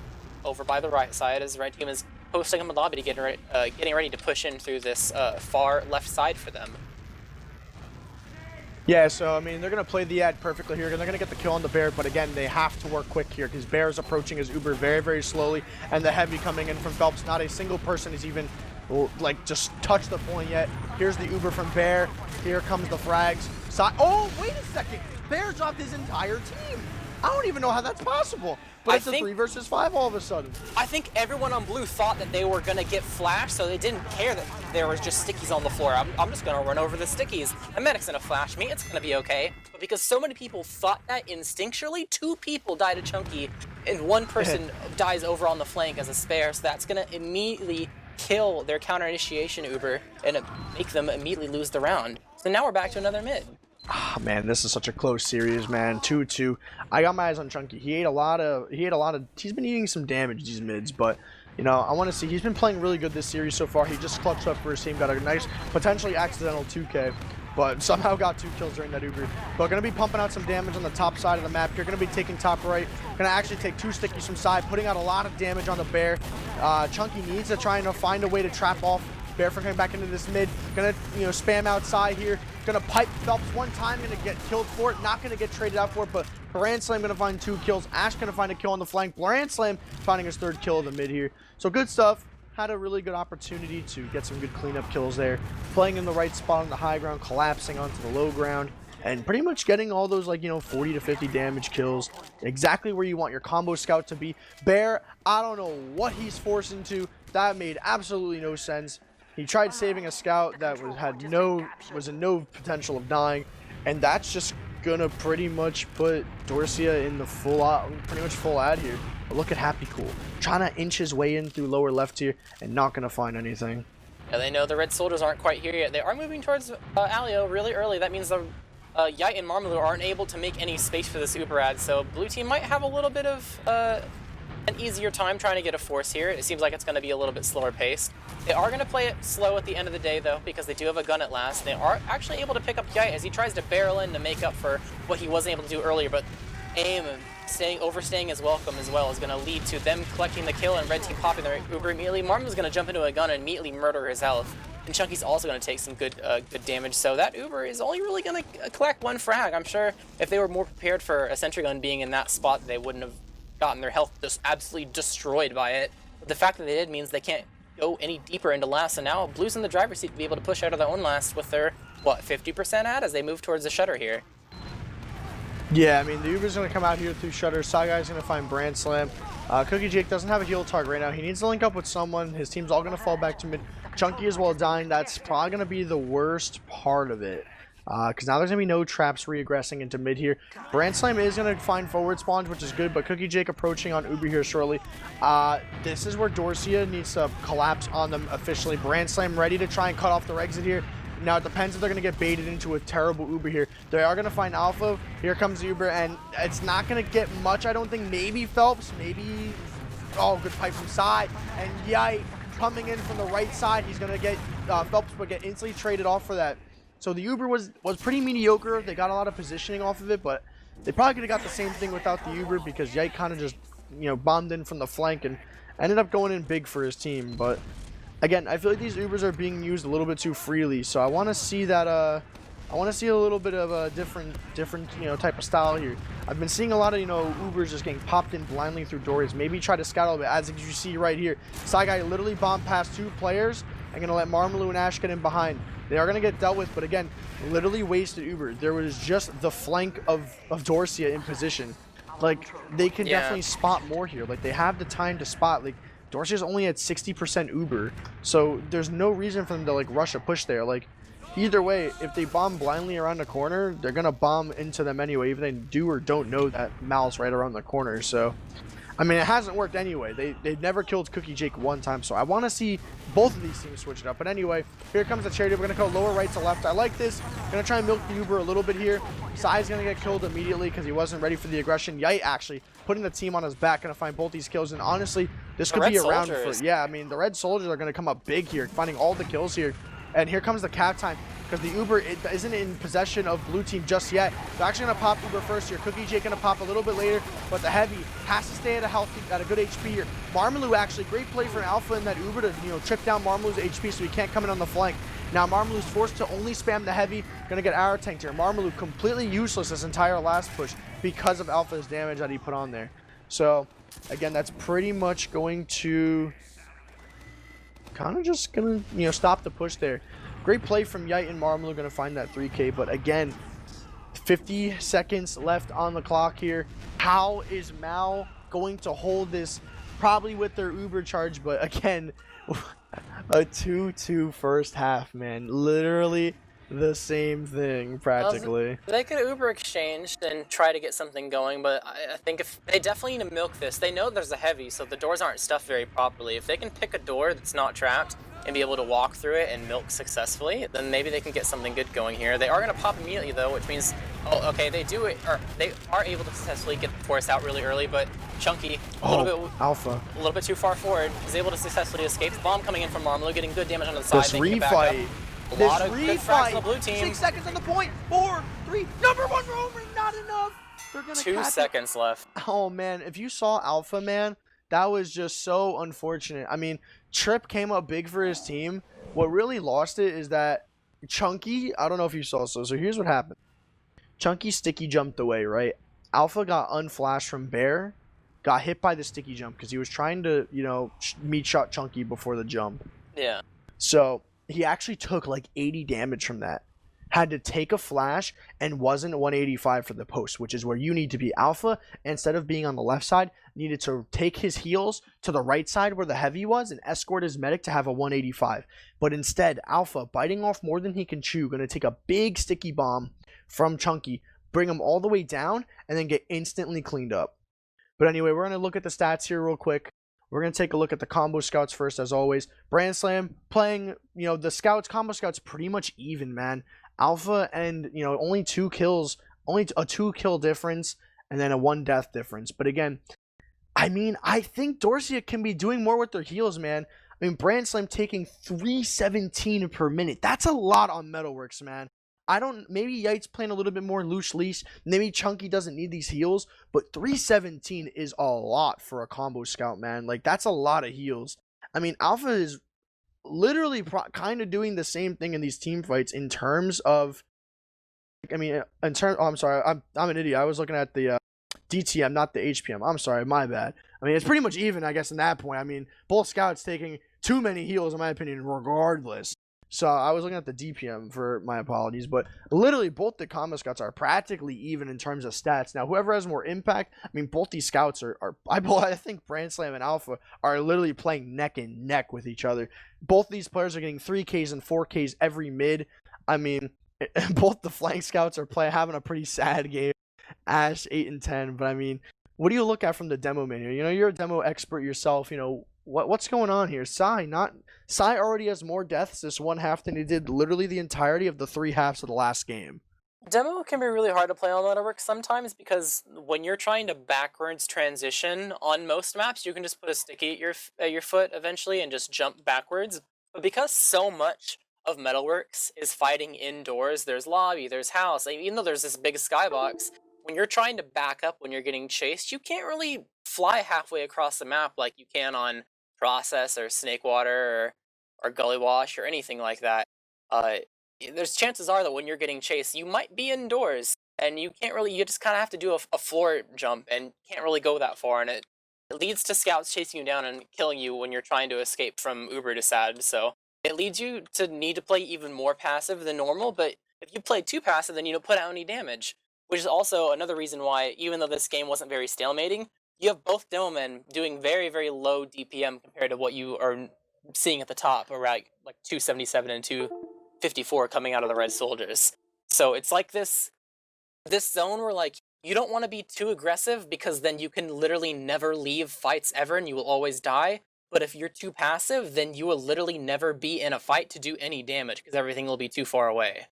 over by the right side as the red team is posting in the lobby to getting ready to push in through this far left side for them. Yeah, so I mean, they're gonna play the ad perfectly here, and they're gonna get the kill on the bear. But again, they have to work quick here because bear is approaching his Uber very, very slowly, and the heavy coming in from Phelps. Not a single person is even like just touched the point yet. Here's the Uber from bear. Here comes the frags. Oh, wait a second! Bear dropped his entire team. I don't even know how that's possible. But it's a 3 versus 5 all of a sudden. I think everyone on blue thought that they were going to get flashed, so they didn't care that there was just stickies on the floor. I'm just going to run over the stickies. The medic's going to flash me. It's going to be okay. But because so many people thought that instinctually, 2 people died to Chunky, and 1 person dies over on the flank as a spare, so that's going to immediately kill their counter initiation Uber and make them immediately lose the round. So now we're back to another mid. Ah, man, this is such a close series, man. 2-2. I got my eyes on Chunky. He's been eating some damage, these mids, but, you know, I want to see. He's been playing really good this series so far. He just clutched up for his team, got a nice, potentially accidental 2K, but somehow got 2 kills during that Uber. But going to be pumping out some damage on the top side of the map. You're going to be taking top right. Going to actually take 2 stickies from side, putting out a lot of damage on the bear. Chunky needs to try and find a way to trap off bear from coming back into this mid. Gonna, you know, spam outside here. Gonna pipe Phelps 1 time. Gonna get killed for it. Not gonna get traded out for it, but Grand Slam gonna find 2 kills. Ash gonna find a kill on the flank. Grand Slam finding his 3rd kill of the mid here. So good stuff. Had a really good opportunity to get some good cleanup kills there. Playing in the right spot on the high ground, collapsing onto the low ground, and pretty much getting all those, like, you know, 40 to 50 damage kills. Exactly where you want your combo scout to be. Bear, I don't know what he's forced into. That made absolutely no sense. He tried saving a scout that was in no potential of dying, and that's just gonna pretty much put Dorsia in the pretty much full ad here. But look at Happy Cool, trying to inch his way in through lower left here and not gonna find anything. Yeah, they know the red soldiers aren't quite here yet. They are moving towards Alio really early. That means the Yite and Marmalou aren't able to make any space for this Uber ad, so blue team might have a little bit of an easier time trying to get a force here. It seems like it's going to be a little bit slower paced. They are going to play it slow at the end of the day, though, because they do have a gun at last. They are actually able to pick up Yite as he tries to barrel in to make up for what he wasn't able to do earlier, but aim overstaying his welcome as well is going to lead to them collecting the kill and red team popping their Uber immediately. Marmal's going to jump into a gun and immediately murder his health. And Chunky's also going to take some good damage, so that Uber is only really going to collect 1 frag. I'm sure if they were more prepared for a sentry gun being in that spot, they wouldn't have gotten their health just absolutely destroyed by it. But the fact that they did means they can't go any deeper into last, and now blue's in the driver's seat to be able to push out of their own last with their what, 50% at as they move towards the shutter here. Yeah, I mean, the Uber's going to come out here through Shutter. Guy's going to find Brand Slam. CookieJake doesn't have a heal target right now. He needs to link up with someone. His team's all going to fall back to mid. Chunky as well dying. That's probably going to be the worst part of it. Because now there's going to be no traps reaggressing into mid here. Brand Slam is going to find forward spawns, which is good, but CookieJake approaching on Uber here shortly. This is where Dorsia needs to collapse on them officially. Brand Slam ready to try and cut off their exit here. Now, it depends if they're going to get baited into a terrible Uber here. They are going to find Alpha. Here comes the Uber, and it's not going to get much, I don't think. Maybe Phelps, maybe... Oh, good pipe from side. And Yite coming in from the right side. He's going to get... Phelps would get instantly traded off for that. So the Uber was pretty mediocre. They got a lot of positioning off of it, but they probably could have got the same thing without the Uber because Yite kind of just, bombed in from the flank and ended up going in big for his team, but... Again, I feel like these Ubers are being used a little bit too freely, so I want to see that. I want to see a little bit of a different, type of style here. I've been seeing a lot of, Ubers just getting popped in blindly through doors. Maybe try to scout a little bit, as you see right here. Guy literally bombed past 2 players and gonna let Marmaloo and Ash get in behind. They are gonna get dealt with, but again, literally wasted Uber. There was just the flank of Dorsia in position. Like they can definitely spot more here. Like they have the time to spot. Like. Dorsia's only at 60% Uber, so there's no reason for them to rush a push there. Like either way, if they bomb blindly around the corner, they're gonna bomb into them anyway, even if they do or don't know that Mal's right around the corner. So I mean, it hasn't worked anyway. They've never killed CookieJake one time, so I want to see both of these teams switch it up. But anyway, here comes the charity. We're going to go lower right to left. I like this. Going to try and milk the Uber a little bit here. Sai's going to get killed immediately because he wasn't ready for the aggression. Yite actually putting the team on his back. Going to find both these kills. And honestly, this could be a round for... Yeah, I mean, the Red Soldiers are going to come up big here, finding all the kills here. And here comes the cap time. Because the Uber isn't in possession of blue team just yet. They're actually going to pop Uber first here. CookieJake going to pop a little bit later, but the Heavy has to stay at a good HP here. Marmaloo actually, great play for an Alpha in that Uber to trip down Marmaloo's HP so he can't come in on the flank. Now Marmaloo's forced to only spam the Heavy. Going to get arrow tanked here. Marmaloo completely useless this entire last push because of Alpha's damage that he put on there. So again, that's pretty much going to kind of just going to stop the push there. Great play from Yite and Marmaloo, going to find that 3K. But again, 50 seconds left on the clock here. How is Mal going to hold this? Probably with their Uber charge, but again, a 2-2 first half, man. Literally the same thing, practically. They could Uber exchange and try to get something going, but I think if they definitely need to milk this. They know there's a Heavy, so the doors aren't stuffed very properly. If they can pick a door that's not trapped and be able to walk through it and milk successfully, then maybe they can get something good going here. They are going to pop immediately though, which means, oh, okay, they are able to successfully get the force out really early, but Chunky, Alpha, a little bit too far forward, is able to successfully escape. The bomb coming in from Marmaloo, getting good damage on the side. This refight. A lot of good frags on the blue team. 6 seconds on the point. 4, 3, number 1 roaming, not enough. They're gonna 2 seconds left. Oh man, if you saw Alpha, man, that was just so unfortunate. I mean, Trip came up big for his team. What really lost it is that Chunky, I don't know if you saw, so here's what happened. Chunky sticky jumped away, right? Alpha got unflashed from Bear, got hit by the sticky jump because he was trying to, meat shot Chunky before the jump. Yeah. So he actually took like 80 damage from that. Had to take a flash and wasn't 185 for the post, which is where you need to be. Alpha, instead of being on the left side, needed to take his heals to the right side where the Heavy was and escort his medic to have a 185. But instead, Alpha, biting off more than he can chew, going to take a big sticky bomb from Chunky, bring him all the way down, and then get instantly cleaned up. But anyway, we're going to look at the stats here real quick. We're going to take a look at the combo scouts first, as always. Brand Slam playing, the scouts, combo scouts pretty much even, man. Alpha and, only 2 kills, only a 2-kill difference, and then a 1 death difference. But again, I mean, I think Dorsia can be doing more with their heals, man. I mean, Brand Slam taking 317 per minute. That's a lot on Metalworks, man. Maybe Yite's playing a little bit more loose leash. Maybe Chunky doesn't need these heals, but 317 is a lot for a combo scout, man. Like, that's a lot of heals. I mean, Alpha is literally kind of doing the same thing in these team fights in terms of, I'm sorry, I'm an idiot. I was looking at the DTM, not the HPM. I'm sorry, my bad. I mean, it's pretty much even, I guess, in that point. I mean, both scouts taking too many heals, in my opinion, regardless. So I was looking at the DPM for my apologies, but literally both the combo scouts are practically even in terms of stats. Now, whoever has more impact, I mean, both these scouts I think Brand Slam and Alpha are literally playing neck and neck with each other. Both these players are getting 3Ks and 4Ks every mid. I mean, both the flank scouts are having a pretty sad game. Ash 8 and 10, but I mean, what do you look at from the demo menu? You know, you're a demo expert yourself. You know, what's going on here? Sai already has more deaths this one half than he did literally the entirety of the 3 halves of the last game. Demo can be really hard to play on Letterworks sometimes because when you're trying to backwards transition on most maps, you can just put a sticky at your foot eventually and just jump backwards. But because so much of Metalworks is fighting indoors, there's lobby, there's house, even though there's this big skybox, when you're trying to back up when you're getting chased, you can't really fly halfway across the map like you can on Process or Snakewater or Gully Wash or anything like that. There's chances are that when you're getting chased, you might be indoors, and you just kind of have to do a floor jump and can't really go that far, and it leads to scouts chasing you down and killing you when you're trying to escape from Uber to Sad, so it leads you to need to play even more passive than normal, but if you play too passive, then you don't put out any damage. Which is also another reason why, even though this game wasn't very stalemating, you have both Demomen doing very, very low DPM compared to what you are seeing at the top, around like 277 and 254 coming out of the Red Soldiers. So it's like this zone where like you don't want to be too aggressive because then you can literally never leave fights ever and you will always die. But if you're too passive, then you will literally never be in a fight to do any damage because everything will be too far away.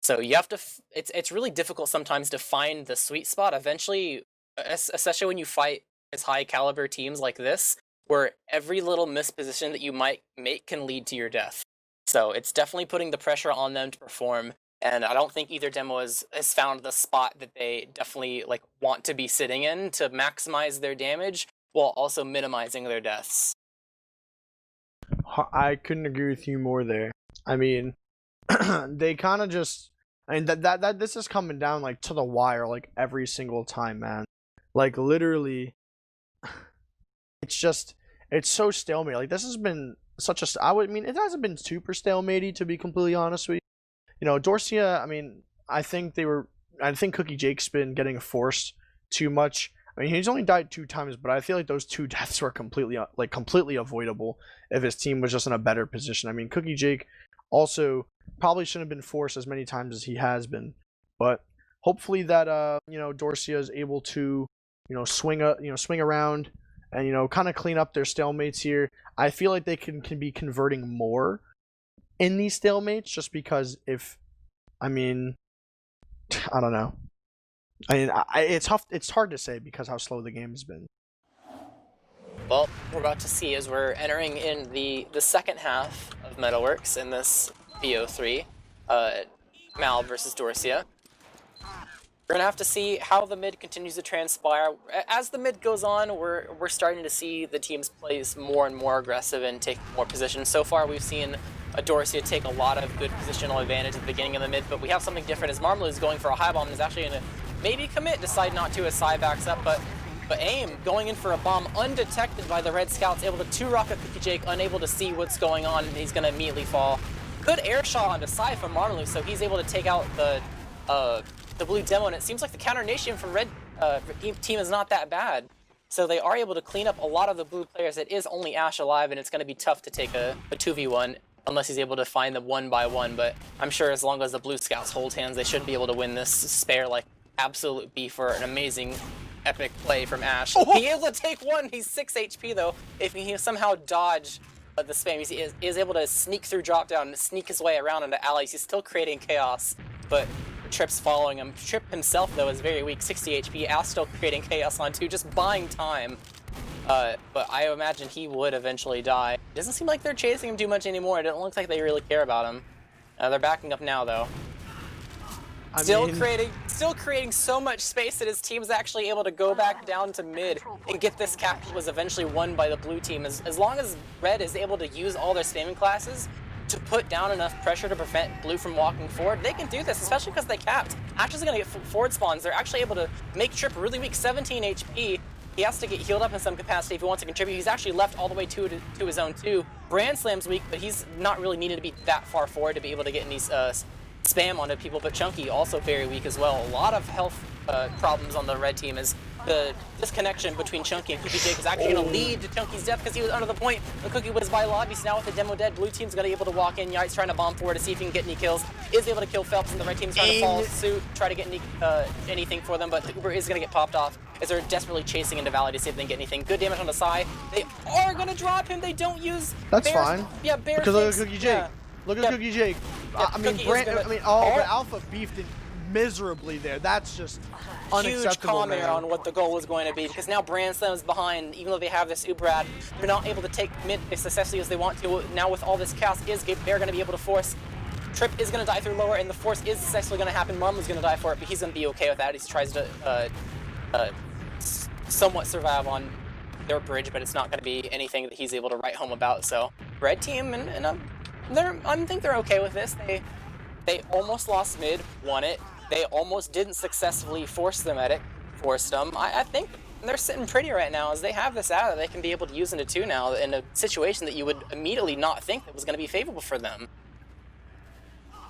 So you have to, it's really difficult sometimes to find the sweet spot. Eventually, especially when you fight as high caliber teams like this, where every little misposition that you might make can lead to your death. So it's definitely putting the pressure on them to perform. And I don't think either demo has found the spot that they definitely like want to be sitting in to maximize their damage while also minimizing their deaths. I couldn't agree with you more there. I mean, they kind of just, I mean, that this is coming down like to the wire like every single time, man. Like literally, it's so stalemate. Like this has been such a, I mean, it hasn't been super stalematey to be completely honest with you. You know, Dorsia, I mean, I think Cookie Jake's been getting forced too much. I mean, he's only died 2 times, but I feel like those 2 deaths were completely avoidable if his team was just in a better position. I mean, Cookie Jake also probably shouldn't have been forced as many times as he has been, but hopefully that you know, Dorsia is able to, you know, swing around and, you know, kind of clean up their stalemates here. I feel like they can be converting more in these stalemates just because I mean, I don't know. I mean, it's tough. It's hard to say because how slow the game has been. Well, we're about to see as we're entering in the second half of Metalworks in this BO3, Mal versus Dorsia. We're gonna have to see how the mid continues to transpire. As the mid goes on, we're starting to see the teams play more and more aggressive and take more positions. So far, we've seen Dorsia take a lot of good positional advantage at the beginning of the mid, but we have something different as Marmalou is going for a high bomb and is actually gonna maybe commit, decide not to as Sai backs up, but AIM going in for a bomb undetected by the Red Scouts, able to 2-rocket Cookie Jake, unable to see what's going on, and he's gonna immediately fall. Good air shot onto Sai from Marmalou, so he's able to take out the blue demo, and it seems like the counter nation from Red team is not that bad. So they are able to clean up a lot of the blue players. It is only Ash alive, and it's gonna be tough to take a 2v1 unless he's able to find them 1-by-1, but I'm sure as long as the blue scouts hold hands, they should be able to win this. Spare like absolute B for an amazing epic play from Ash. Oh! He able to take one. He's 6 HP though. If he somehow dodge the spam, he is able to sneak through drop down and sneak his way around into allies. He's still creating chaos, but Trip's following him. Trip himself though is very weak, 60 HP. Ash still creating chaos on 2, just buying time. But I imagine he would eventually die. It doesn't seem like they're chasing him too much anymore. It doesn't look like they really care about him. They're backing up now though. Still creating so much space that his team's actually able to go back down to mid and get this cap that was eventually won by the blue team. As long as Red is able to use all their spamming classes to put down enough pressure to prevent blue from walking forward, they can do this, especially because they capped. Ash is going to get forward spawns. They're actually able to make Trip really weak, 17 HP, He has to get healed up in some capacity if he wants to contribute. He's actually left all the way to his own too. Brand Slam's weak, but he's not really needed to be that far forward to be able to get any spam onto people. But Chunky also very weak as well. A lot of health problems on the red team as the disconnection between Chunky and Cookie Jake is actually going to lead to Chunky's death because he was under the point. The Cookie was by lobby, so now with the demo dead, blue team's going to be able to walk in. Yite's trying to bomb forward to see if he can get any kills. Is able to kill Phelps, and the red team's trying to follow suit, try to get any, anything for them, but the Uber is going to get popped off as they're desperately chasing into Valley to see if they can get anything. Good damage on the side. They are going to drop him. They don't use That's Bear's, fine. Yeah, Bear because look fix, at Cookie Jake. yeah. Look at Cookie Jake. Yeah, I mean, Cookie but Alpha beefed it miserably there. That's just unacceptable, huge comment man. on what the goal was going to be, because now Brand Slam is behind. Even though they have this Uber ad, they're not able to take mid as successfully as they want to. Now with all this chaos, they're going to be able to force. Trip is going to die through lower, and the force is successfully going to happen. Marmla's going to die for it, but he's going to be okay with that. He tries to somewhat survive on their bridge, but it's not going to be anything that he's able to write home about. So red team, and I think they're okay with this. They almost lost mid, won it. They almost didn't successfully force the medic, forced them. I think they're sitting pretty right now as they have this out that they can be able to use into 2 now in a situation that you would immediately not think that was going to be favorable for them.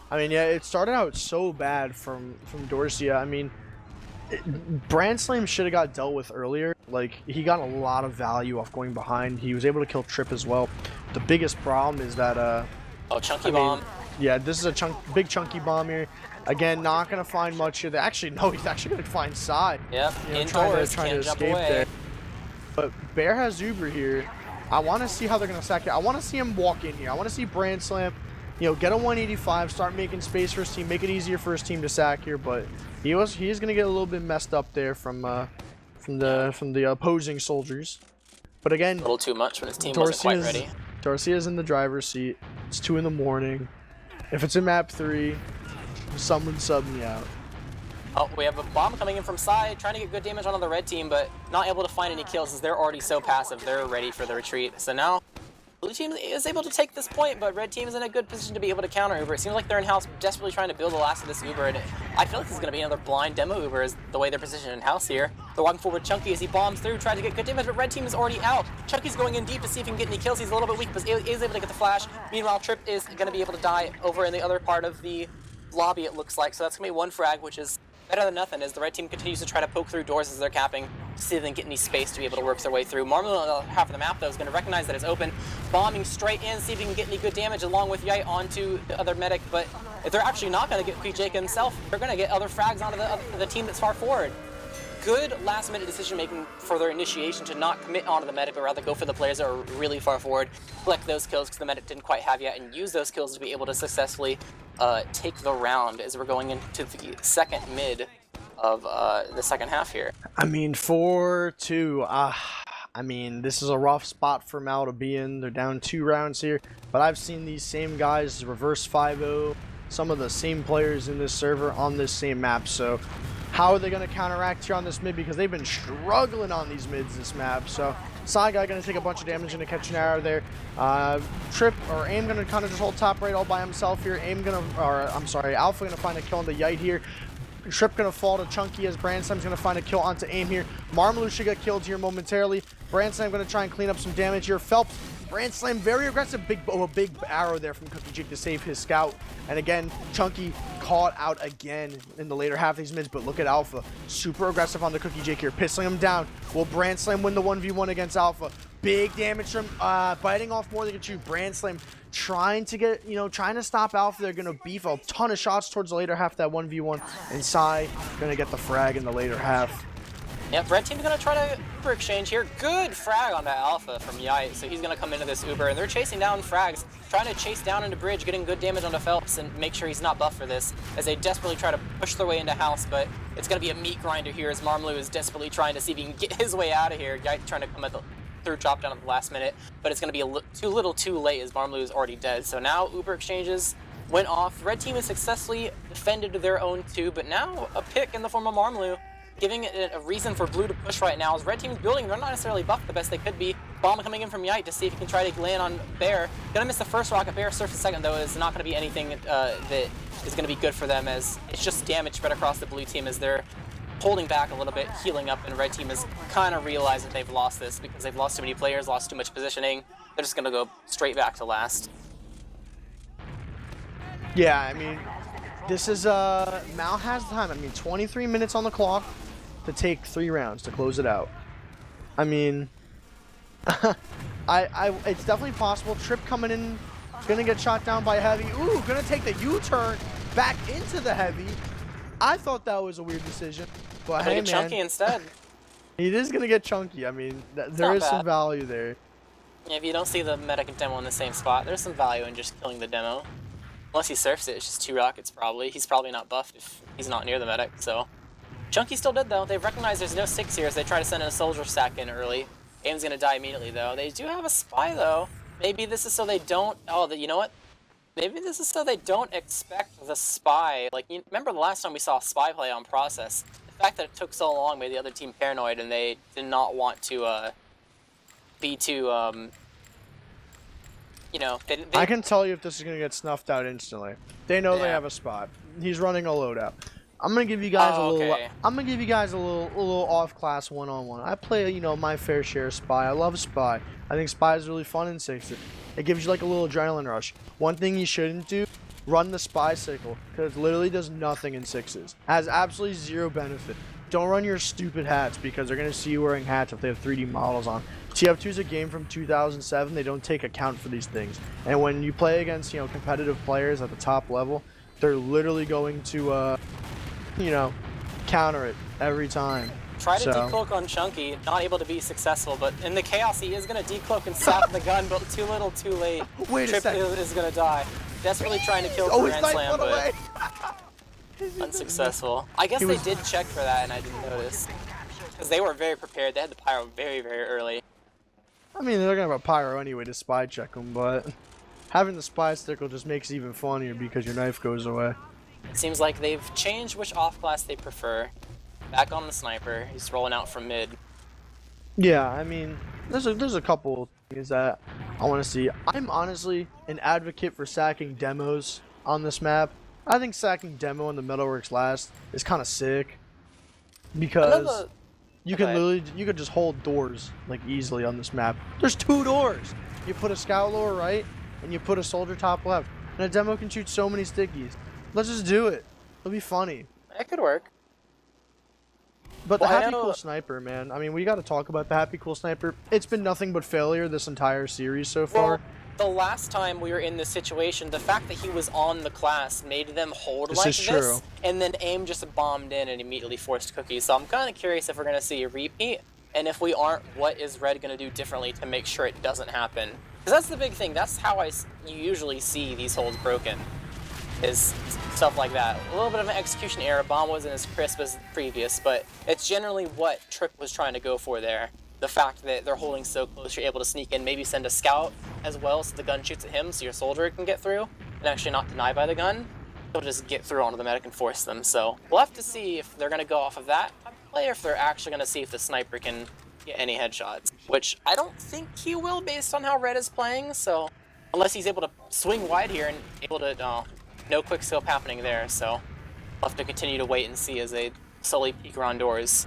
I mean, yeah, it started out so bad from Dorsia. I mean, Brand Slam should have got dealt with earlier. Like, he got a lot of value off going behind. He was able to kill Trip as well. The biggest problem is that Chunky bomb. Yeah, this is a big chunky bomb here. Again, not gonna find much here. He's actually gonna find Sai. Yep, trying indoors, to jump escape away. there. But Bear has Uber here. I want to see how they're gonna sack it. I want to see him walk in here. I want to see Brand Slam, get a 185, start making space for his team, make it easier for his team to sack here. But he's gonna get a little bit messed up there from the opposing soldiers. But again, A little too much when his team wasn't quite ready. Dorsia's in the driver's seat. It's 2 in the morning. If it's in map 3, someone sub me out. Oh, we have a bomb coming in from side, trying to get good damage onto the red team, but not able to find any kills as they're already so passive. They're ready for the retreat. So now, blue team is able to take this point, but red team is in a good position to be able to counter Uber. It seems like they're in-house desperately trying to build the last of this Uber, and I feel like this is going to be another blind demo Uber is the way they're positioned in-house here. They're walking forward Chunky as he bombs through, trying to get good damage, but red team is already out. Chunky's going in deep to see if he can get any kills. He's a little bit weak, but is able to get the flash. Meanwhile, Trip is going to be able to die over in the other part of the lobby, it looks like. So that's going to be 1 frag, which is better than nothing as the red team continues to try to poke through doors as they're capping to see if they can get any space to be able to work their way through. Marmol on half of the map, though, is going to recognize that it's open, bombing straight in, see if he can get any good damage along with Yite onto the other medic, but if they're actually not going to get PJ himself, they're going to get other frags onto the team that's far forward. Good last-minute decision-making for their initiation to not commit onto the medic, but rather go for the players that are really far forward, collect those kills because the medic didn't quite have yet, and use those kills to be able to successfully take the round as we're going into the second mid of the second half here. I mean, 4-2. I mean, this is a rough spot for Mal to be in. They're down 2 rounds here, but I've seen these same guys reverse 5-0, some of the same players in this server on this same map, so how are they going to counteract here on this mid? Because they've been struggling on these mids this map. So Side Guy going to take a bunch of damage and catch an arrow there. Trip or Aim going to kind of just hold top right all by himself here. Alpha going to find a kill on the Yite here. Trip going to fall to Chunky as Brand Slam's going to find a kill onto Aim here. Marmaloo should get killed here momentarily. Brand Slam going to try and clean up some damage here. Phelps, Brand Slam, very aggressive, big arrow there from Cookie Jig to save his scout. And again, Chunky caught out again in the later half of these mids, but look at Alpha. Super aggressive on the Cookie Jig here, pistoling him down. Will Brand Slam win the 1v1 against Alpha? Big damage from biting off more than you. Brand Slam trying to stop Alpha. They're going to beef a ton of shots towards the later half of that 1v1, and Sai going to get the frag in the later half. Yep, red team's going to try to Uber exchange here. Good frag on that Alpha from Yite, so he's going to come into this Uber, and they're chasing down frags, trying to chase down into bridge, getting good damage onto Phelps, and make sure he's not buffed for this, as they desperately try to push their way into house, but it's going to be a meat grinder here, as Marmaloo is desperately trying to see if he can get his way out of here. Yite trying to come at the through drop down at the last minute, but it's going to be too late as Marmaloo is already dead. So now Uber exchanges went off. Red team has successfully defended their own 2, but now a pick in the form of Marmaloo, giving it a reason for blue to push right now. As red team's building, they're not necessarily buffed the best they could be. Bomb coming in from Yite to see if he can try to land on Bear. Gonna miss the first rocket. Bear surfs the second, though. It's not gonna be anything that is gonna be good for them, as it's just damage spread across the blue team as they're holding back a little bit, healing up, and red team has kind of realized that they've lost this because they've lost too many players, lost too much positioning. They're just going to go straight back to last. Yeah, I mean, this is, Mal has time. I mean, 23 minutes on the clock to take 3 rounds to close it out. I mean, it's definitely possible. Trip coming in, gonna get shot down by Heavy. Ooh, gonna take the U-turn back into the Heavy. I thought that was a weird decision, but hey, man, Chunky instead. He is gonna get chunky. I mean, there is some value there. Yeah, if you don't see the medic and demo in the same spot, there's some value in just killing the demo. Unless he surfs it, it's just 2 rockets probably. He's probably not buffed if he's not near the medic, so. Chunky still did though. They've recognized there's no 6 here as they try to send in a soldier stack in early. Aim's gonna die immediately though. They do have a spy though. Maybe this is so they don't, you know what? Maybe this is so they don't expect the spy. Like, you remember the last time we saw a spy play on process? The fact that it took so long made the other team paranoid and they did not want to be too, you know, I can tell you if this is going to get snuffed out instantly. They know they have a spot. He's running a loadout. I'm gonna give you guys I'm gonna give you guys a little off-class one-on-one. I play, you know, my fair share of spy. I love spy. I think spy is really fun in 6. It gives you like a little adrenaline rush. One thing you shouldn't do: run the spy cycle, because it literally does nothing in 6s. Has absolutely 0 benefit. Don't run your stupid hats because they're gonna see you wearing hats if they have 3D models on. TF2 is a game from 2007. They don't take account for these things. And when you play against, you know, competitive players at the top level, they're literally going to you know, counter it every time. Try to decloak on Chunky, not able to be successful, but in the chaos he is going to decloak and sap the gun, but too little, too late. Wait a second. Trip is going to die. Desperately trying to kill the Grand Slam, but unsuccessful. I guess they did check for that and I didn't notice. Because they were very prepared. They had the pyro very, very early. I mean, they're going to have a pyro anyway to spy check them, but having the spy stickle just makes it even funnier because your knife goes away. It seems like they've changed which off-class they prefer. Back on the sniper, he's rolling out from mid. Yeah, I mean, there's a couple things that I want to see. I'm honestly an advocate for sacking demos on this map. I think sacking demo in the Metalworks last is kind of sick because you could just hold doors like easily on this map. There's 2 doors. You put a scout lower right and you put a soldier top left, and a demo can shoot so many stickies. Let's just do it. It'll be funny. It could work. But the Happy Cool Sniper, man. I mean, we got to talk about the Happy Cool Sniper. It's been nothing but failure this entire series so far. The last time we were in this situation, the fact that he was on the class made them hold this like is true. And then AIM just bombed in and immediately forced cookies. So I'm kind of curious if we're going to see a repeat, and if we aren't, what is Red going to do differently to make sure it doesn't happen? Because that's the big thing. That's how you usually see these holds broken. Is stuff like that. A little bit of an execution error. Bomb wasn't as crisp as the previous, but it's generally what Trip was trying to go for there. The fact that they're holding so close, you're able to sneak in, maybe send a scout as well so the gun shoots at him so your soldier can get through and actually not denied by the gun. He'll just get through onto the medic and force them. So we'll have to see if they're going to go off of that play or if they're actually going to see if the sniper can get any headshots, which I don't think he will based on how Red is playing. So unless he's able to swing wide here and able to... no quick scope happening there, so we'll have to continue to wait and see as they slowly peek around doors.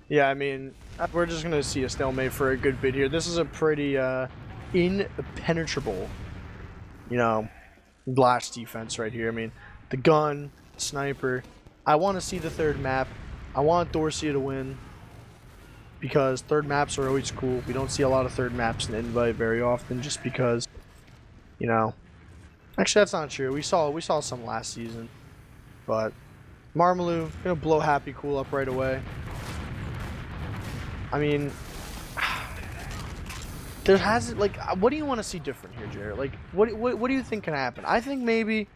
Yeah, I mean, we're just going to see a stalemate for a good bit here. This is a pretty impenetrable, you know, blast defense right here. I mean, the gun, sniper. I want to see the 3rd map. I want Dorsia to win because 3rd maps are always cool. We don't see a lot of 3rd maps in Invite very often just because... You know, actually that's not true. We saw some last season, but Marmaloo gonna blow Happy Cool up right away. I mean, there hasn't what do you want to see different here, Jared? Like, what do you think can happen? I think maybe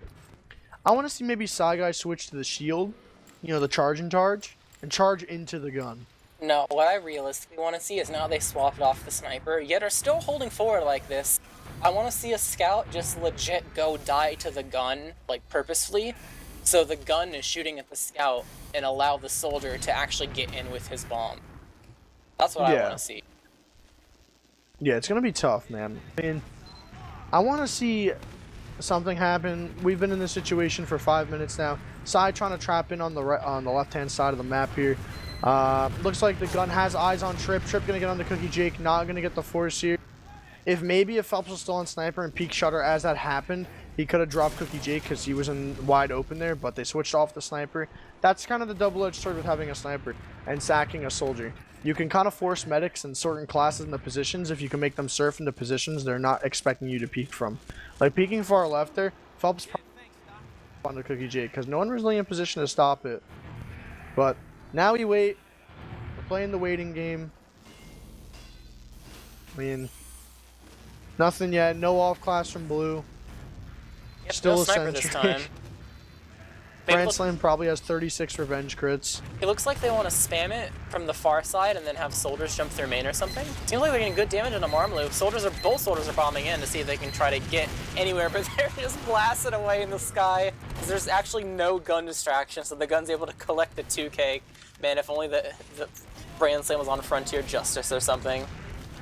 I want to see maybe Saigai switch to the shield, you know, the charge and charge into the gun. No, what I realistically want to see is now they swapped off the sniper, yet are still holding forward like this. I want to see a scout just legit go die to the gun, like purposefully, so the gun is shooting at the scout and allow the soldier to actually get in with his bomb. That's what I want to see. Yeah, it's going to be tough, man. I mean, I want to see something happen. We've been in this situation for 5 minutes now. Sai trying to trap in on the left-hand side of the map here. Looks like the gun has eyes on Trip. Trip gonna get on the Cookie Jake, not gonna get the force here. If Phelps was still on sniper and peek shutter as that happened, he could have dropped Cookie Jake because he was in wide open there, but they switched off the sniper. That's kind of the double-edged sword with having a sniper and sacking a soldier. You can kind of force medics in certain classes in the positions if you can make them surf into positions they're not expecting you to peek from. Like peeking far left there, Phelps on the Cookie Jake because no one was really in position to stop it. But now we wait. We're playing the waiting game. I mean, nothing yet. No off class from blue. Yep, Still no a sniper this sentry. time. Grand Slam probably has 36 revenge crits. It looks like they want to spam it from the far side and then have soldiers jump through main or something. Seems like they're getting good damage on a Marmaloop. Both soldiers are bombing in to see if they can try to get anywhere, but they're just blasted away in the sky. There's actually no gun distraction, so the gun's able to collect the 2K. Man, if only the Grand Slam was on Frontier Justice or something.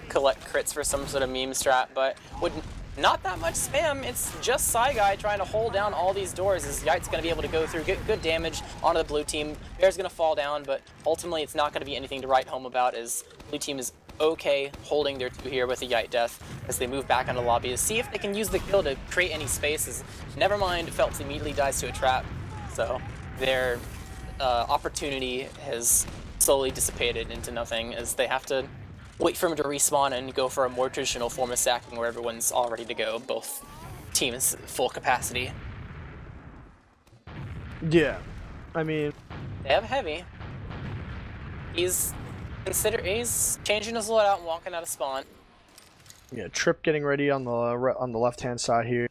Collect crits for some sort of meme strat, but wouldn't. Not that much spam, it's just Guy trying to hold down all these doors as Yite's going to be able to go through, get good damage onto the blue team. Bear's going to fall down, but ultimately it's not going to be anything to write home about as blue team is okay holding their 2 here with a Yite death as they move back into the lobby to see if they can use the kill to create any spaces. Never mind, Phelps immediately dies to a trap, so their opportunity has slowly dissipated into nothing as they have to wait for him to respawn and go for a more traditional form of sacking where everyone's all ready to go. Both teams full capacity. Yeah, I mean, they have heavy. He's changing his loadout and walking out of spawn. Yeah, Trip getting ready on the left-hand side here.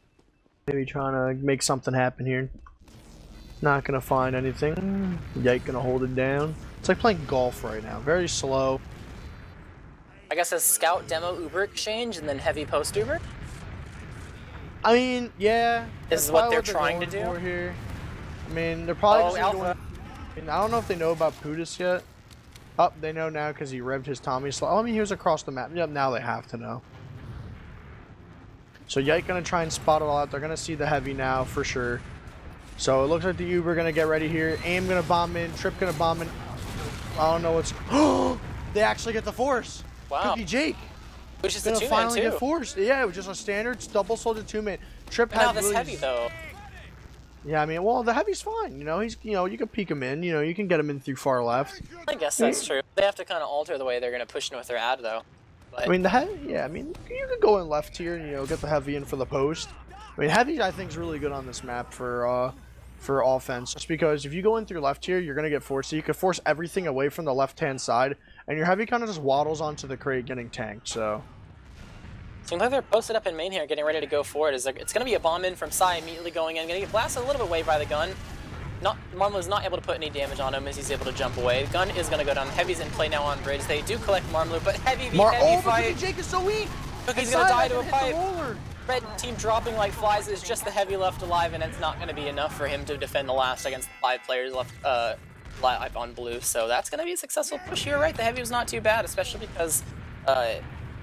Maybe trying to make something happen here. Not gonna find anything. Yike gonna hold it down. It's like playing golf right now. Very slow. I guess a scout demo Uber exchange and then heavy post Uber? I mean, yeah. This is what they're trying to do here. I mean, they're probably just Alpha. I mean, I don't know if they know about Pudis yet. Oh, they know now because he revved his Tommy slot. Oh, I mean, he was across the map. Yep, now they have to know. So Yike gonna try and spot it all out. They're gonna see the heavy now for sure. So it looks like the Uber gonna get ready here. Aim gonna bomb in. Trip gonna bomb in. I don't know what's. They actually get the force. Wow. Cookie Jake. Which is the 2-man too. Finally get forced. Yeah, it was just a standard double soldier 2-man. Trip now had this really... heavy though. Yeah, I mean, well, the heavy's fine. You know, you can peek him in. You know, you can get him in through far left. I guess that's true. They have to kind of alter the way they're gonna push in with their ad though. But... I mean, the heavy. Yeah, I mean, you could go in left here and get the heavy in for the post. I mean, heavy I think is really good on this map for offense, just because if you go in through left here, you're gonna get forced. So you can force everything away from the left-hand side, and your heavy kind of just waddles onto the crate, getting tanked. So. Seems like they're posted up in main here, getting ready to go for it. It's going to be a bomb in from Sai, immediately going in. Going to get blasted a little bit away by the gun. Marmalo's not able to put any damage on him as he's able to jump away. The gun is going to go down. Heavy's in play now on bridge. They do collect Marmaloo, but Heavy fight. Cookie Jake is so weak. Cookie's going to die to a pipe. Red team dropping like flies. Is just the Heavy left alive, and it's not going to be enough for him to defend the last against 5 players left live on blue. So that's going to be a successful push. You're right. The Heavy was not too bad, especially because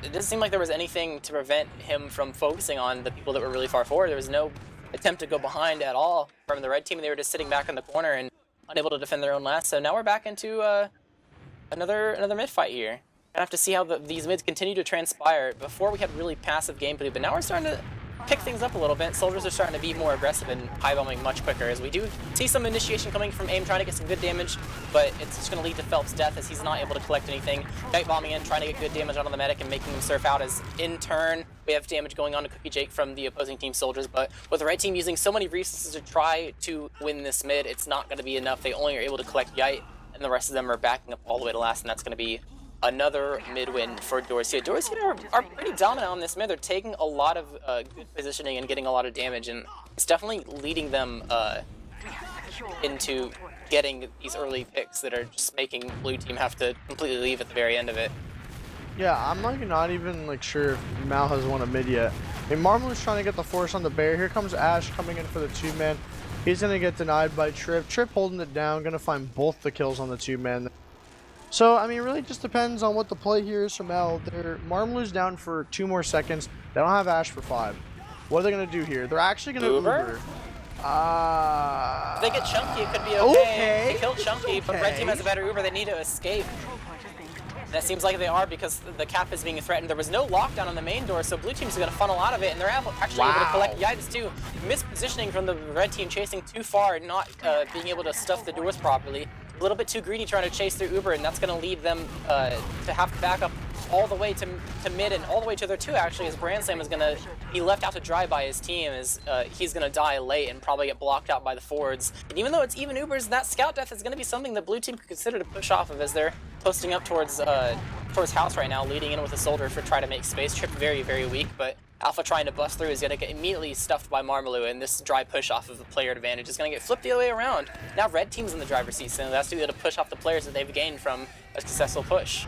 it doesn't seem like there was anything to prevent him from focusing on the people that were really far forward. There was no attempt to go behind at all from the red team. They were just sitting back in the corner and unable to defend their own last. So now we're back into another mid fight here. Gonna have to see how these mids continue to transpire. Before we had really passive gameplay, but now we're starting to pick things up a little bit. Soldiers are starting to be more aggressive and high bombing much quicker, as we do see some initiation coming from AIM trying to get some good damage, but it's just going to lead to Phelps' death as he's not able to collect anything. Night bombing in, trying to get good damage onto the medic and making him surf out, as in turn we have damage going on to Cookie Jake from the opposing team soldiers. But with the red team using so many resources to try to win this mid, it's not going to be enough. They only are able to collect Yite, and the rest of them are backing up all the way to last, and that's going to be another mid win for Dorsia. Dorsia are pretty dominant on this mid. They're taking a lot of good positioning and getting a lot of damage, and it's definitely leading them into getting these early picks that are just making blue team have to completely leave at the very end of it. Yeah, I'm not even sure if Mal has won a mid yet. I mean, Marmaloo's trying to get the force on the bear. Here comes Ash coming in for the 2-man. He's gonna get denied by Trip. Trip holding it down, gonna find both the kills on the 2-man. So, I mean, it really just depends on what the play here is from L. Marmaloo's down for 2 more seconds. They don't have Ash for 5. What are they going to do here? They're actually going to Uber. If they get Chunky, it could be okay. Okay, They killed this is Chunky, but Red Team okay. has a better Uber. They need to escape. And it seems like they are because the cap is being threatened. There was no lockdown on the main door, so Blue Team's going to funnel out of it, and they're actually able to collect Yitis too. Mispositioning from the Red Team, chasing too far and not being able to stuff the doors properly. A little bit too greedy trying to chase through Uber, and that's going to lead them to have to back up all the way to mid and all the way to their 2 actually, as Brand Slam is going to be left out to dry by his team, as he's going to die late and probably get blocked out by the forwards. And even though it's even Ubers, that scout death is going to be something the Blue Team could consider to push off of, as they're posting up towards house right now, leading in with a soldier for trying to make space. Trip very, very weak, but Alpha trying to bust through is going to get immediately stuffed by Marmalou, and this dry push off of the player advantage is going to get flipped the other way around. Now Red Team's in the driver's seat, so that's to be able to push off the players that they've gained from a successful push.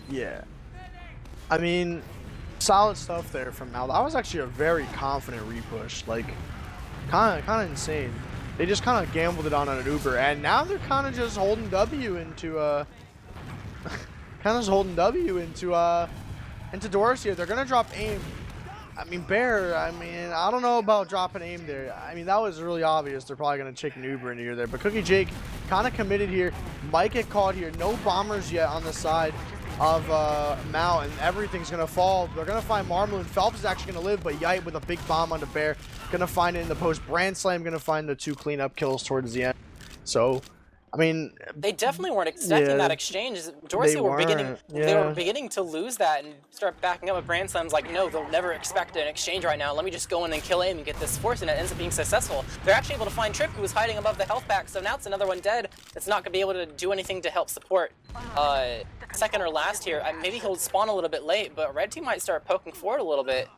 Yeah. I mean, solid stuff there from Mal. That was actually a very confident repush. Like, kind of insane. They just kind of gambled it on an Uber, and now they're kind of just holding W into into Dorsia. They're gonna drop aim. I mean, Bear. I mean, I don't know about dropping aim there. I mean, that was really obvious. They're probably gonna chicken Uber into here there, but Cookie Jake kind of committed here. Might get caught here. No bombers yet on the side of Mal, and everything's gonna fall. They're gonna find Marmalou, and Phelps is actually gonna live, but Yite with a big bomb onto Bear, gonna find it in the post. Brand Slam gonna find the 2 cleanup kills towards the end. So, I mean, they definitely weren't expecting that exchange. Dorsia they were beginning to lose that and start backing up. But Brand Slam's like, no, they'll never expect an exchange right now. Let me just go in and kill aim and get this force, and it ends up being successful. They're actually able to find Trip, who was hiding above the health pack, so now it's another one dead. It's not gonna be able to do anything to help support. Second or last here, maybe he'll spawn a little bit late, but Red Team might start poking forward a little bit,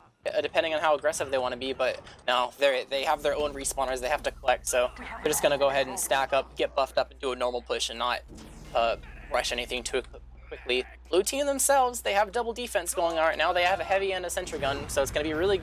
depending on how aggressive they want to be. But no, they have their own respawners they have to collect, so they're just going to go ahead and stack up, get buffed up, and do a normal push and not rush anything too quickly. Blue Team themselves, they have double defense going on right now. They have a heavy and a sentry gun, so it's going to be really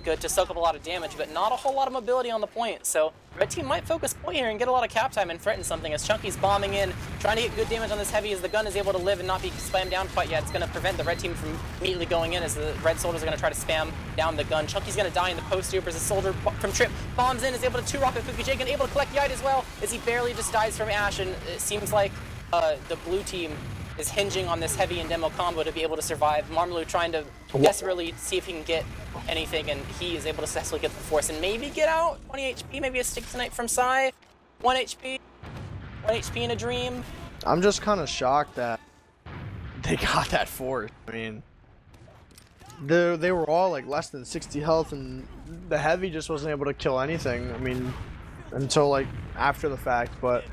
good to soak up a lot of damage, but not a whole lot of mobility on the point. So Red Team might focus point here and get a lot of cap time and threaten something, as Chunky's bombing in, trying to get good damage on this heavy, as the gun is able to live and not be spammed down quite yet. It's going to prevent the Red Team from immediately going in, as the Red soldiers are going to try to spam down the gun. Chunky's going to die in the post here, as a soldier from Trip bombs in, is able to 2-rocket Cookie Jake, and able to collect Yite as well, as he barely just dies from Ash, and it seems like the Blue Team is hinging on this heavy and demo combo to be able to survive. Marmalou trying to desperately see if he can get anything, and he is able to successfully get the force and maybe get out. 20 HP, maybe a stick tonight from Psy. 1 HP in a dream. I'm just kind of shocked that they got that force. I mean, they were all like less than 60 health, and the heavy just wasn't able to kill anything. I mean, until like after the fact. But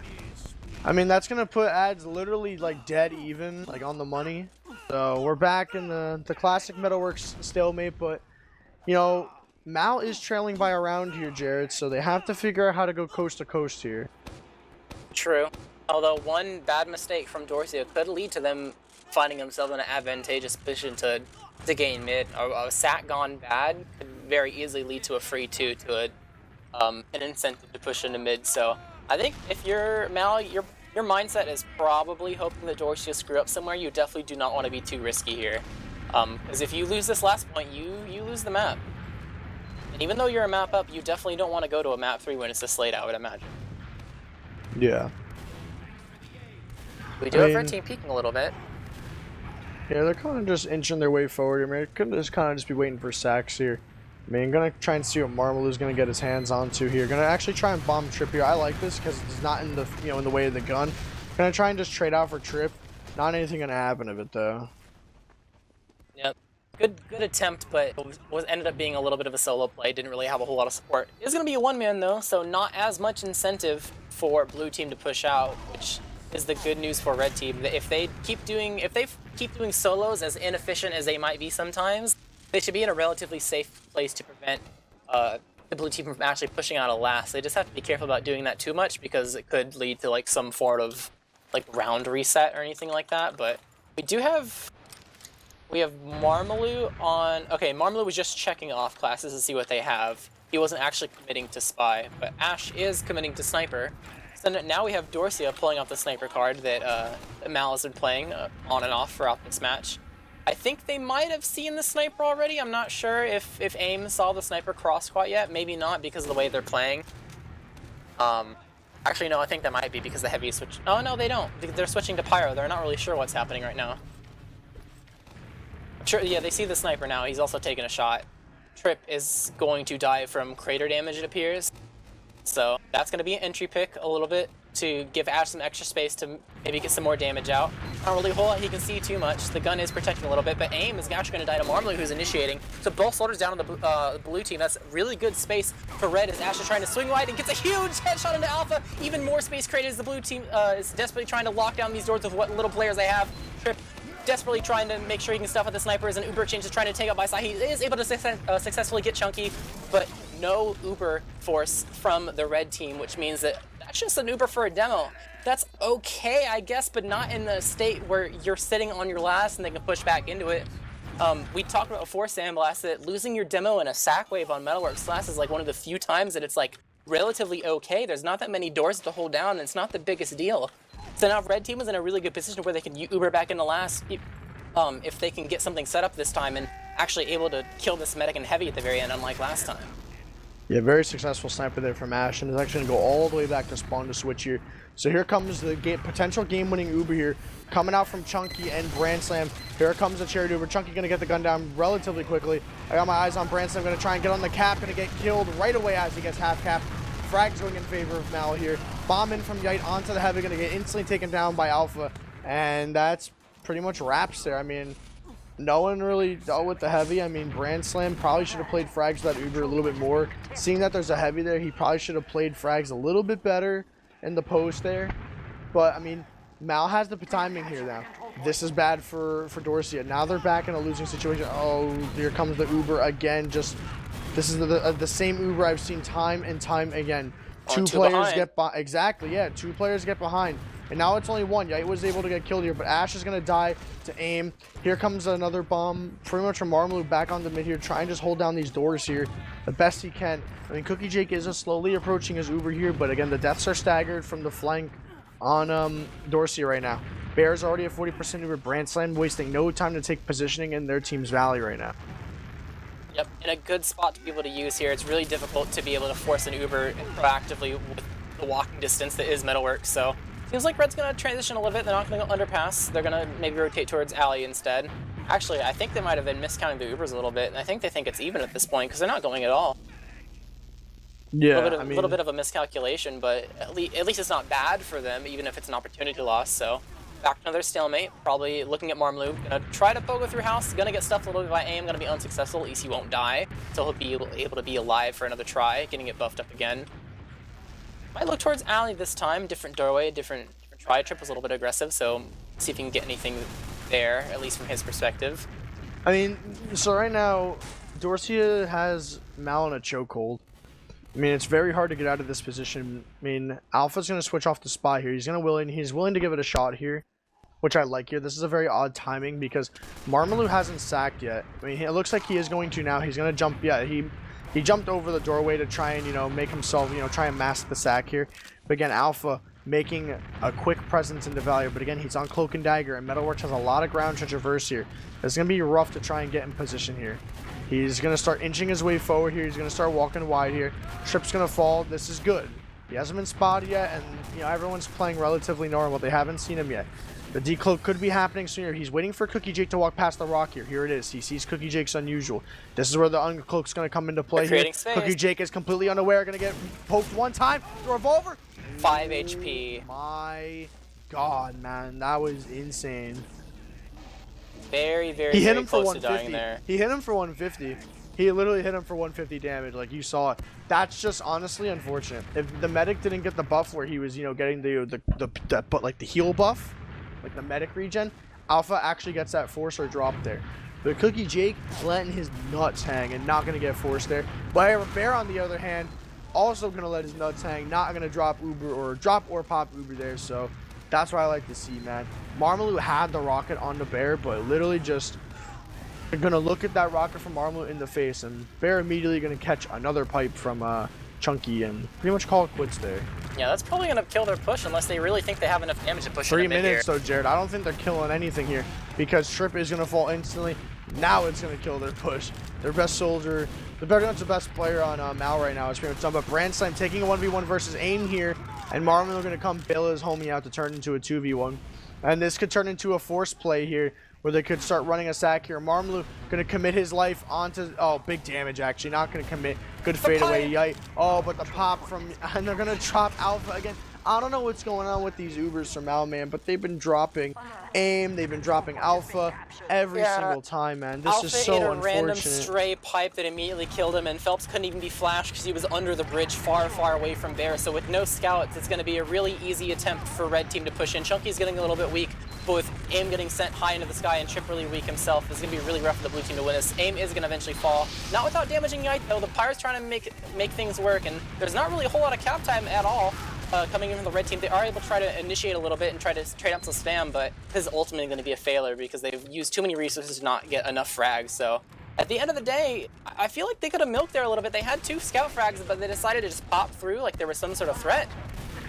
I mean, that's gonna put ads literally like dead even, like on the money. So we're back in the classic Metalworks stalemate, but you know, Mal is trailing by a round here, Jared, so they have to figure out how to go coast to coast here. True. Although one bad mistake from Dorsia could lead to them finding themselves in an advantageous position to gain mid. A sat gone bad could very easily lead to a free 2 to an incentive to push into mid. So I think if you're Mal, your mindset is probably hoping that Dorsia screw up somewhere. You definitely do not want to be too risky here. Because if you lose this last point, you lose the map. And even though you're a map up, you definitely don't want to go to a map 3 when it's this late, I would imagine. Yeah. We do have Red Team peeking a little bit. Yeah, they're kind of just inching their way forward. I mean, it could just kind of just be waiting for sacks here. I mean, gonna try and see what Marmalou's gonna get his hands onto here. Gonna actually try and bomb Trip here. I like this because it's not in the in the way of the gun. Gonna try and just trade out for Trip. Not anything gonna happen of it though. Yep. Good attempt, but ended up being a little bit of a solo play. Didn't really have a whole lot of support. It's gonna be a one-man though, so not as much incentive for Blue Team to push out, which is the good news for Red Team. If they keep doing solos, as inefficient as they might be sometimes, they should be in a relatively safe place to prevent the Blue Team from actually pushing out a last. They just have to be careful about doing that too much, because it could lead to like some sort of like round reset or anything like that. But we have Marmalou on. Okay, Marmalou was just checking off classes to see what they have. He wasn't actually committing to Spy, but Ash is committing to Sniper. So now we have Dorsia pulling out the Sniper card that Mal has been playing on and off throughout this match. I think they might have seen the sniper already. I'm not sure if AIM saw the sniper cross quite yet. Maybe not because of the way they're playing. Actually, no, I think that might be because the heavy switch. Oh, no, they don't. They're switching to pyro. They're not really sure what's happening right now. Sure, yeah, they see the sniper now. He's also taking a shot. Trip is going to die from crater damage, it appears. So that's going to be an entry pick a little bit to give Ash some extra space to maybe get some more damage out. Not really a whole lot he can see too much. The gun is protecting a little bit, but AIM is actually going to die to Marmalou, who's initiating. So both soldiers down on the blue team. That's really good space for Red as Ash is trying to swing wide and gets a huge headshot into Alpha. Even more space created as the blue team is desperately trying to lock down these doors with what little players they have. Trip desperately trying to make sure he can stuff with the snipers, and Uber Change is trying to take out by side. He is able to successfully get Chunky, but no Uber force from the red team, which means that that's just an Uber for a demo. That's okay, I guess, but not in the state where you're sitting on your last and they can push back into it. We talked about before, Sandblast, that losing your demo in a sack wave on Metalworks Last is like one of the few times that it's like relatively okay. There's not that many doors to hold down, and it's not the biggest deal. So now red team is in a really good position where they can Uber back into last if they can get something set up this time and actually able to kill this medic and heavy at the very end, unlike last time. Yeah, very successful sniper there from Ash, and is actually going to go all the way back to spawn to switch here. So here comes the potential game-winning Uber here, coming out from Chunky and Brand Slam. Here comes the Cherry Uber. Chunky going to get the gun down relatively quickly. I got my eyes on Brand Slam. Going to try and get on the cap. Going to get killed right away as he gets half cap. Frag's going in favor of Mal here. Bomb in from Yite onto the heavy. Going to get instantly taken down by Alpha. And that's pretty much wraps there. I mean, no one really dealt with the heavy. I mean, Brand Slam probably should have played frags that Uber a little bit more. Seeing that there's a heavy there, he probably should have played frags a little bit better in the post there. But, I mean, Mal has the timing here now. This is bad for Dorsia. Now they're back in a losing situation. Oh, here comes the Uber again. Just, this is the same Uber I've seen time and time again. Two players get behind. Exactly, yeah. Two players get behind. And now it's only one. Yite was able to get killed here, but Ash is going to die to AIM. Here comes another bomb, pretty much from Marmalou back on the mid here, trying to just hold down these doors here the best he can. I mean, Cookie Jake is slowly approaching his Uber here, but again, the deaths are staggered from the flank on Dorsia right now. Bear's already at 40% Uber. Brand Slam wasting no time to take positioning in their team's valley right now. Yep, in a good spot to be able to use here. It's really difficult to be able to force an Uber proactively with the walking distance that is Metalworks, so seems like Red's going to transition a little bit. They're not going to go underpass. They're going to maybe rotate towards alley instead. Actually, I think they might have been miscounting the Ubers a little bit, and I think they think it's even at this point because they're not going at all. Yeah, a little bit of a miscalculation, but at least it's not bad for them, even if it's an opportunity loss. So back to another stalemate. Probably looking at Marmalou. Going to try to pogo through house. Going to get stuffed a little bit by AIM. Going to be unsuccessful. At least he won't die. So he'll be able to be alive for another try, getting it buffed up again. Might look towards alley this time. Different doorway, different try. Trip was a little bit aggressive, so see if he can get anything there, at least from his perspective. I mean, so right now, Dorsia has Mal in a chokehold. I mean, it's very hard to get out of this position. I mean, Alpha's going to switch off the spot here. He's willing to give it a shot here, which I like here. This is a very odd timing because Marmalou hasn't sacked yet. I mean, it looks like he is going to now. He's going to jump. Yeah, he jumped over the doorway to try and, make himself, try and mask the sack here. But again, Alpha making a quick presence into value. But again, he's on Cloak and Dagger, and Metalworks has a lot of ground to traverse here. It's going to be rough to try and get in position here. He's going to start inching his way forward here. He's going to start walking wide here. Trip's going to fall. This is good. He hasn't been spotted yet, and, everyone's playing relatively normal. They haven't seen him yet. The decloak could be happening sooner. He's waiting for Cookie Jake to walk past the rock here. Here it is. He sees Cookie Jake's unusual. This is where the uncloak's going to come into play here. Cookie Jake is completely unaware. Going to get poked one time. The revolver. 5 HP. My God, man. That was insane. Very, very, he hit very him for close to 150. dying there. He hit him for 150. He literally hit him for 150 damage, like you saw it. That's just honestly unfortunate. If the medic didn't get the buff where he was, getting the heal buff, like the medic regen, Alpha actually gets that force or drop there. But Cookie Jake letting his nuts hang and not gonna get forced there. But Bear on the other hand, also gonna let his nuts hang, not gonna drop Uber or pop Uber there. So that's what I like to see, man. Marmalou had the rocket on the Bear, but literally just gonna look at that rocket from Marmalou in the face, and Bear immediately gonna catch another pipe from Chunky and pretty much call it quits there. Yeah, that's probably going to kill their push unless they really think they have enough damage to push 3 in the mid here. minutes though, Jared. I don't think they're killing anything here because Trip is going to fall instantly. Now it's going to kill their push. Their best soldier, the best player on Mal right now is pretty much done. But Brand Slam taking a 1v1 versus AIM here. And Marvin are going to come bail his homie out to turn into a 2v1. And this could turn into a force play here where they could start running a sack here. Marmlu going to commit his life onto, oh, big damage actually. Not going to commit. Good fadeaway, yike. Oh, but the pop from, and they're going to drop Alpha again. I don't know what's going on with these Ubers from Mal, man, but they've been dropping AIM, they've been dropping Alpha every single time, man. This Alpha is so ate a unfortunate. random stray pipe that immediately killed him, and Phelps couldn't even be flashed because he was under the bridge far, far away from Bear. So with no scouts, it's going to be a really easy attempt for Red Team to push in. Chunky's getting a little bit weak, but with AIM getting sent high into the sky and Chip really weak himself, it's going to be really rough for the blue team to win this. AIM is going to eventually fall. Not without damaging Yite, though. The Pirates trying to make things work, and there's not really a whole lot of cap time at all. Coming in from the red team, they are able to try to initiate a little bit and try to trade up some spam, but this is ultimately going to be a failure because they've used too many resources to not get enough frags. So at the end of the day, I feel like they could have milked there a little bit. They had 2 scout frags, but they decided to just pop through like there was some sort of threat.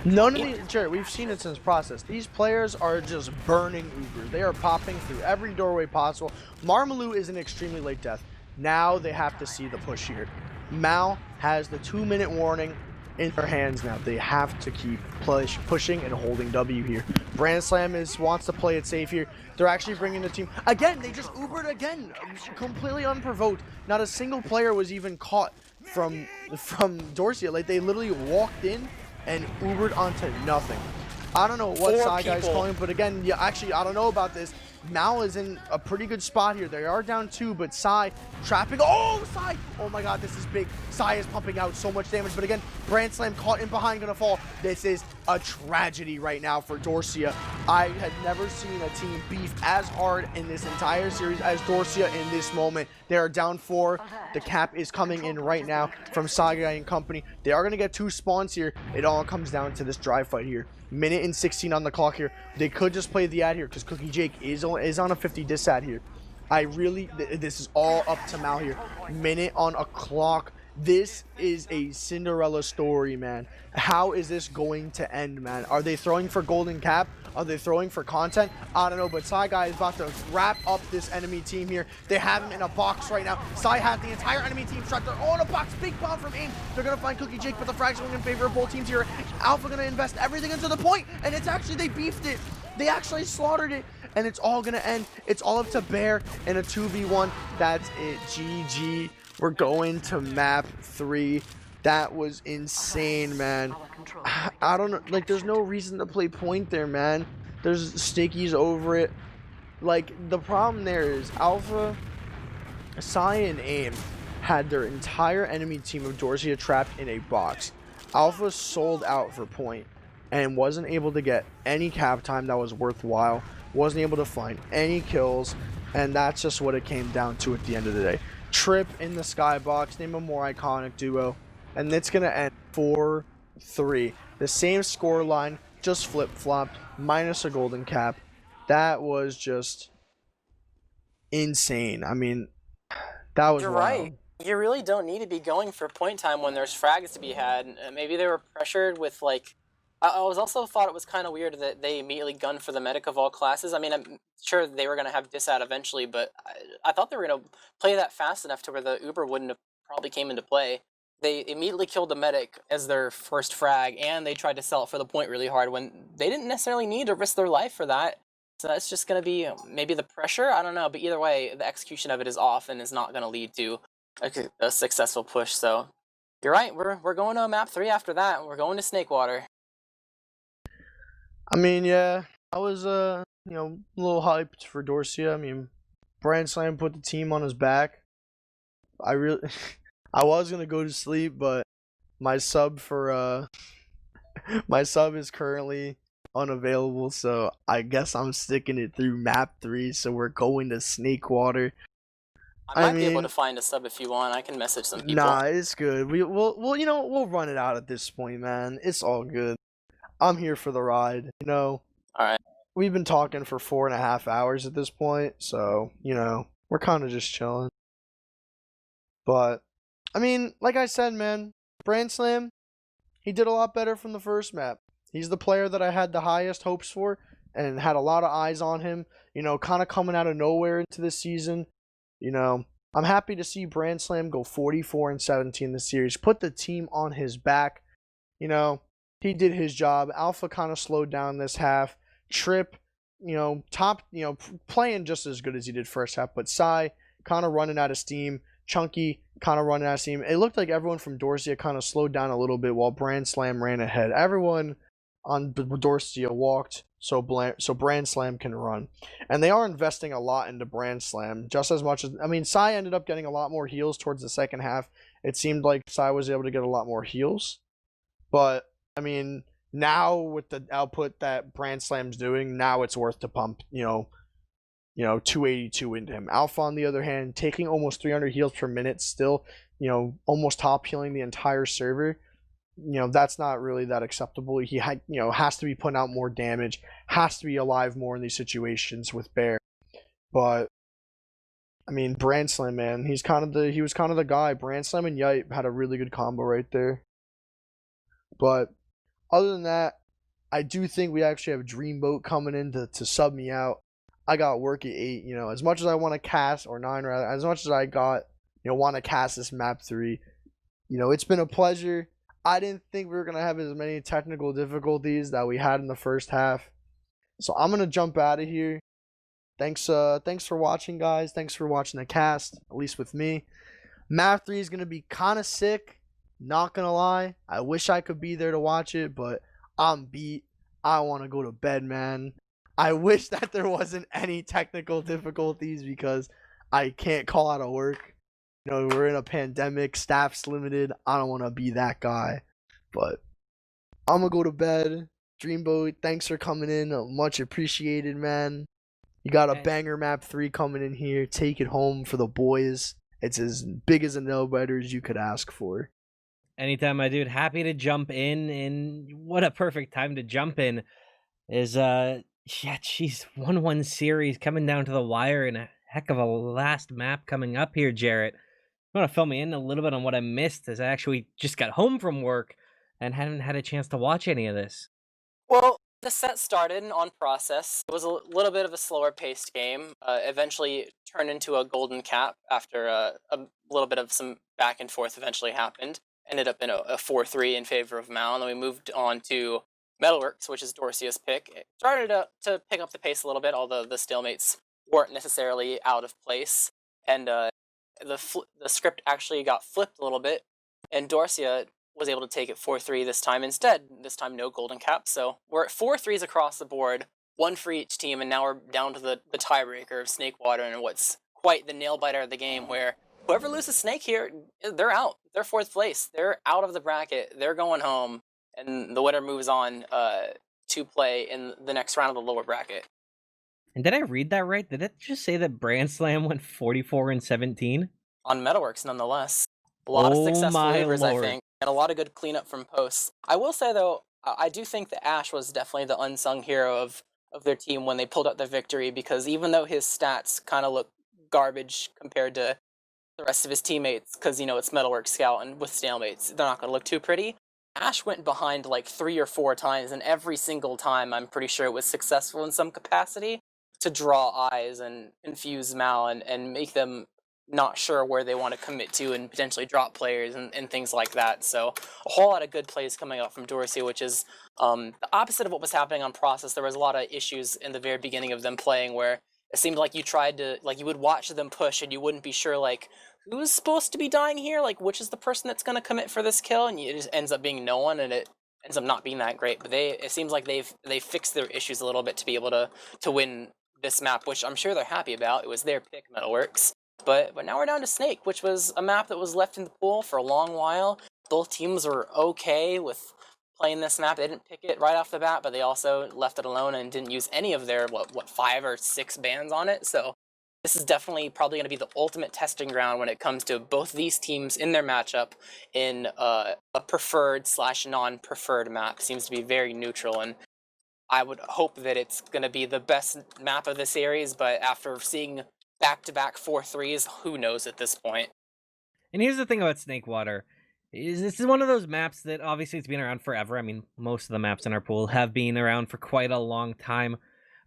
None of these, Jared, we've seen it since process. These players are just burning Uber. They are popping through every doorway possible. Marmaloo is an extremely late death. Now they have to see the push here. Mal has the 2-minute warning in their hands now. They have to keep pushing and holding W here. Brand Slam wants to play it safe here. They're actually bringing the team again. They just Ubered again, completely unprovoked. Not a single player was even caught from Dorsia. Like, they literally walked in and Ubered onto nothing. I don't know what side guy's calling, but again, yeah, actually, I don't know about this. Mal is in a pretty good spot here. They are down 2, but Sai trapping. Oh, Sai! Oh my god, this is big. Sai is pumping out so much damage, but again, Brand Slam caught in behind, gonna fall. This is a tragedy right now for Dorsia. I had never seen a team beef as hard in this entire series as Dorsia in this moment. They are down 4. The cap is coming in right now from Saga and company. They are gonna get 2 spawns here. It all comes down to this dry fight here. Minute and 16 on the clock here. They could just play the ad here because Cookie Jake is on a 50 dis ad here. This is all up to Mal here. Minute on a clock. This is a Cinderella story, man. How is this going to end, man? Are they throwing for golden cap? Are they throwing for content? I don't know, but Sai Guy is about to wrap up this enemy team here. They have him in a box right now. Sai has the entire enemy team trapped. They're all in a box. Big bomb from AIM. They're going to find Cookie Jake, but the frags going in favor of both teams here. Alpha going to invest everything into the point, and it's actually, they beefed it. They actually slaughtered it, and it's all going to end. It's all up to Bear in a 2v1. That's it. GG. We're going to map 3. That was insane, man. I don't know. Like, there's no reason to play point there, man. There's stickies over it. Like, the problem there is Alpha, Sai, and AIM had their entire enemy team of Dorsia trapped in a box. Alpha sold out for point and wasn't able to get any cap time that was worthwhile. Wasn't able to find any kills. And that's just what it came down to at the end of the day. Trip in the skybox, name a more iconic duo, and it's gonna end 4-3. The same score line, just flip-flopped, minus a golden cap. That was just insane. I mean, that was You're wild. right. You really don't need to be going for point time when there's frags to be had. Maybe they were pressured with, like, I was also thought it was kind of weird that they immediately gunned for the medic of all classes. I mean, I'm sure they were going to have disad eventually, but I thought they were going to play that fast enough to where the Uber wouldn't have probably came into play. They immediately killed the medic as their first frag, and they tried to sell it for the point really hard when they didn't necessarily need to risk their life for that. So that's just going to be maybe the pressure. I don't know, but either way, the execution of it is off and is not going to lead to a successful push. So you're right. We're going to map 3 after that. We're going to Snakewater. I mean, yeah, I was, a little hyped for Dorsia. I mean, Brand Slam put the team on his back. I I was gonna go to sleep, but my sub is currently unavailable, so I guess I'm sticking it through map 3. So we're going to Snakewater. I might be able to find a sub if you want. I can message some people. Nah, it's good. We'll run it out at this point, man. It's all good. I'm here for the ride, All right. We've been talking for 4.5 hours at this point, so, we're kind of just chilling. But, I mean, like I said, man, Brand Slam, he did a lot better from the first map. He's the player that I had the highest hopes for and had a lot of eyes on him, kind of coming out of nowhere into this season. I'm happy to see Brand Slam go 44-17 this series, put the team on his back. He did his job. Alpha kind of slowed down this half. Trip, playing just as good as he did first half, but Psy kind of running out of steam. Chunky kind of running out of steam. It looked like everyone from Dorsia kind of slowed down a little bit while Brand Slam ran ahead. Everyone on Dorsia walked so Brand Slam can run. And they are investing a lot into Brand Slam, just as much as, Psy ended up getting a lot more heals towards the second half. It seemed like Psy was able to get a lot more heals. But, now with the output that Brand Slam's doing, now it's worth to pump, 282 into him. Alpha, on the other hand, taking almost 300 heals per minute, still, almost top healing the entire server. That's not really that acceptable. He has to be putting out more damage, has to be alive more in these situations with Bear. But Brand Slam, man, he was kind of the guy. Brand Slam and Yipe had a really good combo right there. But other than that, I do think we actually have Dreamboat coming in to sub me out. I got work at 8. As much as I want to cast, or 9 rather, as much as I want to cast this map 3, it's been a pleasure. I didn't think we were going to have as many technical difficulties that we had in the first half. So I'm going to jump out of here. Thanks for watching, guys. Thanks for watching the cast, at least with me. Map 3 is going to be kind of sick. Not going to lie. I wish I could be there to watch it, but I'm beat. I want to go to bed, man. I wish that there wasn't any technical difficulties because I can't call out of work. We're in a pandemic, staff's limited. I don't want to be that guy. But I'm going to go to bed. Dreamboat, thanks for coming in. Much appreciated, man. You got a banger map 3 coming in here. Take it home for the boys. It's as big as a nail-biter as you could ask for. Anytime, my dude. Happy to jump in, and what a perfect time to jump in is, 1-1 series coming down to the wire, and a heck of a last map coming up here, Jarrett. You want to fill me in a little bit on what I missed, as I actually just got home from work and hadn't had a chance to watch any of this. Well, the set started on process. It was a little bit of a slower paced game. Eventually turned into a golden cap after a little bit of some back and forth eventually happened. Ended up in a 4-3 in favor of Mal, and then we moved on to Metalworks, which is Dorsia's pick. It started to pick up the pace a little bit, although the stalemates weren't necessarily out of place. And the script actually got flipped a little bit, and Dorsia was able to take it 4-3 this time instead. This time no golden cap, so we're at 4-3s across the board, 1 for each team, and now we're down to the tiebreaker of Snakewater and what's quite the nail-biter of the game, where whoever loses Snake here, they're out. They're 4th place. They're out of the bracket. They're going home, and the winner moves on to play in the next round of the lower bracket. And did I read that right? Did it just say that Brand Slam went 44-17? On Metalworks, nonetheless. A lot of successful movers, I think, and a lot of good cleanup from posts. I will say, though, I do think that Ash was definitely the unsung hero of their team when they pulled out the victory, because even though his stats kind of look garbage compared to the rest of his teammates, because, it's Metalworks Scout, and with stalemates, they're not going to look too pretty. Ash went behind like 3 or 4 times, and every single time, I'm pretty sure it was successful in some capacity to draw eyes and confuse Mal and make them not sure where they want to commit to and potentially drop players and things like that. So a whole lot of good plays coming up from Dorsia, which is the opposite of what was happening on Process. There was a lot of issues in the very beginning of them playing where it seemed like you tried to, you would watch them push and you wouldn't be sure, who's supposed to be dying here? Which is the person that's going to commit for this kill? And it just ends up being no one, and it ends up not being that great. But it seems like they've fixed their issues a little bit to be able to win this map, which I'm sure they're happy about. It was their pick, Metalworks. But now we're down to Snake, which was a map that was left in the pool for a long while. Both teams were okay with playing this map. They didn't pick it right off the bat, but they also left it alone and didn't use any of their, 5 or 6 bans on it. So this is definitely probably going to be the ultimate testing ground when it comes to both these teams in their matchup in a preferred/non-preferred map. Seems to be very neutral, and I would hope that it's going to be the best map of the series, but after seeing back-to-back 4-3s, who knows at this point. And here's the thing about Snakewater. This is one of those maps that obviously it's been around forever. I mean, most of the maps in our pool have been around for quite a long time,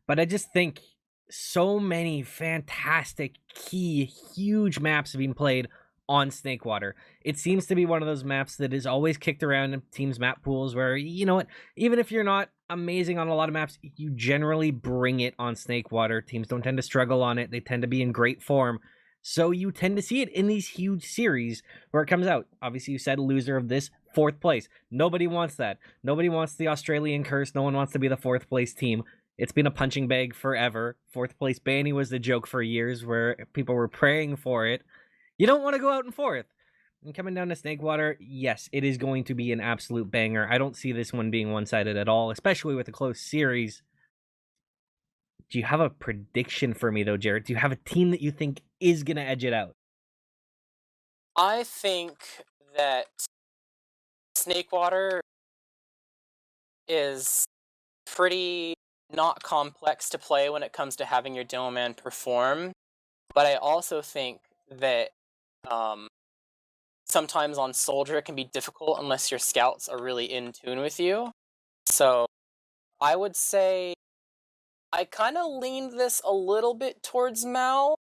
but I just think so many fantastic, key, huge maps have been played on Snakewater. It seems to be one of those maps that is always kicked around in teams' map pools where, you know what, even if you're not amazing on a lot of maps, you generally bring it on Snakewater. Teams don't tend to struggle on it, they tend to be in great form. So you tend to see it in these huge series where it comes out. Obviously, you said loser of this, fourth place. Nobody wants that. Nobody wants the Australian curse. No one wants to be the fourth place team. It's been a punching bag forever. Fourth place Banny was the joke for years where people were praying for it. You don't want to go out in fourth. And coming down to Snakewater, yes, it is going to be an absolute banger. I don't see this one being one-sided at all, especially with a close series. Do you have a prediction for me, though, Jared? Do you have a team that you think is going to edge it out? I think that Snakewater is pretty not complex to play when it comes to having your demo man perform, but I also think that sometimes on Soldier it can be difficult unless your scouts are really in tune with you. So I would say I kind of leaned this a little bit towards Mal.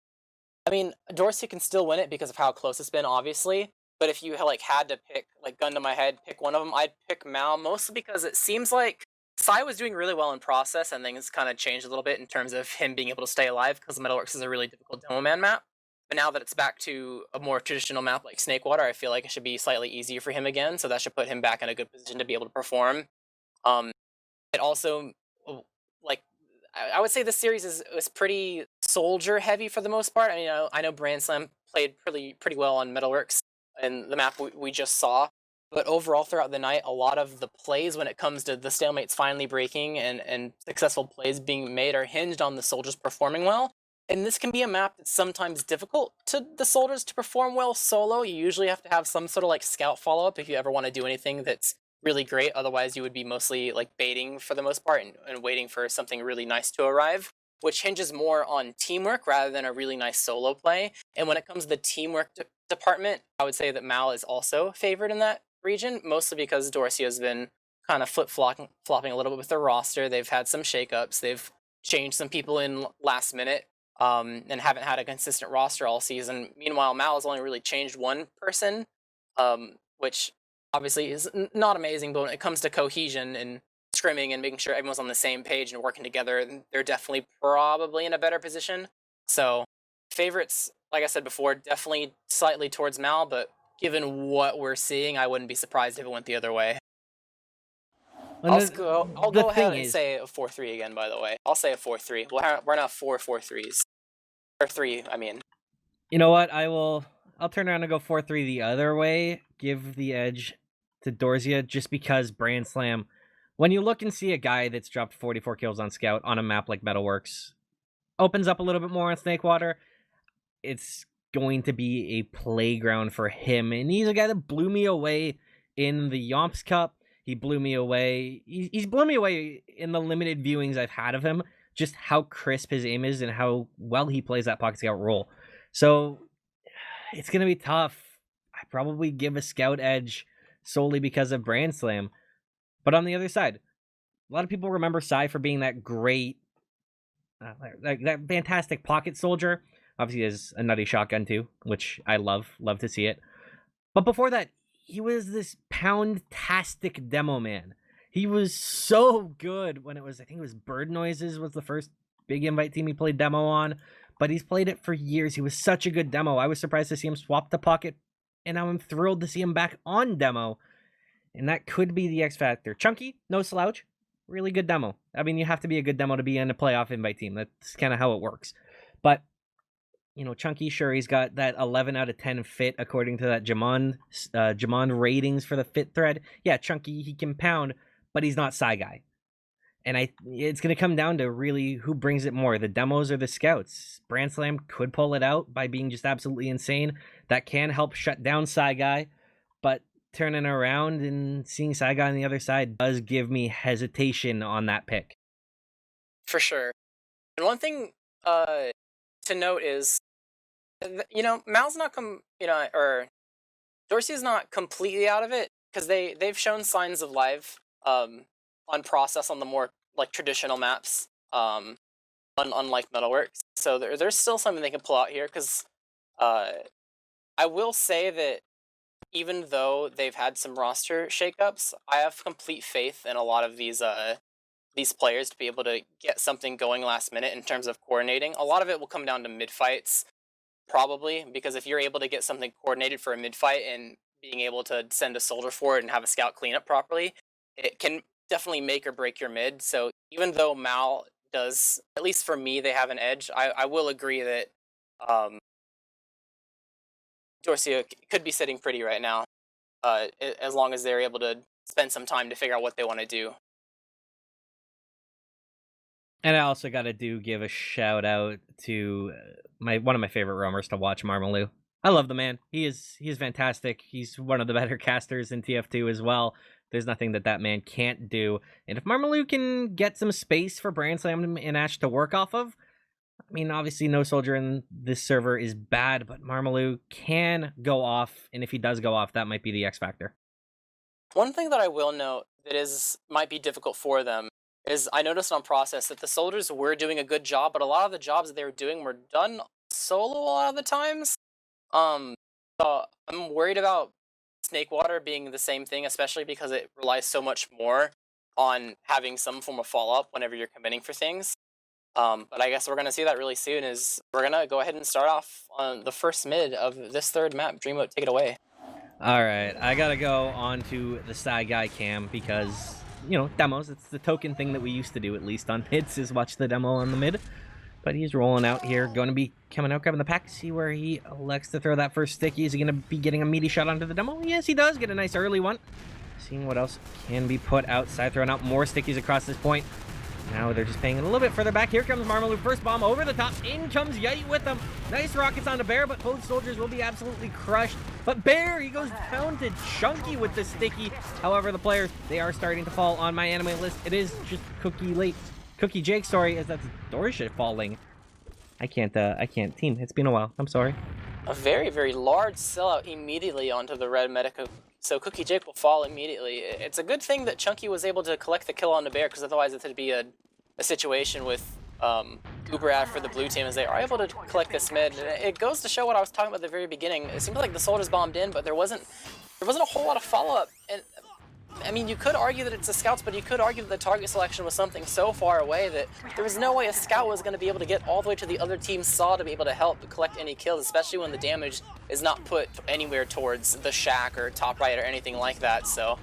I mean, Dorsia can still win it because of how close it's been, obviously. But if you had to pick, gun to my head, pick one of them, I'd pick Mal, mostly because it seems like Sai was doing really well in process, and things kind of changed a little bit in terms of him being able to stay alive, because the Metalworks is a really difficult demo man map. But now that it's back to a more traditional map like Snakewater, I feel like it should be slightly easier for him again, so that should put him back in a good position to be able to perform. It also, like, I would say this series was pretty soldier heavy for the most part. I mean, I know Brand Slam played pretty well on Metalworks and the map we just saw, but overall throughout the night, a lot of the plays when it comes to the stalemates finally breaking and successful plays being made are hinged on the soldiers performing well. And this can be a map that's sometimes difficult to the soldiers to perform well solo. You usually have to have some sort of scout follow up if you ever want to do anything that's really great. Otherwise, you would be mostly baiting for the most part and waiting for something really nice to arrive, which hinges more on teamwork rather than a really nice solo play. And when it comes to the teamwork department, I would say that Mal is also favored in that region, mostly because Dorsia has been kind of flopping a little bit with their roster. They've had some shakeups. They've changed some people in last minute, and haven't had a consistent roster all season. Meanwhile, Mal has only really changed one person, which obviously is not amazing, but when it comes to cohesion and scrimming and making sure everyone's on the same page and working together, they're definitely probably in a better position. So favorites, like I said before, definitely slightly towards Mal, but given what we're seeing, I wouldn't be surprised if it went the other way. I'll The go thing ahead and is, say a 4-3 again, by the way. I'll say a 4-3. We're now 4-4-3s. Or 3, I mean. you know what? I'll turn around and go 4-3 the other way. Give the edge to Dorsia just because Brand Slam. When you look and see a guy that's dropped 44 kills on Scout on a map like Metalworks, opens up a little bit more on Snakewater, it's going to be a playground for him. And he's a guy that blew me away in the Yomps Cup. He blew me away. He's blown me away in the limited viewings I've had of him, just how crisp his aim is and how well he plays that pocket scout role. So it's going to be tough. I probably give a scout edge solely because of Brand Slam. But on the other side, a lot of people remember Sai for being that great, that fantastic pocket soldier. Obviously, he has a nutty shotgun too, which I love to see it. But before that, he was this pound-tastic demo man. He was so good when I think it was Bird Noises was the first big invite team he played demo on, but he's played it for years. He was such a good demo. I was surprised to see him swap to pocket, and now I'm thrilled to see him back on demo. And that could be the X factor. Chunky, no slouch, really good demo. I mean, you have to be a good demo to be in a playoff invite team. That's kind of how it works. But Chunky, sure, he's got that 11 out of 10 fit according to that Jamon ratings for the fit thread. Yeah, Chunky, he can pound, but he's not Psy Guy. And it's going to come down to really who brings it more, the demos or the scouts. Brand Slam could pull it out by being just absolutely insane. That can help shut down Psy Guy, but turning around and seeing Psy Guy on the other side does give me hesitation on that pick. For sure. And one thing to note is, Mal's not Dorsia's not completely out of it because they've shown signs of life on process on the more like traditional maps, unlike Metalworks. So there's still something they can pull out here because I will say that even though they've had some roster shakeups, I have complete faith in a lot of these players to be able to get something going last minute in terms of coordinating. A lot of it will come down to mid fights, probably, because if you're able to get something coordinated for a mid fight and being able to send a soldier forward and have a scout clean up properly, it can definitely make or break your mid. So even though Mal does, at least for me, they have an edge, I will agree that Dorsia could be sitting pretty right now, as long as they're able to spend some time to figure out what they want to do. And I also got to give a shout out to one of my favorite roamers to watch, Marmaloo. I love the man. He is fantastic. He's one of the better casters in TF2 as well. There's nothing that man can't do. And if Marmaloo can get some space for BrandSlam and Ash to work off of, I mean, obviously no soldier in this server is bad, but Marmaloo can go off, and if he does go off, that might be the X factor. One thing that I will note that might be difficult for them is I noticed on process that the soldiers were doing a good job, but a lot of the jobs that they were doing were done solo a lot of the times. So I'm worried about Snakewater being the same thing, especially because it relies so much more on having some form of follow-up whenever you're committing for things. But I guess we're going to see that really soon. We're going to go ahead and start off on the first mid of this third map. Dreamboat, take it away. All right, I got to go on to the side guy cam because, you know, demos, it's the token thing that we used to do, at least on mids, is watch the demo on the mid. But he's rolling out here, going to be coming out, grabbing the pack, see where he elects to throw that first sticky. Is he going to be getting a meaty shot onto the demo? Yes, he does, get a nice early one. Seeing what else can be put outside, throwing out more stickies across this point. Now they're just paying it a little bit further back. Here comes Marmaloo, first bomb over the top. In comes Yite with them. Nice rockets onto Bear, but both soldiers will be absolutely crushed. But Bear, he goes down to Chunky with the sticky. However, the players, they are starting to fall on my anime list. It is just Cookie Jake, sorry, as that's Dorsia falling. I can't team. It's been a while. I'm sorry. A very, very large sellout immediately onto the red medic. So Cookie Jake will fall immediately. It's a good thing that Chunky was able to collect the kill on the Bear, because otherwise it would be a situation with Uberad for the blue team, as they are able to collect this mid. It goes to show what I was talking about at the very beginning. It seemed like the soldiers bombed in, but there wasn't a whole lot of follow-up. And I mean, you could argue that it's the scouts, but you could argue that the target selection was something so far away that there was no way a scout was going to be able to get all the way to the other team's saw to be able to help collect any kills, especially when the damage is not put anywhere towards the shack or top right or anything like that. So,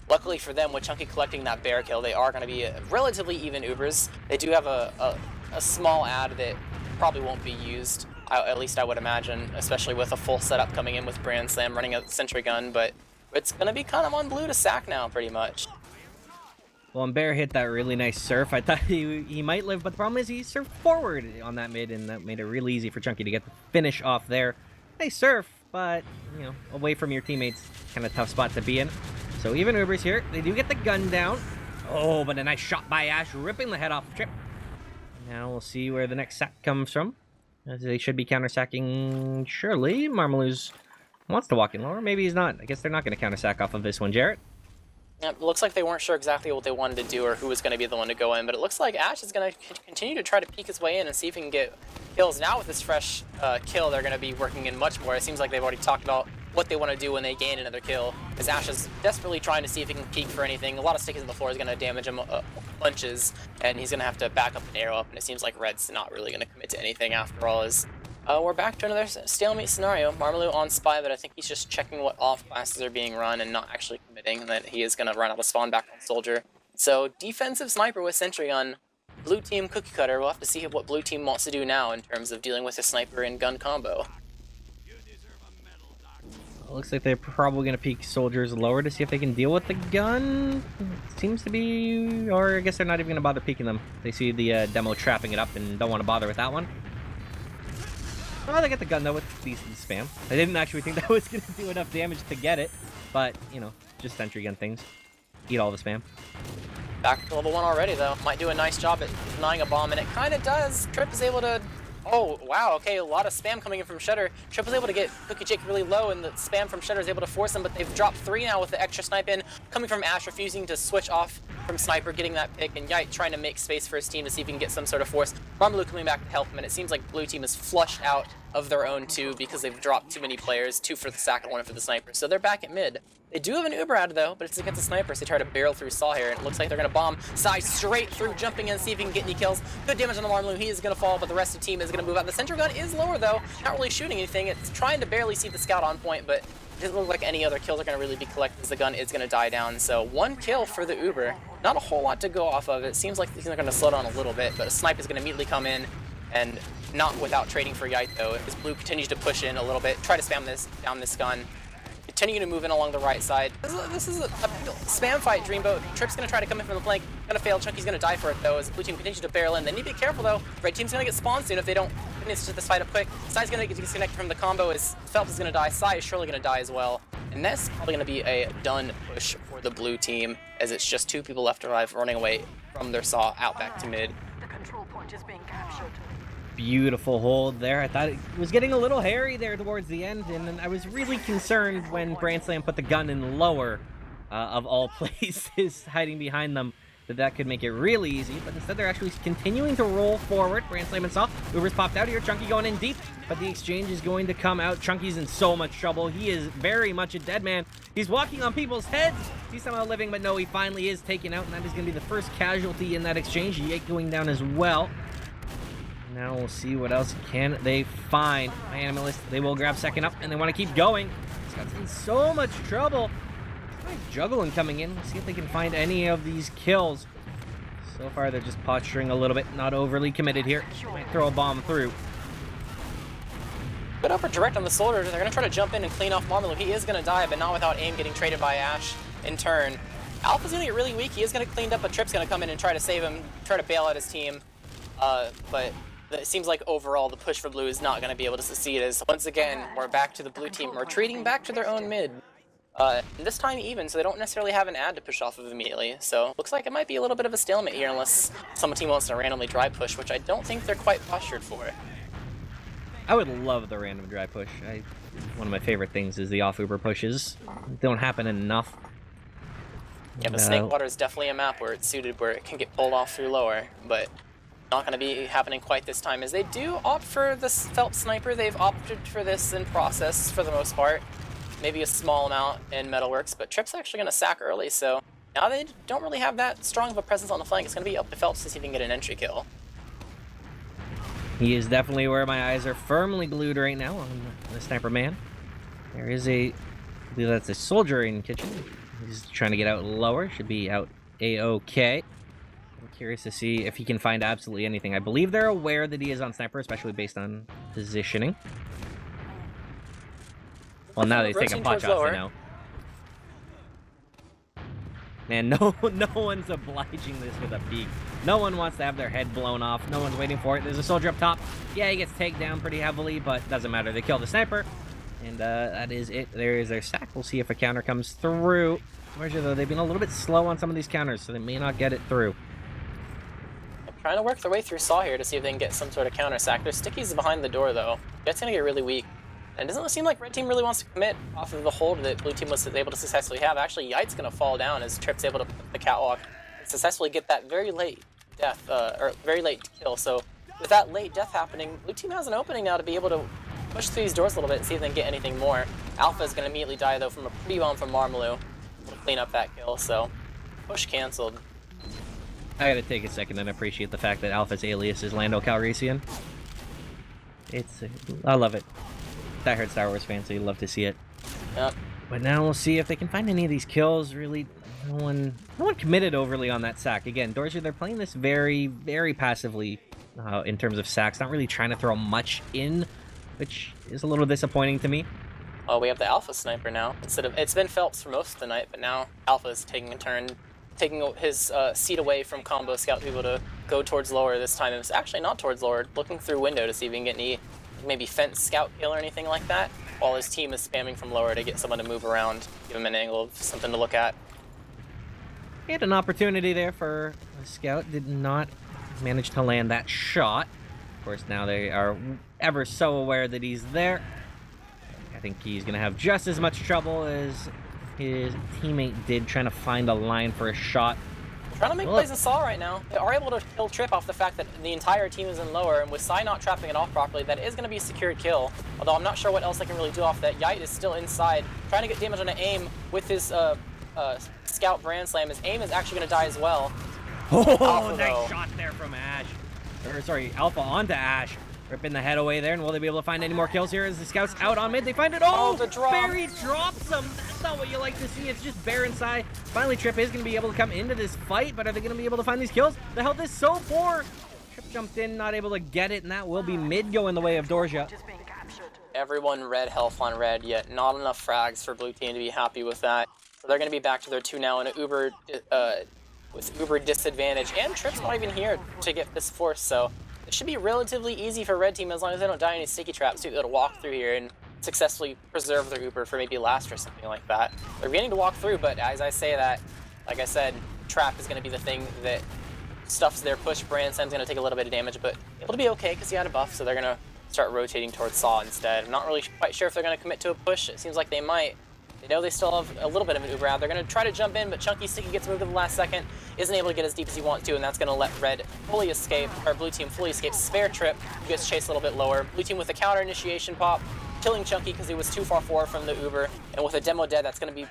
luckily for them, with Chunky collecting that Bear kill, they are going to be relatively even Ubers. They do have a small ad that probably won't be used, at least I would imagine, especially with a full setup coming in with BrandSlam running a sentry gun, but it's going to be kind of on blue to sack now, pretty much. Well, and Bear hit that really nice surf. I thought he might live, but the problem is he surfed forward on that mid, and that made it really easy for Chunky to get the finish off there. Nice surf, but, you know, away from your teammates, kind of tough spot to be in. So even Ubers here, they do get the gun down. Oh, but a nice shot by Ash, ripping the head off the trip. Now we'll see where the next sack comes from, as they should be counter-sacking, surely. Marmaloo's wants to walk in lower. Maybe he's not. I guess they're not going to counter-sack off of this one, Jarrett. Yeah, it looks like they weren't sure exactly what they wanted to do or who was going to be the one to go in, but it looks like Ash is going to continue to try to peek his way in and see if he can get kills. Now with this fresh kill, they're going to be working in much more. It seems like they've already talked about what they want to do when they gain another kill, as Ash is desperately trying to see if he can peek for anything. A lot of stickies on the floor is going to damage him bunches, and he's going to have to back up and arrow up, and it seems like Red's not really going to commit to anything after all. We're back to another stalemate scenario. Marmaloo on Spy, but I think he's just checking what off classes are being run and not actually committing, and that he is going to run out of spawn back on Soldier. So defensive sniper with sentry gun. Blue team cookie cutter. We'll have to see what blue team wants to do now in terms of dealing with the sniper and gun combo. Looks like they're probably going to peek soldiers lower to see if they can deal with the gun. Seems to be, or I guess they're not even going to bother peeking them. They see the demo trapping it up and don't want to bother with that one. Oh, they get the gun though with decent spam. I didn't actually think that was going to do enough damage to get it, but, you know, just sentry gun things. Eat all the spam. Back to level 1 already though. Might do a nice job at denying a bomb, and it kind of does. Trip is able to Oh, wow, okay, a lot of spam coming in from Shutter. Trip was able to get Cookie Jake really low, and the spam from Shutter is able to force him, but they've dropped 3 now with the extra snipe in. Coming from Ash, refusing to switch off from Sniper, getting that pick, and Yite trying to make space for his team to see if he can get some sort of force. Marmalou coming back to help him, and it seems like Blue Team is flushed out of their own 2 because they've dropped too many players, 2 for the sack and 1 for the Sniper. So they're back at mid. They do have an Uber ad though, but it's against the Sniper, so they try to barrel through Saw here, and it looks like they're going to bomb side straight through, jumping in, see if he can get any kills. Good damage on the Marmalou, he is going to fall, but the rest of the team is going to move out. The center gun is lower though, not really shooting anything. It's trying to barely see the scout on point, but it doesn't look like any other kills are going to really be collected as the gun is going to die down. So 1 kill for the Uber. Not a whole lot to go off of. It seems like they're going to slow down a little bit, but a snipe is going to immediately come in, and not without trading for Yite though, as Blue continues to push in a little bit, try to spam this down this gun. Continuing to move in along the right side. This is a spam fight, Dreamboat. Trip's going to try to come in from the flank. Going to fail. Chunky's going to die for it, though, as Blue Team continues to barrel in. They need to be careful, though. Red Team's going to get spawned soon if they don't finish this fight up quick. Sai's going to get disconnected from the combo, as Phelps is going to die. Sai is surely going to die as well. And that's probably going to be a done push for the Blue Team, as it's just 2 people left alive running away from their Saw out back to mid. The control point is being captured. Beautiful hold there. I thought it was getting a little hairy there towards the end, and then I was really concerned when Brandslam put the gun in lower, of all places, hiding behind them, that could make it really easy, but instead they're actually continuing to roll forward. Brandslam and Saw. Uber's popped out here. Chunky going in deep, but the exchange is going to come out. Chunky's in so much trouble. He is very much a dead man. He's walking on people's heads. He's somehow living, but no, he finally is taken out, and that is going to be the first casualty in that exchange. Yake going down as well. Now we'll see what else can they find. My Animalist, they will grab second up, and they want to keep going. Scott's in so much trouble. Nice juggling coming in. Let's see if they can find any of these kills. So far, they're just posturing a little bit, not overly committed here. Might throw a bomb through. Good upper direct on the Soldier. They're going to try to jump in and clean off Marmalou. He is going to die, but not without aim getting traded by Ash in turn. Alpha's going to get really weak. He is going to clean up, but Trip's going to come in and try to save him, try to bail out his team. But it seems like overall the push for Blue is not going to be able to succeed, as once again we're back to the Blue Team retreating back to their own mid. This time even, so they don't necessarily have an ad to push off of immediately. So looks like it might be a little bit of a stalemate here unless some team wants to randomly dry push, which I don't think they're quite postured for. I would love the random dry push. One of my favorite things is the off-Uber pushes. They don't happen enough. Yeah, but Snakewater is definitely a map where it's suited, where it can get pulled off through lower, but not going to be happening quite this time, as they do opt for this Phelps Sniper. They've opted for this in process for the most part. Maybe a small amount in Metalworks, but Trip's actually going to sack early, so now they don't really have that strong of a presence on the flank. It's going to be up to Phelps to see if he can get an entry kill. He is definitely where my eyes are firmly glued right now on the Sniper Man. There is I believe that's a Soldier in kitchen. He's trying to get out lower. Should be out A-OK. I'm curious to see if he can find absolutely anything. I believe they're aware that he is on Sniper, especially based on positioning. Well, now they take a pot shot, now. Man, no one's obliging this with a peek. No one wants to have their head blown off. No one's waiting for it. There's a Soldier up top. Yeah, he gets taken down pretty heavily, but doesn't matter. They kill the Sniper, and that is it. There is their sack. We'll see if a counter comes through. Dorsia, though, they've been a little bit slow on some of these counters, so they may not get it through. They're trying to work their way through Saw here to see if they can get some sort of counter sack. There's Stickies behind the door, though. That's going to get really weak. And it doesn't seem like Red Team really wants to commit off of the hold that Blue Team was able to successfully have. Actually, Yite's going to fall down as Trip's able to put the catwalk and successfully get that very late death, or very late kill. So with that late death happening, Blue Team has an opening now to be able to push through these doors a little bit and see if they can get anything more. Alpha is going to immediately die, though, from a pre-bomb from Marmalou to clean up that kill. So push canceled. I gotta take a second and appreciate the fact that Alpha's alias is Lando Calrissian. I love it. I heard Star Wars fans, so you love to see it. Yep. But now we'll see if they can find any of these kills. Really, no one committed overly on that sack. Again, Dorsia, they're playing this very, very passively in terms of sacks. Not really trying to throw much in, which is a little disappointing to me. Oh, we have the Alpha Sniper now. It's been Phelps for most of the night, but now Alpha is taking a turn, taking his seat away from Combo Scout to be able to go towards lower this time. It's actually not towards lower, looking through window to see if he can get any maybe fence scout kill or anything like that, while his team is spamming from lower to get someone to move around, give him an angle of something to look at. He had an opportunity there for a scout, did not manage to land that shot. Of course, now they are ever so aware that he's there. I think he's going to have just as much trouble as his teammate did trying to find a line for a shot. Trying to make plays in Saw right now. They are able to kill Trip off the fact that the entire team is in lower, and with Sai not trapping it off properly, that is going to be a secured kill. Although I'm not sure what else they can really do off that. Yite is still inside, trying to get damage on an aim with his Scout Brand Slam. His aim is actually going to die as well. Oh, Alpha, nice though. shot there from Ash. Or, sorry, Alpha onto Ash. Ripping the head away there, and will they be able to find any more kills here as the Scouts out on mid? They find it. Oh, the drop. Barry drops him. That's not what you like to see. It's just Bear inside. Finally, Trip is going to be able to come into this fight, but are they going to be able to find these kills? The health is so poor. Trip jumped in, not able to get it, and that will be mid going the way of Dorsia. Just being captured. Everyone red health on red, yet not enough frags for blue team to be happy with that. So they're going to be back to their 2 now in an with Uber disadvantage, and Trip's not even here to get this force, so it should be relatively easy for red team as long as they don't die in any sticky traps to be able to walk through here and successfully preserve their Uber for maybe last or something like that. They're beginning to walk through, but as I say that, like I said, trap is going to be the thing that stuffs their push. Brand Slam's going to take a little bit of damage, but able to be okay because he had a buff, so they're going to start rotating towards Saw instead. I'm not really quite sure if they're going to commit to a push. It seems like they might. They know they still have a little bit of an Uber out. They're going to try to jump in, but Chunky Sticky gets moved at the last second, isn't able to get as deep as he wants to, and that's going to let red fully escape, or blue team fully escape. Spare Trip, who gets chased a little bit lower. Blue team with a counter initiation pop, killing Chunky because he was too far forward from the Uber, and with a demo dead, that's going to be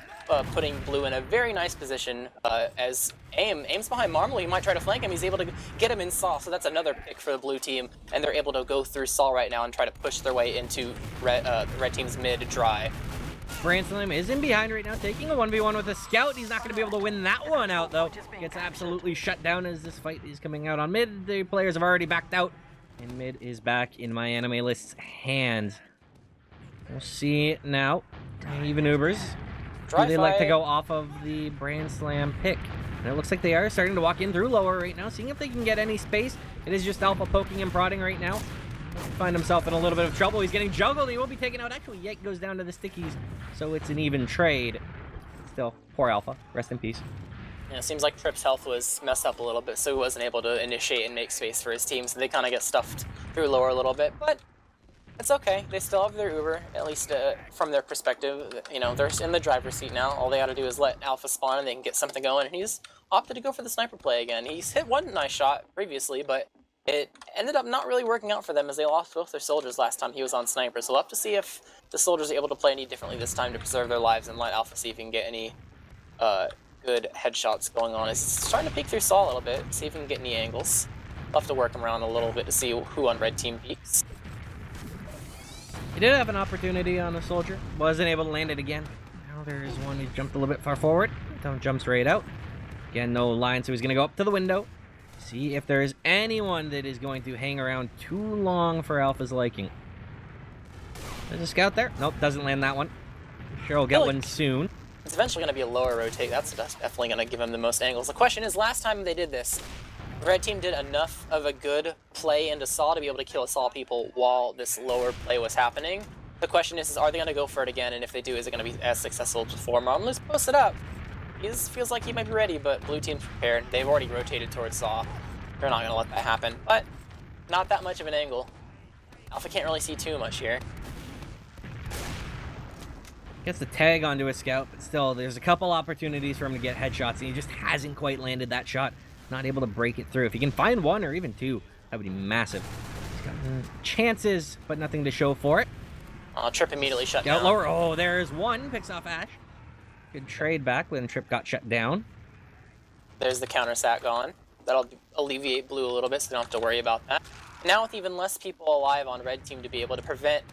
putting blue in a very nice position as aims behind Marmal. He might try to flank him. He's able to get him in Saw, so that's another pick for the blue team, and they're able to go through Saw right now and try to push their way into the red team's mid dry. Brand Slam is in behind right now, taking a 1v1 with a Scout. He's not going to be able to win that one out, though. Gets absolutely shut down as this fight is coming out on mid. The players have already backed out, and mid is back in my anime list's hands. We'll see now. Even Ubers. Do they like to go off of the Brand Slam pick? And it looks like they are starting to walk in through lower right now, seeing if they can get any space. It is just Alpha poking and prodding right now. Find himself in a little bit of trouble. He's getting juggled. He will be taken out. Actually, Yike goes down to the stickies, so it's an even trade. Still, poor Alpha. Rest in peace. Yeah, it seems like Trip's health was messed up a little bit, so he wasn't able to initiate and make space for his team, so they kind of get stuffed through lower a little bit, but it's okay. They still have their Uber, at least from their perspective. You know, they're in the driver's seat now. All they got to do is let Alpha spawn and they can get something going, and he's opted to go for the sniper play again. He's hit one nice shot previously, but it ended up not really working out for them as they lost both their soldiers last time he was on sniper. So we'll have to see if the soldiers are able to play any differently this time to preserve their lives and let Alpha see if he can get any good headshots going on. He's starting to peek through Saw a little bit, see if he can get any angles. We'll have to work him around a little bit to see who on red team peeks. He did have an opportunity on a soldier. Wasn't able to land it again. Now there's one who jumped a little bit far forward. Don't jump straight out. Again, no line, so he's going to go up to the window. See if there's anyone that is going to hang around too long for Alpha's liking. There's a Scout there. Nope, doesn't land that one. Sure, we'll get one soon. It's eventually going to be a lower rotate. That's definitely going to give him the most angles. The question is, last time they did this, the red team did enough of a good play into Saw to be able to kill Saw people while this lower play was happening. The question is are they going to go for it again? And if they do, is it going to be as successful as before? Marmal's post it up. He feels like he might be ready, but blue team's prepared. They've already rotated towards Saw. They're not going to let that happen, but not that much of an angle. Alpha can't really see too much here. Gets the tag onto a Scout, but still, there's a couple opportunities for him to get headshots, and he just hasn't quite landed that shot. Not able to break it through. If he can find one or even two, that would be massive. He's got chances, but nothing to show for it. Trip immediately shut Scout down. lower. Oh, there's one. Picks off Ash. Good trade back when Trip got shut down. There's the counter sack gone. That'll alleviate blue a little bit, so they don't have to worry about that. Now with even less people alive on red team to be able to prevent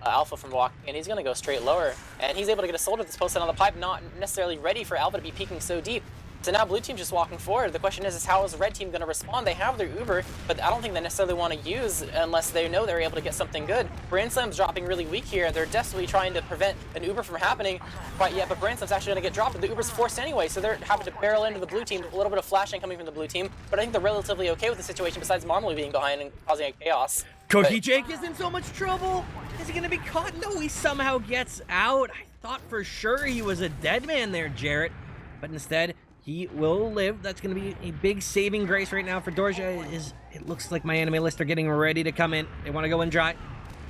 Alpha from walking in, he's going to go straight lower. And he's able to get a soldier that's posted on the pipe, not necessarily ready for Alpha to be peeking so deep. So now blue team's just walking forward. The question is how is red team going to respond? They have their Uber, but I don't think they necessarily want to use unless they know they're able to get something good. Brand Slam's dropping really weak here. They're desperately trying to prevent an Uber from happening quite yet, but Brand Slam's actually going to get dropped, but the Uber's forced anyway, so they're having to barrel into the blue team. A little bit of flashing coming from the blue team, but I think they're relatively okay with the situation besides Marmal being behind and causing a chaos. Cookie Jake is in so much trouble. Is he going to be caught? No, he somehow gets out. I thought for sure he was a dead man there, Jarrett, but instead, He will live. That's going to be a big saving grace right now for Dorsia. It looks like my enemy list are getting ready to come in. They want to go in dry.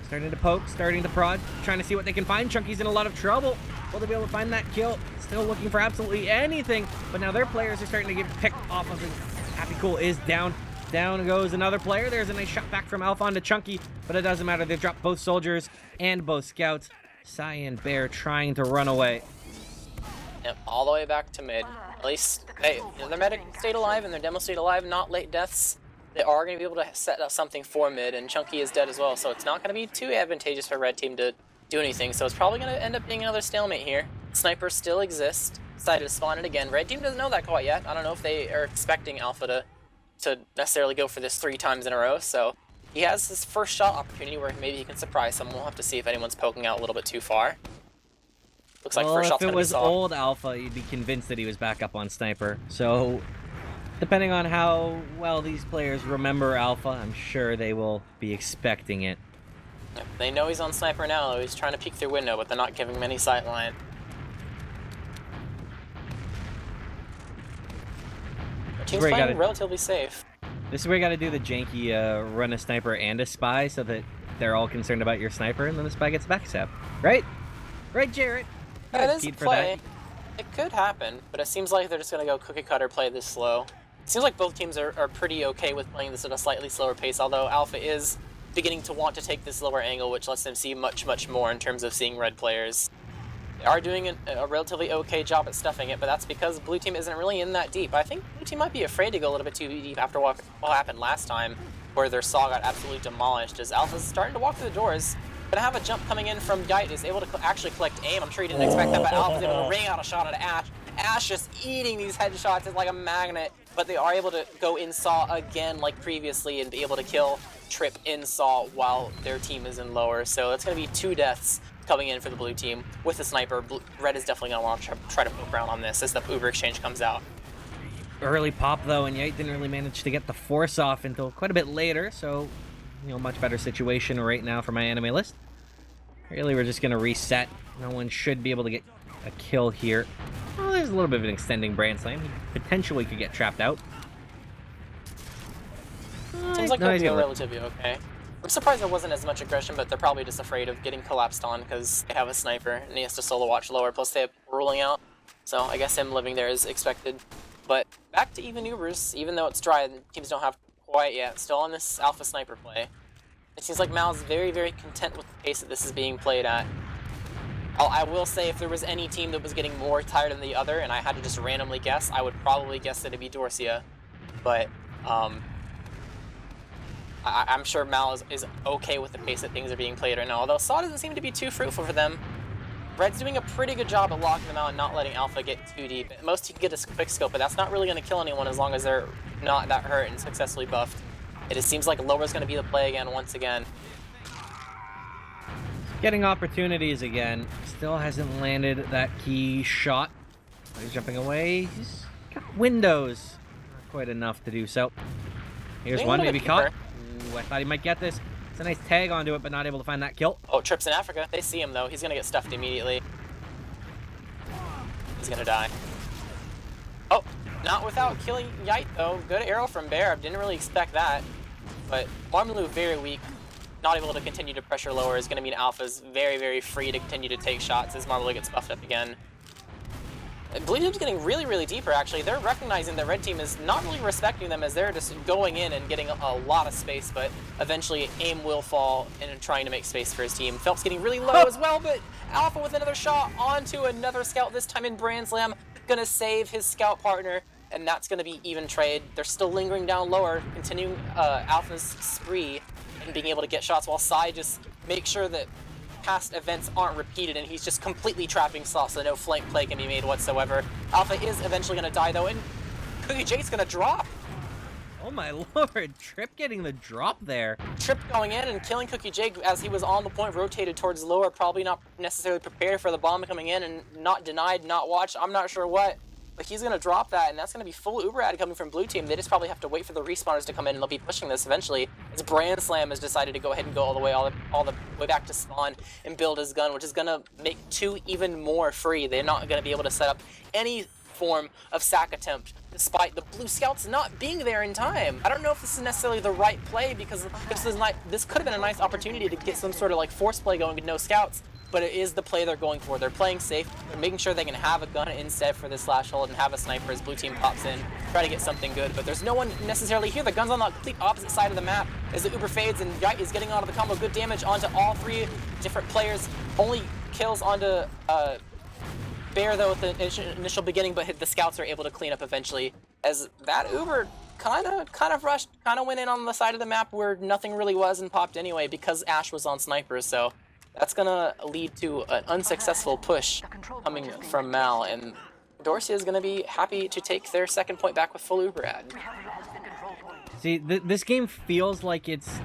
Starting to poke, starting to prod, trying to see what they can find. Chunky's in a lot of trouble. Will they be able to find that kill? Still looking for absolutely anything, but now their players are starting to get picked off of it. Happy Cool is down. Down goes another player. There's a nice shot back from Alpha onto Chunky, but it doesn't matter. They've dropped both soldiers and both scouts. Sai and Bear trying to run away. Yep, all the way back to mid. At least their medic stayed alive and their demo stayed alive, not late deaths. They are going to be able to set up something for mid, and Chunky is dead as well, so it's not going to be too advantageous for red team to do anything, so it's probably going to end up being another stalemate here. Snipers still exist. Decided to spawn it again. Red team doesn't know that quite yet. I don't know if they are expecting Alpha to necessarily go for this 3 times in a row, so he has his first shot opportunity where maybe he can surprise someone. We'll have to see if anyone's poking out a little bit too far. Looks like first shot's if gonna it be was soft. old Alpha, you'd be convinced that he was back up on Sniper. So, depending on how well these players remember Alpha, I'm sure they will be expecting it. Yep, they know he's on Sniper now, though. He's trying to peek through window, but they're not giving him any sightline. Team's where you playing gotta- relatively safe. This is where you got to do the janky run a Sniper and a Spy so that they're all concerned about your Sniper, and then the Spy gets backstab. Right? Right, Jarrett? Yeah, it Good is a feed for play. that. It could happen, but it seems like they're just going to go cookie cutter play this slow. It seems like both teams are pretty okay with playing this at a slightly slower pace, although Alpha is beginning to want to take this lower angle, which lets them see much, much more in terms of seeing red players. They are doing a relatively okay job at stuffing it, but that's because blue team isn't really in that deep. I think blue team might be afraid to go a little bit too deep after what happened last time, where their saw got absolutely demolished, as Alpha's starting to walk through the doors. Gonna have a jump coming in from Yite, is able to actually collect aim. I'm sure he didn't expect that, but Alpha's able to ring out a shot at Ash. Ash just eating these headshots is like a magnet, but they are able to go in saw again like previously and be able to kill Trip in saw while their team is in lower. So that's gonna be 2 deaths coming in for the blue team with the sniper. Red is definitely gonna want to try to poke around on this as the Uber exchange comes out. Early pop, though, and Yite didn't really manage to get the force off until quite a bit later, so, you know, much better situation right now for my enemy list. Really, we're just going to reset. No one should be able to get a kill here. Well, there's a little bit of an extending brand slam. He potentially could get trapped out. Seems like no, they'll he's be gonna live. relatively okay. I'm surprised there wasn't as much aggression, but they're probably just afraid of getting collapsed on because they have a sniper and he has to solo watch lower, plus they have people ruling out. So I guess him living there is expected. But back to even Ubers, even though it's dry, the teams don't have quite yet. Still on this alpha sniper play. It seems like Mal's very, very content with the pace that this is being played at. I will say if there was any team that was getting more tired than the other and I had to just randomly guess, I would probably guess that it'd be Dorsia. But I'm sure Mal is okay with the pace that things are being played right now, although Saw doesn't seem to be too fruitful for them. Red's doing a pretty good job at locking them out and not letting Alpha get too deep. At most he can get a quick scope, but that's not really going to kill anyone as long as they're not that hurt and successfully buffed. It just seems like Lower's going to be the play again once again. Getting opportunities again. Still hasn't landed that key shot. He's jumping away. He's got windows. Not quite enough to do so. Here's Being a one, little maybe bit caught. deeper. Ooh, I thought he might get this. It's a nice tag onto it, but not able to find that kill. Oh, Trip's in Africa. They see him though. He's going to get stuffed immediately. He's going to die. Oh, not without killing Yite though. Good arrow from Bear. I didn't really expect that. But Marmaloo very weak. Not able to continue to pressure lower is going to mean Alpha's very, very free to continue to take shots as Marmaloo gets buffed up again. Blue team's getting really, really deeper actually. They're recognizing that red team is not really respecting them as they're just going in and getting a lot of space, but eventually aim will fall and trying to make space for his team. Phelps getting really low as well, but Alpha with another shot onto another scout, this time in Brand Slam, gonna save his scout partner, and that's gonna be even trade. They're still lingering down lower, continuing Alpha's spree and being able to get shots while Sai just makes sure that past events aren't repeated and he's just completely trapping Saw so no flank play can be made whatsoever. Alpha is eventually going to die though, and Cookie Jake's going to drop. Oh my lord, Trip getting the drop there. Trip going in and killing Cookie Jake as he was on the point, rotated towards lower, probably not necessarily prepared for the bomb coming in and not denied, not watched, I'm not sure what. But he's going to drop that, and that's going to be full Uber ad coming from blue team. They just probably have to wait for the respawners to come in, and they'll be pushing this eventually. As Brand Slam has decided to go ahead and go all the way back to spawn and build his gun, which is going to make 2 even more free. They're not going to be able to set up any form of sack attempt, despite the blue scouts not being there in time. I don't know if this is necessarily the right play, because this could have been a nice opportunity to get some sort of like force play going with no scouts, but it is the play they're going for. They're playing safe. They're making sure they can have a gun instead for this slash hold and have a sniper as blue team pops in, try to get something good, but there's no one necessarily here. The gun's on the complete opposite side of the map as the Uber fades, and Yite is getting onto the combo. Good damage onto all three different players. Only kills onto Bear though at the initial beginning, but the scouts are able to clean up eventually, as that Uber kind of rushed, kind of went in on the side of the map where nothing really was and popped anyway because Ash was on sniper. So that's gonna lead to an unsuccessful push coming from Mal, and Dorsia is gonna be happy to take their second point back with full Uber ad. See, this game feels like it's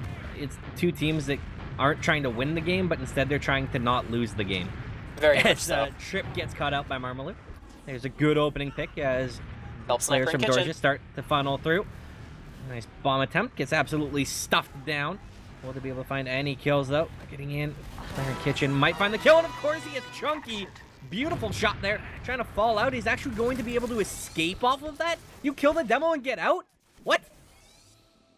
two teams that aren't trying to win the game, but instead they're trying to not lose the game. Very much so. Trip gets caught out by Marmalou. There's a good opening pick as Help players from Kitchen. Dorsia start to funnel through. Nice bomb attempt, gets absolutely stuffed down. Will they be able to find any kills though? Getting in, Player Kitchen might find the kill, and of course he gets Chunky. Beautiful shot there, trying to fall out. He's actually going to be able to escape off of that? You kill the demo and get out? What?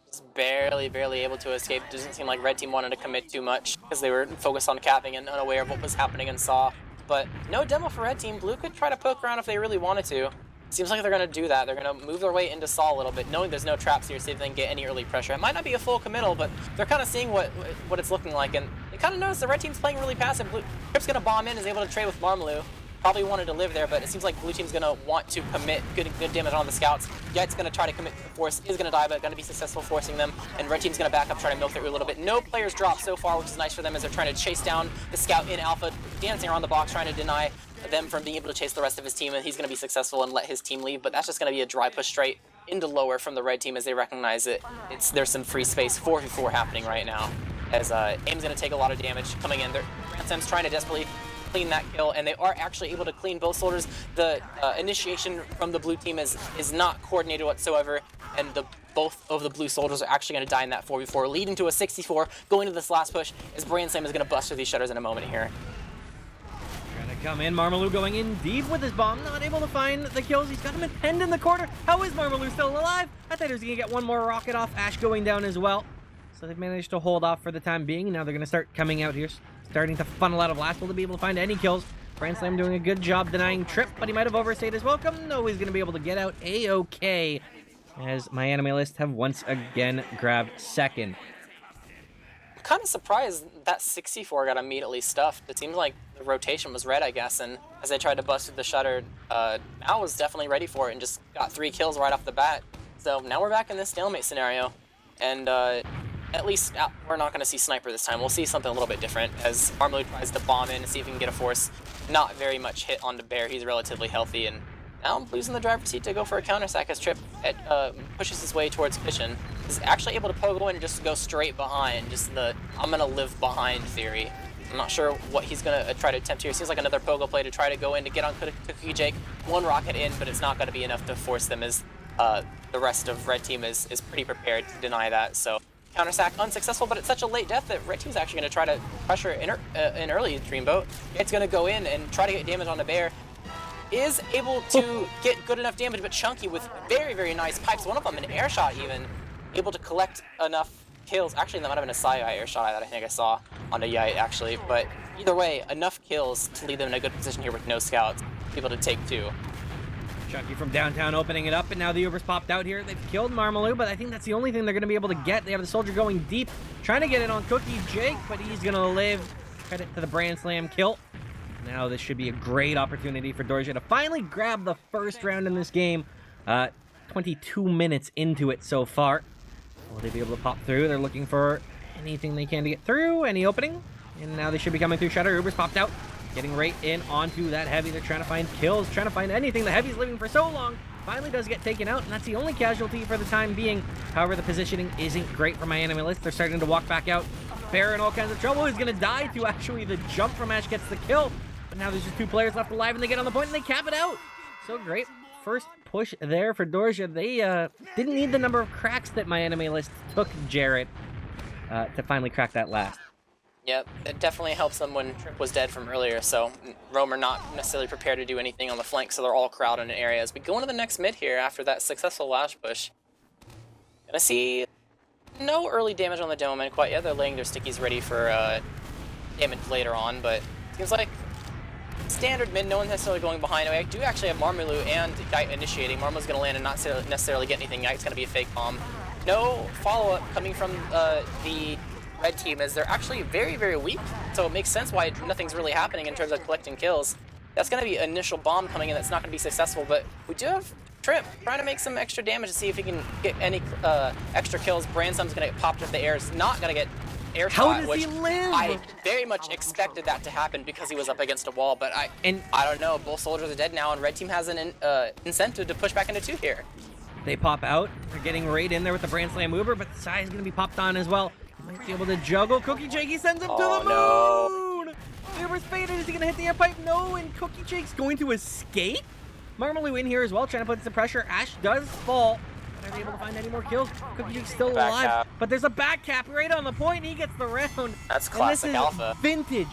Just barely able to escape. Doesn't seem like red team wanted to commit too much because they were focused on capping and unaware of what was happening and saw. But no demo for red team. Blue could try to poke around if they really wanted to. Seems like they're going to do that. They're going to move their way into Saw a little bit, knowing there's no traps here, see if they can get any early pressure. It might not be a full committal, but they're kind of seeing what it's looking like, and they kind of notice the red team's playing really passive. Blue Trip's going to bomb in, is able to trade with Marmalou. Probably wanted to live there, but it seems like blue team's going to want to commit good damage on the scouts. Yite's going to try to commit force, is going to die, but going to be successful forcing them, and red team's going to back up, try to milk through a little bit. No players drop so far, which is nice for them as they're trying to chase down the scout in alpha, dancing around the box, trying to deny them from being able to chase the rest of his team, and he's going to be successful and let his team leave, but that's just going to be a dry push straight into lower from the red team as they recognize it. There's some free space, 4v4 happening right now, as AIM's going to take a lot of damage coming in. Ransom's trying to desperately clean that kill, and they are actually able to clean both soldiers. The initiation from the blue team is not coordinated whatsoever, and both of the blue soldiers are actually going to die in that 4v4, leading to a 64, going to this last push, as Brand Slam is going to bust through these shutters in a moment here. Come in, Marmalou going in deep with his bomb, not able to find the kills. He's got him pinned in the corner. How is Marmalou still alive? I thought he was going to get one more rocket off. Ash going down as well. So they've managed to hold off for the time being. Now they're going to start coming out here, starting to funnel out of last. Will they be able to find any kills? Brand Slam doing a good job denying Trip, but he might have overstayed his welcome. No, he's going to be able to get out A-OK, as my enemy list have once again grabbed second. Kind of surprised that 64 got immediately stuffed. It seems like the rotation was red, I guess, and as they tried to bust through the shutter, Mal was definitely ready for it and just got 3 kills right off the bat. So now we're back in this stalemate scenario, and at least we're not going to see Sniper this time. We'll see something a little bit different as Marmalou tries to bomb in and see if he can get a force. Not very much hit onto Bear. He's relatively healthy, and now Blue's in the driver's seat to go for a counter sack as Trip pushes his way towards Kitchen. He's actually able to pogo in and just go straight behind, just the I'm gonna live behind theory. I'm not sure what he's gonna try to attempt here. Seems like another pogo play to try to go in to get on Cookie Jake. One rocket in, but it's not gonna be enough to force them as the rest of red team is pretty prepared to deny that. So counter sack unsuccessful, but it's such a late death that red team's actually gonna try to pressure an early Dreamboat. It's gonna go in and try to get damage on the Bear. Is able to get good enough damage, but Chunky with very nice pipes. One of them an air shot even, able to collect enough kills. Actually, that might have been a Sai air shot that I think I saw on a Yite actually. But either way, enough kills to leave them in a good position here with no scouts, able to take 2. Chunky from downtown opening it up, and now the Uber's popped out here. They've killed Marmalou, but I think that's the only thing they're going to be able to get. They have the soldier going deep, trying to get it on Cookie Jake, but he's going to live. Credit to the Brand Slam kill. Now this should be a great opportunity for Dorsia to finally grab the first round in this game. 22 minutes into it so far. Will they be able to pop through? They're looking for anything they can to get through, any opening. And now they should be coming through shutter. Uber's popped out, getting right in onto that heavy. They're trying to find kills, trying to find anything. The heavy's living for so long. Finally does get taken out, and that's the only casualty for the time being. However, the positioning isn't great for my enemy list. They're starting to walk back out. Bear in all kinds of trouble. He's going to die to actually the jump from Ash gets the kill. But now there's just 2 players left alive, and they get on the point, and they cap it out. So great. First push there for Dorsia. They didn't need the number of cracks that my enemy list took Jarrett to finally crack that last. Yep, it definitely helps them when Trip was dead from earlier, so Roamer not necessarily prepared to do anything on the flank, so they're all crowded in areas. We go into the next mid here after that successful lash push. Gonna see no early damage on the demo man quite yet. They're laying their stickies ready for damage later on, but seems like standard mid, no one necessarily going behind. I do actually have Marmaloo and Yite initiating. Marmaloo's gonna land and not necessarily get anything. Yite's gonna be a fake bomb. No follow-up coming from the red team, as they're actually very, very weak, so it makes sense why nothing's really happening in terms of collecting kills. That's going to be initial bomb coming in that's not going to be successful, but we do have Trip trying to make some extra damage to see if he can get any extra kills. Brandsom's going to get popped into the air. It's not going to get air shot, does which he live? I very much expected that to happen because he was up against a wall, but I don't know. Both soldiers are dead now, and red team has an incentive to push back into 2 here. They pop out. They're getting right in there with the Brand Slam Uber, but Sai is going to be popped on as well. Might be able to juggle. Cookie Jake, he sends him to the moon! Uber's faded. Is he going to hit the air pipe? No, and Cookie Jake's going to escape? Marmaloo in here as well, trying to put some pressure. Ash does fall. Are they able to find any more kills? Cookie Jake's still alive, cap. but there's a back cap right on the point, and he gets the round. That's classic and this is alpha.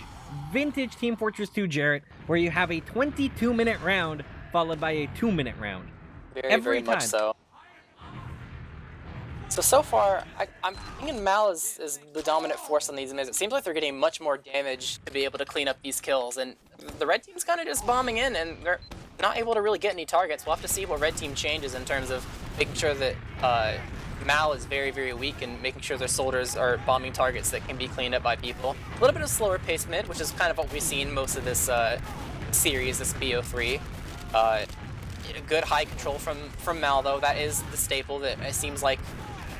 Vintage Team Fortress 2, Jarrett, where you have a 22-minute round followed by a 2-minute round. Very much so. So far, I'm thinking Mal is the dominant force on these mids. It seems like they're getting much more damage to be able to clean up these kills, and the red team's kind of just bombing in, and they're not able to really get any targets. We'll have to see what red team changes in terms of making sure that Mal is very, very weak and making sure their soldiers are bombing targets that can be cleaned up by people. A little bit of slower pace mid, which is kind of what we've seen most of this series, this BO3. Good high control from Mal, though. That is the staple. That it seems like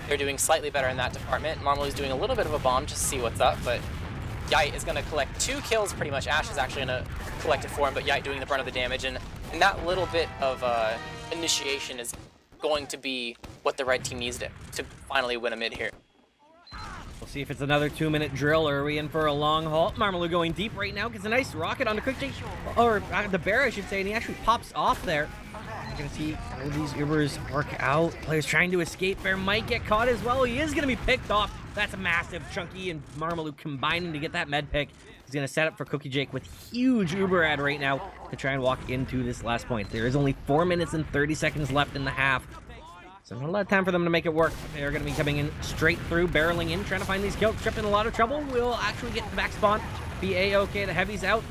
they're doing slightly better in that department. Marmaloo's doing a little bit of a bomb just to see what's up, but Yite is going to collect 2 kills pretty much. Ash is actually going to collect it for him, but Yite doing the brunt of the damage, and that little bit of initiation is going to be what the red team needs to finally win a mid here. We'll see if it's another 2-minute drill, or are we in for a long haul? Marmaloo going deep right now, gets a nice rocket onto Quick Jake, or the bear I should say, and he actually pops off there. You're gonna see all these Ubers work out. Players trying to escape. Bear might get caught as well. He is gonna be picked off. That's a massive. Chunky and Marmaloo combining to get that med pick. He's gonna set up for Cookie Jake with huge Uber ad right now to try and walk into this last point. There is only 4 minutes and 30 seconds left in the half. So not a lot of time for them to make it work. They're going to be coming in straight through, barreling in, trying to find these kills. Trip in a lot of trouble. Will actually get the back spawn. Be A-okay. The heavy's out.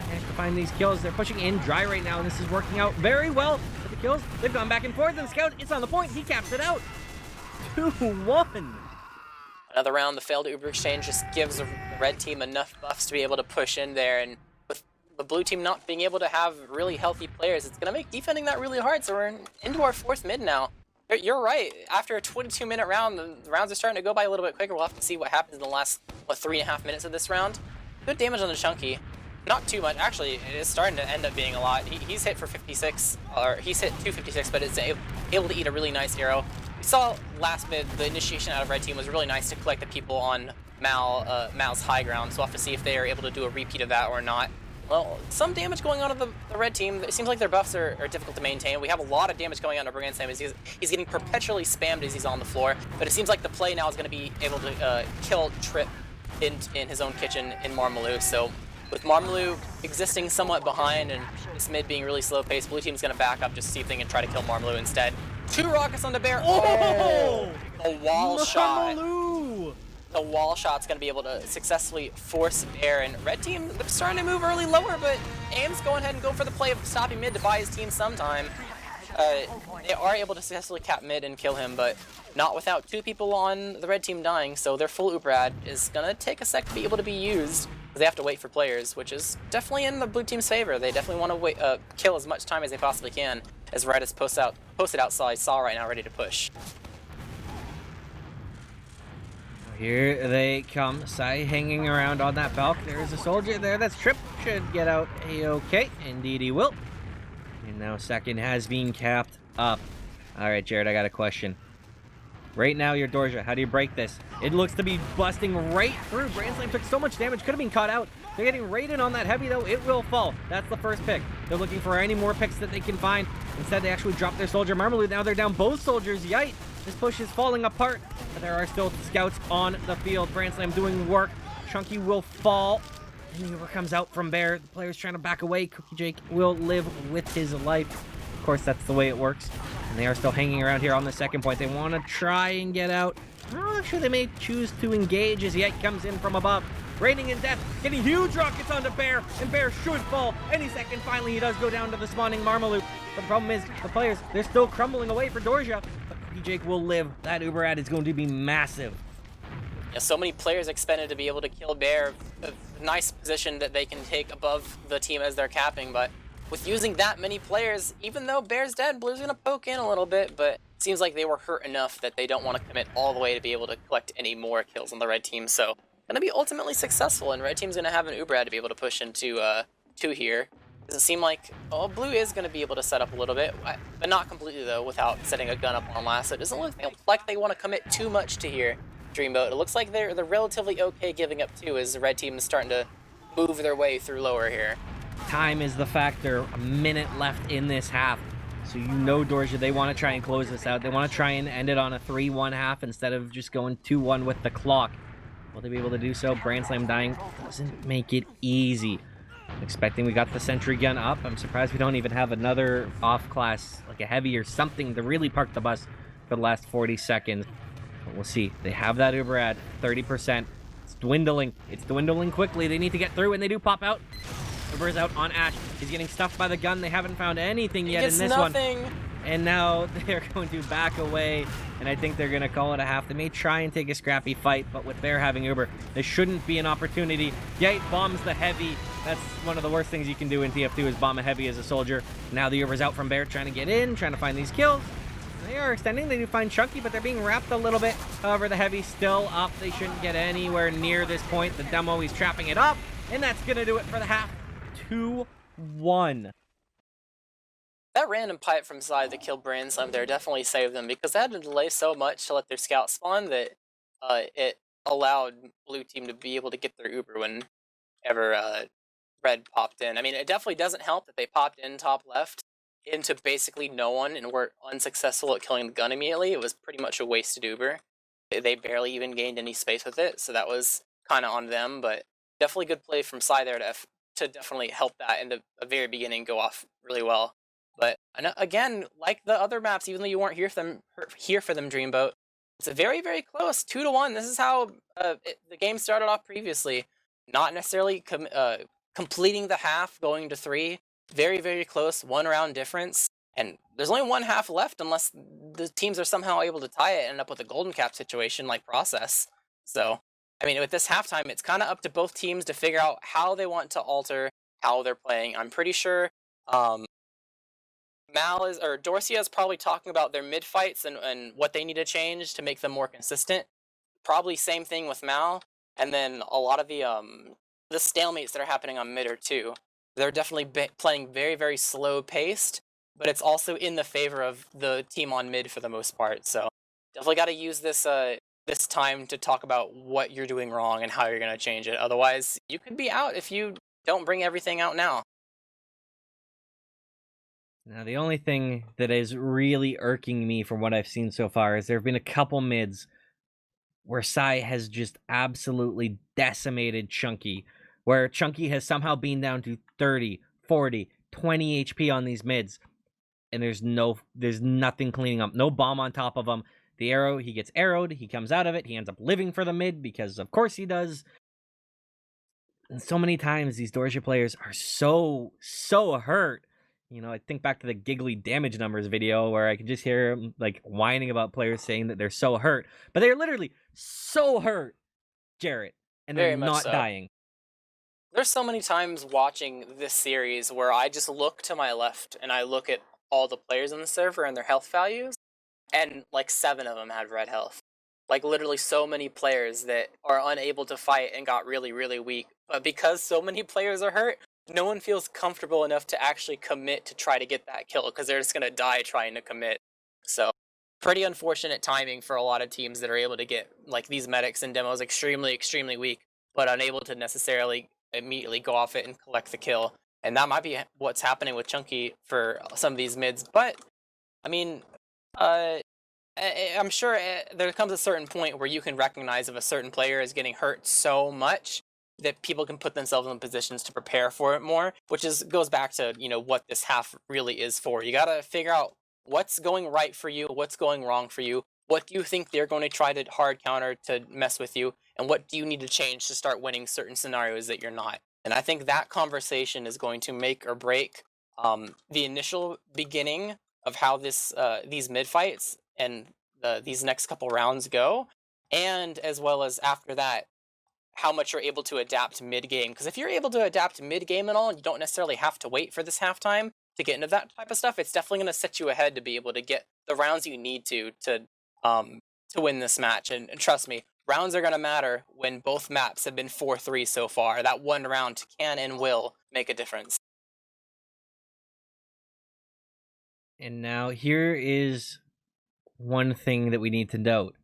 Managed to find these kills. They're pushing in dry right now, and this is working out very well with the kills. They've gone back and forth, and Scout, it's on the point. He caps it out. 2-1. Another round, the failed Uber exchange just gives the red team enough buffs to be able to push in there, and with the blue team not being able to have really healthy players, it's going to make defending that really hard, so we're into our 4th mid now. You're right. After a 22-minute round, the rounds are starting to go by a little bit quicker. We'll have to see what happens in the last, 3.5 minutes of this round. Good damage on the Chunky. Not too much. Actually, it is starting to end up being a lot. He's hit for 56, or he's hit 256, but it's able to eat a really nice arrow. We saw last mid, the initiation out of red team was really nice to collect the people on Mal's high ground, so we'll have to see if they are able to do a repeat of that or not. Well, some damage going on to the red team. It seems like their buffs are difficult to maintain. We have a lot of damage going on to Brand Sam. He's getting perpetually spammed as he's on the floor, but it seems like the play now is going to be able to kill Trip in his own kitchen in Marmaloo. So with Marmaloo existing somewhat behind and this mid being really slow paced, blue team's going to back up just to see if they can try to kill Marmaloo instead. 2 rockets on the bear. Oh! A wall shot. The wall shot's going to be able to successfully force Bear, and red team, they're starting to move early lower, but Aim's going ahead and go for the play of stopping mid to buy his team some time. They are able to successfully cap mid and kill him, but not without 2 people on the red team dying, so their full Ubrad is going to take a sec to be able to be used. They have to wait for players, which is definitely in the blue team's favor. They definitely want to wait, kill as much time as they possibly can, as Red is posted outside Saw right now, ready to push. Here they come. Sai hanging around on that balk. There's a soldier there. That's Trip. Should get out A-okay. Indeed he will. And now second has been capped up. Alright, Jared, I got a question. Right now, you're Dorsia. How do you break this? It looks to be busting right through. Brand Slam took so much damage. Could have been caught out. They're getting raided on that heavy, though. It will fall. That's the first pick. They're looking for any more picks that they can find. Instead, they actually drop their soldier. Marmaloo, now they're down both soldiers. Yite. This push is falling apart, but there are still scouts on the field. Brand Slam doing work, Chunky will fall. And the Uber comes out from Bear. The player's trying to back away. Cookie Jake will live with his life. Of course, that's the way it works. And they are still hanging around here on the second point. They want to try and get out. I'm not sure they may choose to engage as Yike comes in from above. Raining in death, getting huge rockets onto Bear, and Bear should fall any second. Finally, he does go down to the spawning Marmaluke. But the problem is, the players, they're still crumbling away for Dorsia. But Cookie Jake will live. That Uber ad is going to be massive. Yeah, so many players expected to be able to kill Bear. A nice position that they can take above the team as they're capping, but with using that many players, even though Bear's dead, Blue's gonna poke in a little bit, but it seems like they were hurt enough that they don't want to commit all the way to be able to collect any more kills on the red team, so gonna be ultimately successful, and red team's gonna have an Uber ad to be able to push into 2 here. Does it seem like, oh, Blue is gonna be able to set up a little bit, but not completely though, without setting a gun up on last, so it doesn't look like they want to commit too much to here. Dreamboat. It looks like they're relatively okay giving up 2 as the red team is starting to move their way through lower here. Time is the factor. A minute left in this half. So you know Dorsia, they want to try and close this out. They want to try and end it on a 3-1 half instead of just going 2-1 with the clock. Will they be able to do so? Brand Slam dying doesn't make it easy. I'm expecting we got the sentry gun up. I'm surprised we don't even have another off class, like a heavy or something to really park the bus for the last 40 seconds. But we'll see. They have that Uber at 30%. It's dwindling. It's dwindling quickly. They need to get through, and they do pop out. Uber is out on Ash. He's getting stuffed by the gun. They haven't found anything yet in this one. And now they're going to back away, and I think they're going to call it a half. They may try and take a scrappy fight, but with Bear having Uber, there shouldn't be an opportunity. Yate bombs the heavy. That's one of the worst things you can do in TF2 is bomb a heavy as a soldier. Now the Uber's out from Bear, trying to get in, trying to find these kills. They are extending. They do find Chunky, but they're being wrapped a little bit. However, the heavy's still up. They shouldn't get anywhere near this point. The demo, he's trapping it up, and that's going to do it for the half. 2-1. That random pipe from side that killed Brand Slam there definitely saved them because they had to delay so much to let their scout spawn that it allowed blue team to be able to get their Uber whenever red popped in. I mean, it definitely doesn't help that they popped in top left into basically no one and were unsuccessful at killing the gun immediately. It was pretty much a wasted Uber. They barely even gained any space with it, so that was kind of on them, but definitely good play from Psy there to definitely help that in the very beginning go off really well. But again, like the other maps, even though you weren't here for them, Dreamboat, it's a very, very close 2-1. This is how the game started off previously. Not necessarily completing the half, going to 3. Very, very close, 1 round difference. And there's only 1 half left unless the teams are somehow able to tie it and end up with a golden cap situation like Process. So, I mean, with this halftime, it's kind of up to both teams to figure out how they want to alter how they're playing. I'm pretty sure Dorsia is probably talking about their mid fights and what they need to change to make them more consistent. Probably same thing with Mal, and then a lot of the stalemates that are happening on mid too. They're definitely playing very, very slow paced, but it's also in the favor of the team on mid for the most part. So definitely got to use this this time to talk about what you're doing wrong and how you're going to change it. Otherwise, you could be out if you don't bring everything out now. Now, the only thing that is really irking me from what I've seen so far is there have been a couple mids where Psy has just absolutely decimated Chunky, where Chunky has somehow been down to 30, 40, 20 HP on these mids, and there's nothing cleaning up. No bomb on top of him. The arrow, he gets arrowed, he comes out of it, he ends up living for the mid because of course he does. And so many times these Dorsia players are so hurt. You know, I think back to the Giggly damage numbers video where I can just hear him like whining about players saying that they're so hurt, but they're literally so hurt, Jarrett, and they're not dying. There's so many times watching this series where I just look to my left and I look at all the players on the server and their health values, and like 7 of them had red health. Like literally so many players that are unable to fight and got really, really weak. But because so many players are hurt, no one feels comfortable enough to actually commit to try to get that kill because they're just going to die trying to commit. So pretty unfortunate timing for a lot of teams that are able to get like these medics and demos extremely, extremely weak, but unable to necessarily immediately go off it and collect the kill. And that might be what's happening with Chunky for some of these mids. But, I mean, I'm sure there comes a certain point where you can recognize if a certain player is getting hurt so much that people can put themselves in positions to prepare for it more, which goes back to, what this half really is for. You got to figure out what's going right for you, what's going wrong for you, what do you think they're going to try to hard counter to mess with you, and what do you need to change to start winning certain scenarios that you're not. And I think that conversation is going to make or break the initial beginning of how these mid fights and these next couple rounds go, and as well as after that, how much you're able to adapt mid game. Because if you're able to adapt mid game and all, and you don't necessarily have to wait for this halftime to get into that type of stuff, it's definitely going to set you ahead to be able to get the rounds you need to win this match. And trust me, rounds are going to matter when both maps have been 4-3 so far. That one round can and will make a difference. And now here is one thing that we need to note.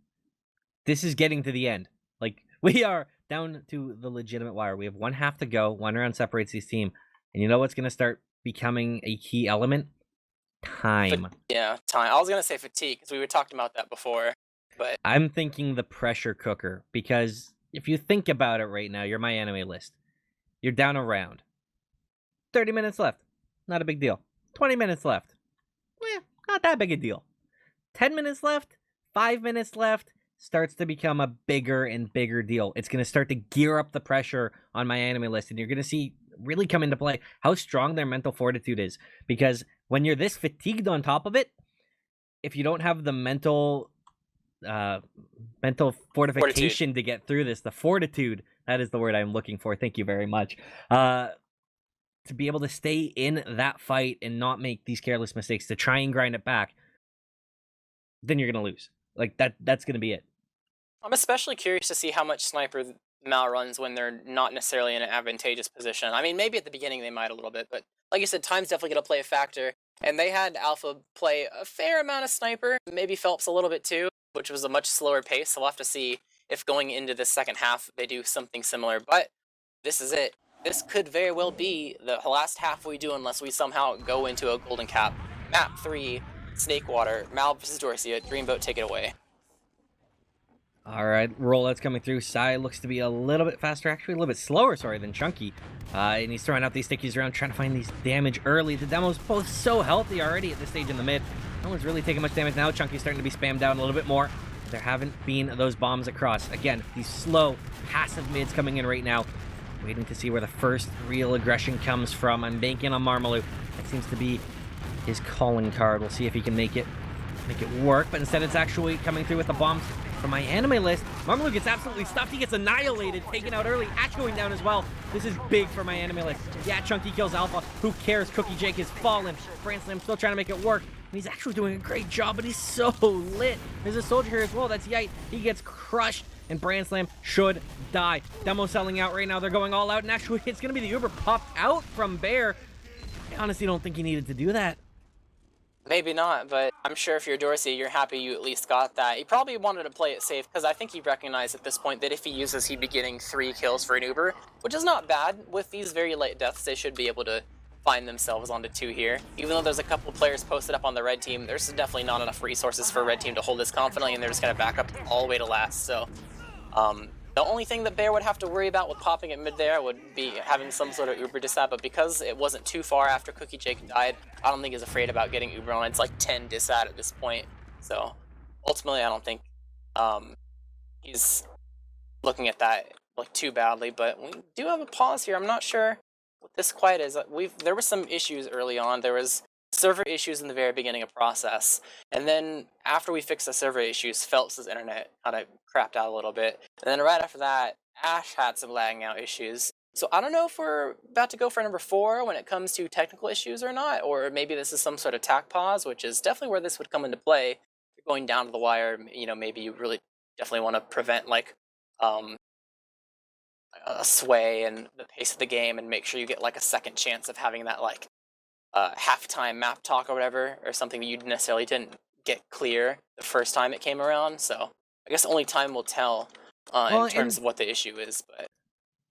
This is getting to the end. Like, we are down to the legitimate wire. We have one half to go. One round separates these teams. And you know what's going to start becoming a key element? Time. Yeah, time. I was going to say fatigue, because we were talking about that before. But I'm thinking the pressure cooker, because if you think about it right now, you're my anime list. You're down a round. 30 minutes left. Not a big deal. 20 minutes left. Not that big a deal. 10 minutes left. 5 minutes left. Starts to become a bigger and bigger deal. It's going to start to gear up the pressure on my anime list, and you're going to see really come into play how strong their mental fortitude is. Because when you're this fatigued on top of it, if you don't have the mental fortification to get through this, the fortitude, that is the word I'm looking for. Thank you very much. To be able to stay in that fight and not make these careless mistakes, to try and grind it back, then you're going to lose. Like, that's going to be it. I'm especially curious to see how much sniper Mal runs when they're not necessarily in an advantageous position. I mean, maybe at the beginning they might a little bit, but like you said, time's definitely going to play a factor. And they had Alpha play a fair amount of sniper, maybe Phelps a little bit too, which was a much slower pace. So we'll have to see if going into the second half they do something similar. But this is it. This could very well be the last half we do unless we somehow go into a golden cap. Map 3, Snakewater, Mal vs. Dorsia, Dreamboat, take it away. All right, rollout's coming through. Sai looks to be a little bit faster, actually a little bit slower, than Chunky. And he's throwing out these stickies around, trying to find these damage early. The demo's both so healthy already at this stage in the mid. No one's really taking much damage now. Chunky's starting to be spammed down a little bit more. There haven't been those bombs across. Again, these slow, passive mids coming in right now. Waiting to see where the first real aggression comes from. I'm banking on Marmalou. That seems to be his calling card. We'll see if he can make it work, but instead it's actually coming through with the bombs from my anime list. Marmalou gets absolutely stuffed. He gets annihilated, taken out early. Ash going down as well. This is big for my anime list. Yeah, Chunky kills Alpha. Who cares? Cookie Jake is fallen. Brand Slam still trying to make it work. And he's actually doing a great job, but he's so lit. There's a soldier here as well. That's Yite. He gets crushed, and Brand Slam should die. Demo selling out right now. They're going all out, and actually it's going to be the Uber popped out from Bear. I honestly don't think he needed to do that. Maybe not, but I'm sure if you're Dorsey, you're happy you at least got that. He probably wanted to play it safe, because I think he recognized at this point that if he uses, he'd be getting 3 kills for an Uber, which is not bad. With these very late deaths, they should be able to find themselves onto 2 here. Even though there's a couple players posted up on the red team, there's definitely not enough resources for red team to hold this confidently, and they're just going to back up all the way to last. So, the only thing that Bear would have to worry about with popping it mid there would be having some sort of Uber disab, but because it wasn't too far after Cookie Jake died, I don't think he's afraid about getting Uber on. It's like 10 disad at this point. So ultimately, I don't think he's looking at that like too badly, but we do have a pause here. I'm not sure what this quite is. There were some issues early on. There was server issues in the very beginning of process, and then after we fixed the server issues, Phelps' internet kind of crapped out a little bit, and then right after that, Ash had some lagging out issues. So I don't know if we're about to go for number 4 when it comes to technical issues or not, or maybe this is some sort of tack pause, which is definitely where this would come into play. If you're going down to the wire, maybe you really definitely want to prevent like a sway and the pace of the game, and make sure you get like a second chance of having that like halftime map talk or whatever, or something that you necessarily didn't get clear the first time it came around. So I guess only time will tell in terms of what the issue is. But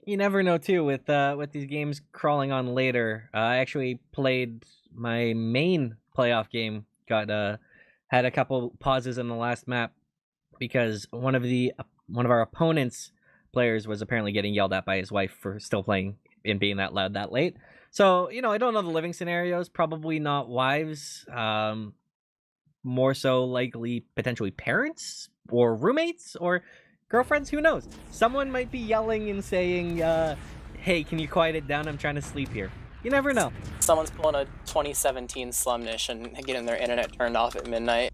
you never know too with these games crawling on later. I actually played my main playoff game, got had a couple pauses in the last map because one of our opponent's players was apparently getting yelled at by his wife for still playing and being that loud that late. So, I don't know the living scenarios, probably not wives, more so likely potentially parents or roommates or girlfriends, who knows? Someone might be yelling and saying, hey, can you quiet it down? I'm trying to sleep here. You never know. Someone's pulling a 2017 Slumnish and getting their internet turned off at midnight.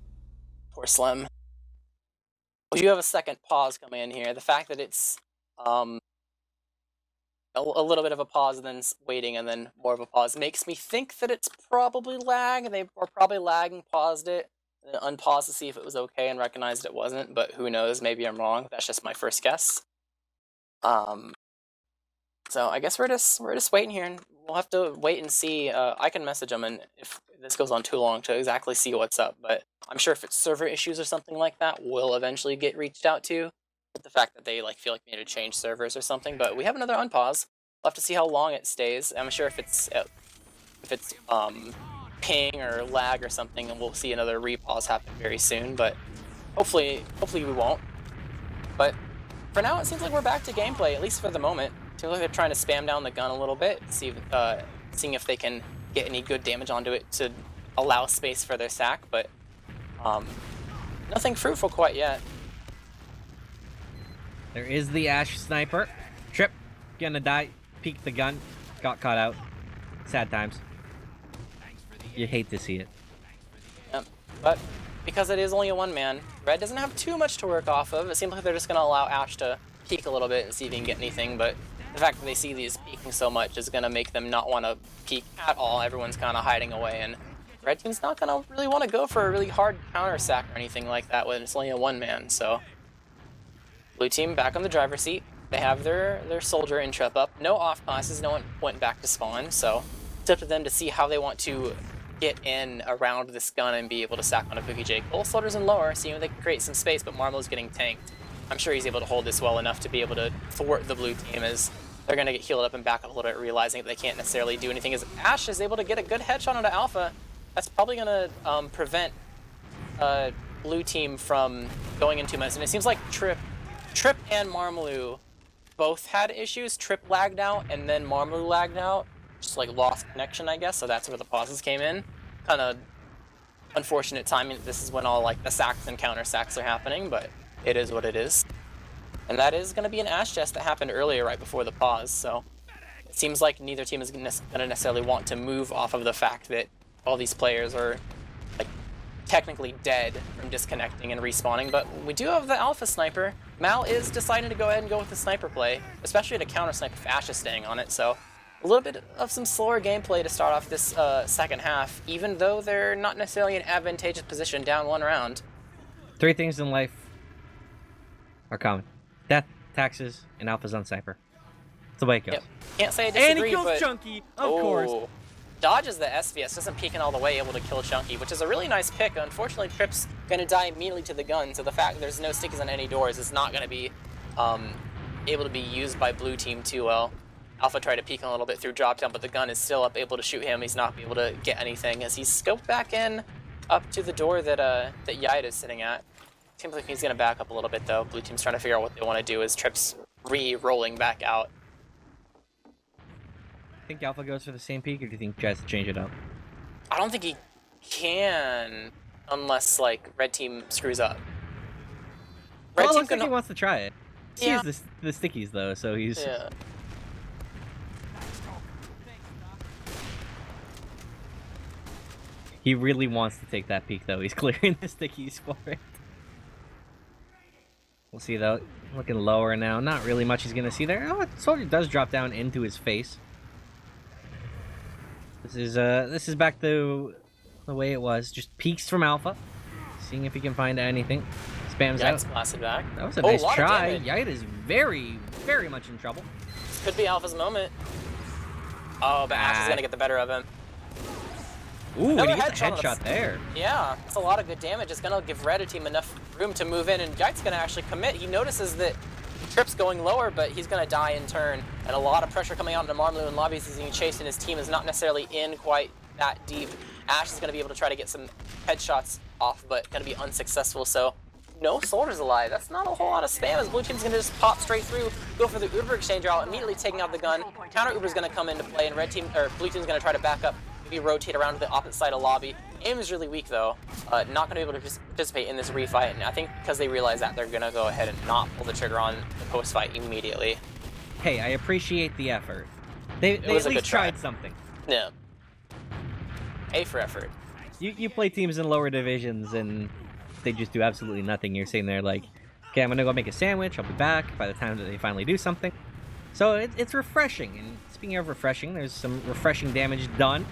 Poor Slim. We do have a second pause coming in here. The fact that it's a little bit of a pause and then waiting and then more of a pause makes me think that it's probably lag. They were probably lagging, paused it, and then unpaused to see if it was okay and recognized it wasn't, but who knows, maybe I'm wrong. That's just my first guess. So I guess we're just waiting here, and we'll have to wait and see. I can message them, and if this goes on too long, to exactly see what's up, but I'm sure if it's server issues or something like that, we'll eventually get reached out to. But the fact that they feel like they need to change servers or something, but we have another unpause. We'll have to see how long it stays. I'm sure if it's ping or lag or something, and we'll see another repause happen very soon. But hopefully we won't. But for now, it seems like we're back to gameplay, at least for the moment. It seems like they're trying to spam down the gun a little bit, seeing if they can get any good damage onto it to allow space for their sack. But nothing fruitful quite yet. There is the Ash sniper. Trip, gonna die. Peeked the gun. Got caught out. Sad times. You hate to see it. Yep. But because it is only a one-man, Red doesn't have too much to work off of. It seems like they're just gonna allow Ash to peek a little bit and see if he can get anything, but the fact that they see these peeking so much is gonna make them not want to peek at all. Everyone's kind of hiding away, and Red team's not gonna really want to go for a really hard counter sack or anything like that when it's only a one-man, so Blue team back on the driver's seat. They have their soldier in trip up. No off classes, no one went back to spawn, so it's up to them to see how they want to get in around this gun and be able to sack on a Cookie Jake. Both soldiers in lower, seeing if they can create some space, but Marmo's getting tanked. I'm sure he's able to hold this well enough to be able to thwart the blue team as they're going to get healed up and back up a little bit, realizing that they can't necessarily do anything. As Ash is able to get a good headshot onto Alpha, that's probably going to prevent blue team from going into much. And it seems like Trip and Marmaloo both had issues. Trip lagged out and then Marmaloo lagged out. Just like lost connection, I guess, so that's where the pauses came in. Kind of unfortunate timing. This is when all like the sacks and counter sacks are happening, but it is what it is. And that is going to be an Ash chest that happened earlier right before the pause, so it seems like neither team is going to necessarily want to move off of the fact that all these players are like technically dead from disconnecting and respawning, but we do have the Alpha sniper. Mal is deciding to go ahead and go with the sniper play, especially to counter snipe if Ash is staying on it, so a little bit of some slower gameplay to start off this second half, even though they're not necessarily in an advantageous position down one round. 3 things in life are common: death, taxes, and Alpha's on sniper. That's the way it goes. Yep. Can't say I disagree, And he kills but Chunky, of course. Dodges the SVS, doesn't peeking all the way, able to kill Chunky, which is a really nice pick. Unfortunately, Trip's gonna die immediately to the gun, so the fact that there's no stickies on any doors is not gonna be able to be used by blue team too well. Alpha tried to peek a little bit through drop down, but the gun is still up, able to shoot him. He's not able to get anything as he's scoped back in up to the door that that Yide is sitting at. Seems like he's gonna back up a little bit though. Blue team's trying to figure out what they want to do as Trip's re-rolling back out. Think Alpha goes for the same peak, or do you think tries to change it up? I don't think he can unless like red team screws up. Well, it looks like he wants to try it. He Yeah. sees the stickies though, so he's... Yeah. He really wants to take that peak though. He's clearing the stickies for it. We'll see though. Looking lower now. Not really much he's gonna see there. Oh, soldier does drop down into his face. This is back to the way it was. Just peeks from Alpha, seeing if he can find anything. Spams Yikes, out. blasted back. That was a nice lot of try. damage. Yide is very, very much in trouble. Could be Alpha's moment. Oh, but Ash is gonna get the better of him. Ooh, and Another he gets a headshot on headshot there. Yeah, that's a lot of good damage. It's gonna give Red team enough room to move in, and Yite's gonna actually commit. He notices that Trip's going lower, but he's gonna die in turn, and a lot of pressure coming out into Marmaloo and lobbies as he's chased, and his team is not necessarily in quite that deep. Ash is gonna be able to try to get some headshots off, but going to be unsuccessful. So no soldiers alive. That's not a whole lot of spam, as blue team's going to just pop straight through, go for the Uber exchange route, immediately taking out the gun. Counter Uber's going to come into play, and blue team's going to try to back up, maybe rotate around to the opposite side of lobby. Aim is really weak though, not going to be able to participate in this refight, and I think because they realize that, they're going to go ahead and not pull the trigger on the post fight immediately. Hey, I appreciate the effort. They at least tried something. Yeah. A for effort. You play teams in lower divisions and they just do absolutely nothing. You're sitting there like, okay, I'm gonna go make a sandwich, I'll be back by the time that they finally do something. So it's refreshing, and speaking of refreshing, there's some refreshing damage done.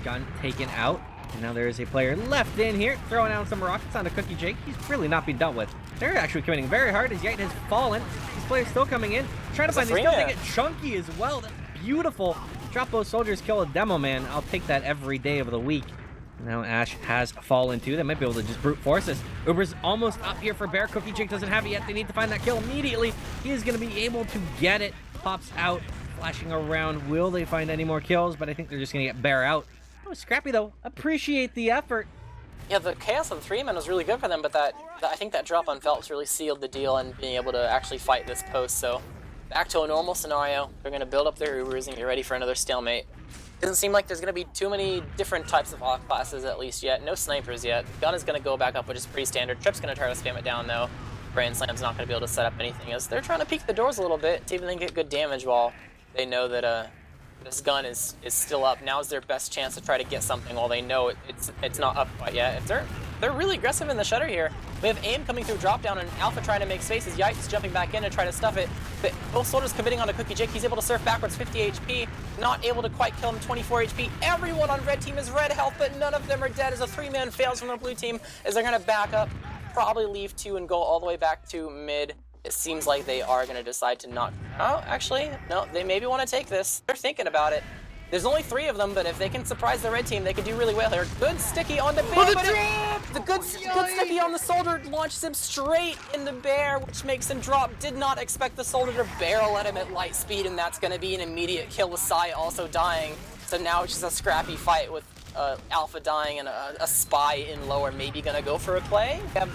Gun taken out, and now there is a player left in here, throwing down some rockets onto CookieJgg. He's really not being dealt with. They're actually committing very hard as Yite has fallen. These players still coming in, trying to find these kills. They get chunky as well. That's beautiful. Drop those soldiers, kill a demo man. I'll take that every day of the week. Now Ash has fallen too. They might be able to just brute force this. Uber's almost up here for Bear. CookieJgg doesn't have it yet. They need to find that kill immediately. He is going to be able to get it. Pops out, flashing around. Will they find any more kills? But I think they're just going to get Bear out. Oh, Scrappy though. Appreciate the effort. Yeah, the chaos on 3-man was really good for them, but I think that drop on Phelps really sealed the deal and being able to actually fight this post. So back to a normal scenario. They're going to build up their Ubers and get ready for another stalemate. Doesn't seem like there's going to be too many different types of off classes at least yet. No snipers yet. Gun is going to go back up, which is pretty standard. Trip's going to try to spam it down though. Brand Slam's not going to be able to set up anything, as they're trying to peek the doors a little bit, see if they can get good damage while they know that this gun is still up. Now's their best chance to try to get something while they know it's not up quite yet. If they're really aggressive in the shutter here. We have AIM coming through drop down and Alpha trying to make spaces. Yikes jumping back in to try to stuff it. But both soldiers committing onto CookieJgg. He's able to surf backwards, 50 HP. Not able to quite kill him, 24 HP. Everyone on red team is red health, but none of them are dead as a 3-man fails from the blue team as they're going to back up, probably leave 2 and go all the way back to mid. It seems like they are going to decide to not... Oh, actually, no, they maybe want to take this. They're thinking about it. There's only 3 of them, but if they can surprise the red team, they could do really well here. Good sticky on the bear, but the good sticky on the soldier launches him straight in the bear, which makes him drop. Did not expect the soldier to barrel at him at light speed, and that's going to be an immediate kill with Sai also dying. So now it's just a scrappy fight with Alpha dying and a spy in lower, maybe going to go for a play. We have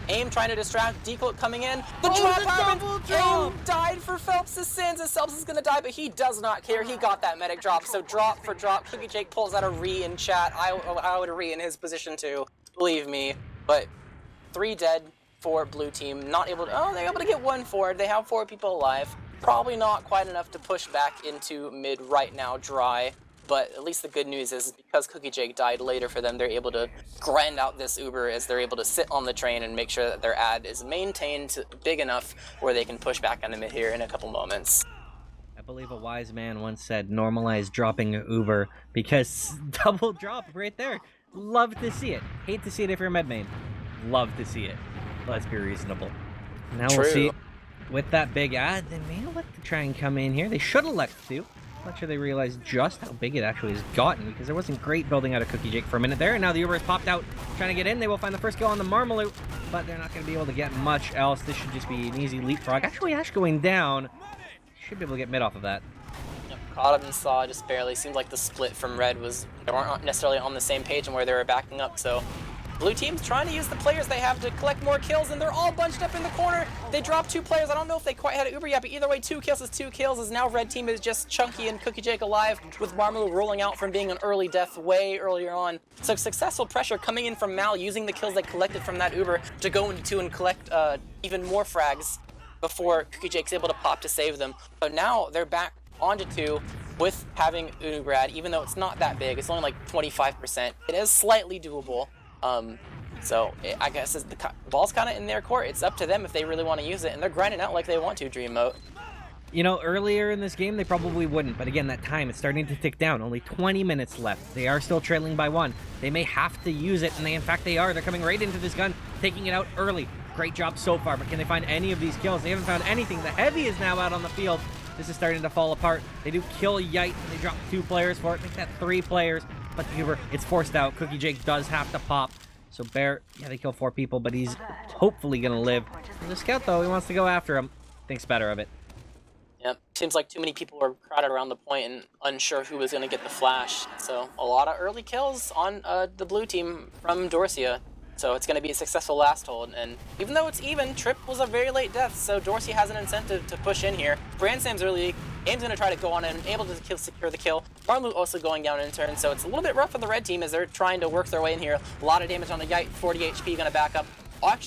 AIM trying to distract, Decloak coming in. The drop happened! AIM died for Phelps' sins, as Phelps is gonna die, but he does not care. He got that medic drop, so drop for drop. CookieJgg pulls out a re in chat. I would re in his position too, believe me. But 3 dead for blue team. Not able to, oh, they're able to get 1 forward. They have 4 people alive. Probably not quite enough to push back into mid right now dry. But at least the good news is because CookieJgg died later for them, they're able to grind out this Uber as they're able to sit on the train and make sure that their ad is maintained big enough where they can push back on the mid here in a couple moments. I believe a wise man once said, normalize dropping Uber, because double drop right there. Love to see it. Hate to see it if you're a med main. Love to see it. Let's be reasonable. Now True. We'll see. With that big ad, they may elect to try and come in here. They should elect to. Not sure they realized just how big it actually has gotten, because there wasn't great building out of CookieJgg for a minute there, and now the Uber has popped out trying to get in. They will find the first kill on the Marmaloo, but they're not going to be able to get much else. This should just be an easy leapfrog. Actually, Ash going down. Should be able to get mid off of that. Yep, caught him and saw just barely. Seemed like the split from red was, they weren't necessarily on the same page and where they were backing up, so blue team's trying to use the players they have to collect more kills, and they're all bunched up in the corner. They dropped 2 players. I don't know if they quite had an Uber yet, but either way, 2 kills is 2 kills, as now red team is just Chunky and CookieJgg alive, with Marmaloo rolling out from being an early death way earlier on. So successful pressure coming in from Mal, using the kills they collected from that Uber to go into 2 and collect even more frags before CookieJgg's able to pop to save them. So now they're back onto 2 with having an Uber ad, even though it's not that big. It's only like 25%. It is slightly doable. So I guess the ball's kind of in their court. It's up to them if they really want to use it, and they're grinding out like they want to, Dream Mode. You know, earlier in this game, they probably wouldn't, but again, that time is starting to tick down. Only 20 minutes left. They are still trailing by 1. They may have to use it, and in fact they are. They're coming right into this gun, taking it out early. Great job so far, but can they find any of these kills? They haven't found anything. The Heavy is now out on the field. This is starting to fall apart. They do kill Yite, and they drop 2 players for it. Make that 3 players, but the Uber, it's forced out. CookieJgg does have to pop. So Bear, yeah, they kill 4 people, but he's hopefully going to live. The scout, though, he wants to go after him. Thinks better of it. Yep, seems like too many people were crowded around the point and unsure who was going to get the flash. So a lot of early kills on the blue team from Dorsia. So it's going to be a successful last hold, and even though it's even, Trip was a very late death, so Dorsia has an incentive to push in here. Bransam's early, Aim's going to try to go on and able to secure the kill. Marmu also going down in turn, so it's a little bit rough for the red team as they're trying to work their way in here. A lot of damage on the Yite, 40 HP going to back up.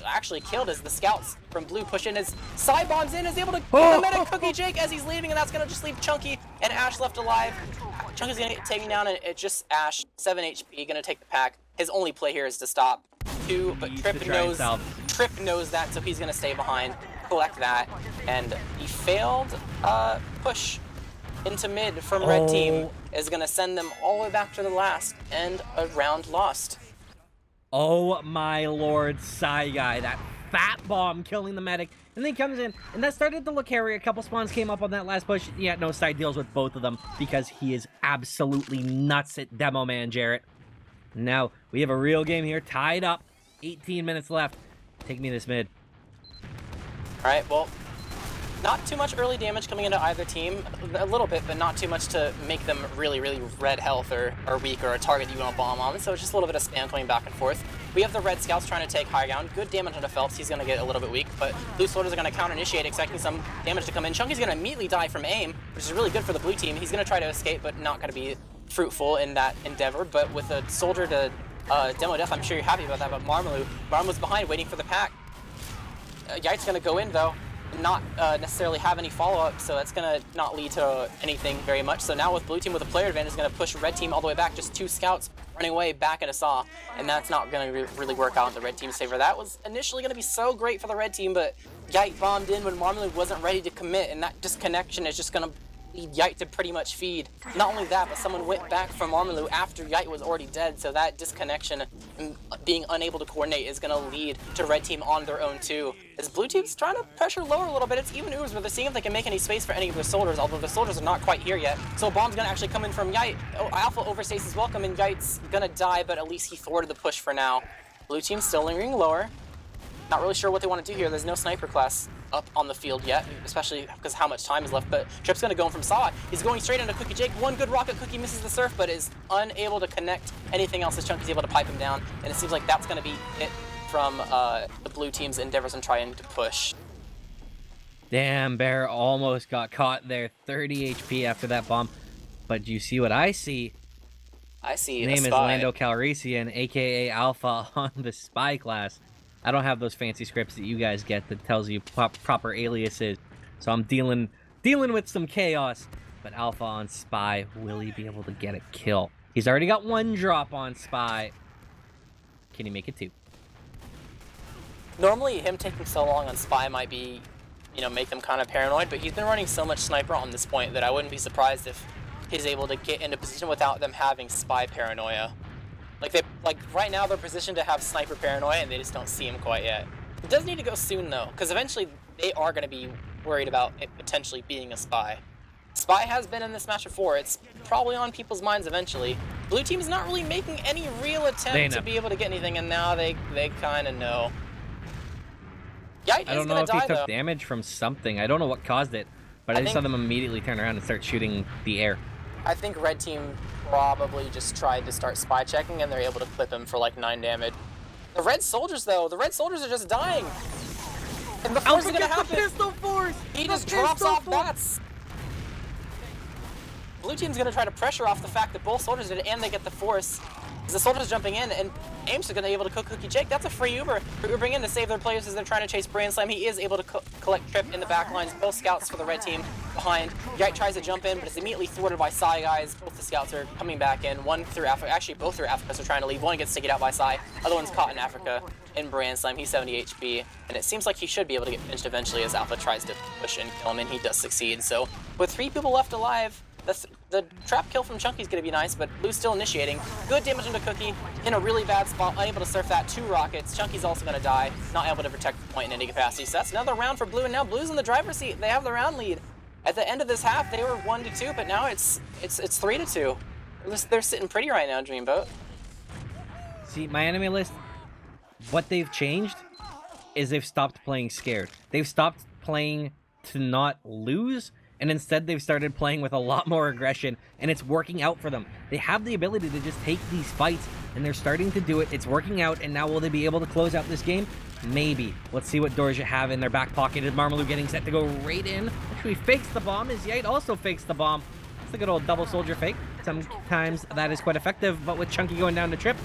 Actually killed as the scouts from blue push in, as side bombs in, is able to kill the medic Cookie Jake as he's leaving, and that's going to just leave Chunky and Ash left alive. Chunky's going to get taken down, and it's just Ash, 7 HP, going to take the pack. His only play here is to stop. But Trip knows that, so he's going to stay behind, collect that, and the failed push into mid from red team is going to send them all the way back to the last, and a round lost. Oh my lord, Psy Guy, that fat bomb killing the medic, and then he comes in, and that started to look hairy. A couple spawns came up on that last push, yet no side deals with both of them, because he is absolutely nuts at Demo Man, Jarrett. Now, we have a real game here, tied up, 18 minutes left. Take me this mid. Alright, well, not too much early damage coming into either team. A little bit, but not too much to make them really, really red health or weak or a target that you want to bomb on. So it's just a little bit of spam coming back and forth. We have the red scouts trying to take high ground. Good damage on the Phelps. He's going to get a little bit weak, but blue soldiers are going to counter-initiate, expecting some damage to come in. Chunky's going to immediately die from aim, which is really good for the blue team. He's going to try to escape, but not going to be fruitful in that endeavor. But with a soldier to demo death, I'm sure you're happy about that. But Marmu's behind, waiting for the pack. Yite's going to go in, though. Not necessarily have any follow-up, so that's going to not lead to anything very much. So now with blue team with a player advantage is going to push red team all the way back, just 2 scouts running away back in a saw, and that's not going to really work out in the red team's favor. That was initially going to be so great for the red team, but Yite bombed in when Marmalade wasn't ready to commit, and that disconnection is just going to lead Yite to pretty much feed. Not only that, but someone went back from Marmalou after Yite was already dead, so that disconnection and being unable to coordinate is going to lead to red team on their own too. As blue team's trying to pressure lower a little bit, it's even Ooze, but they're seeing if they can make any space for any of their soldiers, although the soldiers are not quite here yet. So a bomb's going to actually come in from Yite. Oh, Alpha overstays his welcome, and Yite's going to die, but at least he thwarted the push for now. Blue team's still lingering lower. Not really sure what they want to do here. There's no sniper class up on the field yet, especially because how much time is left, but Trip's going to go in from Saw. He's going straight into Cookie Jake. One good rocket, Cookie misses the surf, but is unable to connect anything else as Chunky's able to pipe him down, and it seems like that's going to be it from the blue team's endeavors in trying to push. Damn, Bear almost got caught there. 30 HP after that bomb. But do you see what I see? I see His name is Lando Calrissian, aka Alpha, on the spy class. I don't have those fancy scripts that you guys get that tells you proper aliases, so I'm dealing with some chaos. But Alpha on Spy, will he be able to get a kill? He's already got 1 drop on Spy. Can he make it 2? Normally, him taking so long on Spy might be, make them kind of paranoid, but he's been running so much Sniper on this point that I wouldn't be surprised if he's able to get into position without them having Spy paranoia. Like right now they're positioned to have Sniper paranoia and they just don't see him quite yet. It does need to go soon though, because eventually they are going to be worried about it potentially being a Spy. Spy has been in this match before. It's probably on people's minds eventually. Blue team is not really making any real attempt to be able to get anything, and now they kind of know. Yite I don't know if he took damage from something. I don't know what caused it, but I just saw them immediately turn around and start shooting the air. I think red team probably just tried to start spy checking, and they're able to clip him for like 9 damage. The red soldiers though, the red soldiers are just dying. And the force is gonna happen. Pistol force! He just drops off bats. Blue team's gonna try to pressure off the fact that both soldiers did it and they get the force. As the soldiers jumping in, and Aim's gonna be able to cook Cookie Jake. That's a free Uber for Ubering in to save their players as they're trying to chase Brand Slam. He is able to collect Trip in the back lines. Both scouts for the red team behind. Yite tries to jump in, but is immediately thwarted by Psy guys. Both the scouts are coming back in. One through Africa, actually both through Africa, so trying to leave. One gets taken out by Psy. Other one's caught in Africa in Brand Slam. He's 70 HP, and it seems like he should be able to get pinched eventually as Alpha tries to push and kill him, and he does succeed. So with 3 people left alive, the trap kill from Chunky's gonna be nice, but Blue's still initiating. Good damage into Cookie, in a really bad spot, unable to surf that. 2 rockets. Chunky's also gonna die, not able to protect the point in any capacity. So that's another round for Blue, and now Blue's in the driver's seat. They have the round lead. At the end of this half, they were 1-2, but now it's 3-2. They're sitting pretty right now, Dreamboat. See, my enemy list, what they've changed is they've stopped playing scared. They've stopped playing to not lose, and instead they've started playing with a lot more aggression, and it's working out for them. They have the ability to just take these fights and they're starting to do it. It's working out, and now will they be able to close out this game? Maybe. Let's see what Dorsia have in their back pocket. Is Marmalou getting set to go right in? Actually fakes the bomb. Is Yite also fakes the bomb. It's a good old double soldier fake. Sometimes that is quite effective, but with Chunky going down to Trip,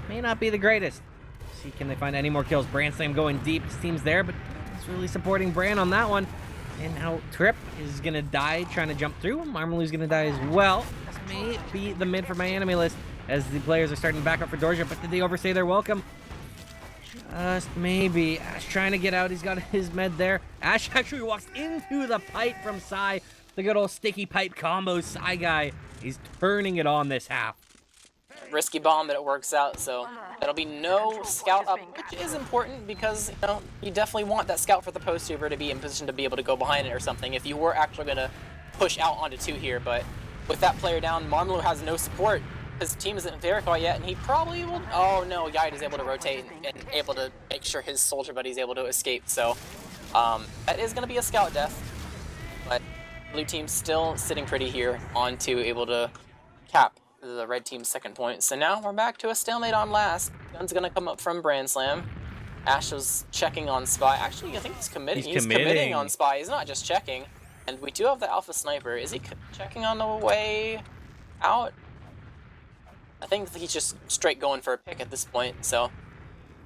may not be the greatest. See, can they find any more kills? Brand Slam going deep. His team's there, but he's really supporting Bran on that one. And now Trip is going to die trying to jump through. Marmalou's going to die as well. This may be the mid for my enemy list as the players are starting to back up for Dorsia, but did they overstay their welcome? Just maybe. Ash trying to get out. He's got his med there. Ash actually walks into the pipe from Psy. The good old sticky pipe combo. Psy guy. He's turning it on this half. Risky bomb, but it works out, so that'll be no scout up, which is important because, you know, you definitely want that scout for the post-tuber to be in position to be able to go behind it or something if you were actually going to push out onto 2 here, but with that player down, Marmalou has no support. His team isn't verified yet, and he probably will... Oh no, Yite is able to rotate and able to make sure his soldier buddy is able to escape, so that is going to be a scout death, but blue team's still sitting pretty here on 2, able to cap the red team's second point. So now we're back to a stalemate on last. Gun's gonna come up from Brand Slam. Ash was checking on Spy. Actually, I think he's committing. He's committing on Spy. He's not just checking. And we do have the Alpha Sniper. Is he checking on the way out? I think he's just straight going for a pick at this point. So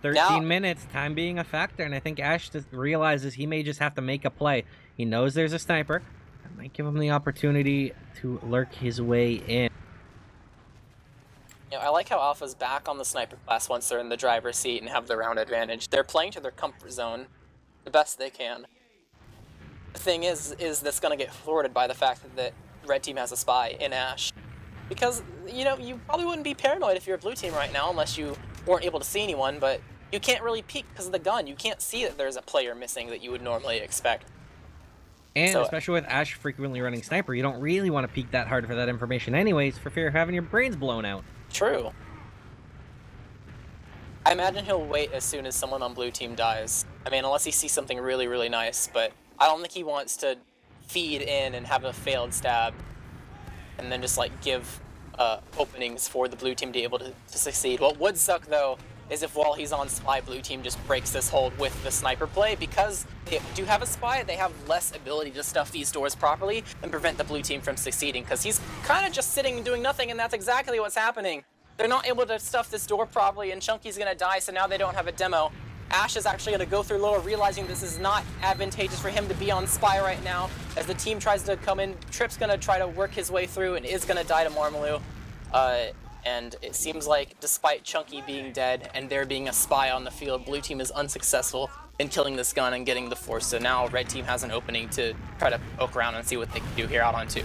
13 minutes, time being a factor, and I think Ash just realizes he may just have to make a play. He knows there's a sniper. That might give him the opportunity to lurk his way in. You know, I like how Alpha's back on the sniper class once they're in the driver's seat and have the round advantage. They're playing to their comfort zone the best they can. The thing is that's going to get thwarted by the fact that red team has a spy in Ash. Because, you know, you probably wouldn't be paranoid if you're a blue team right now unless you weren't able to see anyone, but you can't really peek because of the gun. You can't see that there's a player missing that you would normally expect. And so, especially with Ash frequently running sniper, you don't really want to peek that hard for that information anyways, for fear of having your brains blown out. True. I imagine he'll wait as soon as someone on blue team dies. I mean, unless he sees something really, really nice, but I don't think he wants to feed in and have a failed stab and then just, like, give openings for the blue team to be able to succeed. What would suck, though, is if while he's on spy, blue team just breaks this hold with the sniper play. Because they do have a spy, they have less ability to stuff these doors properly and prevent the blue team from succeeding, because he's kind of just sitting and doing nothing, and that's exactly what's happening. They're not able to stuff this door properly, and Chunky's gonna die, so now they don't have a demo. Ash is actually gonna go through lower, realizing this is not advantageous for him to be on spy right now. As the team tries to come in, Trip's gonna try to work his way through and is gonna die to Marmalou. And it seems like despite Chunky being dead and there being a spy on the field, blue team is unsuccessful in killing this gun and getting the force. So now red team has an opening to try to poke around and see what they can do here out on 2.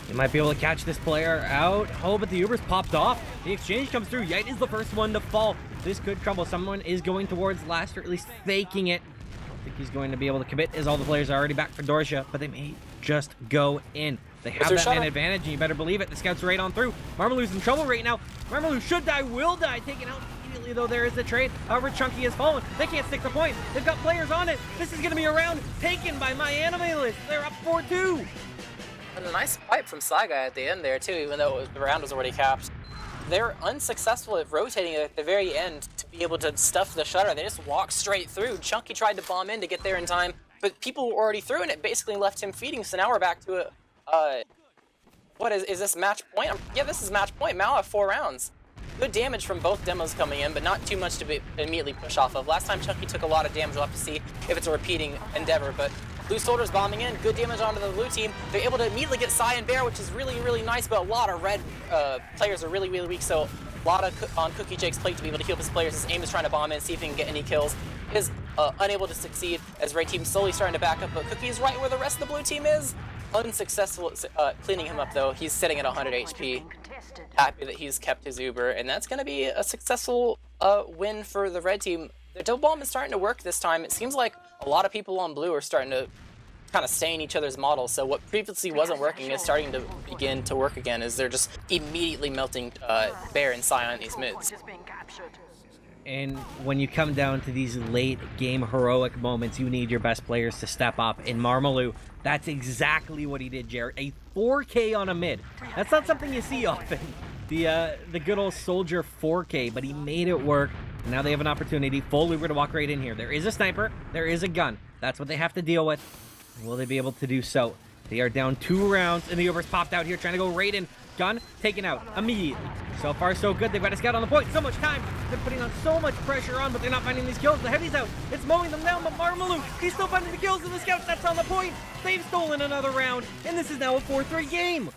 They might be able to catch this player out. Oh, but the Uber's popped off. The exchange comes through. Yite is the first one to fall. This could crumble. Someone is going towards last, or at least faking it. I don't think he's going to be able to commit, as all the players are already back for Dorsia, but they may just go in. They have that man advantage, and you better believe it. The scout's right on through. Marmalou's in trouble right now. Marmalou should die, will die. Taken out immediately, though. There is the trade. However, Chunky has fallen. They can't stick the point. They've got players on it. This is going to be a round taken by my anime list. They're up 4-2. And a nice pipe from Saga at the end there, too, even though the round was already capped. They're unsuccessful at rotating at the very end to be able to stuff the shutter. They just walk straight through. Chunky tried to bomb in to get there in time, but people were already through, and it basically left him feeding. So now we're back to a... What is this match point? Yeah, this is match point. Mal have 4 rounds. Good damage from both demos coming in, but not too much to immediately push off of. Last time Chunky took a lot of damage. We'll have to see if it's a repeating endeavor, but blue soldiers bombing in. Good damage onto the blue team. They're able to immediately get Psy and Bear, which is really, really nice, but a lot of red players are really, really weak, so a lot on Cookie Jake's plate to be able to heal his players. His aim is trying to bomb in, see if he can get any kills. He is unable to succeed as red team slowly starting to back up, but Cookie is right where the rest of the blue team is. Unsuccessful at cleaning him up, though. He's sitting at 100 HP. Happy that he's kept his Uber, and that's going to be a successful win for the red team. The double bomb is starting to work this time. It seems like a lot of people on blue are starting to kind of stay in each other's models, so what previously wasn't working is starting to begin to work again, as they're just immediately melting Bear and Psy on these mids. And when you come down to these late game heroic moments, you need your best players to step up. In Marmalou, that's exactly what he did, Jared. A 4K on a mid. That's not something you see often. the good old soldier 4K, but he made it work. Now they have an opportunity. Full Uber to walk right in here. There is a sniper. There is a gun. That's what they have to deal with. Will they be able to do so? They are down 2 rounds, and the Uber's popped out here, trying to go right in. Gun taken out immediately. So far, so good. They've got a scout on the point. So much time. They're putting on so much pressure on, but they're not finding these kills. The heavy's out. It's mowing them down, but Marmalou, he's still finding the kills, and the scout that's on the point. They've stolen another round, and this is now a 4-3 game.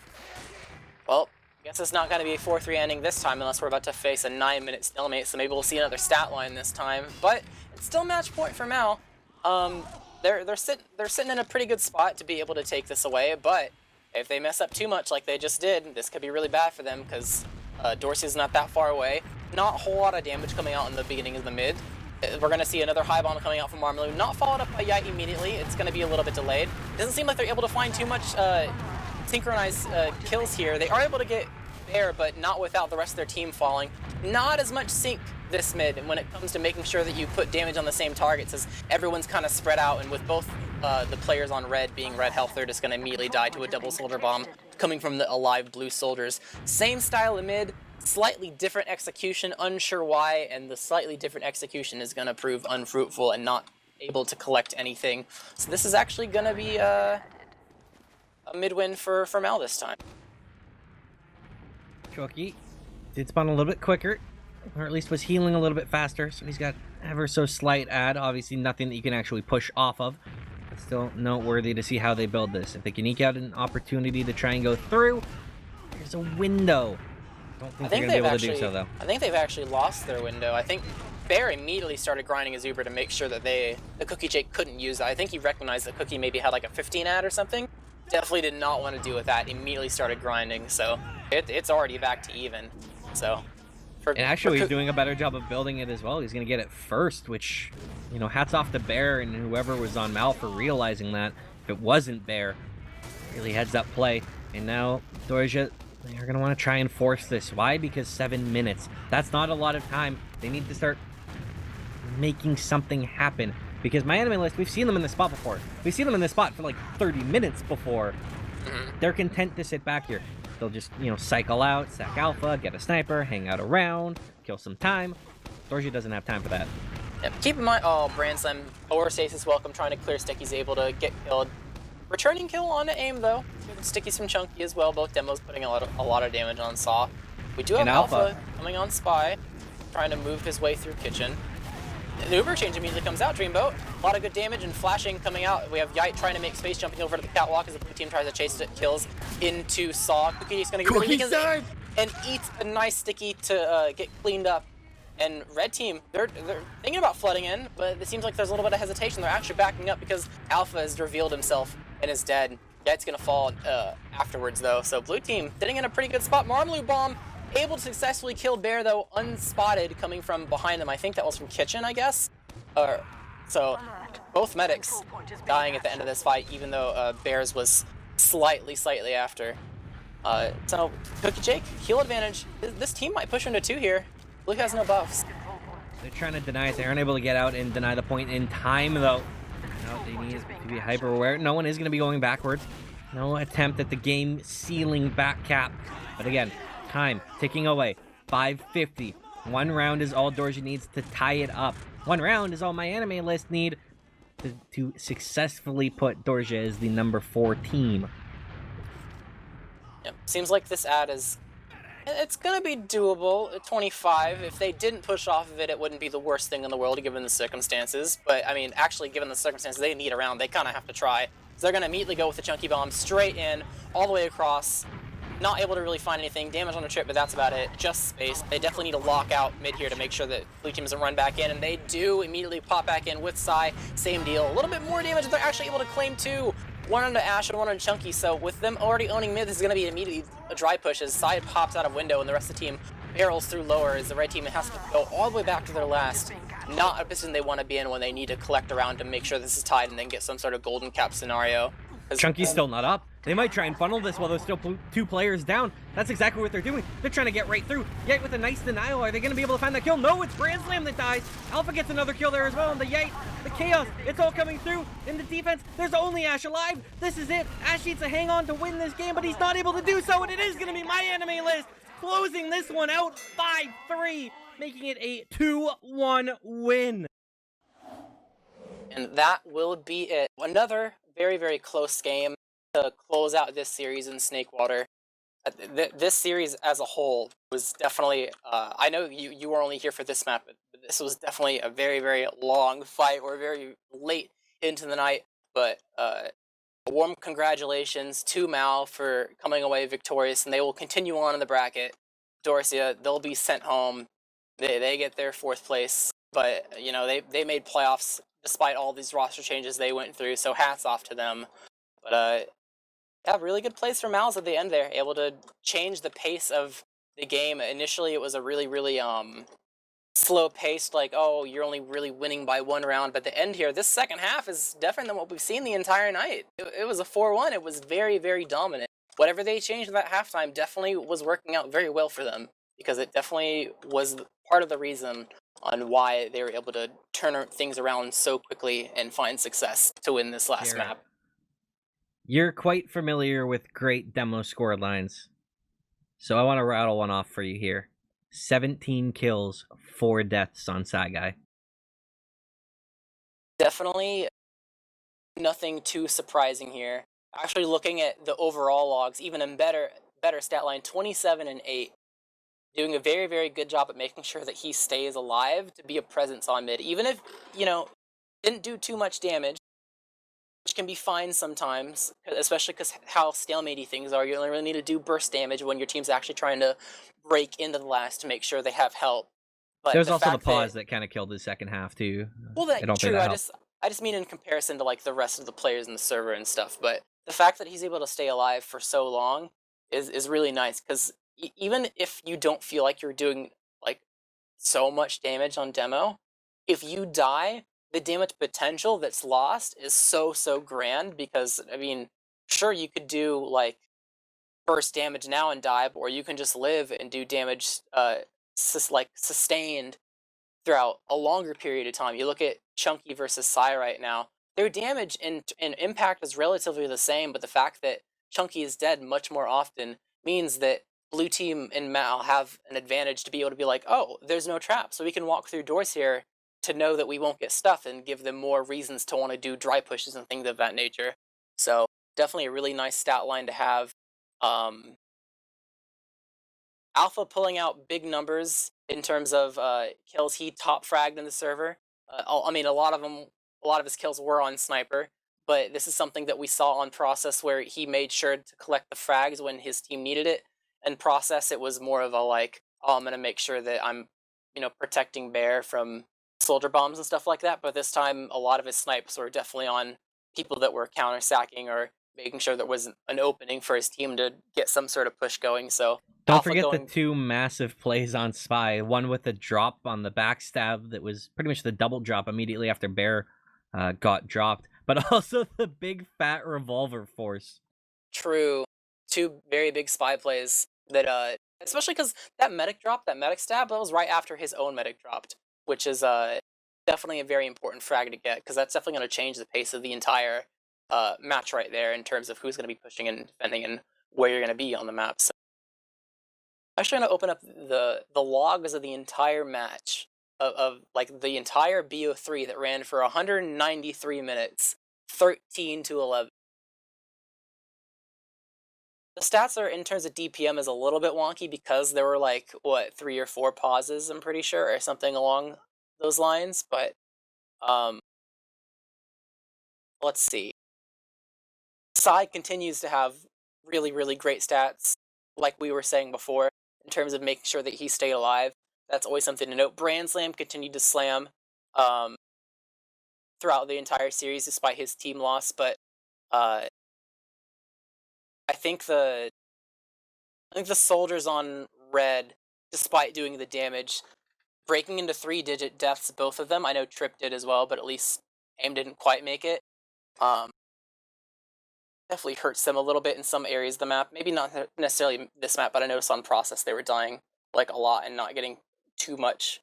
Well, I guess it's not going to be a 4-3 ending this time unless we're about to face a 9-minute stalemate, so maybe we'll see another stat line this time. But it's still match point for Mal. They're sitting in a pretty good spot to be able to take this away, but if they mess up too much like they just did, this could be really bad for them because Dorsia's not that far away. Not a whole lot of damage coming out in the beginning of the mid. We're going to see another high bomb coming out from Marmalou, not followed up by Yite immediately. It's going to be a little bit delayed. Doesn't seem like they're able to find too much synchronized kills here. They are able to get Bear, but not without the rest of their team falling. Not as much sync this mid when it comes to making sure that you put damage on the same targets, as everyone's kind of spread out, and with both the players on red being red health, they're just going to immediately die to a double soldier bomb coming from the alive blue soldiers. Same style of mid, slightly different execution, unsure why, and the slightly different execution is going to prove unfruitful and not able to collect anything. So this is actually going to be a mid-win for Mal this time. Cookie did spawn a little bit quicker, or at least was healing a little bit faster, so he's got ever so slight add. Obviously nothing that you can actually push off of. But still noteworthy to see how they build this. If they can eke out an opportunity to try and go through, there's a window. Don't think they're going to be able to do so, though. I think they've actually lost their window. I think Bear immediately started grinding his Uber to make sure that the Cookie Jake couldn't use that. I think he recognized that Cookie maybe had like a 15 ad or something. Definitely did not want to deal with that. Immediately started grinding, so it's already back to even. So, and actually, he's doing a better job of building it as well. He's going to get it first, which, you know, hats off to Bear and whoever was on Mal for realizing that. If it wasn't Bear, really heads up play. And now Dorsia, they're going to want to try and force this. Why? Because 7 minutes. That's not a lot of time. They need to start making something happen. Because my enemy list, we've seen them in this spot before. We've seen them in this spot for like 30 minutes before. They're content to sit back here. They'll just, you know, cycle out, sack alpha, get a sniper, hang out around, kill some time. Dorsia doesn't have time for that. Yep. Keep in mind, oh, Brand Slam, or Stasis welcome, trying to clear Sticky's able to get killed. Returning kill on to aim, though. Sticky's from Chunky as well. Both demos putting a lot of damage on Saw. We do have Alpha coming on Spy, trying to move his way through Kitchen. The Uber change immediately comes out, Dreamboat. A lot of good damage and flashing coming out. We have Yite trying to make space, jumping over to the catwalk as the blue team tries to chase it, kills into Saw. Cookie's going to get really and eats a nice Sticky to get cleaned up. And red team, they're thinking about flooding in, but it seems like there's a little bit of hesitation. They're actually backing up because Alpha has revealed himself and is dead. Yite's going to fall afterwards, though. So blue team sitting in a pretty good spot. Marmalou bomb able to successfully kill Bear, though, unspotted, coming from behind them. I think that was from Kitchen, I guess. So both medics dying at the end of this fight, even though Bear's was slightly after. So Cookie Jake, heal advantage. This team might push into 2 here. Blue has no buffs. They're trying to deny it. They aren't able to get out and deny the point in time, though. No, they need to be hyper aware. No one is going to be going backwards. No attempt at the game ceiling back cap. But again, time ticking away. 5:50. 1 round is all Dorsia needs to tie it up. 1 round is all my anime list need to successfully put Dorsia as the number 4 team. Yep. Seems like this ad is... It's going to be doable at 25. If they didn't push off of it, it wouldn't be the worst thing in the world given the circumstances. But, I mean, actually, given the circumstances they need a round, they kind of have to try. So they're going to immediately go with the Chunky Bomb straight in, all the way across. Not able to really find anything. Damage on the trip, but that's about it. Just space. They definitely need to lock out mid here to make sure that blue team doesn't run back in, and they do immediately pop back in with Psy. Same deal. A little bit more damage. They're actually able to claim 2. 1 onto Ash and 1 onto Chunky, so with them already owning mid, this is going to be immediately a dry push as Psy pops out of window and the rest of the team barrels through lower as the red team has to go all the way back to their last. Not a position they want to be in when they need to collect around to make sure this is tied and then get some sort of golden cap scenario. Chunky's still not up. They might try and funnel this while there's still 2 players down. That's exactly what they're doing. They're trying to get right through. Yite with a nice denial. Are they going to be able to find that kill? No, it's Brand Slam that dies. Alpha gets another kill there as well. And the Yite, the chaos, it's all coming through. In the defense, there's only Ash alive. This is it. Ash needs to hang on to win this game, but he's not able to do so. And it is going to be my anime list closing this one out 5-3, making it a 2-1 win. And that will be it. Another very, very close game to close out this series in Snakewater. This series as a whole was definitely, I know you were only here for this map, but this was definitely a very, very long fight, or very late into the night, but warm congratulations to Mal for coming away victorious, and they will continue on in the bracket. Dorsia, they'll be sent home. They get their 4th place, but you know they made playoffs despite all these roster changes they went through, so hats off to them. But yeah, really good place for Mal's at the end there, able to change the pace of the game. Initially, it was a really, really slow paced, like, oh, you're only really winning by 1 round, but the end here, this second half is different than what we've seen the entire night. It was a 4-1. It was very, very dominant. Whatever they changed at that halftime definitely was working out very well for them, because it definitely was part of the reason on why they were able to turn things around so quickly and find success to win this last map. You're quite familiar with great demo score lines, so I want to rattle one off for you here. 17 kills, 4 deaths on Saigai. Definitely nothing too surprising here. Actually, looking at the overall logs, even in better stat line, 27 and 8. Doing a very, very good job at making sure that he stays alive to be a presence on mid. Even if, you know, didn't do too much damage, which can be fine sometimes, especially because how stalematy things are. You only really need to do burst damage when your team's actually trying to break into the last to make sure they have help. But there was also the pause that kind of killed the second half too. Well, that's true. I just mean in comparison to like the rest of the players in the server and stuff. But the fact that he's able to stay alive for so long is really nice, because even if you don't feel like you're doing like so much damage on demo, if you die, the damage potential that's lost is so grand, because I mean, sure, you could do like burst damage now and die, or you can just live and do damage sustained throughout a longer period of time. You look at Chunky versus Sai right now, their damage and impact is relatively the same, but the fact that Chunky is dead much more often means that blue team and Mal have an advantage to be able to be like, oh, there's no trap, so we can walk through doors here to know that we won't get stuffed, and give them more reasons to want to do dry pushes and things of that nature. So definitely a really nice stat line to have. Alpha pulling out big numbers in terms of kills. He top fragged in the server. I mean, a lot of his kills were on sniper, but this is something that we saw on Process, where he made sure to collect the frags when his team needed it. And Process, it was more of a like, oh, I'm gonna make sure that I'm, you know, protecting Bear from soldier bombs and stuff like that. But this time, a lot of his snipes were definitely on people that were counter sacking or making sure there was an opening for his team to get some sort of push going. So don't forget the 2 massive plays on Spy. One with a drop on the backstab that was pretty much the double drop immediately after Bear got dropped, but also the big fat revolver force. True. 2 very big Spy plays that, especially because that medic stab, that was right after his own medic dropped, which is definitely a very important frag to get, because that's definitely going to change the pace of the entire match right there in terms of who's going to be pushing and defending and where you're going to be on the map. So I'm actually going to open up the logs of the entire match of like the entire BO3 that ran for 193 minutes, 13-11. The stats are, in terms of DPM, is a little bit wonky because there were like, what, 3 or 4 pauses, I'm pretty sure, or something along those lines, but let's see. Sai continues to have really, really great stats, like we were saying before, in terms of making sure that he stayed alive. That's always something to note. Brand Slam continued to slam throughout the entire series despite his team loss, but I think the soldiers on red, despite doing the damage, breaking into 3-digit deaths, both of them. I know Trip did as well, but at least AIM didn't quite make it. Definitely hurts them a little bit in some areas of the map. Maybe not necessarily this map, but I noticed on Process they were dying like a lot and not getting too much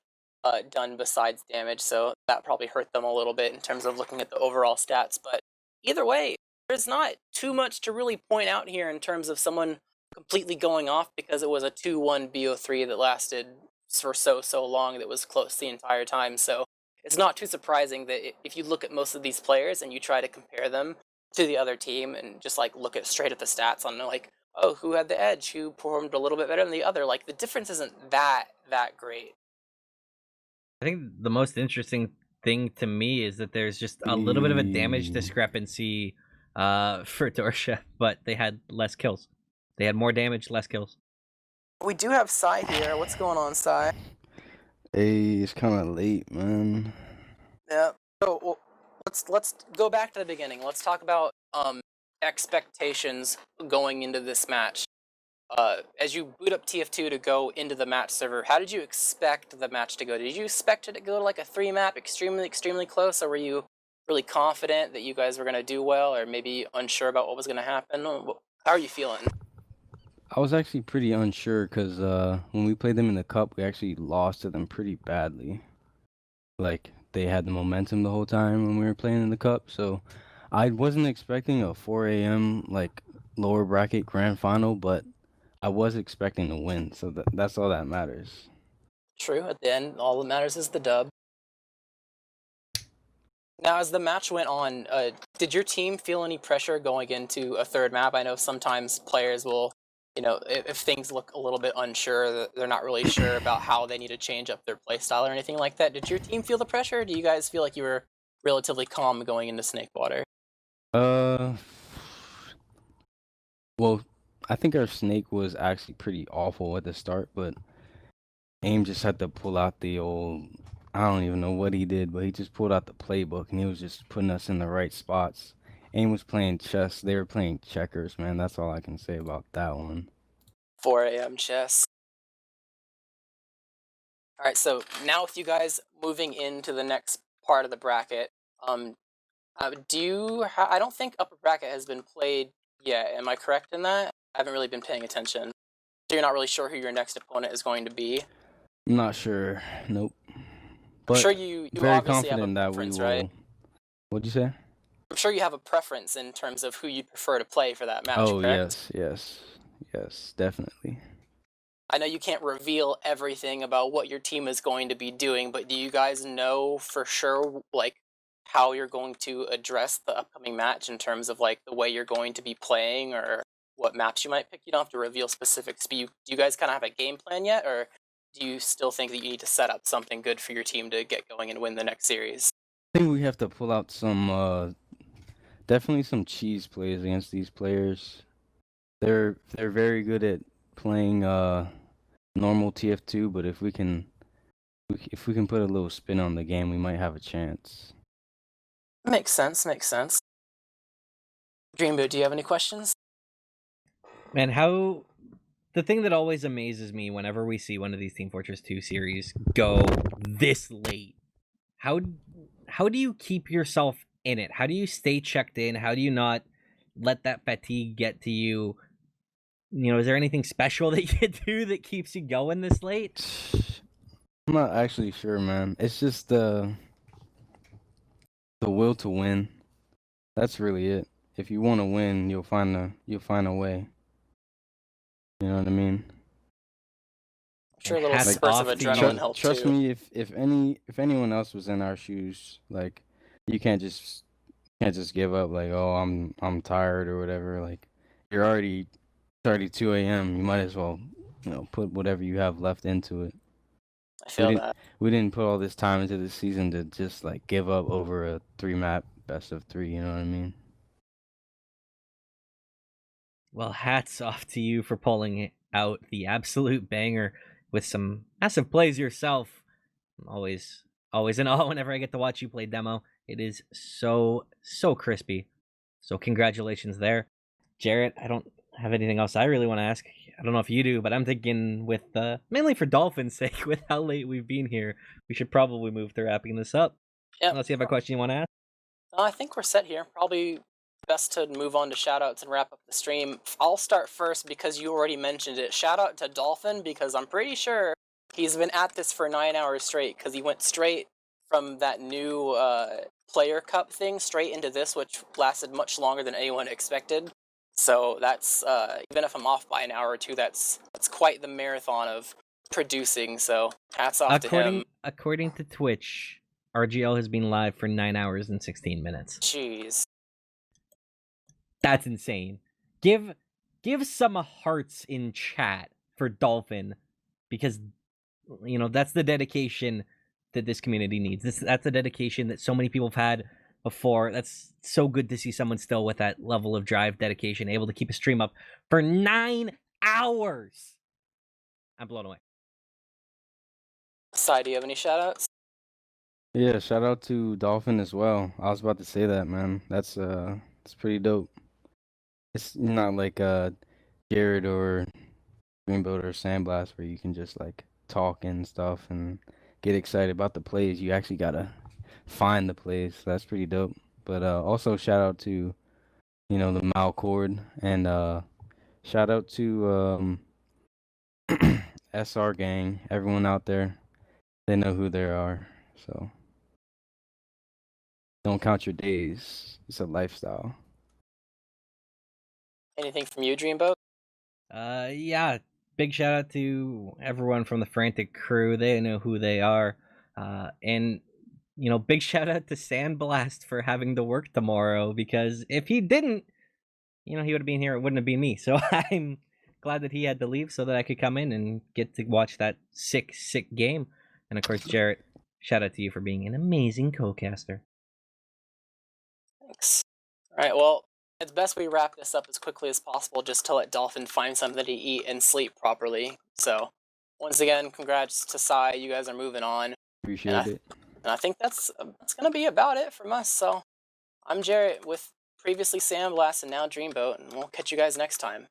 done besides damage, so that probably hurt them a little bit in terms of looking at the overall stats. But either way, there's not too much to really point out here in terms of someone completely going off because it was a 2-1 BO3 that lasted for so long that was close the entire time. So it's not too surprising that if you look at most of these players and you try to compare them to the other team and just like look at straight at the stats on like, oh, who had the edge, who performed a little bit better than the other, like the difference isn't that great. I think the most interesting thing to me is that there's just a little bit of a damage discrepancy for Dorsia, but they had less kills. They had more damage, less kills. We do have Sai here. What's going on, Sai? Hey, it's kind of late, man. Yeah. So well, let's go back to the beginning. Let's talk about expectations going into this match. As you boot up TF2 to go into the match server, how did you expect the match to go? Did you expect it to go to like a 3-map, extremely close, or were you really confident that you guys were going to do well, or maybe unsure about what was going to happen? How are you feeling? I was actually pretty unsure because when we played them in the cup, we actually lost to them pretty badly. Like, they had the momentum the whole time when we were playing in the cup, so I wasn't expecting a 4 a.m. like lower bracket grand final, but I was expecting to win, so that's all that matters. True. At the end, all that matters is the dub. Now, as the match went on, did your team feel any pressure going into a third map? I know sometimes players will, if things look a little bit unsure, they're not really sure about how they need to change up their playstyle or anything like that. Did your team feel the pressure? Or do you guys feel like you were relatively calm going into Snakewater? Well, I think our snake was actually pretty awful at the start, but AIM just had to pull out the old, I don't even know what he did, but he just pulled out the playbook and he was just putting us in the right spots. AIM was playing chess, they were playing checkers, man. That's all I can say about that one. 4 a.m. chess. All right, so now with you guys moving into the next part of the bracket, I don't think upper bracket has been played yet. Am I correct in that? I haven't really been paying attention. So you're not really sure who your next opponent is going to be? I'm not sure. Nope. I'm sure you very obviously have a confident that we preference, will. right? What'd you say? I'm sure you have a preference in terms of who you prefer to play for that match, Oh, correct? yes, definitely. I know you can't reveal everything about what your team is going to be doing, but do you guys know for sure, like, how you're going to address the upcoming match in terms of, like, the way you're going to be playing or what maps you might pick? You don't have to reveal specifics, but do you guys kind of have a game plan yet, or do you still think that you need to set up something good for your team to get going and win the next series? I think we have to pull out some, definitely some cheese plays against these players. They're very good at playing normal TF2, but if we can put a little spin on the game, we might have a chance. Makes sense. Dreamboot, do you have any questions? Man, the thing that always amazes me whenever we see one of these Team Fortress 2 series go this late, how do you keep yourself in it? How do you stay checked in? How do you not let that fatigue get to you? Is there anything special that you do that keeps you going this late? I'm not actually sure, man. It's just the will to win. That's really it. If you want to win, you'll find a way. You know what I mean? I'm sure a little Hats spurts of off to you. adrenaline help Trust too. me, if anyone else was in our shoes, like, you can't just give up, like, oh, I'm tired or whatever. Like, it's already 2 a.m. You might as well, put whatever you have left into it. I feel that. We didn't put all this time into the season to just like give up over a 3-map best of 3. You know what I mean? Well, hats off to you for pulling out the absolute banger with some massive plays yourself. I'm always in awe whenever I get to watch you play demo. It is so crispy. So congratulations there. Jarrett, I don't have anything else I really want to ask. I don't know if you do, but I'm thinking with mainly for Dolphin's sake, with how late we've been here, we should probably move to wrapping this up. Yeah. Unless you have a question you want to ask. I think we're set here. Probably best to move on to shoutouts and wrap up the stream. I'll start first because you already mentioned it. Shout out to Dolphin because I'm pretty sure he's been at this for 9 hours straight because he went straight from that new player cup thing straight into this, which lasted much longer than anyone expected. So that's even if I'm off by an hour or two, that's quite the marathon of producing. So hats off to him. According to Twitch, RGL has been live for 9 hours and 16 minutes. Jeez. That's insane. Give some hearts in chat for Dolphin, because that's the dedication that this community needs. That's the dedication that so many people have had before. That's so good to see someone still with that level of drive, dedication, able to keep a stream up for 9 hours. I'm blown away. Sai, do you have any shoutouts? Yeah, shout out to Dolphin as well. I was about to say that, man. That's pretty dope. It's not like Jared or Dreamboat or Sandblast where you can just like talk and stuff and get excited about the plays. You actually gotta find the plays. So that's pretty dope. But also shout out to the Malcord, and shout out to SR gang, everyone out there. They know who they are. So don't count your days. It's a lifestyle. Anything from you, Dreamboat? Yeah. Big shout out to everyone from the Frantic crew. They know who they are. And big shout out to Sandblast for having to work tomorrow, because if he didn't, he would have been here. It wouldn't have been me. So I'm glad that he had to leave so that I could come in and get to watch that sick game. And of course, Jarrett, shout out to you for being an amazing co-caster. Thanks. All right, well, it's best we wrap this up as quickly as possible just to let Dolphin find something to eat and sleep properly. So, once again, congrats to Sai. You guys are moving on. Appreciate it. And I think that's going to be about it from us. So, I'm Jarrett with previously Sandblast and now Dreamboat, and we'll catch you guys next time.